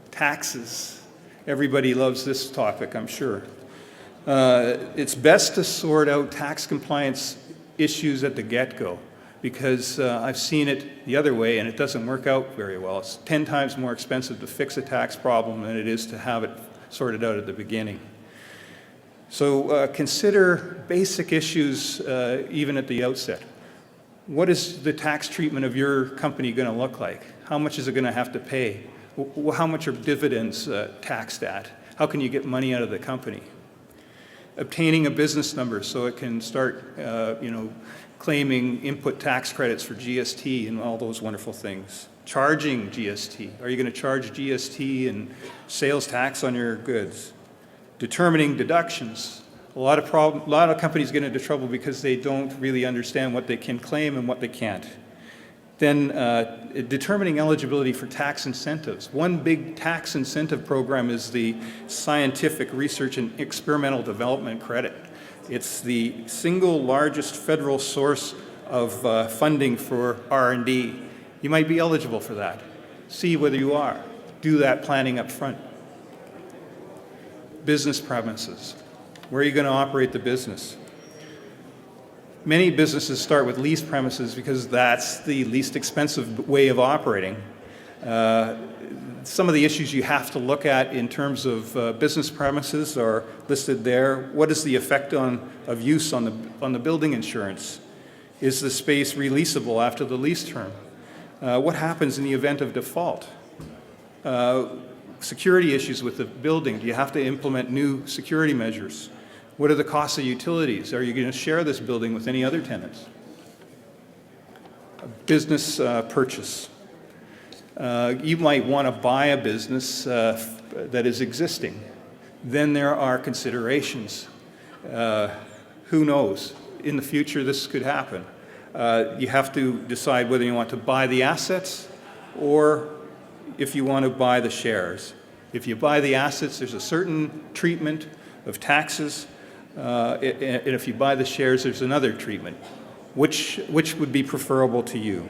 Taxes. Everybody loves this topic, I'm sure. It's best to sort out tax compliance issues at the get-go, because I've seen it the other way and it doesn't work out very well. It's 10 times more expensive to fix a tax problem than it is to have it sorted out at the beginning. So consider basic issues even at the outset. What is the tax treatment of your company going to look like? How much is it going to have to pay? How much are dividends taxed at? How can you get money out of the company? Obtaining a business number so it can start claiming input tax credits for GST and all those wonderful things. Charging GST. Are you going to charge GST and sales tax on your goods? Determining deductions. A lot of companies get into trouble because they don't really understand what they can claim and what they can't. Then determining eligibility for tax incentives. One big tax incentive program is the Scientific Research and Experimental Development Credit. It's the single largest federal source of funding for R&D. You might be eligible for that. See whether you are. Do that planning up front. Business premises. Where are you going to operate the business? Many businesses start with leased premises because that's the least expensive way of operating. Some of the issues you have to look at in terms of business premises are listed there. What is the effect of use on the building insurance? Is the space releasable after the lease term? What happens in the event of default? Security issues with the building. Do you have to implement new security measures? What are the costs of utilities? Are you going to share this building with any other tenants? A business purchase. You might want to buy a business that is existing. Then there are considerations. Who knows? In the future, this could happen. You have to decide whether you want to buy the assets or if you want to buy the shares. If you buy the assets, there's a certain treatment of taxes. And if you buy the shares, there's another treatment. Which would be preferable to you?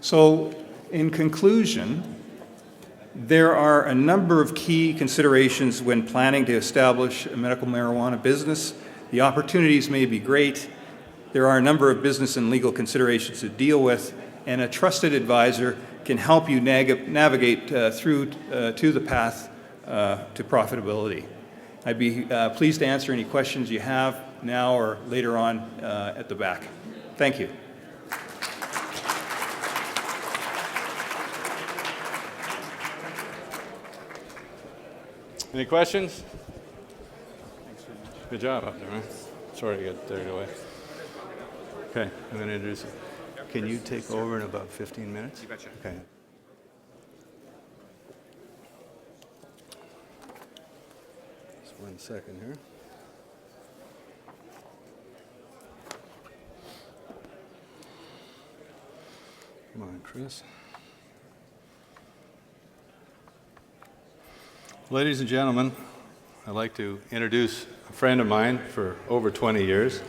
So, in conclusion, there are a number of key considerations when planning to establish a medical marijuana business. The opportunities may be great. There are a number of business and legal considerations to deal with, and a trusted advisor can help you navigate through to the path to profitability. I'd be pleased to answer any questions you have now or later on at the back. Thank you. Any questions? Good job up there, man. Sorry to get carried away. Okay, I'm going to introduce you. Can you take over in about 15 minutes? You betcha. Okay. Just 1 second here. Come on, Chris. Ladies and gentlemen, I'd like to introduce a friend of mine for over 20 years.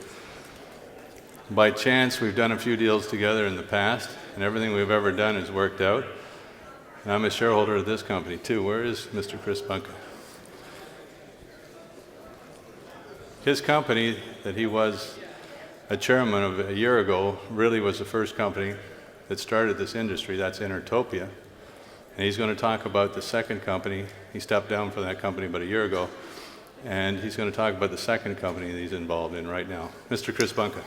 By chance, we've done a few deals together in the past, and everything we've ever done has worked out. And I'm a shareholder of this company, too. Where is Mr. Chris Bunker? His company that he was a chairman of a year ago really was the first company that started this industry. That's Intertopia. And he's going to talk about the second company. He stepped down from that company about a year ago. and he's going to talk about the second company that he's involved in right now. Mr. Chris Bunka.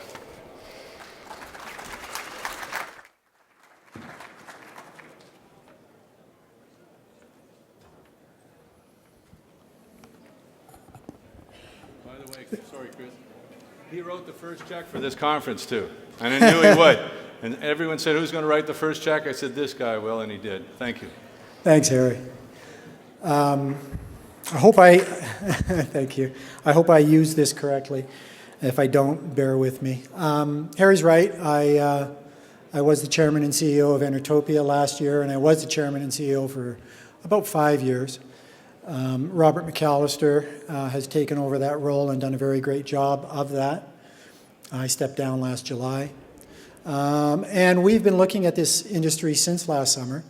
By the way, sorry, Chris. He wrote the first check for this conference, too. And I knew he would. And everyone said, who's going to write the first check? I said, this guy will, and he did. Thank you. Thanks, Harry. Thank you. I hope I use this correctly. If I don't, bear with me. Harry's right. I was the chairman and CEO of Entertopia last year, and I was the chairman and CEO for about 5 years. Robert McAllister has taken over that role and done a very great job of that. I stepped down last July. And we've been looking at this industry since last summer,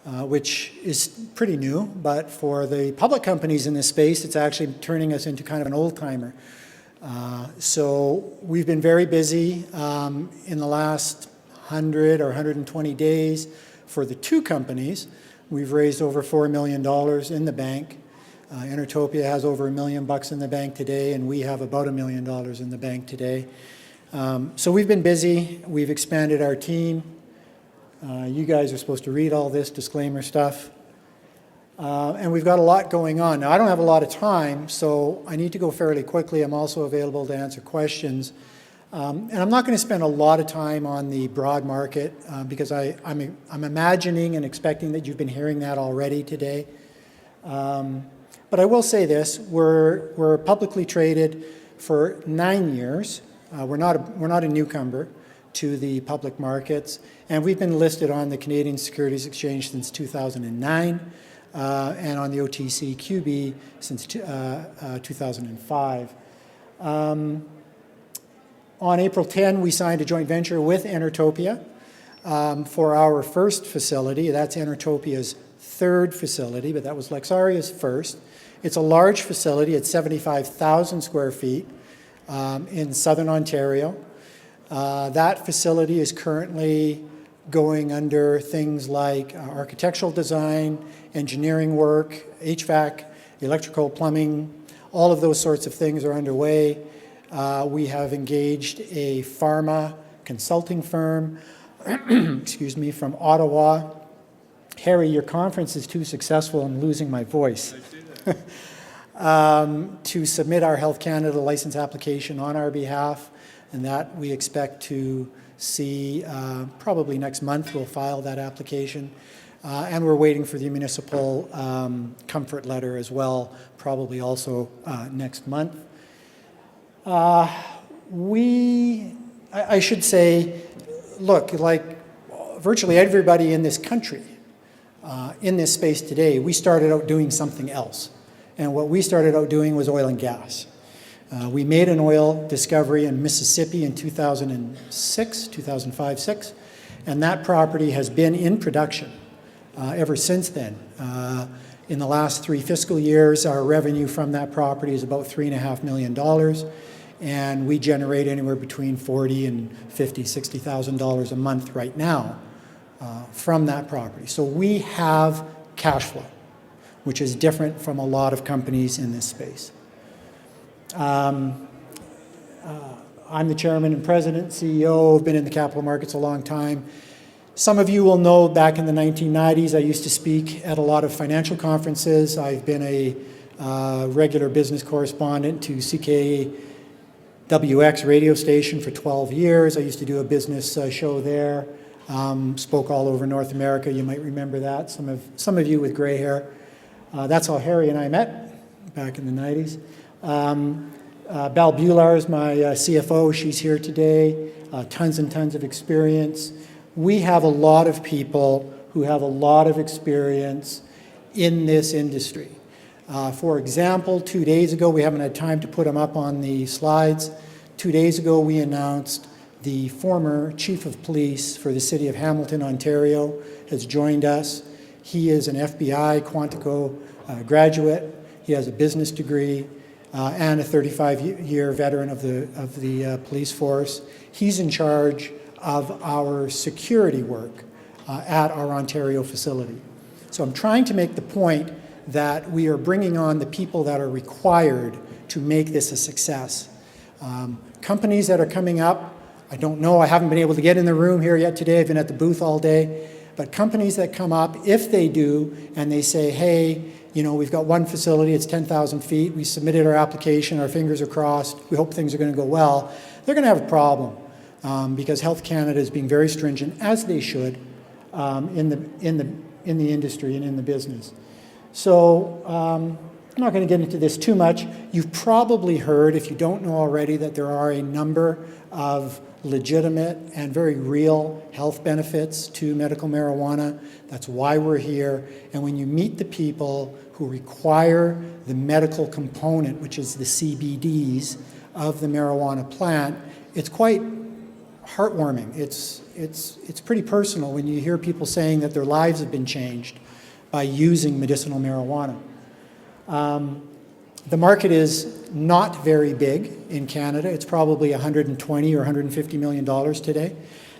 which is pretty new, but for the public companies in this space, it's actually turning us into kind of an old-timer. So we've been very busy in the last 100 or 120 days for the two companies. We've raised over $4 million in the bank. Entertopia has over $1 million in the bank today, and we have about $1 million in the bank today. So we've been busy. We've expanded our team. You guys are supposed to read all this disclaimer stuff. And we've got a lot going on. Now, I don't have a lot of time, so I need to go fairly quickly. I'm also available to answer questions. And I'm not going to spend a lot of time on the broad market because I'm imagining and expecting that you've been hearing that already today. But I will say this, we're publicly traded for 9 years. We're not a newcomer to the public markets, and we've been listed on the Canadian Securities Exchange since 2009 and on the OTCQB since 2005. On April 10, we signed a joint venture with Entertopia for our first facility. That's Entertopia's third facility, but that was Lexaria's first. It's a large facility. It's 75,000 square feet in southern Ontario. That facility is currently going under things like architectural design, engineering work, HVAC, electrical, plumbing, all of those sorts of things are underway. We have engaged a pharma consulting firm, excuse me, from Ottawa. Harry, your conference is too successful. I'm losing my voice. To submit our Health Canada license application on our behalf, and that we expect to see probably next month. We'll file that application. And we're waiting for the municipal comfort letter as well, probably also next month. I should say, look, like virtually everybody in this country, in this space today, we started out doing something else. And what we started out doing was oil and gas. We made an oil discovery in Mississippi in 2005-6, and that property has been in production ever since then. In the last 3 fiscal years, our revenue from that property is about $3.5 million, and we generate anywhere between $40,000 and $50,000, $60,000 a month right now from that property. So we have cash flow, which is different from a lot of companies in this space. I'm the chairman and president, CEO. I've been in the capital markets a long time. Some of you will know back in the 1990s, I used to speak at a lot of financial conferences. I've been a regular business correspondent to CKWX radio station for 12 years. I used to do a business show there. Spoke all over North America. You might remember that. Some of you with gray hair. That's how Harry and I met back in the 90s. Val Bular is my CFO. She's here today. Tons and tons of experience. We have a lot of people who have a lot of experience in this industry. For example, 2 days ago, we haven't had time to put them up on the slides. 2 days ago, we announced the former chief of police for the city of Hamilton, Ontario, has joined us. He is an FBI Quantico graduate. He has a business degree and a 35-year veteran of the police force. He's in charge of our security work at our Ontario facility. So I'm trying to make the point that we are bringing on the people that are required to make this a success. Companies that are coming up, I don't know, I haven't been able to get in the room here yet today, I've been at the booth all day, but companies that come up, if they do, and they say, hey, you know, we've got one facility, it's 10,000 feet, we submitted our application, our fingers are crossed, we hope things are going to go well, they're going to have a problem because Health Canada is being very stringent, as they should, in the industry and in the business. So I'm not going to get into this too much. You've probably heard, if you don't know already, that there are a number of legitimate and very real health benefits to medical marijuana. That's why we're here. And when you meet the people who require the medical component, which is the CBDs of the marijuana plant, it's quite heartwarming. It's pretty personal when you hear people saying that their lives have been changed by using medicinal marijuana. The market is not very big in Canada. It's probably $120 or $150 million today,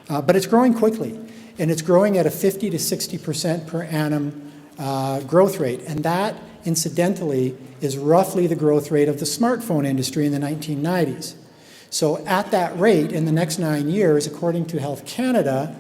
but it's growing quickly, and it's growing at a 50 to 60% per annum growth rate, and that, incidentally, is roughly the growth rate of the smartphone industry in the 1990s. So at that rate, in the next 9 years, according to Health Canada,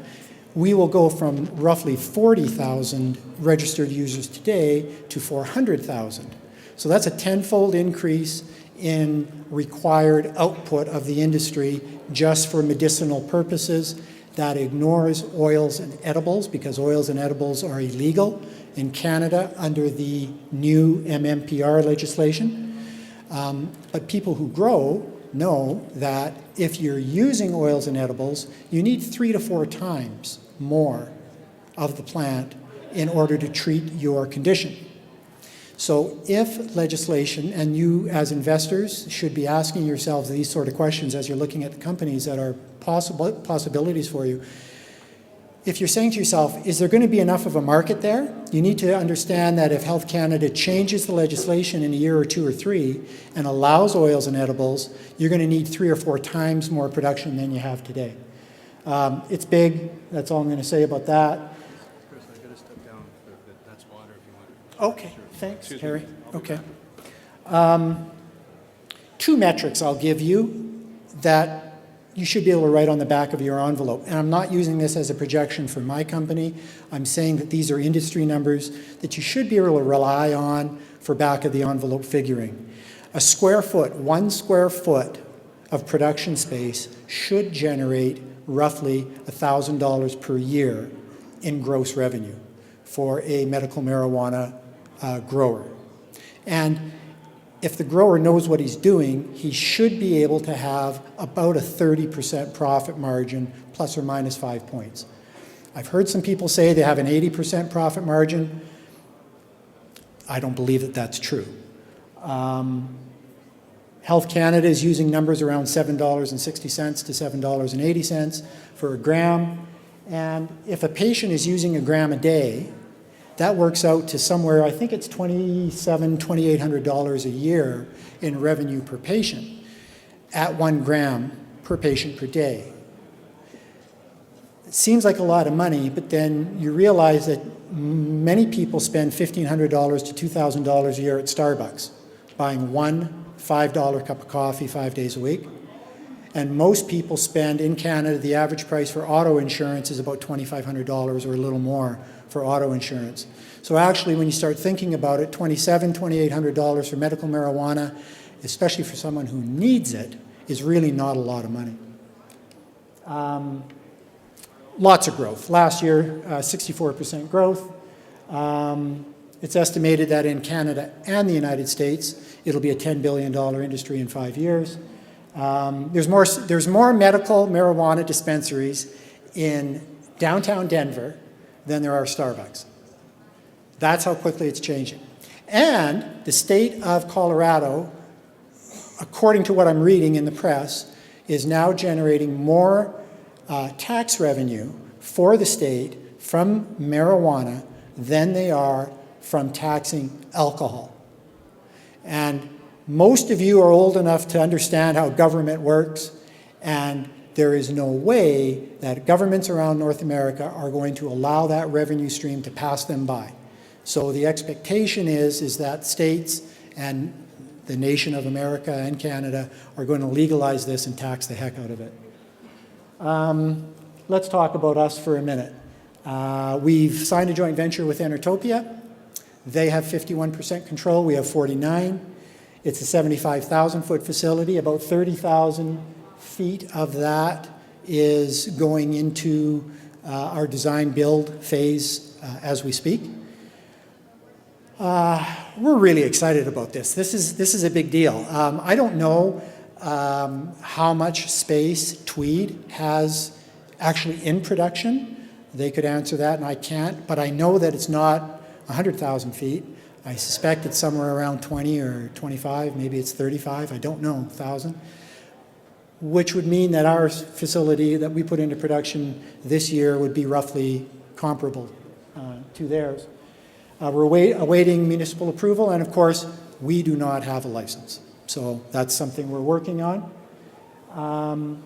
we will go from roughly 40,000 registered users today to 400,000. So that's a tenfold increase in required output of the industry just for medicinal purposes. That ignores oils and edibles, because oils and edibles are illegal in Canada under the new MMPR legislation. But people who grow know that if you're using oils and edibles, you need 3 to 4 times more of the plant in order to treat your condition. So if legislation, and you as investors should be asking yourselves these sort of questions as you're looking at the companies that are possibilities for you, if you're saying to yourself, is there going to be enough of a market there? You need to understand that if Health Canada changes the legislation in a year or 2 or 3 and allows oils and edibles, you're going to need 3 or 4 times more production than you have today. It's big. That's all I'm going to say about that. Chris, I got to step down. That's water if you want. Okay, thanks, Harry. Okay. 2 metrics I'll give you that you should be able to write on the back of your envelope. And I'm not using this as a projection for my company. I'm saying that these are industry numbers that you should be able to rely on for back of the envelope figuring. A square foot, 1 square foot of production space should generate roughly $1,000 per year in gross revenue for a medical marijuana grower. And if the grower knows what he's doing, he should be able to have about a 30% profit margin, plus or minus 5 points. I've heard some people say they have an 80% profit margin. I don't believe that that's true. Health Canada is using numbers around $7.60 to $7.80 for a gram. And if a patient is using a gram a day, that works out to somewhere, I think it's $2,700, $2,800 a year in revenue per patient at 1 gram per patient per day. It seems like a lot of money, but then you realize that many people spend $1,500 to $2,000 a year at Starbucks, buying one $5 cup of coffee 5 days a week. And most people spend, in Canada, the average price for auto insurance is about $2,500 or a little more for auto insurance. So actually, when you start thinking about it, $2,700, $2,800 for medical marijuana, especially for someone who needs it, is really not a lot of money. Lots of growth. Last year, 64% growth. It's estimated that in Canada and the United States, it'll be a $10 billion industry in 5 years. There's more medical marijuana dispensaries in downtown Denver than there are Starbucks. That's how quickly it's changing. And the state of Colorado, according to what I'm reading in the press, is now generating more tax revenue for the state from marijuana than they are from taxing alcohol. And most of you are old enough to understand how government works, and there is no way that governments around North America are going to allow that revenue stream to pass them by. So the expectation is that states and the nation of America and Canada are going to legalize this and tax the heck out of it. Let's talk about us for a minute. We've signed a joint venture with Enertopia. They have 51% control. We have 49%. It's a 75,000-foot facility. About 30,000 feet of that is going into our design build phase as we speak. We're really excited about this. This is a big deal. I don't know how much space Tweed has actually in production. They could answer that, and I can't. But I know that it's not 100,000 feet. I suspect it's somewhere around 20 or 25. Maybe it's 35. I don't know, 1,000. Which would mean that our facility that we put into production this year would be roughly comparable to theirs. We're awaiting municipal approval, and of course, we do not have a license. So that's something we're working on.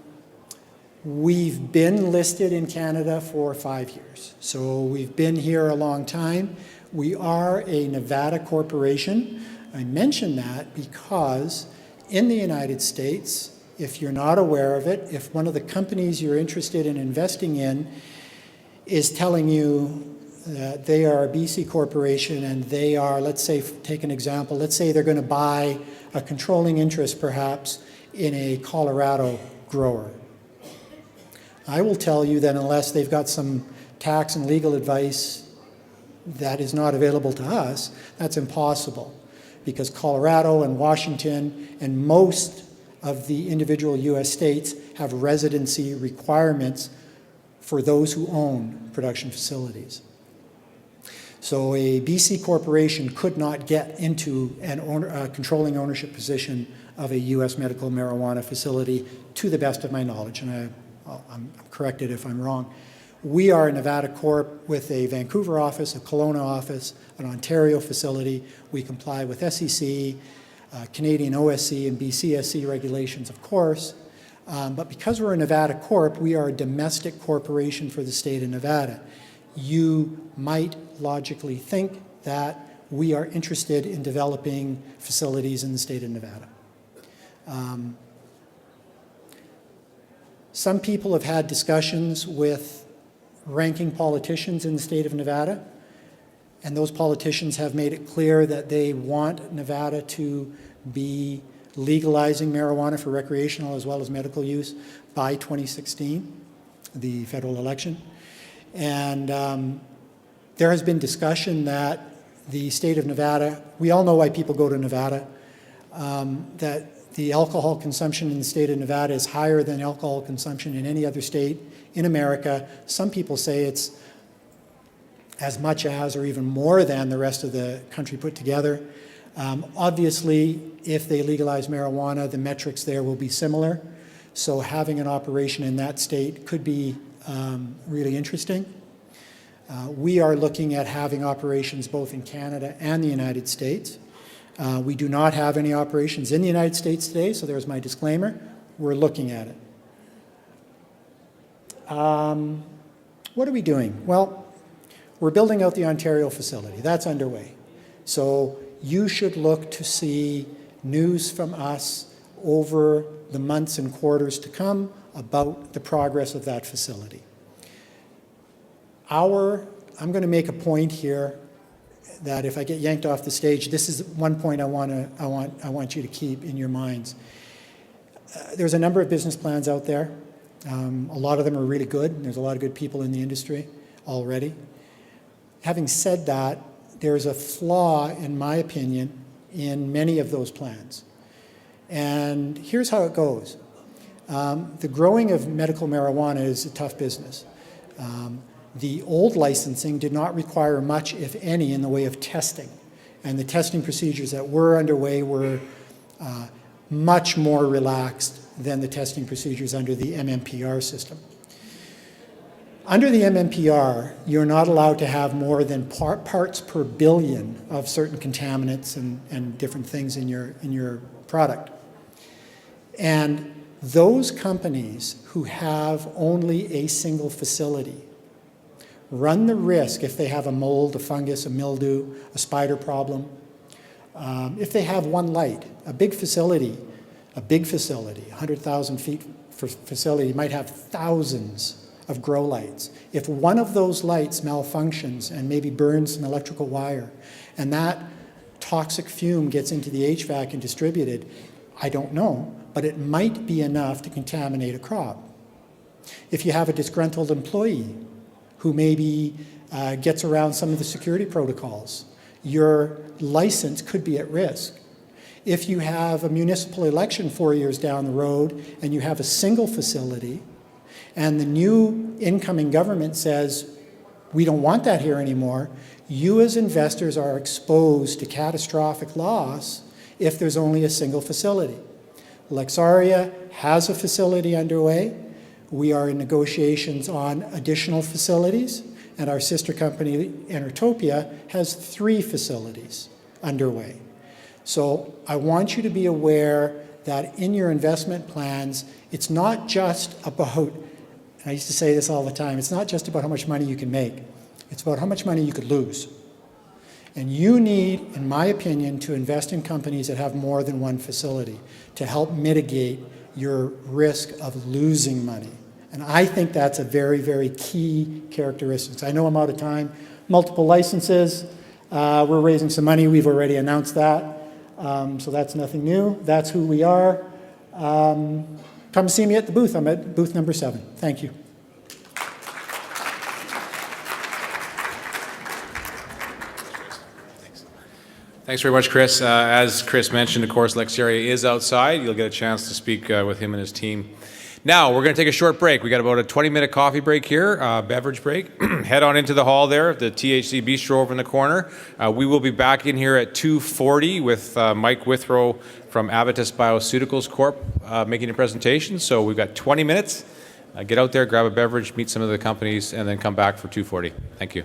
We've been listed in Canada for 5 years. So we've been here a long time. We are a Nevada corporation. I mention that because in the United States, if you're not aware of it, if one of the companies you're interested in investing in is telling you that they are a BC corporation and they are, let's say, take an example, let's say they're going to buy a controlling interest perhaps in a Colorado grower. I will tell you that unless they've got some tax and legal advice that is not available to us, that's impossible, because Colorado and Washington and most of the individual US states have residency requirements for those who own production facilities. So a BC corporation could not get into a controlling ownership position of a US medical marijuana facility, to the best of my knowledge, and I'm corrected if I'm wrong. We are a Nevada Corp with a Vancouver office, a Kelowna office, an Ontario facility. We comply with SEC, Canadian OSC and BCSC regulations, of course. But because we're a Nevada Corp, we are a domestic corporation for the state of Nevada. You might logically think that we are interested in developing facilities in the state of Nevada. Some people have had discussions with ranking politicians in the state of Nevada, and those politicians have made it clear that they want Nevada to be legalizing marijuana for recreational as well as medical use by 2016, the federal election. And there has been discussion that the state of Nevada, we all know why people go to Nevada, that the alcohol consumption in the state of Nevada is higher than alcohol consumption in any other state in America. Some people say it's as much as or even more than the rest of the country put together. Obviously, if they legalize marijuana, the metrics there will be similar. So having an operation in that state could be really interesting. We are looking at having operations both in Canada and the United States. We do not have any operations in the United States today, so there's my disclaimer. We're looking at it. What are we doing? Well, we're building out the Ontario facility. That's underway. So you should look to see news from us over the months and quarters to come about the progress of that facility. I'm going to make a point here that if I get yanked off the stage, this is one point I want you to keep in your minds. There's a number of business plans out there. A lot of them are really good. There's a lot of good people in the industry already. Having said that, there's a flaw, in my opinion, in many of those plans. And here's how it goes. The growing of medical marijuana is a tough business. The old licensing did not require much, if any, in the way of testing. And the testing procedures that were underway were much more relaxed than the testing procedures under the MMPR system. Under the MMPR, you're not allowed to have more than parts per billion of certain contaminants and different things in your product. And those companies who have only a single facility run the risk if they have a mold, a fungus, a mildew, a spider problem. If they have one light, a big facility, 100,000 feet facility might have thousands of grow lights. If one of those lights malfunctions and maybe burns some electrical wire, and that toxic fume gets into the HVAC and distributed, I don't know, but it might be enough to contaminate a crop. If you have a disgruntled employee who maybe gets around some of the security protocols, your license could be at risk. If you have a municipal election 4 years down the road and you have a single facility and the new incoming government says, we don't want that here anymore, you as investors are exposed to catastrophic loss if there's only a single facility. Lexaria has a facility underway. We are in negotiations on additional facilities, and our sister company, Enertopia, has 3 facilities underway. So I want you to be aware that in your investment plans, it's not just about, I used to say this all the time, it's not just about how much money you can make. It's about how much money you could lose. And you need, in my opinion, to invest in companies that have more than one facility to help mitigate your risk of losing money. And I think that's a very, very key characteristic. I know I'm out of time. Multiple licenses. We're raising some money. We've already announced that. So that's nothing new. That's who we are. Come see me at the booth. I'm at booth number 7. Thank you. Thanks very much, Chris. As Chris mentioned, of course, Lexaria is outside. You'll get a chance to speak with him and his team. Now, we're going to take a short break. We got about a 20-minute coffee break here, beverage break. Head on into the hall there, the THC Bistro over in the corner. We will be back in here at 2:40 with Mike Withrow from Avitus Bioceuticals Corp. Making a presentation. So we've got 20 minutes. Get out there, grab a beverage, meet some of the companies, and then come back for 2:40. Thank you.